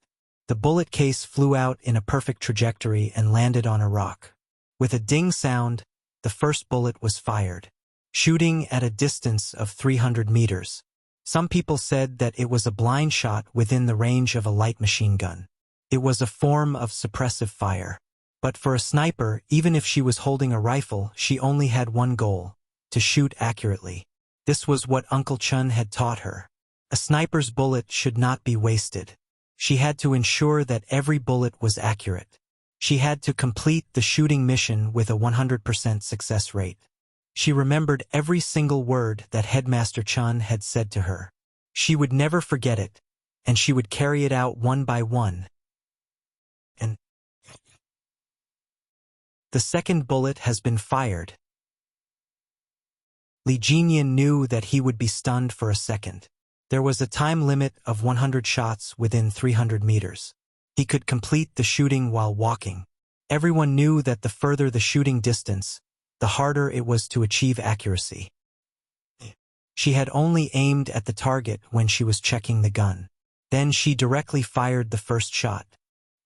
The bullet case flew out in a perfect trajectory and landed on a rock. With a ding sound, the first bullet was fired, shooting at a distance of 300 meters. Some people said that it was a blind shot within the range of a light machine gun. It was a form of suppressive fire. But for a sniper, even if she was holding a rifle, she only had one goal: to shoot accurately. This was what Uncle Chun had taught her. A sniper's bullet should not be wasted. She had to ensure that every bullet was accurate. She had to complete the shooting mission with a 100% success rate. She remembered every single word that Headmaster Chun had said to her. She would never forget it, and she would carry it out one by one. And the second bullet has been fired. Li Jinyan knew that he would be stunned for a second. There was a time limit of 100 shots within 300 meters. He could complete the shooting while walking. Everyone knew that the further the shooting distance, the harder it was to achieve accuracy. She had only aimed at the target when she was checking the gun. Then she directly fired the first shot.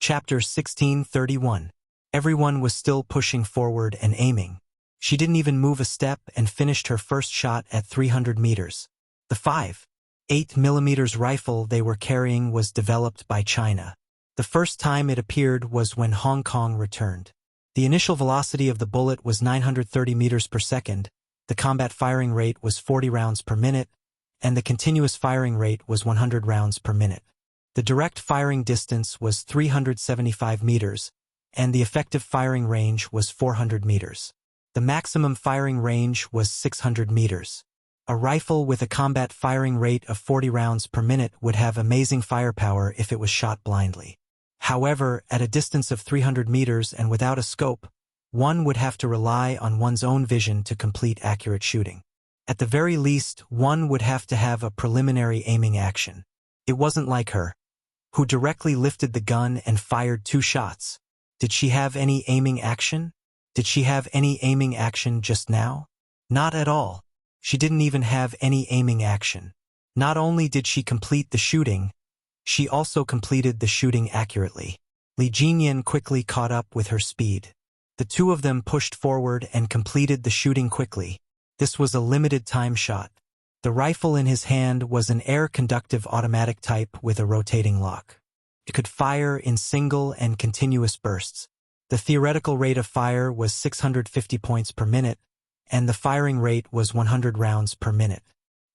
Chapter 1631. Everyone was still pushing forward and aiming. She didn't even move a step and finished her first shot at 300 meters. The 5.8 mm rifle they were carrying was developed by China. The first time it appeared was when Hong Kong returned. The initial velocity of the bullet was 930 meters per second, the combat firing rate was 40 rounds per minute, and the continuous firing rate was 100 rounds per minute. The direct firing distance was 375 meters, and the effective firing range was 400 meters. The maximum firing range was 600 meters. A rifle with a combat firing rate of 40 rounds per minute would have amazing firepower if it was shot blindly. However, at a distance of 300 meters and without a scope, one would have to rely on one's own vision to complete accurate shooting. At the very least, one would have to have a preliminary aiming action. It wasn't like her, who directly lifted the gun and fired 2 shots. Did she have any aiming action? Did she have any aiming action just now? Not at all. She didn't even have any aiming action. Not only did she complete the shooting, she also completed the shooting accurately. Li Jinyan quickly caught up with her speed. The two of them pushed forward and completed the shooting quickly. This was a limited time shot. The rifle in his hand was an air-conductive automatic type with a rotating lock. It could fire in single and continuous bursts. The theoretical rate of fire was 650 points per minute, and the firing rate was 100 rounds per minute.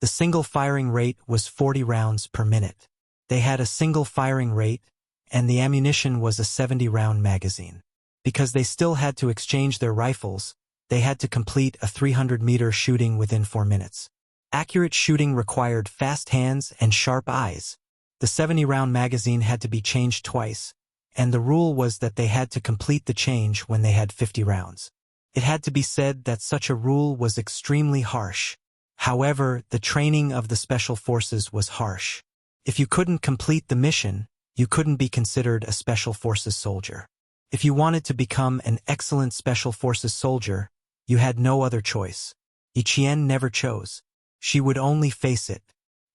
The single firing rate was 40 rounds per minute. They had a single firing rate, and the ammunition was a 70-round magazine. Because they still had to exchange their rifles, they had to complete a 300-meter shooting within 4 minutes. Accurate shooting required fast hands and sharp eyes. The 70-round magazine had to be changed twice, and the rule was that they had to complete the change when they had 50 rounds. It had to be said that such a rule was extremely harsh. However, the training of the Special Forces was harsh. If you couldn't complete the mission, you couldn't be considered a Special Forces soldier. If you wanted to become an excellent Special Forces soldier, you had no other choice. Yiqian never chose. She would only face it.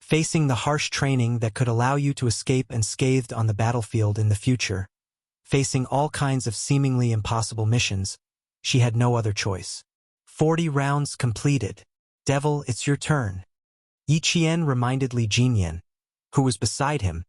Facing the harsh training that could allow you to escape unscathed on the battlefield in the future, facing all kinds of seemingly impossible missions, she had no other choice. 40 rounds completed. Devil, it's your turn. Yiqian reminded Li Jinyan, who was beside him,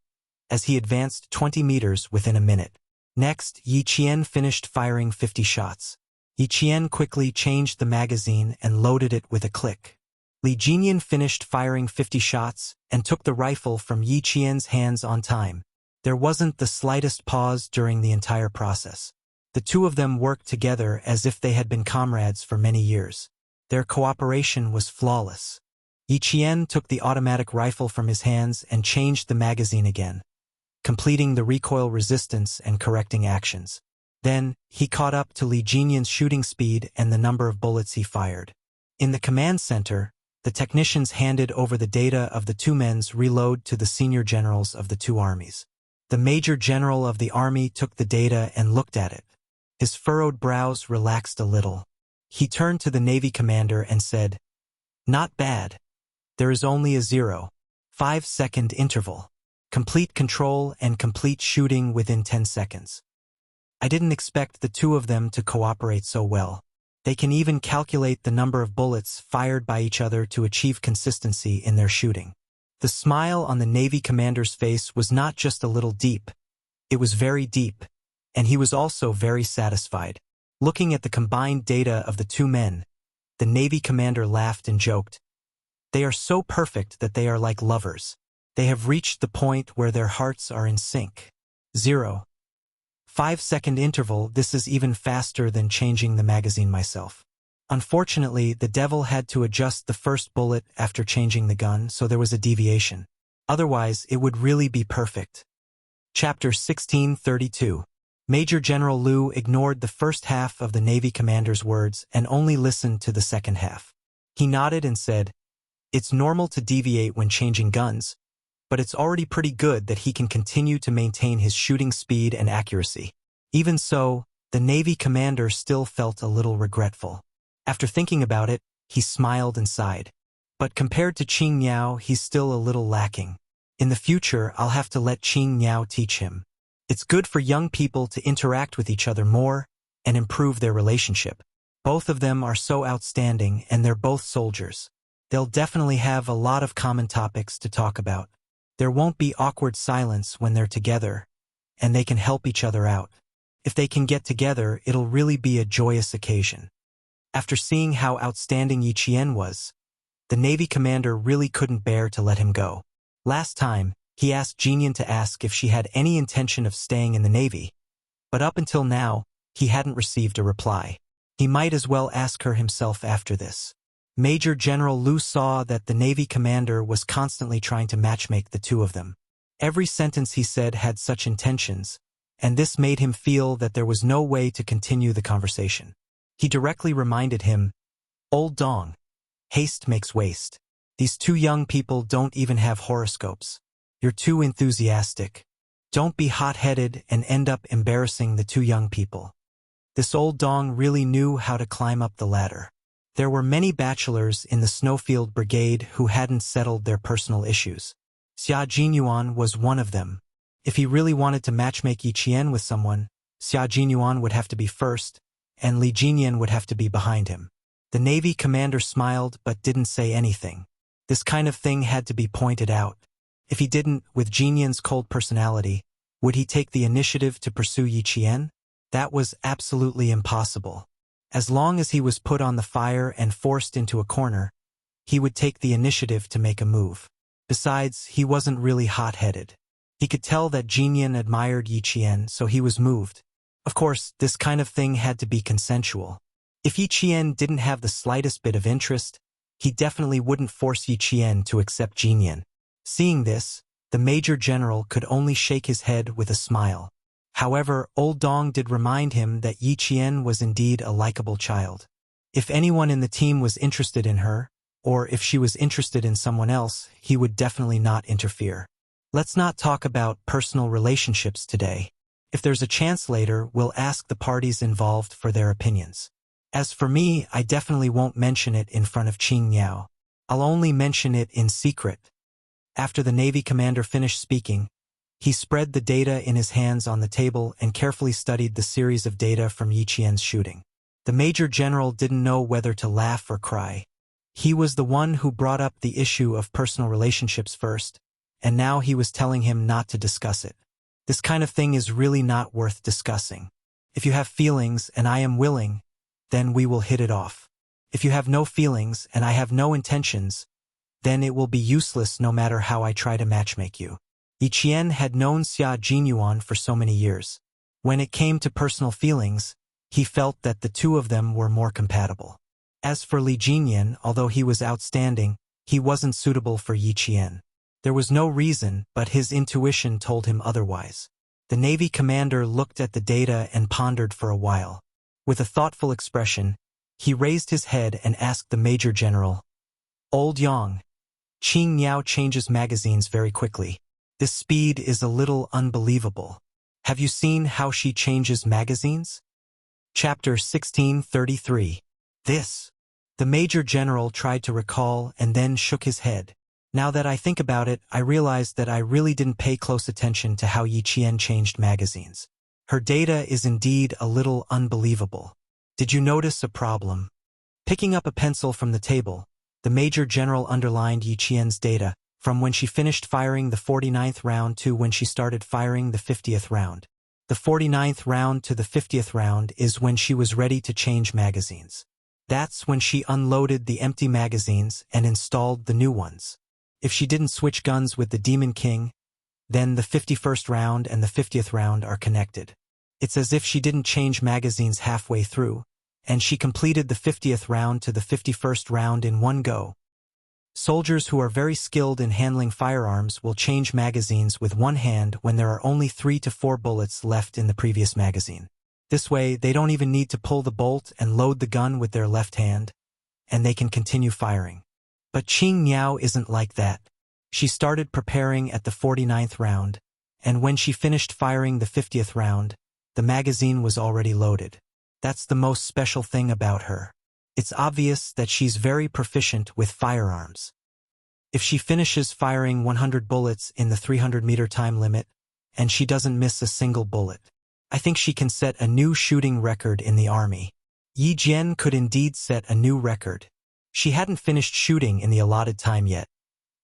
as he advanced 20 meters within a minute. Next, Yiqian finished firing 50 shots. Yiqian quickly changed the magazine and loaded it with a click. Li Jinyan finished firing 50 shots and took the rifle from Yiqian's hands on time. There wasn't the slightest pause during the entire process. The two of them worked together as if they had been comrades for many years. Their cooperation was flawless. Yiqian took the automatic rifle from his hands and changed the magazine again, completing the recoil resistance and correcting actions. Then, he caught up to Li Jinyan's shooting speed and the number of bullets he fired. In the command center, the technicians handed over the data of the two men's reload to the senior generals of the two armies. The major general of the army took the data and looked at it. His furrowed brows relaxed a little. He turned to the Navy commander and said, "Not bad. There is only a 0.5-second interval. Complete control and complete shooting within 10 seconds. I didn't expect the two of them to cooperate so well. They can even calculate the number of bullets fired by each other to achieve consistency in their shooting." The smile on the Navy commander's face was not just a little deep. It was very deep, and he was also very satisfied. Looking at the combined data of the two men, the Navy commander laughed and joked, "They are so perfect that they are like lovers. They have reached the point where their hearts are in sync." 0.5-second interval. This is even faster than changing the magazine myself. Unfortunately, the devil had to adjust the first bullet after changing the gun, so there was a deviation. Otherwise, it would really be perfect. Chapter 1632. Major General Liu ignored the first half of the Navy commander's words and only listened to the second half. He nodded and said, "It's normal to deviate when changing guns, but it's already pretty good that he can continue to maintain his shooting speed and accuracy." Even so, the Navy commander still felt a little regretful. After thinking about it, he smiled and sighed. But compared to Qing Miao, he's still a little lacking. In the future, I'll have to let Qing Miao teach him. It's good for young people to interact with each other more and improve their relationship. Both of them are so outstanding, and they're both soldiers. They'll definitely have a lot of common topics to talk about. There won't be awkward silence when they're together, and they can help each other out. If they can get together, it'll really be a joyous occasion. After seeing how outstanding Yi Qian was, the Navy commander really couldn't bear to let him go. Last time, he asked Jinian to ask if she had any intention of staying in the Navy, but up until now, he hadn't received a reply. He might as well ask her himself after this. Major General Liu saw that the Navy commander was constantly trying to matchmake the two of them. Every sentence he said had such intentions, and this made him feel that there was no way to continue the conversation. He directly reminded him, "Old Dong, haste makes waste. These two young people don't even have horoscopes. You're too enthusiastic. Don't be hot-headed and end up embarrassing the two young people." This old Dong really knew how to climb up the ladder. There were many bachelors in the Snowfield Brigade who hadn't settled their personal issues. Xia Jinyuan was one of them. If he really wanted to matchmake Yi Qian with someone, Xia Jinyuan would have to be first, and Li Jinian would have to be behind him. The Navy commander smiled but didn't say anything. This kind of thing had to be pointed out. If he didn't, with Jinian's cold personality, would he take the initiative to pursue Yi Qian? That was absolutely impossible. As long as he was put on the fire and forced into a corner, he would take the initiative to make a move. Besides, he wasn't really hot-headed. He could tell that Jinian admired Yi Qian, so he was moved. Of course, this kind of thing had to be consensual. If Yi Qian didn't have the slightest bit of interest, he definitely wouldn't force Yi Qian to accept Jinian. Seeing this, the Major General could only shake his head with a smile. However, Old Dong did remind him that Yi Qian was indeed a likable child. If anyone in the team was interested in her, or if she was interested in someone else, he would definitely not interfere. Let's not talk about personal relationships today. If there's a chance later, we'll ask the parties involved for their opinions. As for me, I definitely won't mention it in front of Qing Niao. I'll only mention it in secret. After the Navy commander finished speaking, he spread the data in his hands on the table and carefully studied the series of data from Yi Qian's shooting. The Major General didn't know whether to laugh or cry. He was the one who brought up the issue of personal relationships first, and now he was telling him not to discuss it. This kind of thing is really not worth discussing. If you have feelings and I am willing, then we will hit it off. If you have no feelings and I have no intentions, then it will be useless no matter how I try to matchmake you. Yi Qian had known Xia Jinyuan for so many years. When it came to personal feelings, he felt that the two of them were more compatible. As for Li Jinian, although he was outstanding, he wasn't suitable for Yi Qian. There was no reason, but his intuition told him otherwise. The Navy commander looked at the data and pondered for a while. With a thoughtful expression, he raised his head and asked the Major General, "Old Yang, Qing Niao changes magazines very quickly. This speed is a little unbelievable. Have you seen how she changes magazines?" Chapter 1633. This. The Major General tried to recall and then shook his head. Now that I think about it, I realized that I really didn't pay close attention to how Yi Qian changed magazines. Her data is indeed a little unbelievable. Did you notice a problem? Picking up a pencil from the table, the Major General underlined Yi Qian's data, from when she finished firing the 49th round to when she started firing the 50th round. The 49th round to the 50th round is when she was ready to change magazines. That's when she unloaded the empty magazines and installed the new ones. If she didn't switch guns with the Demon King, then the 51st round and the 50th round are connected. It's as if she didn't change magazines halfway through, and she completed the 50th round to the 51st round in one go. Soldiers who are very skilled in handling firearms will change magazines with one hand when there are only 3 to 4 bullets left in the previous magazine. This way, they don't even need to pull the bolt and load the gun with their left hand, and they can continue firing. But Qing Niao isn't like that. She started preparing at the 49th round, and when she finished firing the 50th round, the magazine was already loaded. That's the most special thing about her. It's obvious that she's very proficient with firearms. If she finishes firing 100 bullets in the 300-meter time limit, and she doesn't miss a single bullet, I think she can set a new shooting record in the army. Yi Jian could indeed set a new record. She hadn't finished shooting in the allotted time yet,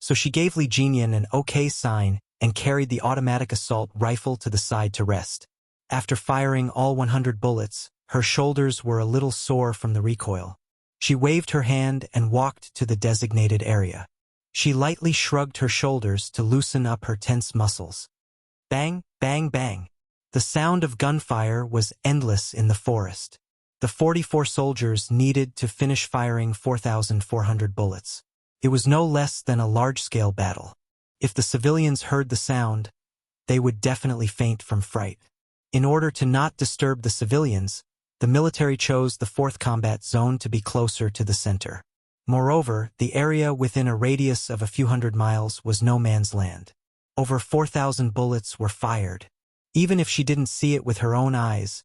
so she gave Li Jinian an okay sign and carried the automatic assault rifle to the side to rest. After firing all 100 bullets, her shoulders were a little sore from the recoil. She waved her hand and walked to the designated area. She lightly shrugged her shoulders to loosen up her tense muscles. Bang, bang, bang. The sound of gunfire was endless in the forest. The 44 soldiers needed to finish firing 4,400 bullets. It was no less than a large-scale battle. If the civilians heard the sound, they would definitely faint from fright. In order to not disturb the civilians, the military chose the 4th Combat Zone to be closer to the center. Moreover, the area within a radius of a few hundred miles was no man's land. Over 4,000 bullets were fired. Even if she didn't see it with her own eyes,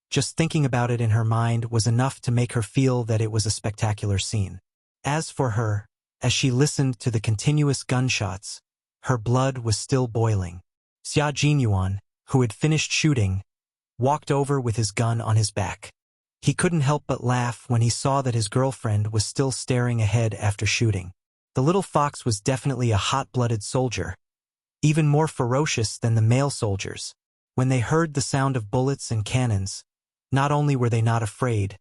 just thinking about it in her mind was enough to make her feel that it was a spectacular scene. As for her, as she listened to the continuous gunshots, her blood was still boiling. Xia Jinyuan, who had finished shooting, walked over with his gun on his back. He couldn't help but laugh when he saw that his girlfriend was still staring ahead after shooting. The little fox was definitely a hot-blooded soldier, even more ferocious than the male soldiers. When they heard the sound of bullets and cannons, not only were they not afraid,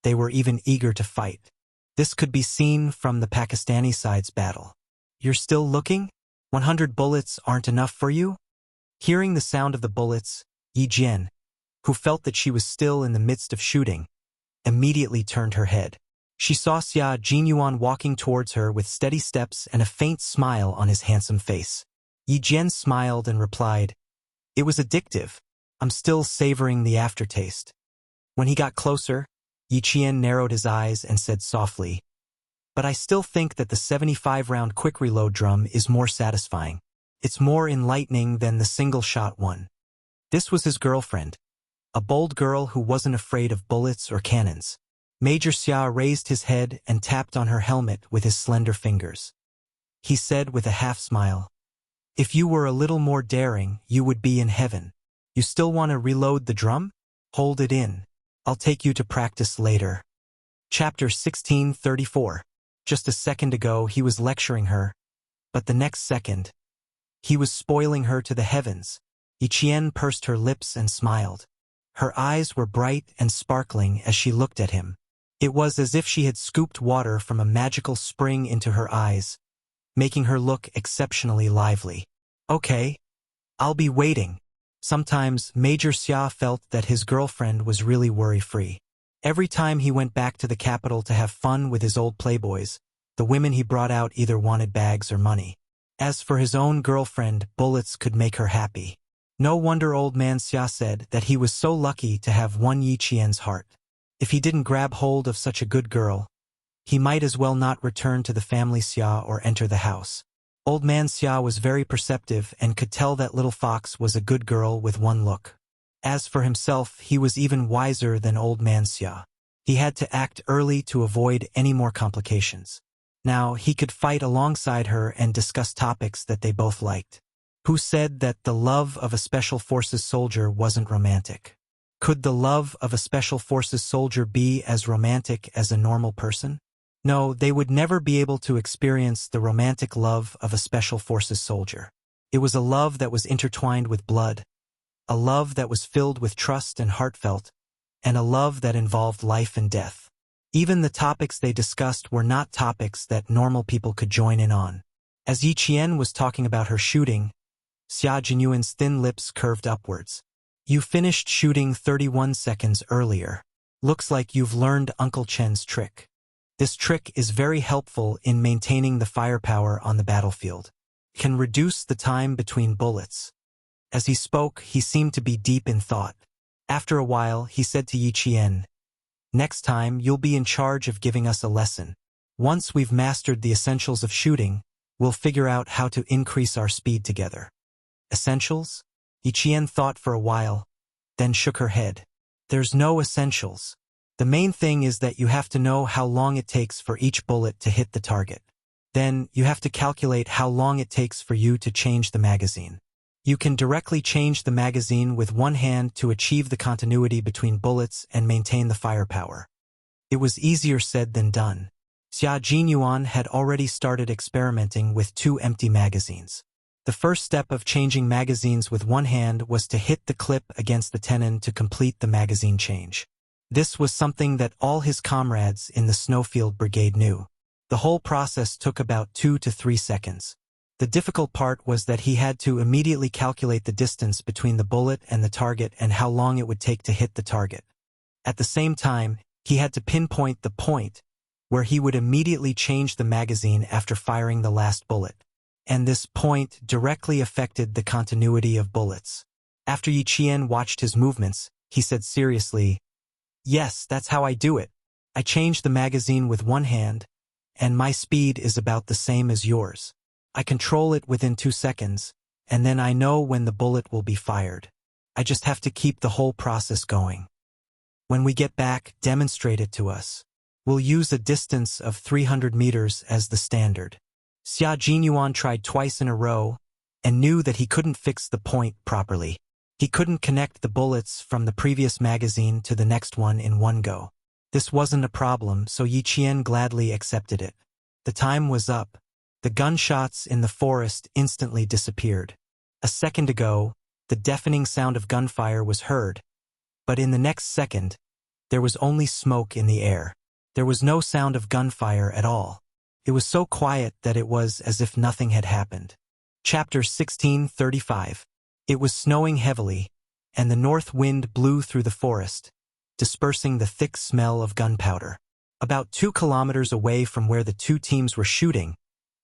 they were even eager to fight. This could be seen from the Pakistani side's battle. "You're still looking? 100 bullets aren't enough for you?" Hearing the sound of the bullets, Yi Jian, who felt that she was still in the midst of shooting, immediately turned her head. She saw Xia Jinyuan walking towards her with steady steps and a faint smile on his handsome face. Yi Jian smiled and replied, "It was addictive. I'm still savoring the aftertaste." When he got closer, Yi Qian narrowed his eyes and said softly, "But I still think that the 75-round quick reload drum is more satisfying. It's more enlightening than the single-shot one." This was his girlfriend, a bold girl who wasn't afraid of bullets or cannons. Major Xia raised his head and tapped on her helmet with his slender fingers. He said with a half-smile, "If you were a little more daring, you would be in heaven. You still want to reload the drum? Hold it in. I'll take you to practice later." Chapter 1634. Just a second ago he was lecturing her, but the next second, he was spoiling her to the heavens. Yi Qian pursed her lips and smiled. Her eyes were bright and sparkling as she looked at him. It was as if she had scooped water from a magical spring into her eyes, making her look exceptionally lively. "Okay, I'll be waiting." Sometimes Major Xia felt that his girlfriend was really worry-free. Every time he went back to the capital to have fun with his old playboys, the women he brought out either wanted bags or money. As for his own girlfriend, bullets could make her happy. No wonder old man Xia said that he was so lucky to have won Yi Qian's heart. If he didn't grab hold of such a good girl, he might as well not return to the family Xia or enter the house. Old man Xia was very perceptive and could tell that little fox was a good girl with one look. As for himself, he was even wiser than old man Xia. He had to act early to avoid any more complications. Now he could fight alongside her and discuss topics that they both liked. Who said that the love of a Special Forces soldier wasn't romantic? Could the love of a Special Forces soldier be as romantic as a normal person? No, they would never be able to experience the romantic love of a Special Forces soldier. It was a love that was intertwined with blood, a love that was filled with trust and heartfelt, and a love that involved life and death. Even the topics they discussed were not topics that normal people could join in on. As Yi Qian was talking about her shooting, Xia Jinyuan's thin lips curved upwards. "You finished shooting 31 seconds earlier. Looks like you've learned Uncle Chen's trick. This trick is very helpful in maintaining the firepower on the battlefield. It can reduce the time between bullets." As he spoke, he seemed to be deep in thought. After a while, he said to Yi Qian, "Next time, you'll be in charge of giving us a lesson. Once we've mastered the essentials of shooting, we'll figure out how to increase our speed together." Essentials? Yi Qian thought for a while, then shook her head. "There's no essentials. The main thing is that you have to know how long it takes for each bullet to hit the target. Then, you have to calculate how long it takes for you to change the magazine. You can directly change the magazine with one hand to achieve the continuity between bullets and maintain the firepower." It was easier said than done. Xia Jinyuan had already started experimenting with 2 empty magazines. The first step of changing magazines with one hand was to hit the clip against the tenon to complete the magazine change. This was something that all his comrades in the Snowfield Brigade knew. The whole process took about 2 to 3 seconds. The difficult part was that he had to immediately calculate the distance between the bullet and the target and how long it would take to hit the target. At the same time, he had to pinpoint the point where he would immediately change the magazine after firing the last bullet. And this point directly affected the continuity of bullets. After Yi Qian watched his movements, he said seriously, "Yes, that's how I do it. I change the magazine with one hand, and my speed is about the same as yours. I control it within 2 seconds, and then I know when the bullet will be fired. I just have to keep the whole process going. When we get back, demonstrate it to us. We'll use a distance of 300 meters as the standard." Xia Jinyuan tried twice in a row and knew that he couldn't fix the point properly. He couldn't connect the bullets from the previous magazine to the next one in one go. This wasn't a problem, so Yi Qian gladly accepted it. The time was up. The gunshots in the forest instantly disappeared. A second ago, the deafening sound of gunfire was heard, but in the next second, there was only smoke in the air. There was no sound of gunfire at all. It was so quiet that it was as if nothing had happened. Chapter 16:35. It was snowing heavily, and the north wind blew through the forest, dispersing the thick smell of gunpowder. About 2 kilometers away from where the two teams were shooting,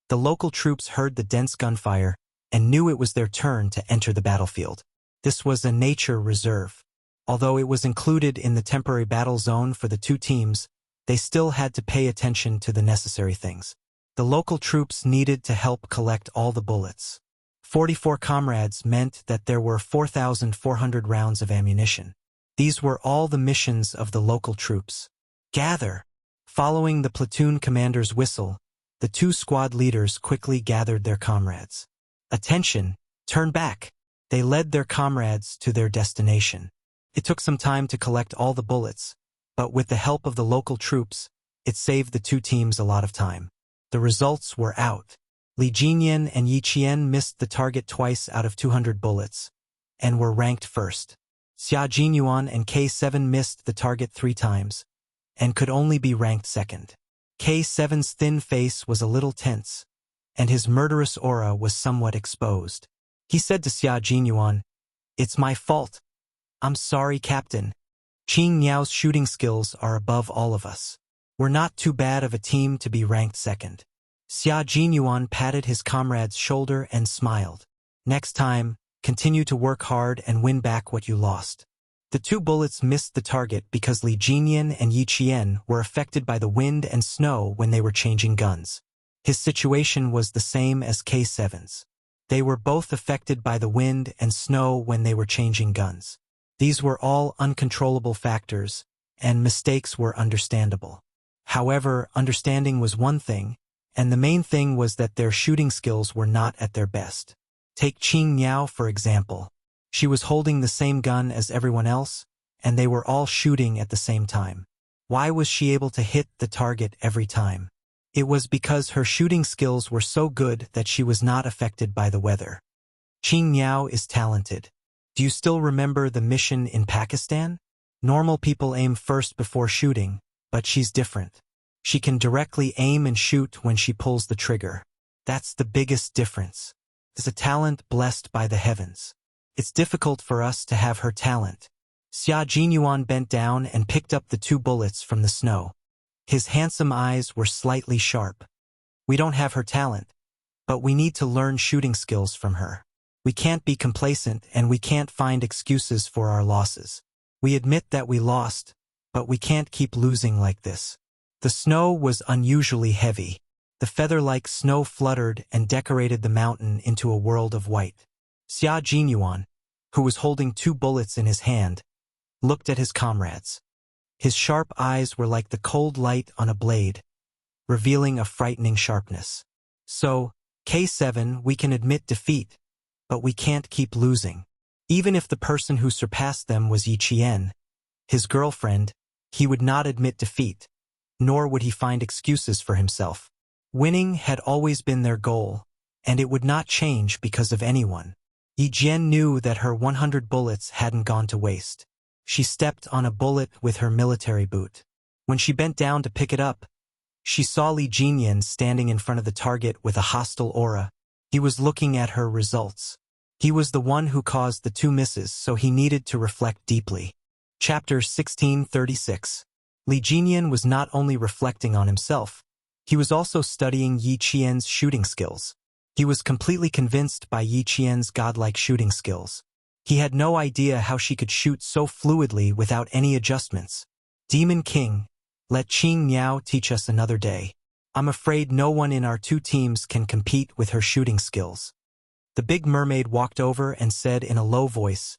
the local troops heard the dense gunfire and knew it was their turn to enter the battlefield. This was a nature reserve. Although it was included in the temporary battle zone for the two teams, they still had to pay attention to the necessary things. The local troops needed to help collect all the bullets. 44 comrades meant that there were 4,400 rounds of ammunition. These were all the missions of the local troops. Gather! Following the platoon commander's whistle, the 2 squad leaders quickly gathered their comrades. Attention! Turn back! They led their comrades to their destination. It took some time to collect all the bullets, but with the help of the local troops, it saved the two teams a lot of time. The results were out. Li Jinyan and Yi Qian missed the target twice out of 200 bullets, and were ranked first. Xia Jinyuan and K7 missed the target 3 times, and could only be ranked second. K7's thin face was a little tense, and his murderous aura was somewhat exposed. He said to Xia Jinyuan, "It's my fault. I'm sorry, Captain. Qing Niao's shooting skills are above all of us. We're not too bad of a team to be ranked second." Xia Jinyuan patted his comrade's shoulder and smiled. "Next time, continue to work hard and win back what you lost." The 2 bullets missed the target because Li Jinyan and Yi Qian were affected by the wind and snow when they were changing guns. His situation was the same as K7's. They were both affected by the wind and snow when they were changing guns. These were all uncontrollable factors, and mistakes were understandable. However, understanding was one thing, and the main thing was that their shooting skills were not at their best. Take Qing Niao, for example. She was holding the same gun as everyone else, and they were all shooting at the same time. Why was she able to hit the target every time? It was because her shooting skills were so good that she was not affected by the weather. Qing Niao is talented. Do you still remember the mission in Pakistan? Normal people aim first before shooting, but she's different. She can directly aim and shoot when she pulls the trigger. That's the biggest difference. It's a talent blessed by the heavens. It's difficult for us to have her talent. Xia Jinyuan bent down and picked up the 2 bullets from the snow. His handsome eyes were slightly sharp. "We don't have her talent, but we need to learn shooting skills from her. We can't be complacent, and we can't find excuses for our losses. We admit that we lost, but we can't keep losing like this." The snow was unusually heavy. The feather-like snow fluttered and decorated the mountain into a world of white. Xia Jinyuan, who was holding 2 bullets in his hand, looked at his comrades. His sharp eyes were like the cold light on a blade, revealing a frightening sharpness. "So, K7, we can admit defeat, but we can't keep losing." Even if the person who surpassed them was Yi Qian, his girlfriend, he would not admit defeat, nor would he find excuses for himself. Winning had always been their goal, and it would not change because of anyone. Yi Jian knew that her 100 bullets hadn't gone to waste. She stepped on a bullet with her military boot. When she bent down to pick it up, she saw Li Jinyan standing in front of the target with a hostile aura. He was looking at her results. He was the one who caused the 2 misses, so he needed to reflect deeply. Chapter 1636. Li Jinyan was not only reflecting on himself, he was also studying Yi Qian's shooting skills. He was completely convinced by Yi Qian's godlike shooting skills. He had no idea how she could shoot so fluidly without any adjustments. Demon King, let Qing Niao teach us another day. I'm afraid no one in our 2 teams can compete with her shooting skills. The big mermaid walked over and said in a low voice,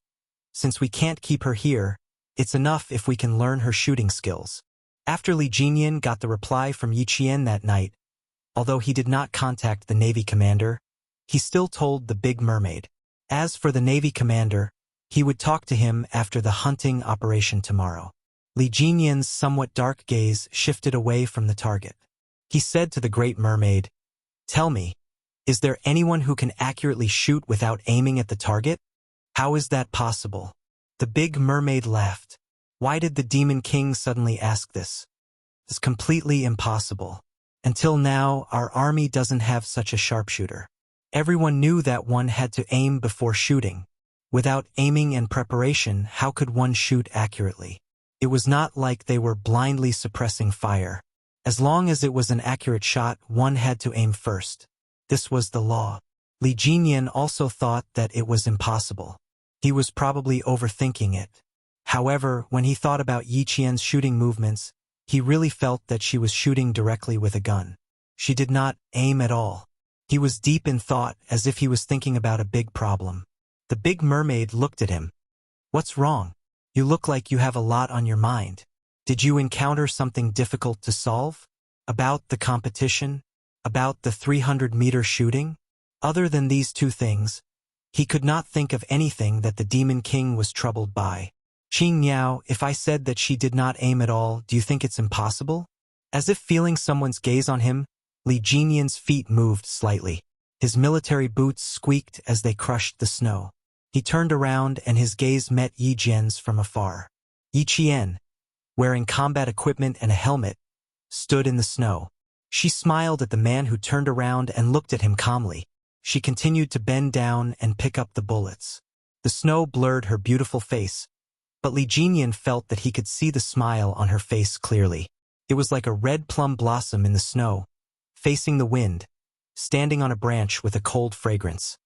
since we can't keep her here, it's enough if we can learn her shooting skills. After Li Jinyan got the reply from Yi Qian that night, although he did not contact the Navy commander, he still told the big mermaid. As for the Navy commander, he would talk to him after the hunting operation tomorrow. Li Jinyan's somewhat dark gaze shifted away from the target. He said to the Great Mermaid, tell me, is there anyone who can accurately shoot without aiming at the target? How is that possible? The big mermaid laughed. Why did the Demon King suddenly ask this? It's completely impossible. Until now, our army doesn't have such a sharpshooter. Everyone knew that one had to aim before shooting. Without aiming and preparation, how could one shoot accurately? It was not like they were blindly suppressing fire. As long as it was an accurate shot, one had to aim first. This was the law. Li Jinyan also thought that it was impossible. He was probably overthinking it. However, when he thought about Yi Qian's shooting movements, he really felt that she was shooting directly with a gun. She did not aim at all. He was deep in thought, as if he was thinking about a big problem. The big mermaid looked at him. What's wrong? You look like you have a lot on your mind. Did you encounter something difficult to solve? About the competition? About the 300-meter shooting? Other than these 2 things, he could not think of anything that the Demon King was troubled by. Qing Niao, if I said that she did not aim at all, do you think it's impossible? As if feeling someone's gaze on him, Li Jinyan's feet moved slightly. His military boots squeaked as they crushed the snow. He turned around and his gaze met Yi Jian's from afar. Yi Qian, wearing combat equipment and a helmet, stood in the snow. She smiled at the man who turned around and looked at him calmly. She continued to bend down and pick up the bullets. The snow blurred her beautiful face, but Li Jinyan felt that he could see the smile on her face clearly. It was like a red plum blossom in the snow, facing the wind, standing on a branch with a cold fragrance.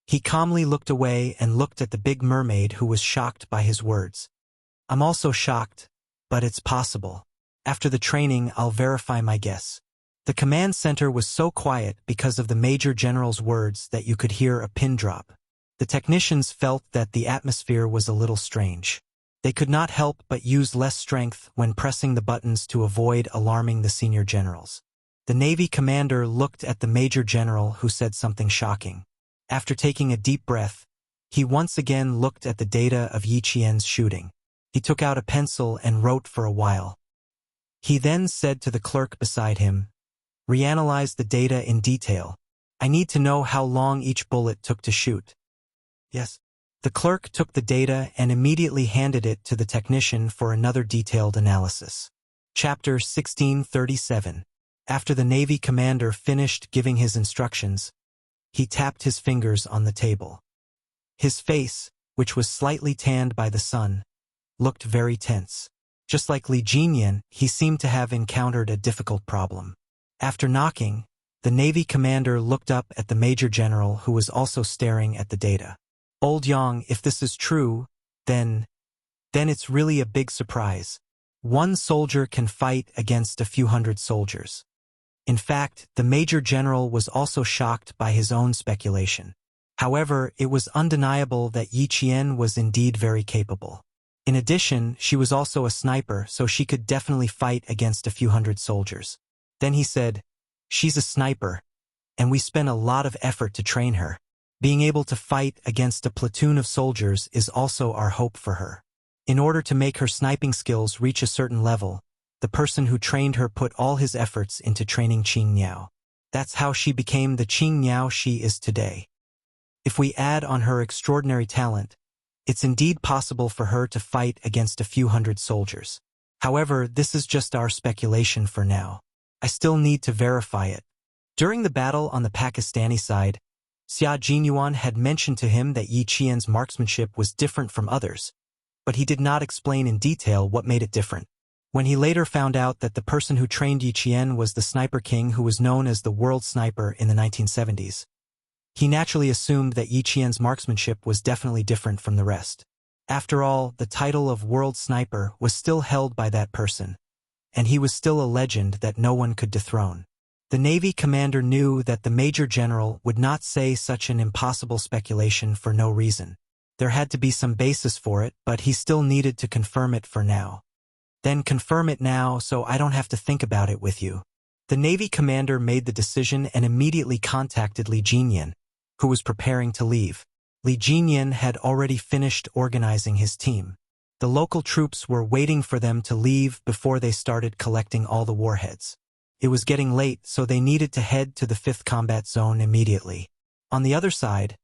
He calmly looked away and looked at the big mermaid, who was shocked by his words. I'm also shocked, but it's possible. After the training, I'll verify my guess. The command center was so quiet because of the Major General's words that you could hear a pin drop. The technicians felt that the atmosphere was a little strange. They could not help but use less strength when pressing the buttons to avoid alarming the senior generals. The Navy commander looked at the Major General, who said something shocking. After taking a deep breath, he once again looked at the data of Yi Qian's shooting. He took out a pencil and wrote for a while. He then said to the clerk beside him, "Reanalyze the data in detail. I need to know how long each bullet took to shoot." Yes. The clerk took the data and immediately handed it to the technician for another detailed analysis. Chapter 1637. After the Navy commander finished giving his instructions, he tapped his fingers on the table. His face, which was slightly tanned by the sun, looked very tense. Just like Li Jinyan, he seemed to have encountered a difficult problem. After knocking, the Navy commander looked up at the Major General, who was also staring at the data. "Old Yang, if this is true, then it's really a big surprise. One soldier can fight against a few hundred soldiers." In fact, the Major General was also shocked by his own speculation. However, it was undeniable that Yi Qian was indeed very capable. In addition, she was also a sniper, so she could definitely fight against a few hundred soldiers. Then he said, "She's a sniper, and we spent a lot of effort to train her. Being able to fight against a platoon of soldiers is also our hope for her. In order to make her sniping skills reach a certain level, the person who trained her put all his efforts into training Qing Niao. That's how she became the Qing Niao she is today. If we add on her extraordinary talent, it's indeed possible for her to fight against a few hundred soldiers. However, this is just our speculation for now. I still need to verify it. During the battle on the Pakistani side, Xia Jinyuan had mentioned to him that Yi Qian's marksmanship was different from others, but he did not explain in detail what made it different. When he later found out that the person who trained Yi Qian was the Sniper King who was known as the World Sniper in the 1970s, he naturally assumed that Yi Qian's marksmanship was definitely different from the rest. After all, the title of World Sniper was still held by that person, and he was still a legend that no one could dethrone. The Navy commander knew that the Major General would not say such an impossible speculation for no reason. There had to be some basis for it, but he still needed to confirm it for now. Then confirm it now so I don't have to think about it with you. The Navy commander made the decision and immediately contacted Li Jinyan, who was preparing to leave. Li Jinyan had already finished organizing his team. The local troops were waiting for them to leave before they started collecting all the warheads. It was getting late, so they needed to head to the 5th Combat Zone immediately. On the other side,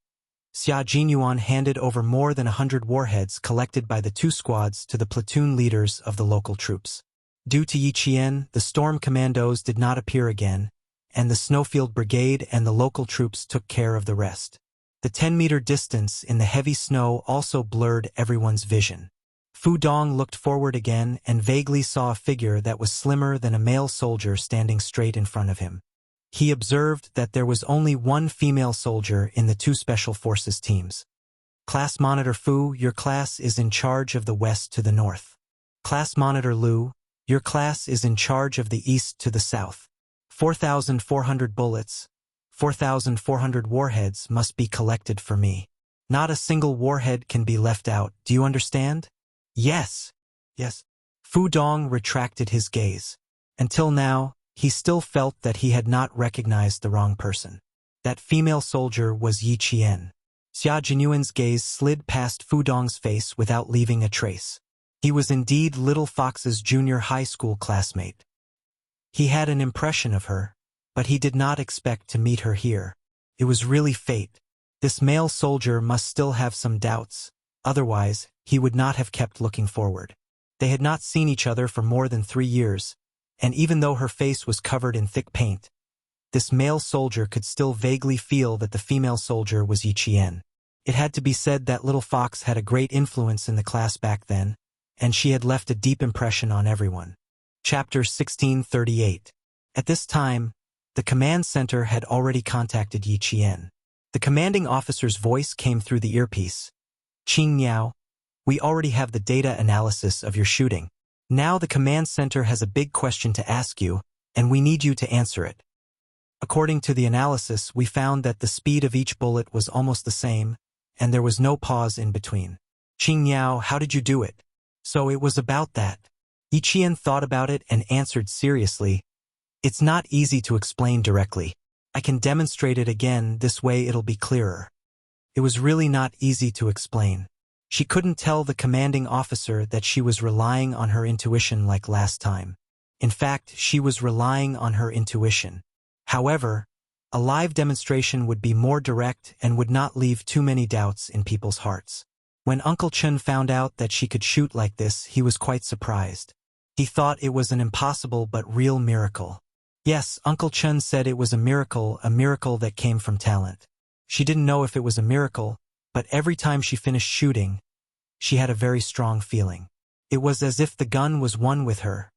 Xia Jinyuan handed over more than 100 warheads collected by the two squads to the platoon leaders of the local troops. Due to Yi Qian, the Storm Commandos did not appear again, and the Snowfield Brigade and the local troops took care of the rest. The 10-meter distance in the heavy snow also blurred everyone's vision. Fu Dong looked forward again and vaguely saw a figure that was slimmer than a male soldier standing straight in front of him. He observed that there was only one female soldier in the two Special Forces teams. Class Monitor Fu, your class is in charge of the west to the north. Class Monitor Lu, your class is in charge of the east to the south. 4,400 bullets, 4,400 warheads must be collected for me. Not a single warhead can be left out, do you understand? Yes. Yes. Fu Dong retracted his gaze. Until now, he still felt that he had not recognized the wrong person. That female soldier was Yi Qian. Xia Jinyuan's gaze slid past Fu Dong's face without leaving a trace. He was indeed Little Fox's junior high school classmate. He had an impression of her, but he did not expect to meet her here. It was really fate. This male soldier must still have some doubts, otherwise, he would not have kept looking forward. They had not seen each other for more than 3 years, and even though her face was covered in thick paint, this male soldier could still vaguely feel that the female soldier was Yi Qian. It had to be said that Little Fox had a great influence in the class back then, and she had left a deep impression on everyone. Chapter 1638. At this time, the command center had already contacted Yi Qian. The commanding officer's voice came through the earpiece. Qing Niao, we already have the data analysis of your shooting. Now the command center has a big question to ask you, and we need you to answer it. According to the analysis, we found that the speed of each bullet was almost the same, and there was no pause in between. Qing Niao, how did you do it? So it was about that. Yi Qian thought about it and answered seriously. It's not easy to explain directly. I can demonstrate it again, this way it'll be clearer. It was really not easy to explain. She couldn't tell the commanding officer that she was relying on her intuition like last time. In fact, she was relying on her intuition. However, a live demonstration would be more direct and would not leave too many doubts in people's hearts. When Uncle Chun found out that she could shoot like this, he was quite surprised. He thought it was an impossible but real miracle. Yes, Uncle Chun said it was a miracle that came from talent. She didn't know if it was a miracle, but every time she finished shooting, she had a very strong feeling. It was as if the gun was one with her,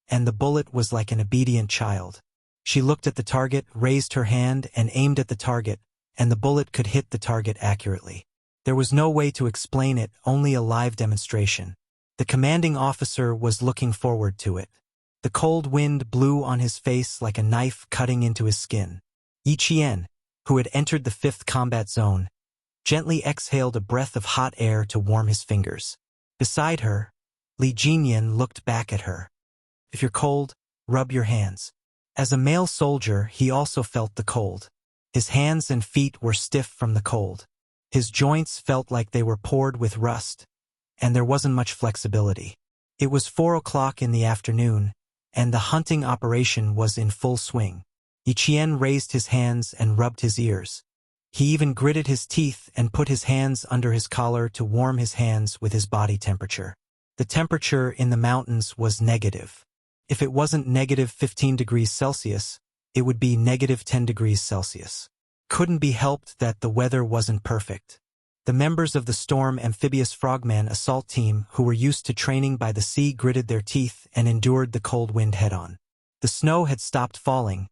and the bullet was like an obedient child. She looked at the target, raised her hand, and aimed at the target, and the bullet could hit the target accurately. There was no way to explain it, only a live demonstration. The commanding officer was looking forward to it. The cold wind blew on his face like a knife cutting into his skin. Yi Qian, who had entered the 5th Combat Zone, gently exhaled a breath of hot air to warm his fingers. Beside her, Li Jinyan looked back at her. If you're cold, rub your hands. As a male soldier, he also felt the cold. His hands and feet were stiff from the cold. His joints felt like they were poured with rust, and there wasn't much flexibility. It was 4 o'clock in the afternoon, and the hunting operation was in full swing. Yiqian raised his hands and rubbed his ears. He even gritted his teeth and put his hands under his collar to warm his hands with his body temperature. The temperature in the mountains was negative. If it wasn't negative 15 degrees Celsius, it would be negative 10 degrees Celsius. Couldn't be helped that the weather wasn't perfect. The members of the Storm Amphibious Frogman assault team who were used to training by the sea gritted their teeth and endured the cold wind head-on. The snow had stopped falling,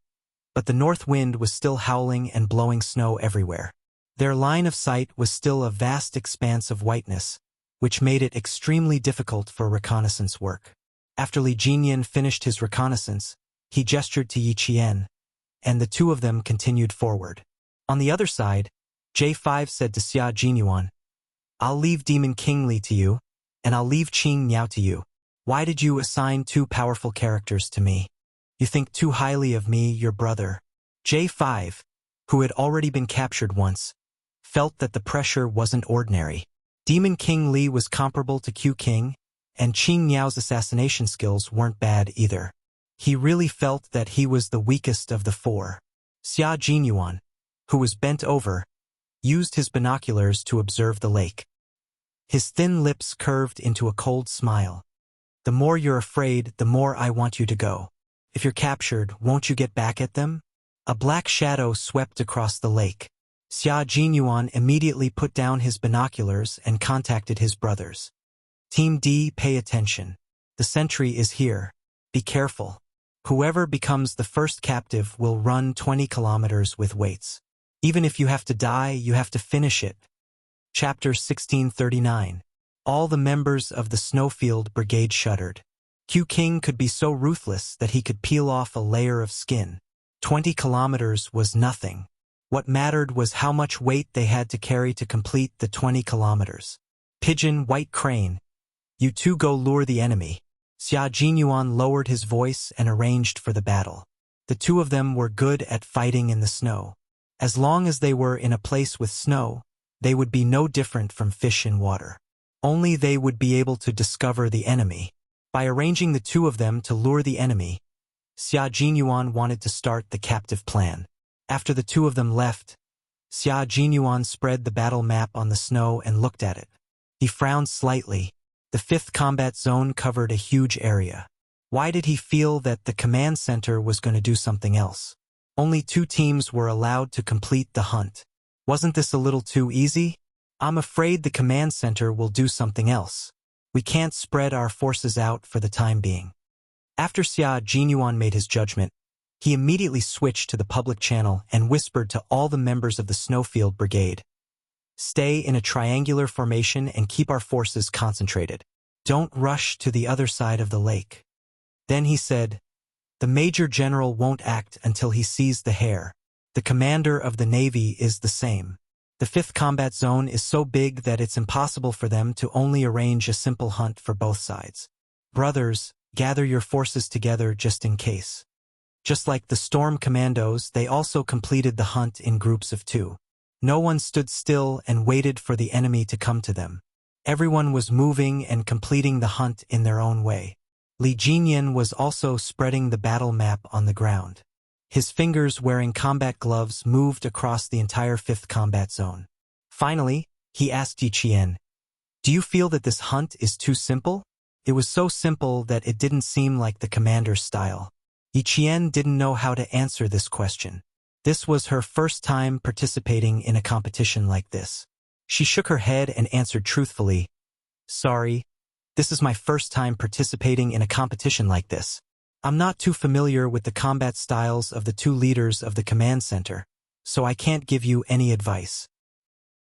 but the north wind was still howling and blowing snow everywhere. Their line of sight was still a vast expanse of whiteness, which made it extremely difficult for reconnaissance work. After Li Jinyan finished his reconnaissance, he gestured to Yiqian, and the two of them continued forward. On the other side, J5 said to Xia Jinyuan, "I'll leave Demon King Li to you, and I'll leave Qing Niao to you. Why did you assign two powerful characters to me? You think too highly of me, your brother." J5, who had already been captured once, felt that the pressure wasn't ordinary. Demon King Li was comparable to Q King, and Qing Niao's assassination skills weren't bad either. He really felt that he was the weakest of the four. Xia Jinyuan, who was bent over, used his binoculars to observe the lake. His thin lips curved into a cold smile. "The more you're afraid, the more I want you to go. If you're captured, won't you get back at them?" A black shadow swept across the lake. Xia Jinyuan immediately put down his binoculars and contacted his brothers. "Team D, pay attention. The sentry is here. Be careful. Whoever becomes the first captive will run 20 kilometers with weights. Even if you have to die, you have to finish it." Chapter 1639. All the members of the Snowfield Brigade shuddered. Q King could be so ruthless that he could peel off a layer of skin. 20 kilometers was nothing. What mattered was how much weight they had to carry to complete the 20 kilometers. "Pigeon, White Crane, you two go lure the enemy." Xia Jinyuan lowered his voice and arranged for the battle. The two of them were good at fighting in the snow. As long as they were in a place with snow, they would be no different from fish in water. Only they would be able to discover the enemy. By arranging the two of them to lure the enemy, Xia Jinyuan wanted to start the captive plan. After the two of them left, Xia Jinyuan spread the battle map on the snow and looked at it. He frowned slightly. The 5th combat zone covered a huge area. Why did he feel that the command center was going to do something else? Only 2 teams were allowed to complete the hunt. Wasn't this a little too easy? I'm afraid the command center will do something else. We can't spread our forces out for the time being. After Xia Jinyuan made his judgment, he immediately switched to the public channel and whispered to all the members of the Snowfield Brigade, "Stay in a triangular formation and keep our forces concentrated. Don't rush to the other side of the lake." Then he said, "The Major General won't act until he sees the hare. The commander of the Navy is the same. The 5th combat zone is so big that it's impossible for them to only arrange a simple hunt for both sides. Brothers, gather your forces together just in case." Just like the Storm Commandos, they also completed the hunt in groups of 2. No one stood still and waited for the enemy to come to them. Everyone was moving and completing the hunt in their own way. Li Jinyan was also spreading the battle map on the ground. His fingers wearing combat gloves moved across the entire 5th combat zone. Finally, he asked Yiqian, "Do you feel that this hunt is too simple?" It was so simple that it didn't seem like the commander's style. Yiqian didn't know how to answer this question. This was her first time participating in a competition like this. She shook her head and answered truthfully, "Sorry, this is my first time participating in a competition like this. I'm not too familiar with the combat styles of the 2 leaders of the command center, so I can't give you any advice.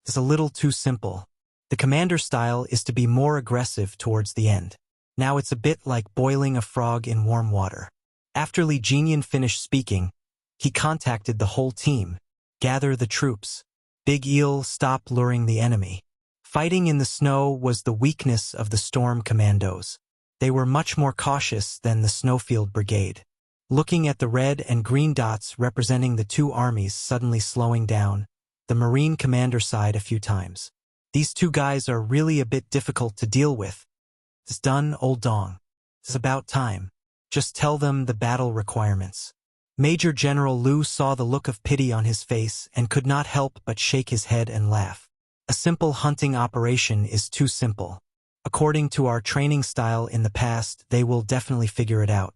It's a little too simple. The commander style is to be more aggressive towards the end. Now it's a bit like boiling a frog in warm water." After Li Jinyan finished speaking, he contacted the whole team. "Gather the troops. Big Eel, stop luring the enemy." Fighting in the snow was the weakness of the Storm Commandos. They were much more cautious than the Snowfield Brigade. Looking at the red and green dots representing the 2 armies suddenly slowing down, the Marine commander sighed a few times. "These 2 guys are really a bit difficult to deal with. It's done, old dong. It's about time. Just tell them the battle requirements." Major General Liu saw the look of pity on his face and could not help but shake his head and laugh. A simple hunting operation is too simple. According to our training style in the past, they will definitely figure it out.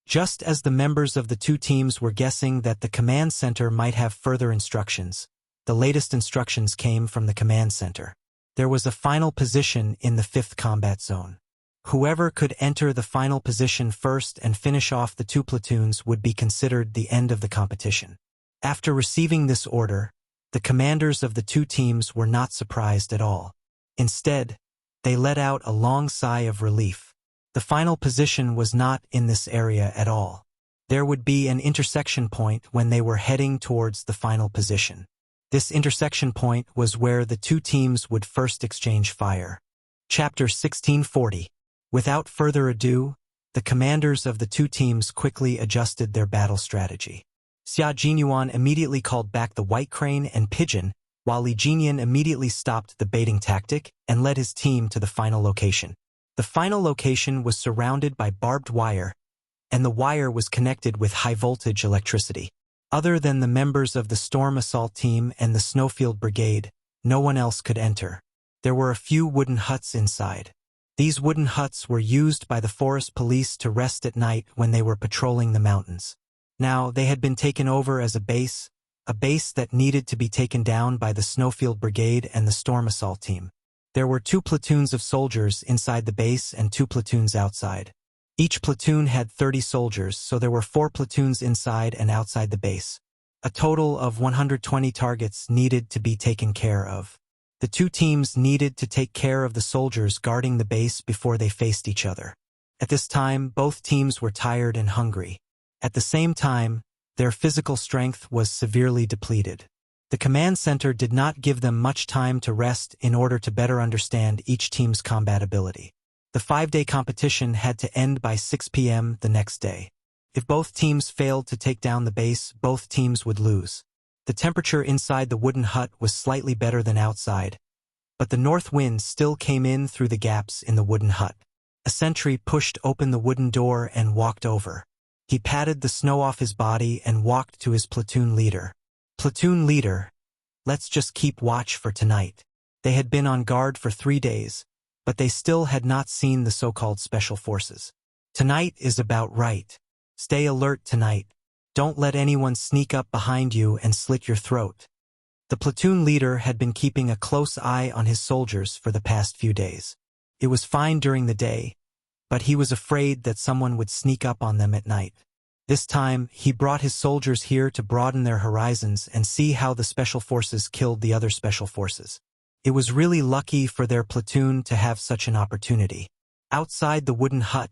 Just as the members of the two teams were guessing that the command center might have further instructions, the latest instructions came from the command center. There was a final position in the 5th combat zone. Whoever could enter the final position first and finish off the two platoons would be considered the end of the competition. After receiving this order, the commanders of the two teams were not surprised at all. Instead, they let out a long sigh of relief. The final position was not in this area at all. There would be an intersection point when they were heading towards the final position. This intersection point was where the two teams would first exchange fire. Chapter 1640. Without further ado, the commanders of the two teams quickly adjusted their battle strategy. Xia Jinyuan immediately called back the White Crane and Pigeon, while Li Jinyan immediately stopped the baiting tactic and led his team to the final location. The final location was surrounded by barbed wire, and the wire was connected with high-voltage electricity. Other than the members of the Storm Assault Team and the Snowfield Brigade, no one else could enter. There were a few wooden huts inside. These wooden huts were used by the forest police to rest at night when they were patrolling the mountains. Now, they had been taken over as a base that needed to be taken down by the Snowfield Brigade and the Storm Assault Team. There were 2 platoons of soldiers inside the base and 2 platoons outside. Each platoon had 30 soldiers, so there were 4 platoons inside and outside the base. A total of 120 targets needed to be taken care of. The two teams needed to take care of the soldiers guarding the base before they faced each other. At this time, both teams were tired and hungry. At the same time, their physical strength was severely depleted. The command center did not give them much time to rest in order to better understand each team's combat ability. The 5-day competition had to end by 6 p.m. the next day. If both teams failed to take down the base, both teams would lose. The temperature inside the wooden hut was slightly better than outside, but the north wind still came in through the gaps in the wooden hut. A sentry pushed open the wooden door and walked over. He patted the snow off his body and walked to his platoon leader. "Platoon leader, let's just keep watch for tonight." They had been on guard for 3 days, but they still had not seen the so-called special forces. "Tonight is about right. Stay alert tonight. Don't let anyone sneak up behind you and slit your throat." The platoon leader had been keeping a close eye on his soldiers for the past few days. It was fine during the day, but he was afraid that someone would sneak up on them at night. This time, he brought his soldiers here to broaden their horizons and see how the special forces killed the other special forces. It was really lucky for their platoon to have such an opportunity. Outside the wooden hut,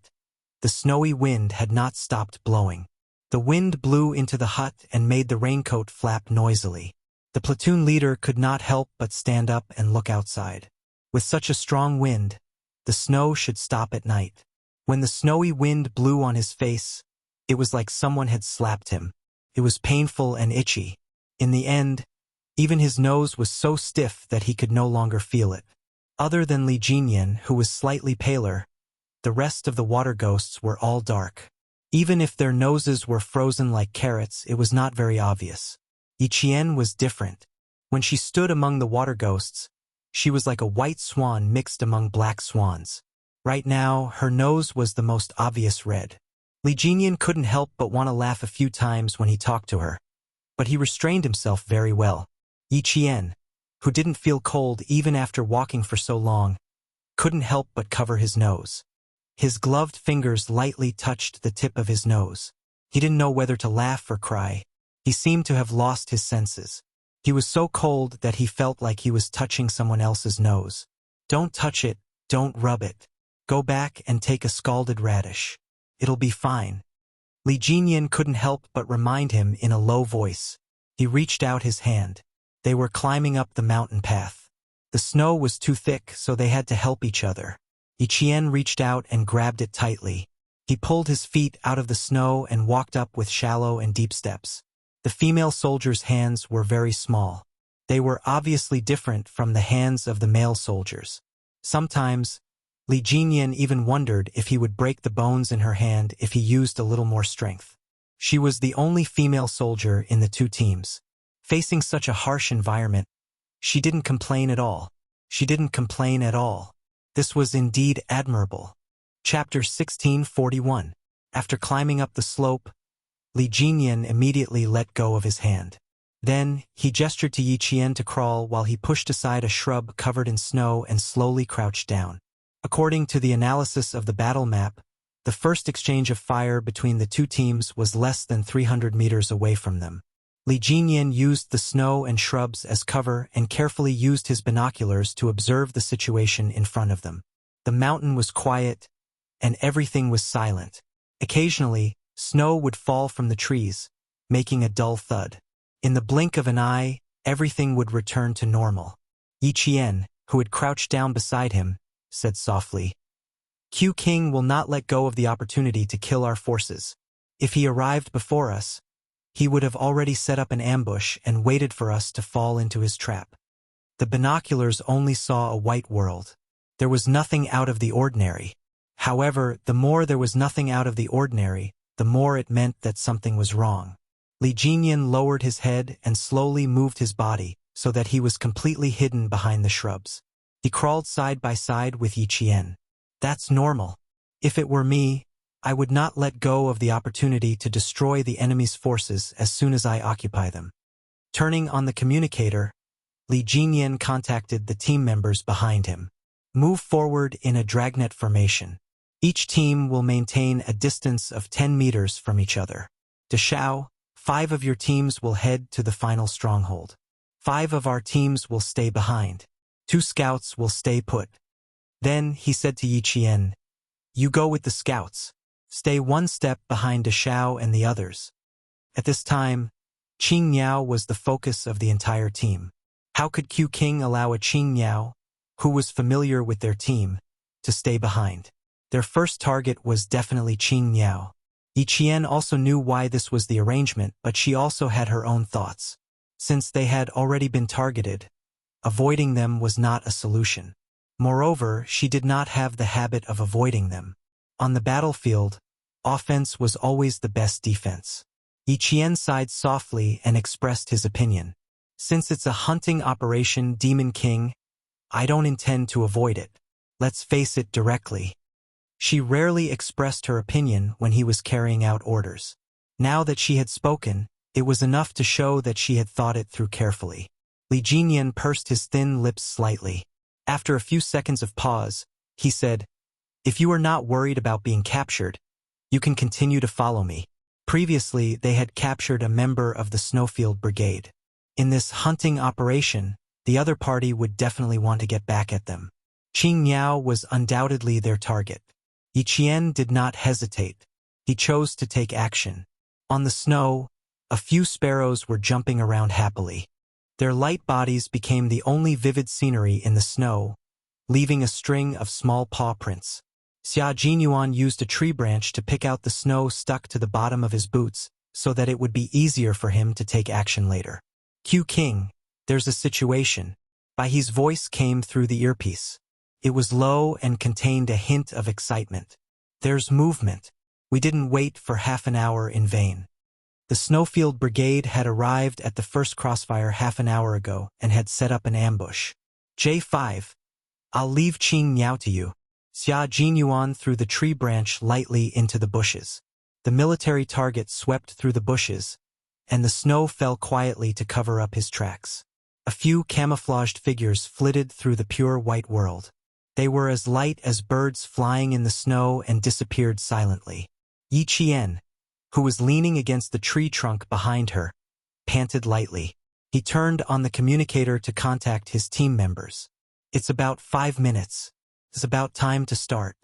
the snowy wind had not stopped blowing. The wind blew into the hut and made the raincoat flap noisily. The platoon leader could not help but stand up and look outside. With such a strong wind, the snow should stop at night. When the snowy wind blew on his face, it was like someone had slapped him. It was painful and itchy. In the end, even his nose was so stiff that he could no longer feel it. Other than Li Jinyan, who was slightly paler, the rest of the water ghosts were all dark. Even if their noses were frozen like carrots, it was not very obvious. Yi Qian was different. When she stood among the water ghosts, she was like a white swan mixed among black swans. Right now, her nose was the most obvious red. Li Jinyan couldn't help but want to laugh a few times when he talked to her, but he restrained himself very well. Yi Qian, who didn't feel cold even after walking for so long, couldn't help but cover his nose. His gloved fingers lightly touched the tip of his nose. He didn't know whether to laugh or cry. He seemed to have lost his senses. He was so cold that he felt like he was touching someone else's nose. "Don't touch it, don't rub it. Go back and take a scalded radish. It'll be fine." Li Jinyan couldn't help but remind him in a low voice. He reached out his hand. They were climbing up the mountain path. The snow was too thick, so they had to help each other. Yi Qian reached out and grabbed it tightly. He pulled his feet out of the snow and walked up with shallow and deep steps. The female soldiers' hands were very small. They were obviously different from the hands of the male soldiers. Sometimes, Li Jinyan even wondered if he would break the bones in her hand if he used a little more strength. She was the only female soldier in the two teams. Facing such a harsh environment, she didn't complain at all. She didn't complain at all. This was indeed admirable. Chapter 1641. After climbing up the slope, Li Jinyan immediately let go of his hand. Then, he gestured to Yi Qian to crawl while he pushed aside a shrub covered in snow and slowly crouched down. According to the analysis of the battle map, the first exchange of fire between the two teams was less than 300 meters away from them. Li Jinyan used the snow and shrubs as cover and carefully used his binoculars to observe the situation in front of them. The mountain was quiet, and everything was silent. Occasionally, snow would fall from the trees, making a dull thud. In the blink of an eye, everything would return to normal. Yi Qian, who had crouched down beside him, said softly, "Q King will not let go of the opportunity to kill our forces. If he arrived before us, he would have already set up an ambush and waited for us to fall into his trap." The binoculars only saw a white world. There was nothing out of the ordinary. However, the more there was nothing out of the ordinary, the more it meant that something was wrong. Li Jinyan lowered his head and slowly moved his body so that he was completely hidden behind the shrubs. He crawled side by side with Yi Qian. "That's normal. If it were me, I would not let go of the opportunity to destroy the enemy's forces as soon as I occupy them." Turning on the communicator, Li Jinyan contacted the team members behind him. "Move forward in a dragnet formation. Each team will maintain a distance of 10 meters from each other. Deshao, 5 of your teams will head to the final stronghold. 5 of our teams will stay behind. 2 scouts will stay put." Then he said to Yi Qian, "You go with the scouts. Stay 1 step behind Deshao and the others." At this time, Qing Niao was the focus of the entire team. How could Q King allow a Qing Niao, who was familiar with their team, to stay behind? Their first target was definitely Qing Niao. Yi Qian also knew why this was the arrangement, but she also had her own thoughts. Since they had already been targeted, avoiding them was not a solution. Moreover, she did not have the habit of avoiding them. On the battlefield, offense was always the best defense. Yi Qian sighed softly and expressed his opinion. "Since it's a hunting operation, Demon King, I don't intend to avoid it. Let's face it directly." She rarely expressed her opinion when he was carrying out orders. Now that she had spoken, it was enough to show that she had thought it through carefully. Li Jinyan pursed his thin lips slightly. After a few seconds of pause, he said, "If you are not worried about being captured, you can continue to follow me." Previously, they had captured a member of the Snowfield Brigade. In this hunting operation, the other party would definitely want to get back at them. Qing Niao was undoubtedly their target. Yi Qian did not hesitate. He chose to take action. On the snow, a few sparrows were jumping around happily. Their light bodies became the only vivid scenery in the snow, leaving a string of small paw prints. Xia Jinyuan used a tree branch to pick out the snow stuck to the bottom of his boots so that it would be easier for him to take action later. "Q King, there's a situation." Baihe's voice came through the earpiece. It was low and contained a hint of excitement. "There's movement. We didn't wait for half an hour in vain." The Snowfield Brigade had arrived at the first crossfire half an hour ago and had set up an ambush. "J5, I'll leave Qing Niao to you." Xia Jinyuan threw the tree branch lightly into the bushes. The military target swept through the bushes, and the snow fell quietly to cover up his tracks. A few camouflaged figures flitted through the pure white world. They were as light as birds flying in the snow and disappeared silently. Yi Qian, who was leaning against the tree trunk behind her, panted lightly. He turned on the communicator to contact his team members. "It's about 5 minutes. It's about time to start."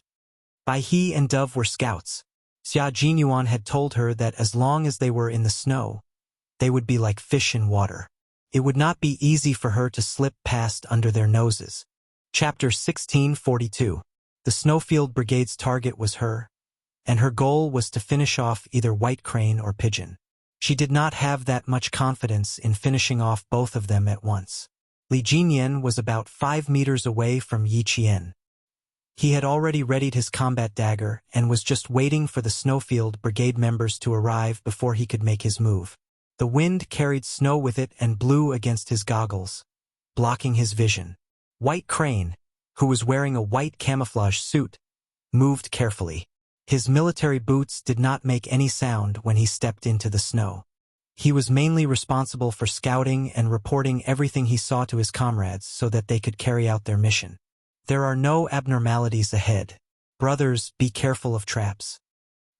Baihe and Dove were scouts. Xia Jinyuan had told her that as long as they were in the snow, they would be like fish in water. It would not be easy for her to slip past under their noses. Chapter 1642. The Snowfield Brigade's target was her, and her goal was to finish off either White Crane or Pigeon. She did not have that much confidence in finishing off both of them at once. Li Jinyan was about 5 meters away from Yi Qian. He had already readied his combat dagger and was just waiting for the Snowfield Brigade members to arrive before he could make his move. The wind carried snow with it and blew against his goggles, blocking his vision. White Crane, who was wearing a white camouflage suit, moved carefully. His military boots did not make any sound when he stepped into the snow. He was mainly responsible for scouting and reporting everything he saw to his comrades so that they could carry out their mission. There are no abnormalities ahead. Brothers, be careful of traps.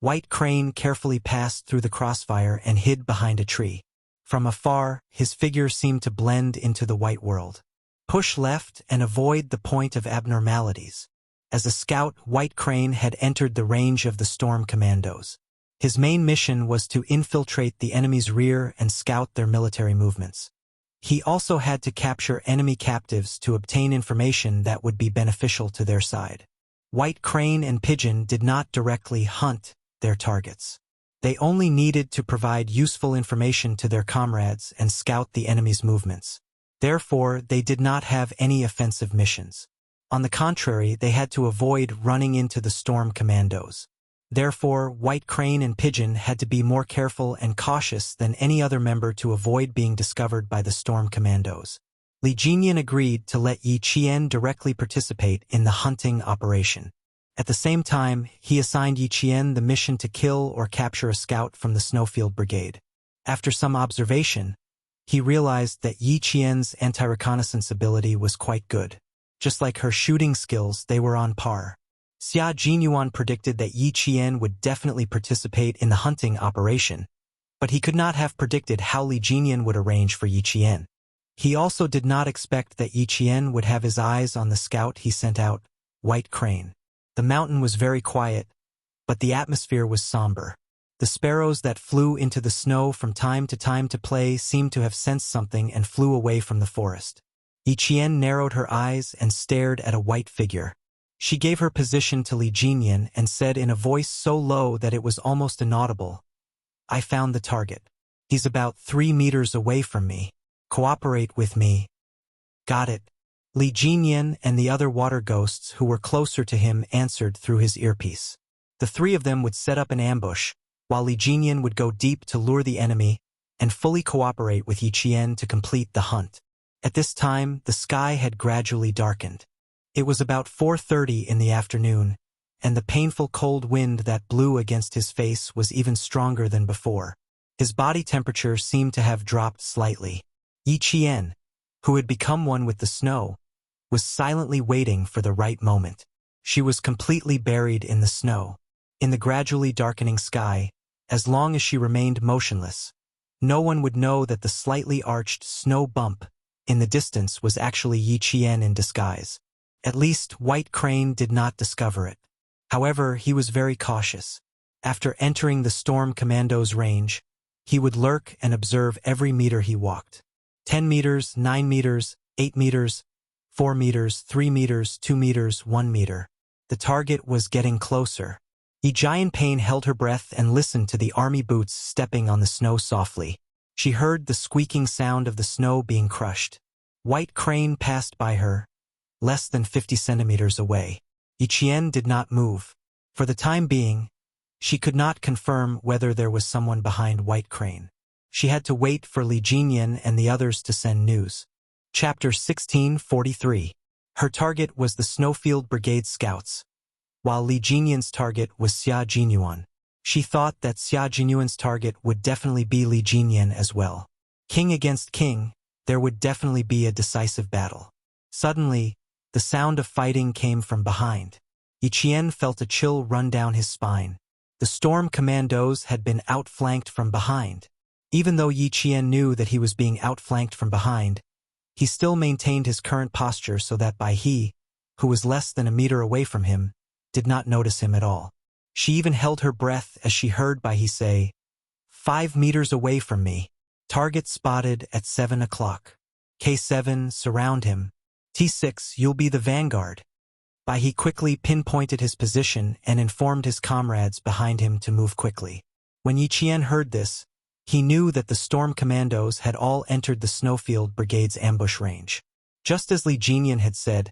White Crane carefully passed through the crossfire and hid behind a tree. From afar, his figure seemed to blend into the white world. Push left and avoid the point of abnormalities. As a scout, White Crane had entered the range of the Storm Commandos. His main mission was to infiltrate the enemy's rear and scout their military movements. He also had to capture enemy captives to obtain information that would be beneficial to their side. White Crane and Pigeon did not directly hunt their targets. They only needed to provide useful information to their comrades and scout the enemy's movements. Therefore, they did not have any offensive missions. On the contrary, they had to avoid running into the Storm Commandos. Therefore, White Crane and Pigeon had to be more careful and cautious than any other member to avoid being discovered by the Storm Commandos. Li Jinyan agreed to let Yi Qian directly participate in the hunting operation. At the same time, he assigned Yi Qian the mission to kill or capture a scout from the Snowfield Brigade. After some observation, he realized that Yi Qian's anti-reconnaissance ability was quite good. Just like her shooting skills, they were on par. Xia Jinyuan predicted that Yi Qian would definitely participate in the hunting operation, but he could not have predicted how Li Jinyan would arrange for Yi Qian. He also did not expect that Yi Qian would have his eyes on the scout he sent out, White Crane. The mountain was very quiet, but the atmosphere was somber. The sparrows that flew into the snow from time to play seemed to have sensed something and flew away from the forest. Yi Qian narrowed her eyes and stared at a white figure. She gave her position to Li Jinyan and said in a voice so low that it was almost inaudible, "I found the target. He's about 3 meters away from me. Cooperate with me." "Got it." Li Jinyan and the other water ghosts who were closer to him answered through his earpiece. The three of them would set up an ambush, while Li Jinyan would go deep to lure the enemy and fully cooperate with Yi Qian to complete the hunt. At this time, the sky had gradually darkened. It was about 4:30 in the afternoon, and the painful cold wind that blew against his face was even stronger than before. His body temperature seemed to have dropped slightly. Yi Qian, who had become one with the snow, was silently waiting for the right moment. She was completely buried in the snow. In the gradually darkening sky, as long as she remained motionless, no one would know that the slightly arched snow bump in the distance was actually Yi Qian in disguise. At least, White Crane did not discover it. However, he was very cautious. After entering the Storm Commando's range, he would lurk and observe every meter he walked. 10 meters, 9 meters, 8 meters, 4 meters, 3 meters, 2 meters, 1 meter. The target was getting closer. Yi Jianping held her breath and listened to the army boots stepping on the snow softly. She heard the squeaking sound of the snow being crushed. White Crane passed by her, less than 50 centimeters away. Yi Qian did not move. For the time being, she could not confirm whether there was someone behind White Crane. She had to wait for Li Jinyan and the others to send news. Chapter 1643. Her target was the Snowfield Brigade scouts, while Li Jinyan's target was Xia Jinyuan. She thought that Xia Jinyuan's target would definitely be Li Jinyan as well. King against king, there would definitely be a decisive battle. Suddenly, the sound of fighting came from behind. Yi Qian felt a chill run down his spine. The Storm Commandos had been outflanked from behind. Even though Yi Qian knew that he was being outflanked from behind, he still maintained his current posture so that he, who was less than a meter away from him, did not notice him at all. She even held her breath as she heard he say, 5 meters away from me. Target spotted at 7 o'clock. K7, surround him. T6, you'll be the vanguard. He quickly pinpointed his position and informed his comrades behind him to move quickly. When Yi Qian heard this, he knew that the Storm Commandos had all entered the Snowfield Brigade's ambush range. Just as Li Jinyan had said,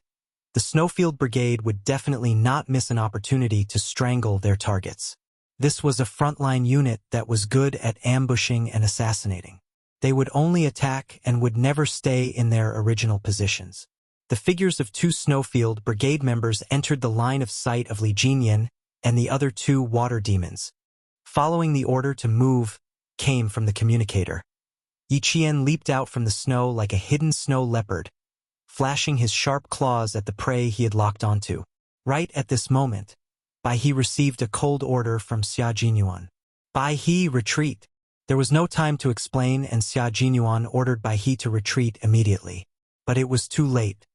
The Snowfield Brigade would definitely not miss an opportunity to strangle their targets. This was a frontline unit that was good at ambushing and assassinating. They would only attack and would never stay in their original positions. The figures of 2 Snowfield Brigade members entered the line of sight of Li Jinyan and the other 2 water demons. Following the order to move came from the communicator. Yi Qian leaped out from the snow like a hidden snow leopard, flashing his sharp claws at the prey he had locked onto. Right at this moment, Bai He received a cold order from Xia Jinyuan. Bai He, retreat! There was no time to explain, and Xia Jinyuan ordered Bai He to retreat immediately. But it was too late.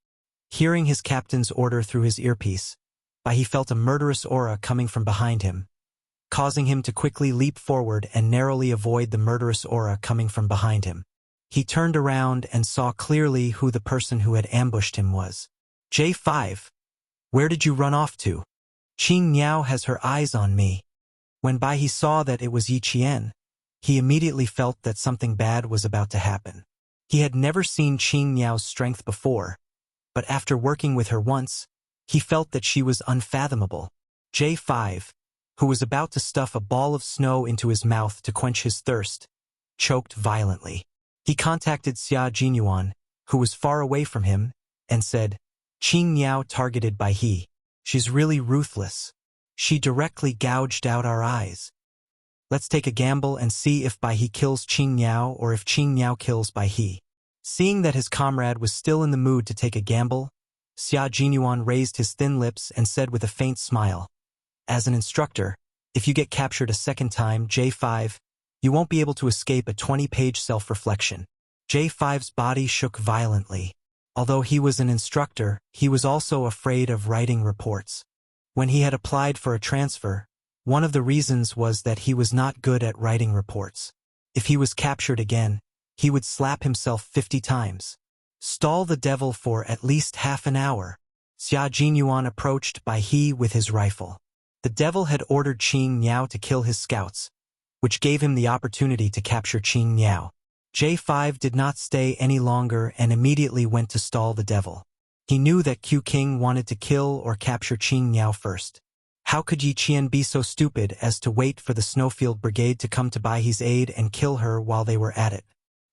Hearing his captain's order through his earpiece, Bai He felt a murderous aura coming from behind him, causing him to quickly leap forward and narrowly avoid the murderous aura coming from behind him. He turned around and saw clearly who the person who had ambushed him was. J5, where did you run off to? Qing Niao has her eyes on me. When Bai He saw that it was Yi Qian, he immediately felt that something bad was about to happen. He had never seen Qing Niao's strength before, but after working with her once, he felt that she was unfathomable. J5, who was about to stuff a ball of snow into his mouth to quench his thirst, choked violently. He contacted Xia Jinyuan, who was far away from him, and said, Qing Niao targeted Bai He. She's really ruthless. She directly gouged out our eyes. Let's take a gamble and see if Bai He kills Qing Niao or if Qing Niao kills Bai He. Seeing that his comrade was still in the mood to take a gamble, Xia Jinyuan raised his thin lips and said with a faint smile, as an instructor, if you get captured a second time, J5, you won't be able to escape a 20-page self-reflection. J5's body shook violently. Although he was an instructor, he was also afraid of writing reports. When he had applied for a transfer, one of the reasons was that he was not good at writing reports. If he was captured again, he would slap himself 50 times. Stall the devil for at least half an hour. Xia Jinyuan approached Bai He with his rifle. The devil had ordered Qing Niao to kill his scouts, which gave him the opportunity to capture Qing Niao. J5 did not stay any longer and immediately went to stall the devil. He knew that Q King wanted to kill or capture Qing Niao first. How could Yi Qian be so stupid as to wait for the Snowfield Brigade to come to Bai He's aid and kill her while they were at it?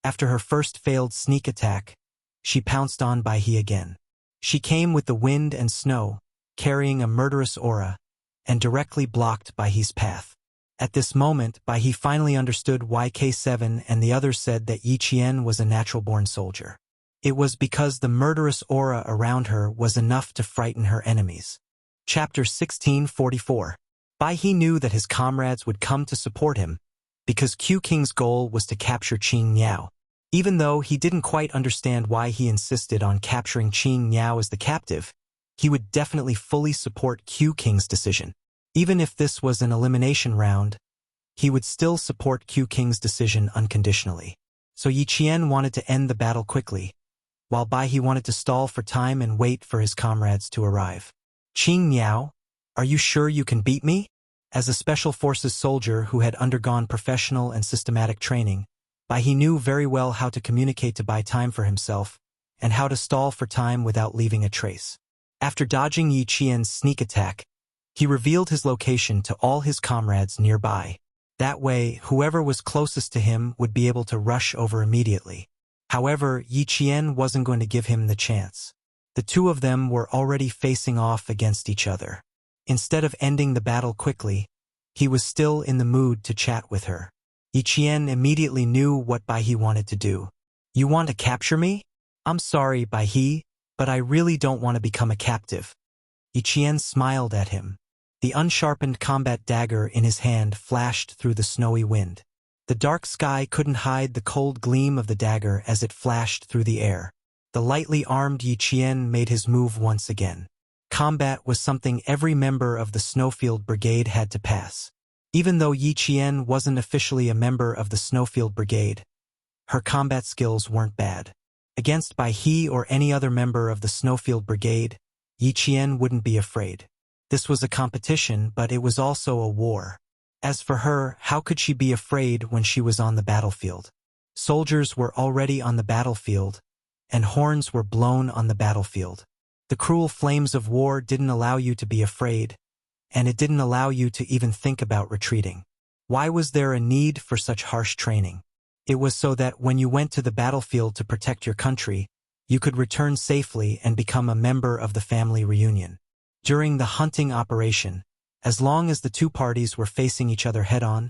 After her first failed sneak attack, she pounced on Bai He again. She came with the wind and snow, carrying a murderous aura, and directly blocked Bai He's path. At this moment, Bai He finally understood why K7 and the others said that Yi Qian was a natural-born soldier. It was because the murderous aura around her was enough to frighten her enemies. Chapter 1644. Bai He knew that his comrades would come to support him, because Q King's goal was to capture Qing Niao. Even though he didn't quite understand why he insisted on capturing Qing Niao as the captive, he would definitely fully support Q King's decision. Even if this was an elimination round, he would still support Q King's decision unconditionally. So Yi Qian wanted to end the battle quickly, while Bai He wanted to stall for time and wait for his comrades to arrive. Qing Niao, are you sure you can beat me? As a Special Forces soldier who had undergone professional and systematic training, Bai He knew very well how to communicate to buy time for himself, and how to stall for time without leaving a trace. After dodging Yi Qian's sneak attack, he revealed his location to all his comrades nearby. That way, whoever was closest to him would be able to rush over immediately. However, Yi Qian wasn't going to give him the chance. The two of them were already facing off against each other. Instead of ending the battle quickly, he was still in the mood to chat with her. Yi Qian immediately knew what Bai He wanted to do. You want to capture me? I'm sorry, Bai He, but I really don't want to become a captive. Yi Qian smiled at him. The unsharpened combat dagger in his hand flashed through the snowy wind. The dark sky couldn't hide the cold gleam of the dagger as it flashed through the air. The lightly armed Yi Qian made his move once again. Combat was something every member of the Snowfield Brigade had to pass. Even though Yi Qian wasn't officially a member of the Snowfield Brigade, her combat skills weren't bad. Against Bai He or any other member of the Snowfield Brigade, Yi Qian wouldn't be afraid. This was a competition, but it was also a war. As for her, how could she be afraid when she was on the battlefield? Soldiers were already on the battlefield, and horns were blown on the battlefield. The cruel flames of war didn't allow you to be afraid, and it didn't allow you to even think about retreating. Why was there a need for such harsh training? It was so that when you went to the battlefield to protect your country, you could return safely and become a member of the family reunion. During the hunting operation, as long as the two parties were facing each other head-on,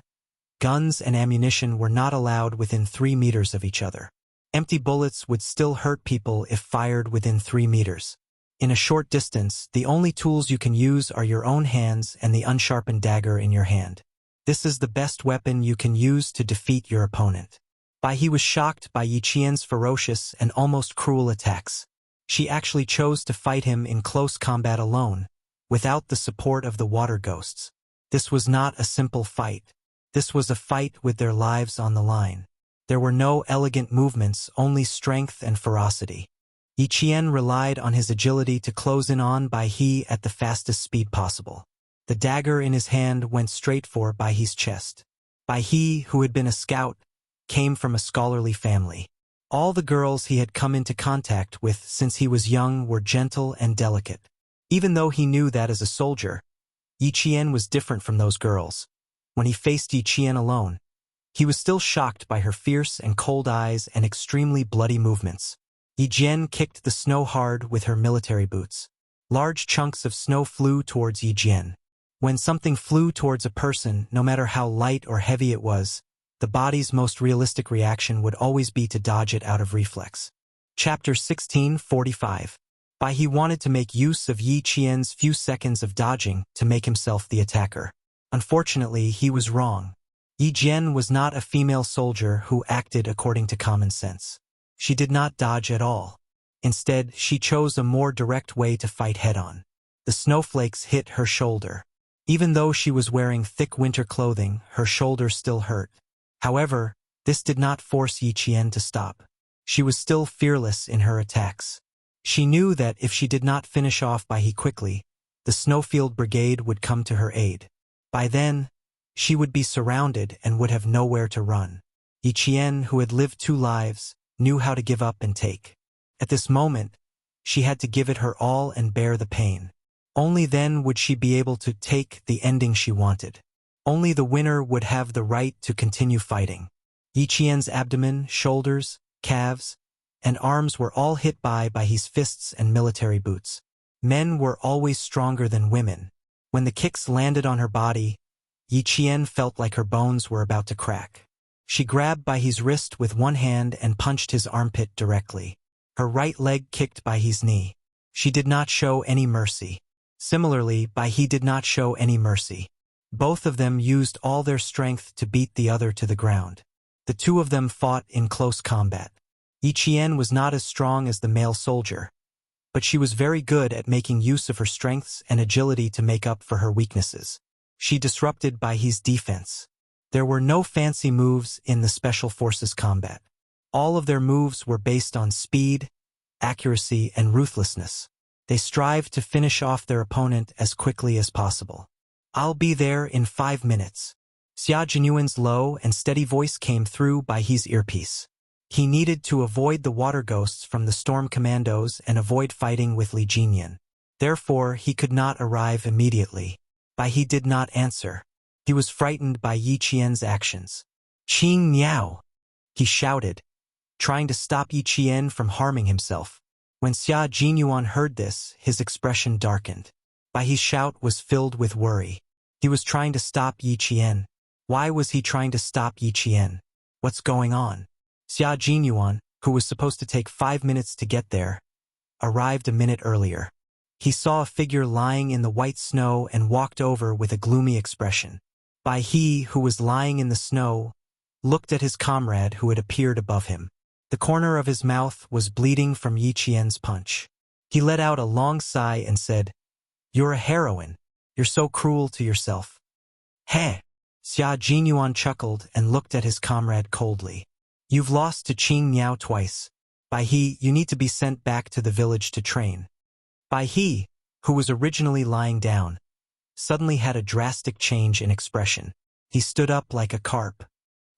guns and ammunition were not allowed within 3 meters of each other. Empty bullets would still hurt people if fired within 3 meters. In a short distance, the only tools you can use are your own hands and the unsharpened dagger in your hand. This is the best weapon you can use to defeat your opponent. Bai He was shocked by Yi Qian's ferocious and almost cruel attacks. She actually chose to fight him in close combat alone, without the support of the water ghosts. This was not a simple fight. This was a fight with their lives on the line. There were no elegant movements, only strength and ferocity. Yi Qian relied on his agility to close in on Bai He at the fastest speed possible. The dagger in his hand went straight for Bai He's chest. Bai He, who had been a scout, came from a scholarly family. All the girls he had come into contact with since he was young were gentle and delicate. Even though he knew that as a soldier, Yi Qian was different from those girls. When he faced Yi Qian alone, he was still shocked by her fierce and cold eyes and extremely bloody movements. Yi Jian kicked the snow hard with her military boots. Large chunks of snow flew towards Yi Jian. When something flew towards a person, no matter how light or heavy it was, the body's most realistic reaction would always be to dodge it out of reflex. Chapter 16:45. Bai He wanted to make use of Yi Qian's few seconds of dodging to make himself the attacker. Unfortunately, he was wrong. Yi Jian was not a female soldier who acted according to common sense. She did not dodge at all. Instead, she chose a more direct way to fight head-on. The snowflakes hit her shoulder. Even though she was wearing thick winter clothing, her shoulder still hurt. However, this did not force Yi Qian to stop. She was still fearless in her attacks. She knew that if she did not finish off Bai He quickly, the Snowfield Brigade would come to her aid. By then, she would be surrounded and would have nowhere to run. Yi Qian, who had lived 2 lives, knew how to give up and take. At this moment, she had to give it her all and bear the pain. Only then would she be able to take the ending she wanted. Only the winner would have the right to continue fighting. Yi Qian's abdomen, shoulders, calves, and arms were all hit by his fists and military boots. Men were always stronger than women. When the kicks landed on her body, Yi Qian felt like her bones were about to crack. She grabbed Bai He's wrist with one hand and punched his armpit directly. Her right leg kicked Bai He's knee. She did not show any mercy. Similarly, Bai He did not show any mercy. Both of them used all their strength to beat the other to the ground. The two of them fought in close combat. Yi Qian was not as strong as the male soldier, but she was very good at making use of her strengths and agility to make up for her weaknesses. She disrupted Bai He's defense. There were no fancy moves in the Special Forces combat. All of their moves were based on speed, accuracy, and ruthlessness. They strived to finish off their opponent as quickly as possible. "I'll be there in 5 minutes." Xia Jinyuan's low and steady voice came through Bai He's earpiece. He needed to avoid the water ghosts from the storm commandos and avoid fighting with Li Jinyan. Therefore, he could not arrive immediately. Bai He did not answer. He was frightened by Yi Qian's actions. "Qing Niao!" he shouted, trying to stop Yi Qian from harming himself. When Xia Jinyuan heard this, his expression darkened. Bai He's shout was filled with worry. He was trying to stop Yi Qian. Why was he trying to stop Yi Qian? What's going on? Xia Jinyuan, who was supposed to take 5 minutes to get there, arrived a minute earlier. He saw a figure lying in the white snow and walked over with a gloomy expression. Bai He, who was lying in the snow, looked at his comrade who had appeared above him. The corner of his mouth was bleeding from Yi Qian's punch. He let out a long sigh and said, "You're a heroine. You're so cruel to yourself." "Heh." Xia Jinyuan chuckled and looked at his comrade coldly. "You've lost to Qing Niao twice. Bai He, you need to be sent back to the village to train." Bai He, who was originally lying down, suddenly had a drastic change in expression. He stood up like a carp.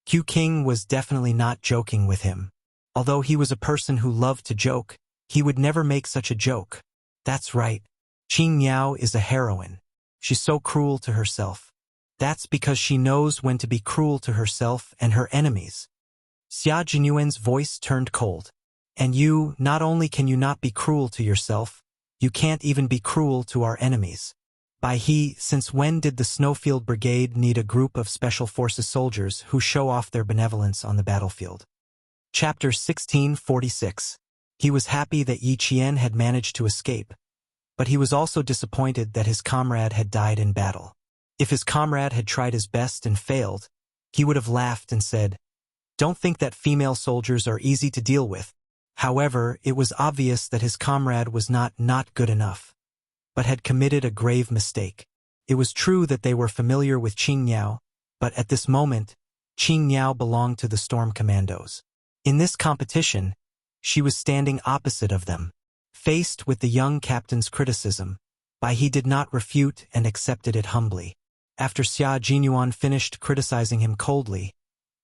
Q King was definitely not joking with him. Although he was a person who loved to joke, he would never make such a joke. That's right. Qing Niao is a heroine. She's so cruel to herself. That's because she knows when to be cruel to herself and her enemies. Xia Jinyuan's voice turned cold. And you, not only can you not be cruel to yourself, you can't even be cruel to our enemies. By he, since when did the Snowfield Brigade need a group of Special Forces soldiers who show off their benevolence on the battlefield? Chapter 1646. He was happy that Yi Qian had managed to escape, but he was also disappointed that his comrade had died in battle. If his comrade had tried his best and failed, he would have laughed and said, "Don't think that female soldiers are easy to deal with." However, it was obvious that his comrade was not good enough, but had committed a grave mistake. It was true that they were familiar with Qing Niao, but at this moment, Qing Niao belonged to the Storm Commandos. In this competition, she was standing opposite of them. Faced with the young captain's criticism, Bai He did not refute and accepted it humbly. After Xia Jinyuan finished criticizing him coldly,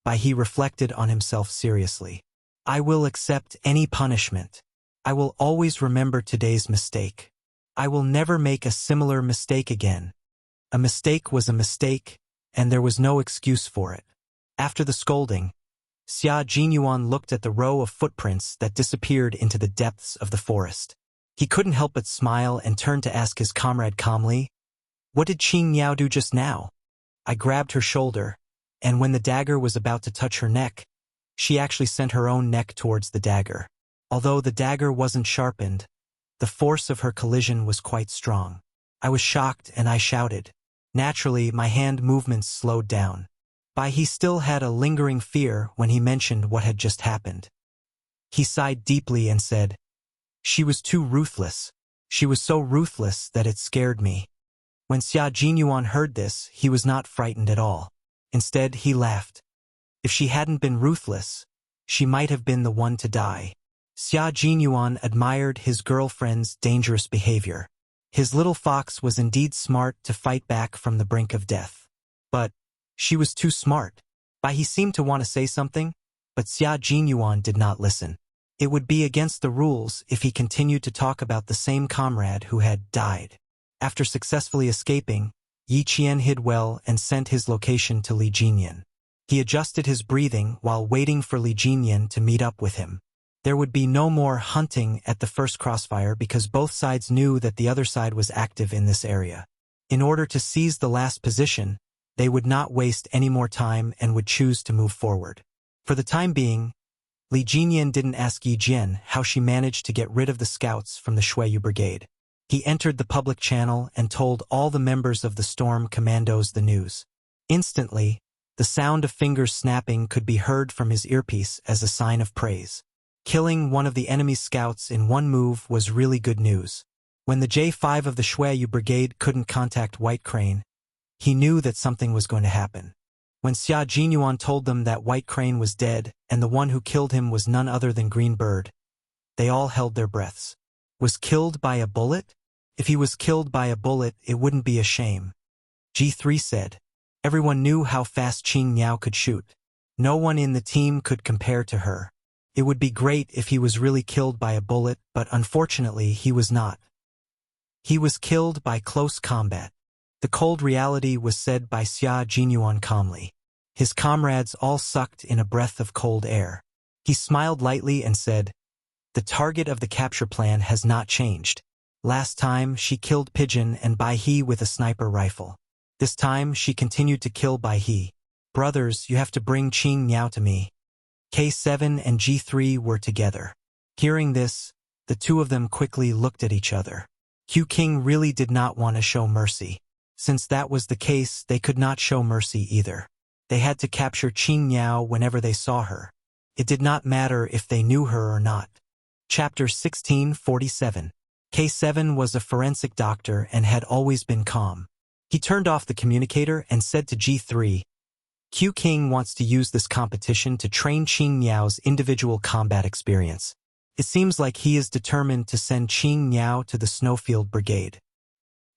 Bai He reflected on himself seriously. I will accept any punishment. I will always remember today's mistake. I will never make a similar mistake again. A mistake was a mistake, and there was no excuse for it. After the scolding, Xia Jinyuan looked at the row of footprints that disappeared into the depths of the forest. He couldn't help but smile and turned to ask his comrade calmly, "What did Qing Niao do just now?" I grabbed her shoulder, and when the dagger was about to touch her neck, she actually sent her own neck towards the dagger. Although the dagger wasn't sharpened, the force of her collision was quite strong. I was shocked and I shouted. Naturally, my hand movements slowed down. Bai He still had a lingering fear when he mentioned what had just happened. He sighed deeply and said, "She was too ruthless. She was so ruthless that it scared me." When Xia Jinyuan heard this, he was not frightened at all. Instead, he laughed. If she hadn't been ruthless, she might have been the one to die. Xia Jinyuan admired his girlfriend's dangerous behavior. His little fox was indeed smart to fight back from the brink of death. But she was too smart. Bai He seemed to want to say something, but Xia Jinyuan did not listen. It would be against the rules if he continued to talk about the same comrade who had died. After successfully escaping, Yi Qian hid well and sent his location to Li Jinyan. He adjusted his breathing while waiting for Li Jinyan to meet up with him. There would be no more hunting at the first crossfire because both sides knew that the other side was active in this area. In order to seize the last position, they would not waste any more time and would choose to move forward. For the time being, Li Jinyan didn't ask Yi Jian how she managed to get rid of the scouts from the Shuiyu Brigade. He entered the public channel and told all the members of the Storm Commandos the news. Instantly, the sound of fingers snapping could be heard from his earpiece as a sign of praise. Killing one of the enemy's scouts in one move was really good news. When the J5 of the Shuiyu Brigade couldn't contact White Crane, he knew that something was going to happen. When Xia Jinyuan told them that White Crane was dead and the one who killed him was none other than Green Bird, they all held their breaths. Was killed by a bullet? If he was killed by a bullet, it wouldn't be a shame. G3 said. Everyone knew how fast Qing Niao could shoot. No one in the team could compare to her. It would be great if he was really killed by a bullet, but unfortunately he was not. He was killed by close combat. The cold reality was said by Xia Jinyuan calmly. His comrades all sucked in a breath of cold air. He smiled lightly and said, "The target of the capture plan has not changed. Last time she killed Pigeon and Bai He with a sniper rifle. This time she continued to kill Bai He. Brothers, you have to bring Qing Niao to me." K7 and G3 were together. Hearing this, the two of them quickly looked at each other. Q King really did not want to show mercy. Since that was the case, they could not show mercy either. They had to capture Qing Niao whenever they saw her. It did not matter if they knew her or not. Chapter 1647. K7 was a forensic doctor and had always been calm. He turned off the communicator and said to G3, "Q King wants to use this competition to train Qing Niao's individual combat experience. It seems like he is determined to send Qing Niao to the Snowfield Brigade.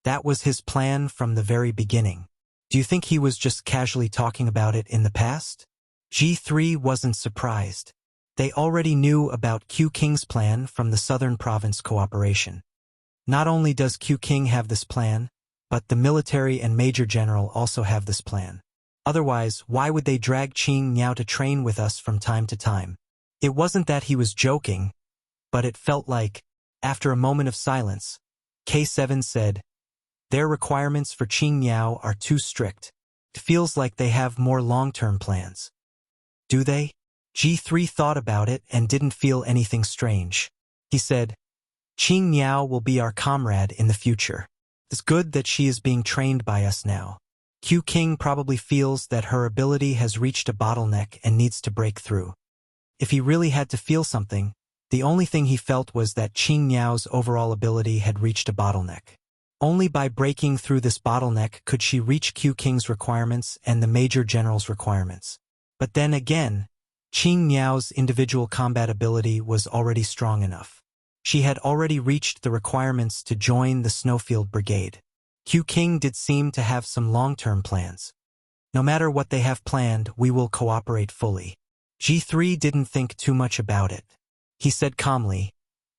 That was his plan from the very beginning. Do you think he was just casually talking about it in the past?" G3 wasn't surprised. They already knew about Q King's plan from the Southern Province cooperation. Not only does Q King have this plan, but the military and Major General also have this plan. Otherwise, why would they drag Qing Niao to train with us from time to time? It wasn't that he was joking, but it felt like, after a moment of silence, K7 said, "Their requirements for Qing Niao are too strict. It feels like they have more long-term plans." Do they? G3 thought about it and didn't feel anything strange. He said, "Qing Niao will be our comrade in the future. It's good that she is being trained by us now. Q King probably feels that her ability has reached a bottleneck and needs to break through." If he really had to feel something, the only thing he felt was that Qing Niao's overall ability had reached a bottleneck. Only by breaking through this bottleneck could she reach Q King's requirements and the Major General's requirements. But then again, Qing Niao's individual combat ability was already strong enough. She had already reached the requirements to join the Snowfield Brigade. Q King did seem to have some long-term plans. No matter what they have planned, we will cooperate fully. G3 didn't think too much about it. He said calmly,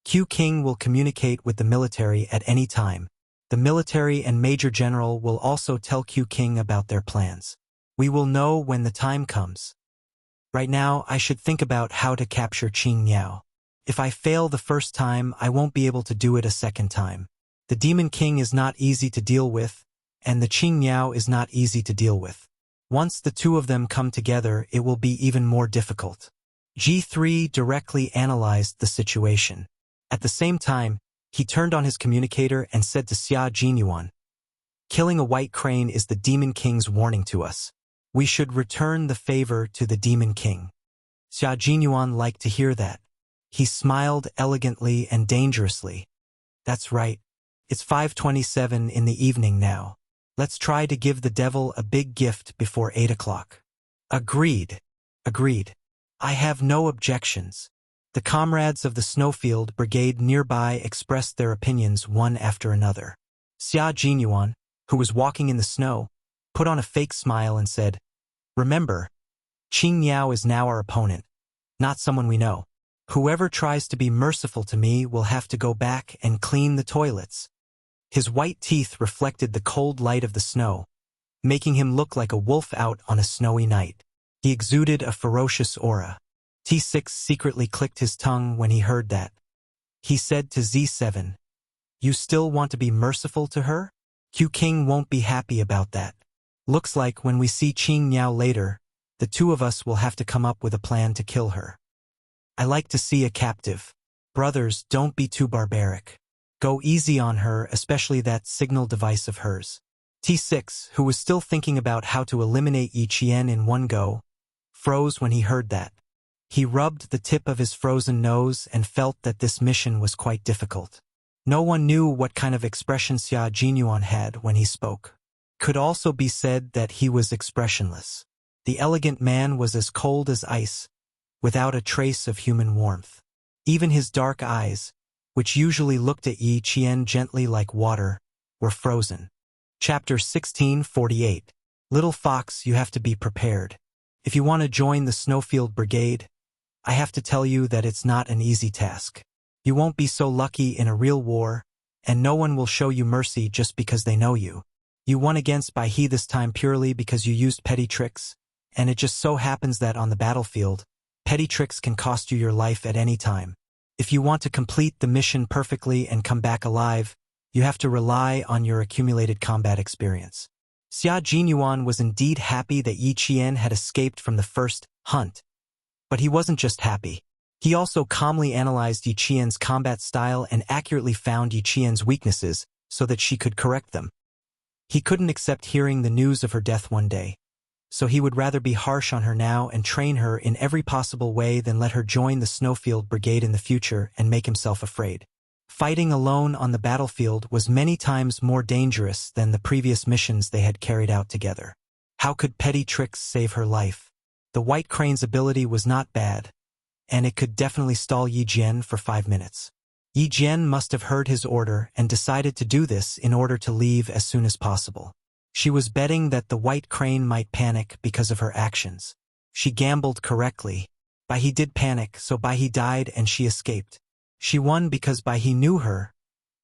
"Q King will communicate with the military at any time. The military and Major General will also tell Q King about their plans. We will know when the time comes. Right now, I should think about how to capture Qing Niao. If I fail the first time, I won't be able to do it a second time. The Demon King is not easy to deal with, and the Qing Niao is not easy to deal with. Once the two of them come together, it will be even more difficult." G3 directly analyzed the situation. At the same time, he turned on his communicator and said to Xia Jinyuan, "Killing a white crane is the Demon King's warning to us. We should return the favor to the Demon King." Xia Jinyuan liked to hear that. He smiled elegantly and dangerously. "That's right. It's 5:27 in the evening now. Let's try to give the devil a big gift before 8 o'clock. Agreed. Agreed. I have no objections. The comrades of the Snowfield Brigade nearby expressed their opinions one after another. Xia Jinyuan, who was walking in the snow, put on a fake smile and said, "Remember, Qing Niao is now our opponent, not someone we know. Whoever tries to be merciful to me will have to go back and clean the toilets." His white teeth reflected the cold light of the snow, making him look like a wolf out on a snowy night. He exuded a ferocious aura. T6 secretly clicked his tongue when he heard that. He said to Z7, "You still want to be merciful to her? Q King won't be happy about that. Looks like when we see Qing Niao later, the two of us will have to come up with a plan to kill her. I like to see a captive. Brothers, don't be too barbaric. Go easy on her, especially that signal device of hers." T6, who was still thinking about how to eliminate Yi Qian in one go, froze when he heard that. He rubbed the tip of his frozen nose and felt that this mission was quite difficult. No one knew what kind of expression Xia Jinyuan had when he spoke. Could also be said that he was expressionless. The elegant man was as cold as ice, without a trace of human warmth. Even his dark eyes, which usually looked at Yi Qian gently like water, were frozen. Chapter 1648. Little Fox, you have to be prepared. If you want to join the Snowfield Brigade, I have to tell you that it's not an easy task. You won't be so lucky in a real war, and no one will show you mercy just because they know you. You won against Bai He this time purely because you used petty tricks, and it just so happens that on the battlefield, petty tricks can cost you your life at any time. If you want to complete the mission perfectly and come back alive, you have to rely on your accumulated combat experience. Xia Jinyuan was indeed happy that Yi Qian had escaped from the first hunt. But he wasn't just happy. He also calmly analyzed Yi Qian's combat style and accurately found Yi Qian's weaknesses so that she could correct them. He couldn't accept hearing the news of her death one day, so he would rather be harsh on her now and train her in every possible way than let her join the Snowfield Brigade in the future and make himself afraid. Fighting alone on the battlefield was many times more dangerous than the previous missions they had carried out together. How could petty tricks save her life? The White Crane's ability was not bad, and it could definitely stall Yi Jian for 5 minutes. Yi Jian must have heard his order and decided to do this in order to leave as soon as possible. She was betting that the White Crane might panic because of her actions. She gambled correctly. Bai He did panic, so Bai He died and she escaped. She won because Bai He knew her,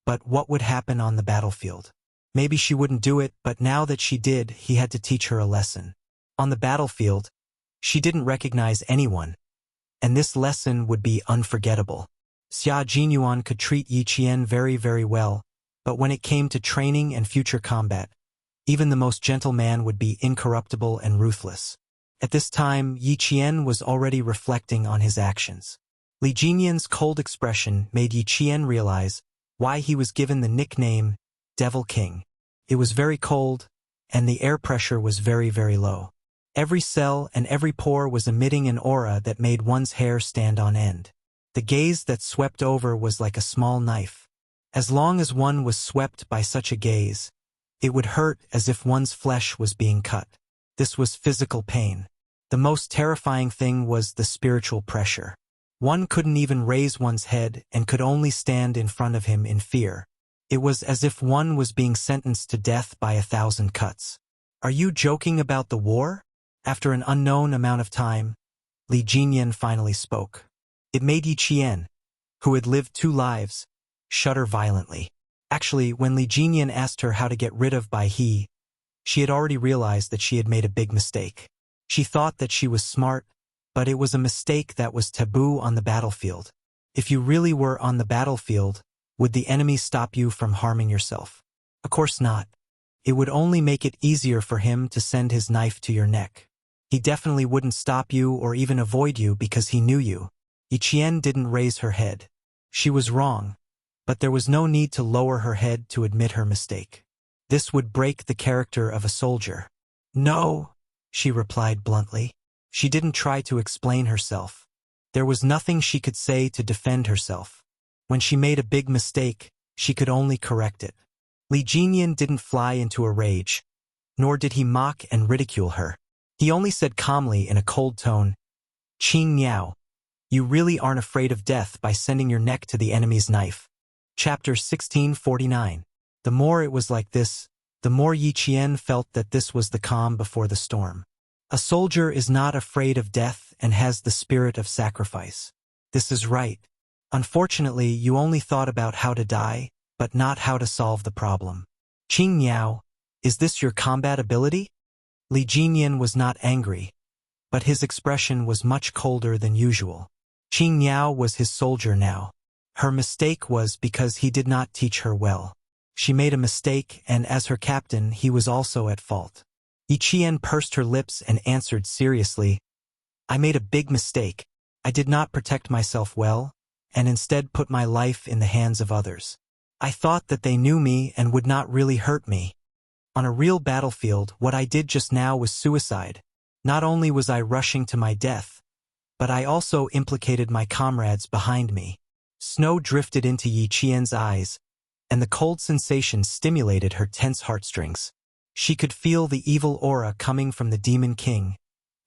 But what would happen on the battlefield? Maybe she wouldn't do it, but now that she did, he had to teach her a lesson. On the battlefield, she didn't recognize anyone, and this lesson would be unforgettable. Xia Jinyuan could treat Yi Qian very, very well, but when it came to training and future combat, even the most gentle man would be incorruptible and ruthless. At this time, Yi Qian was already reflecting on his actions. Li Jinyan's cold expression made Yi Qian realize why he was given the nickname Devil King. It was very cold, and the air pressure was very, very low. Every cell and every pore was emitting an aura that made one's hair stand on end. The gaze that swept over was like a small knife. As long as one was swept by such a gaze, it would hurt as if one's flesh was being cut. This was physical pain. The most terrifying thing was the spiritual pressure. One couldn't even raise one's head and could only stand in front of him in fear. It was as if one was being sentenced to death by 1,000 cuts. "Are you joking about the war?" After an unknown amount of time, Li Jinyan finally spoke. It made Yi Qian, who had lived 2 lives, shudder violently. Actually, when Li Jinyan asked her how to get rid of Bai He, she had already realized that she had made a big mistake. She thought that she was smart, but it was a mistake that was taboo on the battlefield. If you really were on the battlefield, would the enemy stop you from harming yourself? Of course not. It would only make it easier for him to send his knife to your neck. He definitely wouldn't stop you or even avoid you because he knew you. Yi Qian didn't raise her head. She was wrong, but there was no need to lower her head to admit her mistake. This would break the character of a soldier. "No," she replied bluntly. She didn't try to explain herself. There was nothing she could say to defend herself. When she made a big mistake, she could only correct it. Li Jinyan didn't fly into a rage, nor did he mock and ridicule her. He only said calmly in a cold tone, "Qing Niao, you really aren't afraid of death by sending your neck to the enemy's knife." Chapter 1649. The more it was like this, the more Yi Qian felt that this was the calm before the storm. A soldier is not afraid of death and has the spirit of sacrifice. This is right. Unfortunately, you only thought about how to die, but not how to solve the problem. "Qing Niao, is this your combat ability?" Li Jinyan was not angry, but his expression was much colder than usual. Qing Niao was his soldier now. Her mistake was because he did not teach her well. She made a mistake, and as her captain, he was also at fault. Yi Qian pursed her lips and answered seriously, "I made a big mistake. I did not protect myself well, and instead put my life in the hands of others. I thought that they knew me and would not really hurt me. On a real battlefield, what I did just now was suicide. Not only was I rushing to my death, but I also implicated my comrades behind me." Snow drifted into Yi Qian's eyes, and the cold sensation stimulated her tense heartstrings. She could feel the evil aura coming from the Demon King,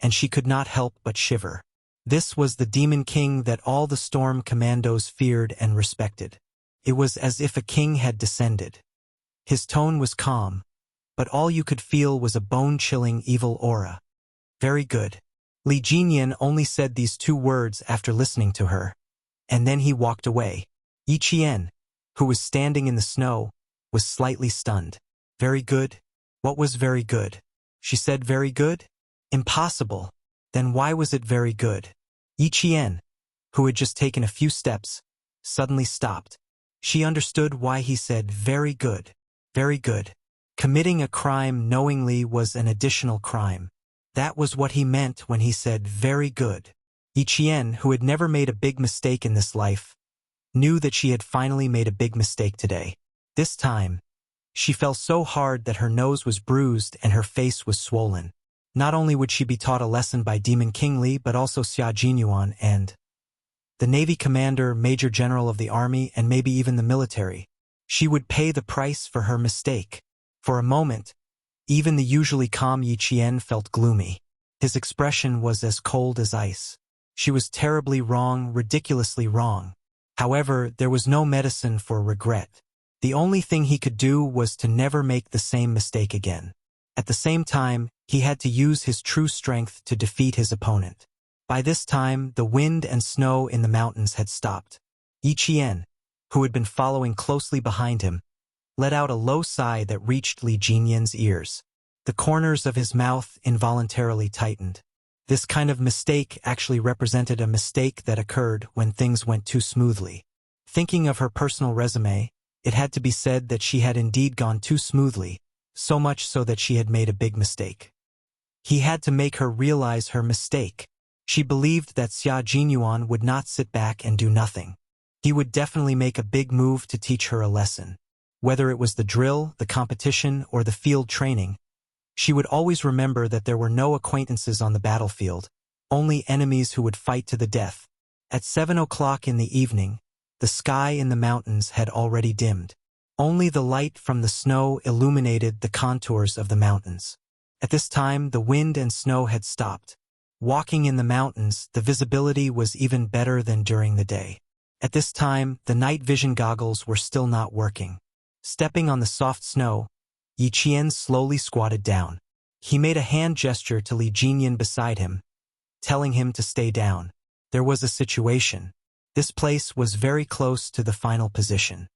and she could not help but shiver. This was the Demon King that all the Storm Commandos feared and respected. It was as if a king had descended. His tone was calm, but all you could feel was a bone-chilling evil aura. "Very good." Li Jinyan only said these 2 words after listening to her, and then he walked away. Yi Qian, who was standing in the snow, was slightly stunned. "Very good? What was very good?" She said, "Very good? Impossible. Then why was it very good?" Yi Qian, who had just taken a few steps, suddenly stopped. She understood why he said very good. Very good. Committing a crime knowingly was an additional crime. That was what he meant when he said very good. Yi Qian, who had never made a big mistake in this life, knew that she had finally made a big mistake today. This time, she fell so hard that her nose was bruised and her face was swollen. Not only would she be taught a lesson by Demon King Li, but also Xia Jinyuan and the Navy Commander, Major General of the Army, and maybe even the military. She would pay the price for her mistake. For a moment, even the usually calm Yi Qian felt gloomy. His expression was as cold as ice. She was terribly wrong, ridiculously wrong. However, there was no medicine for regret. The only thing he could do was to never make the same mistake again. At the same time, he had to use his true strength to defeat his opponent. By this time, the wind and snow in the mountains had stopped. Yi Qian, who had been following closely behind him, let out a low sigh that reached Li Jinyan's ears. The corners of his mouth involuntarily tightened. This kind of mistake actually represented a mistake that occurred when things went too smoothly. Thinking of her personal resume, it had to be said that she had indeed gone too smoothly, so much so that she had made a big mistake. He had to make her realize her mistake. She believed that Xia Jinyuan would not sit back and do nothing. He would definitely make a big move to teach her a lesson. Whether it was the drill, the competition, or the field training, she would always remember that there were no acquaintances on the battlefield, only enemies who would fight to the death. At 7 o'clock in the evening, the sky in the mountains had already dimmed. Only the light from the snow illuminated the contours of the mountains. At this time, the wind and snow had stopped. Walking in the mountains, the visibility was even better than during the day. At this time, the night vision goggles were still not working. Stepping on the soft snow, Yi Qian slowly squatted down. He made a hand gesture to Li Jinyan beside him, telling him to stay down. There was a situation. This place was very close to the final position.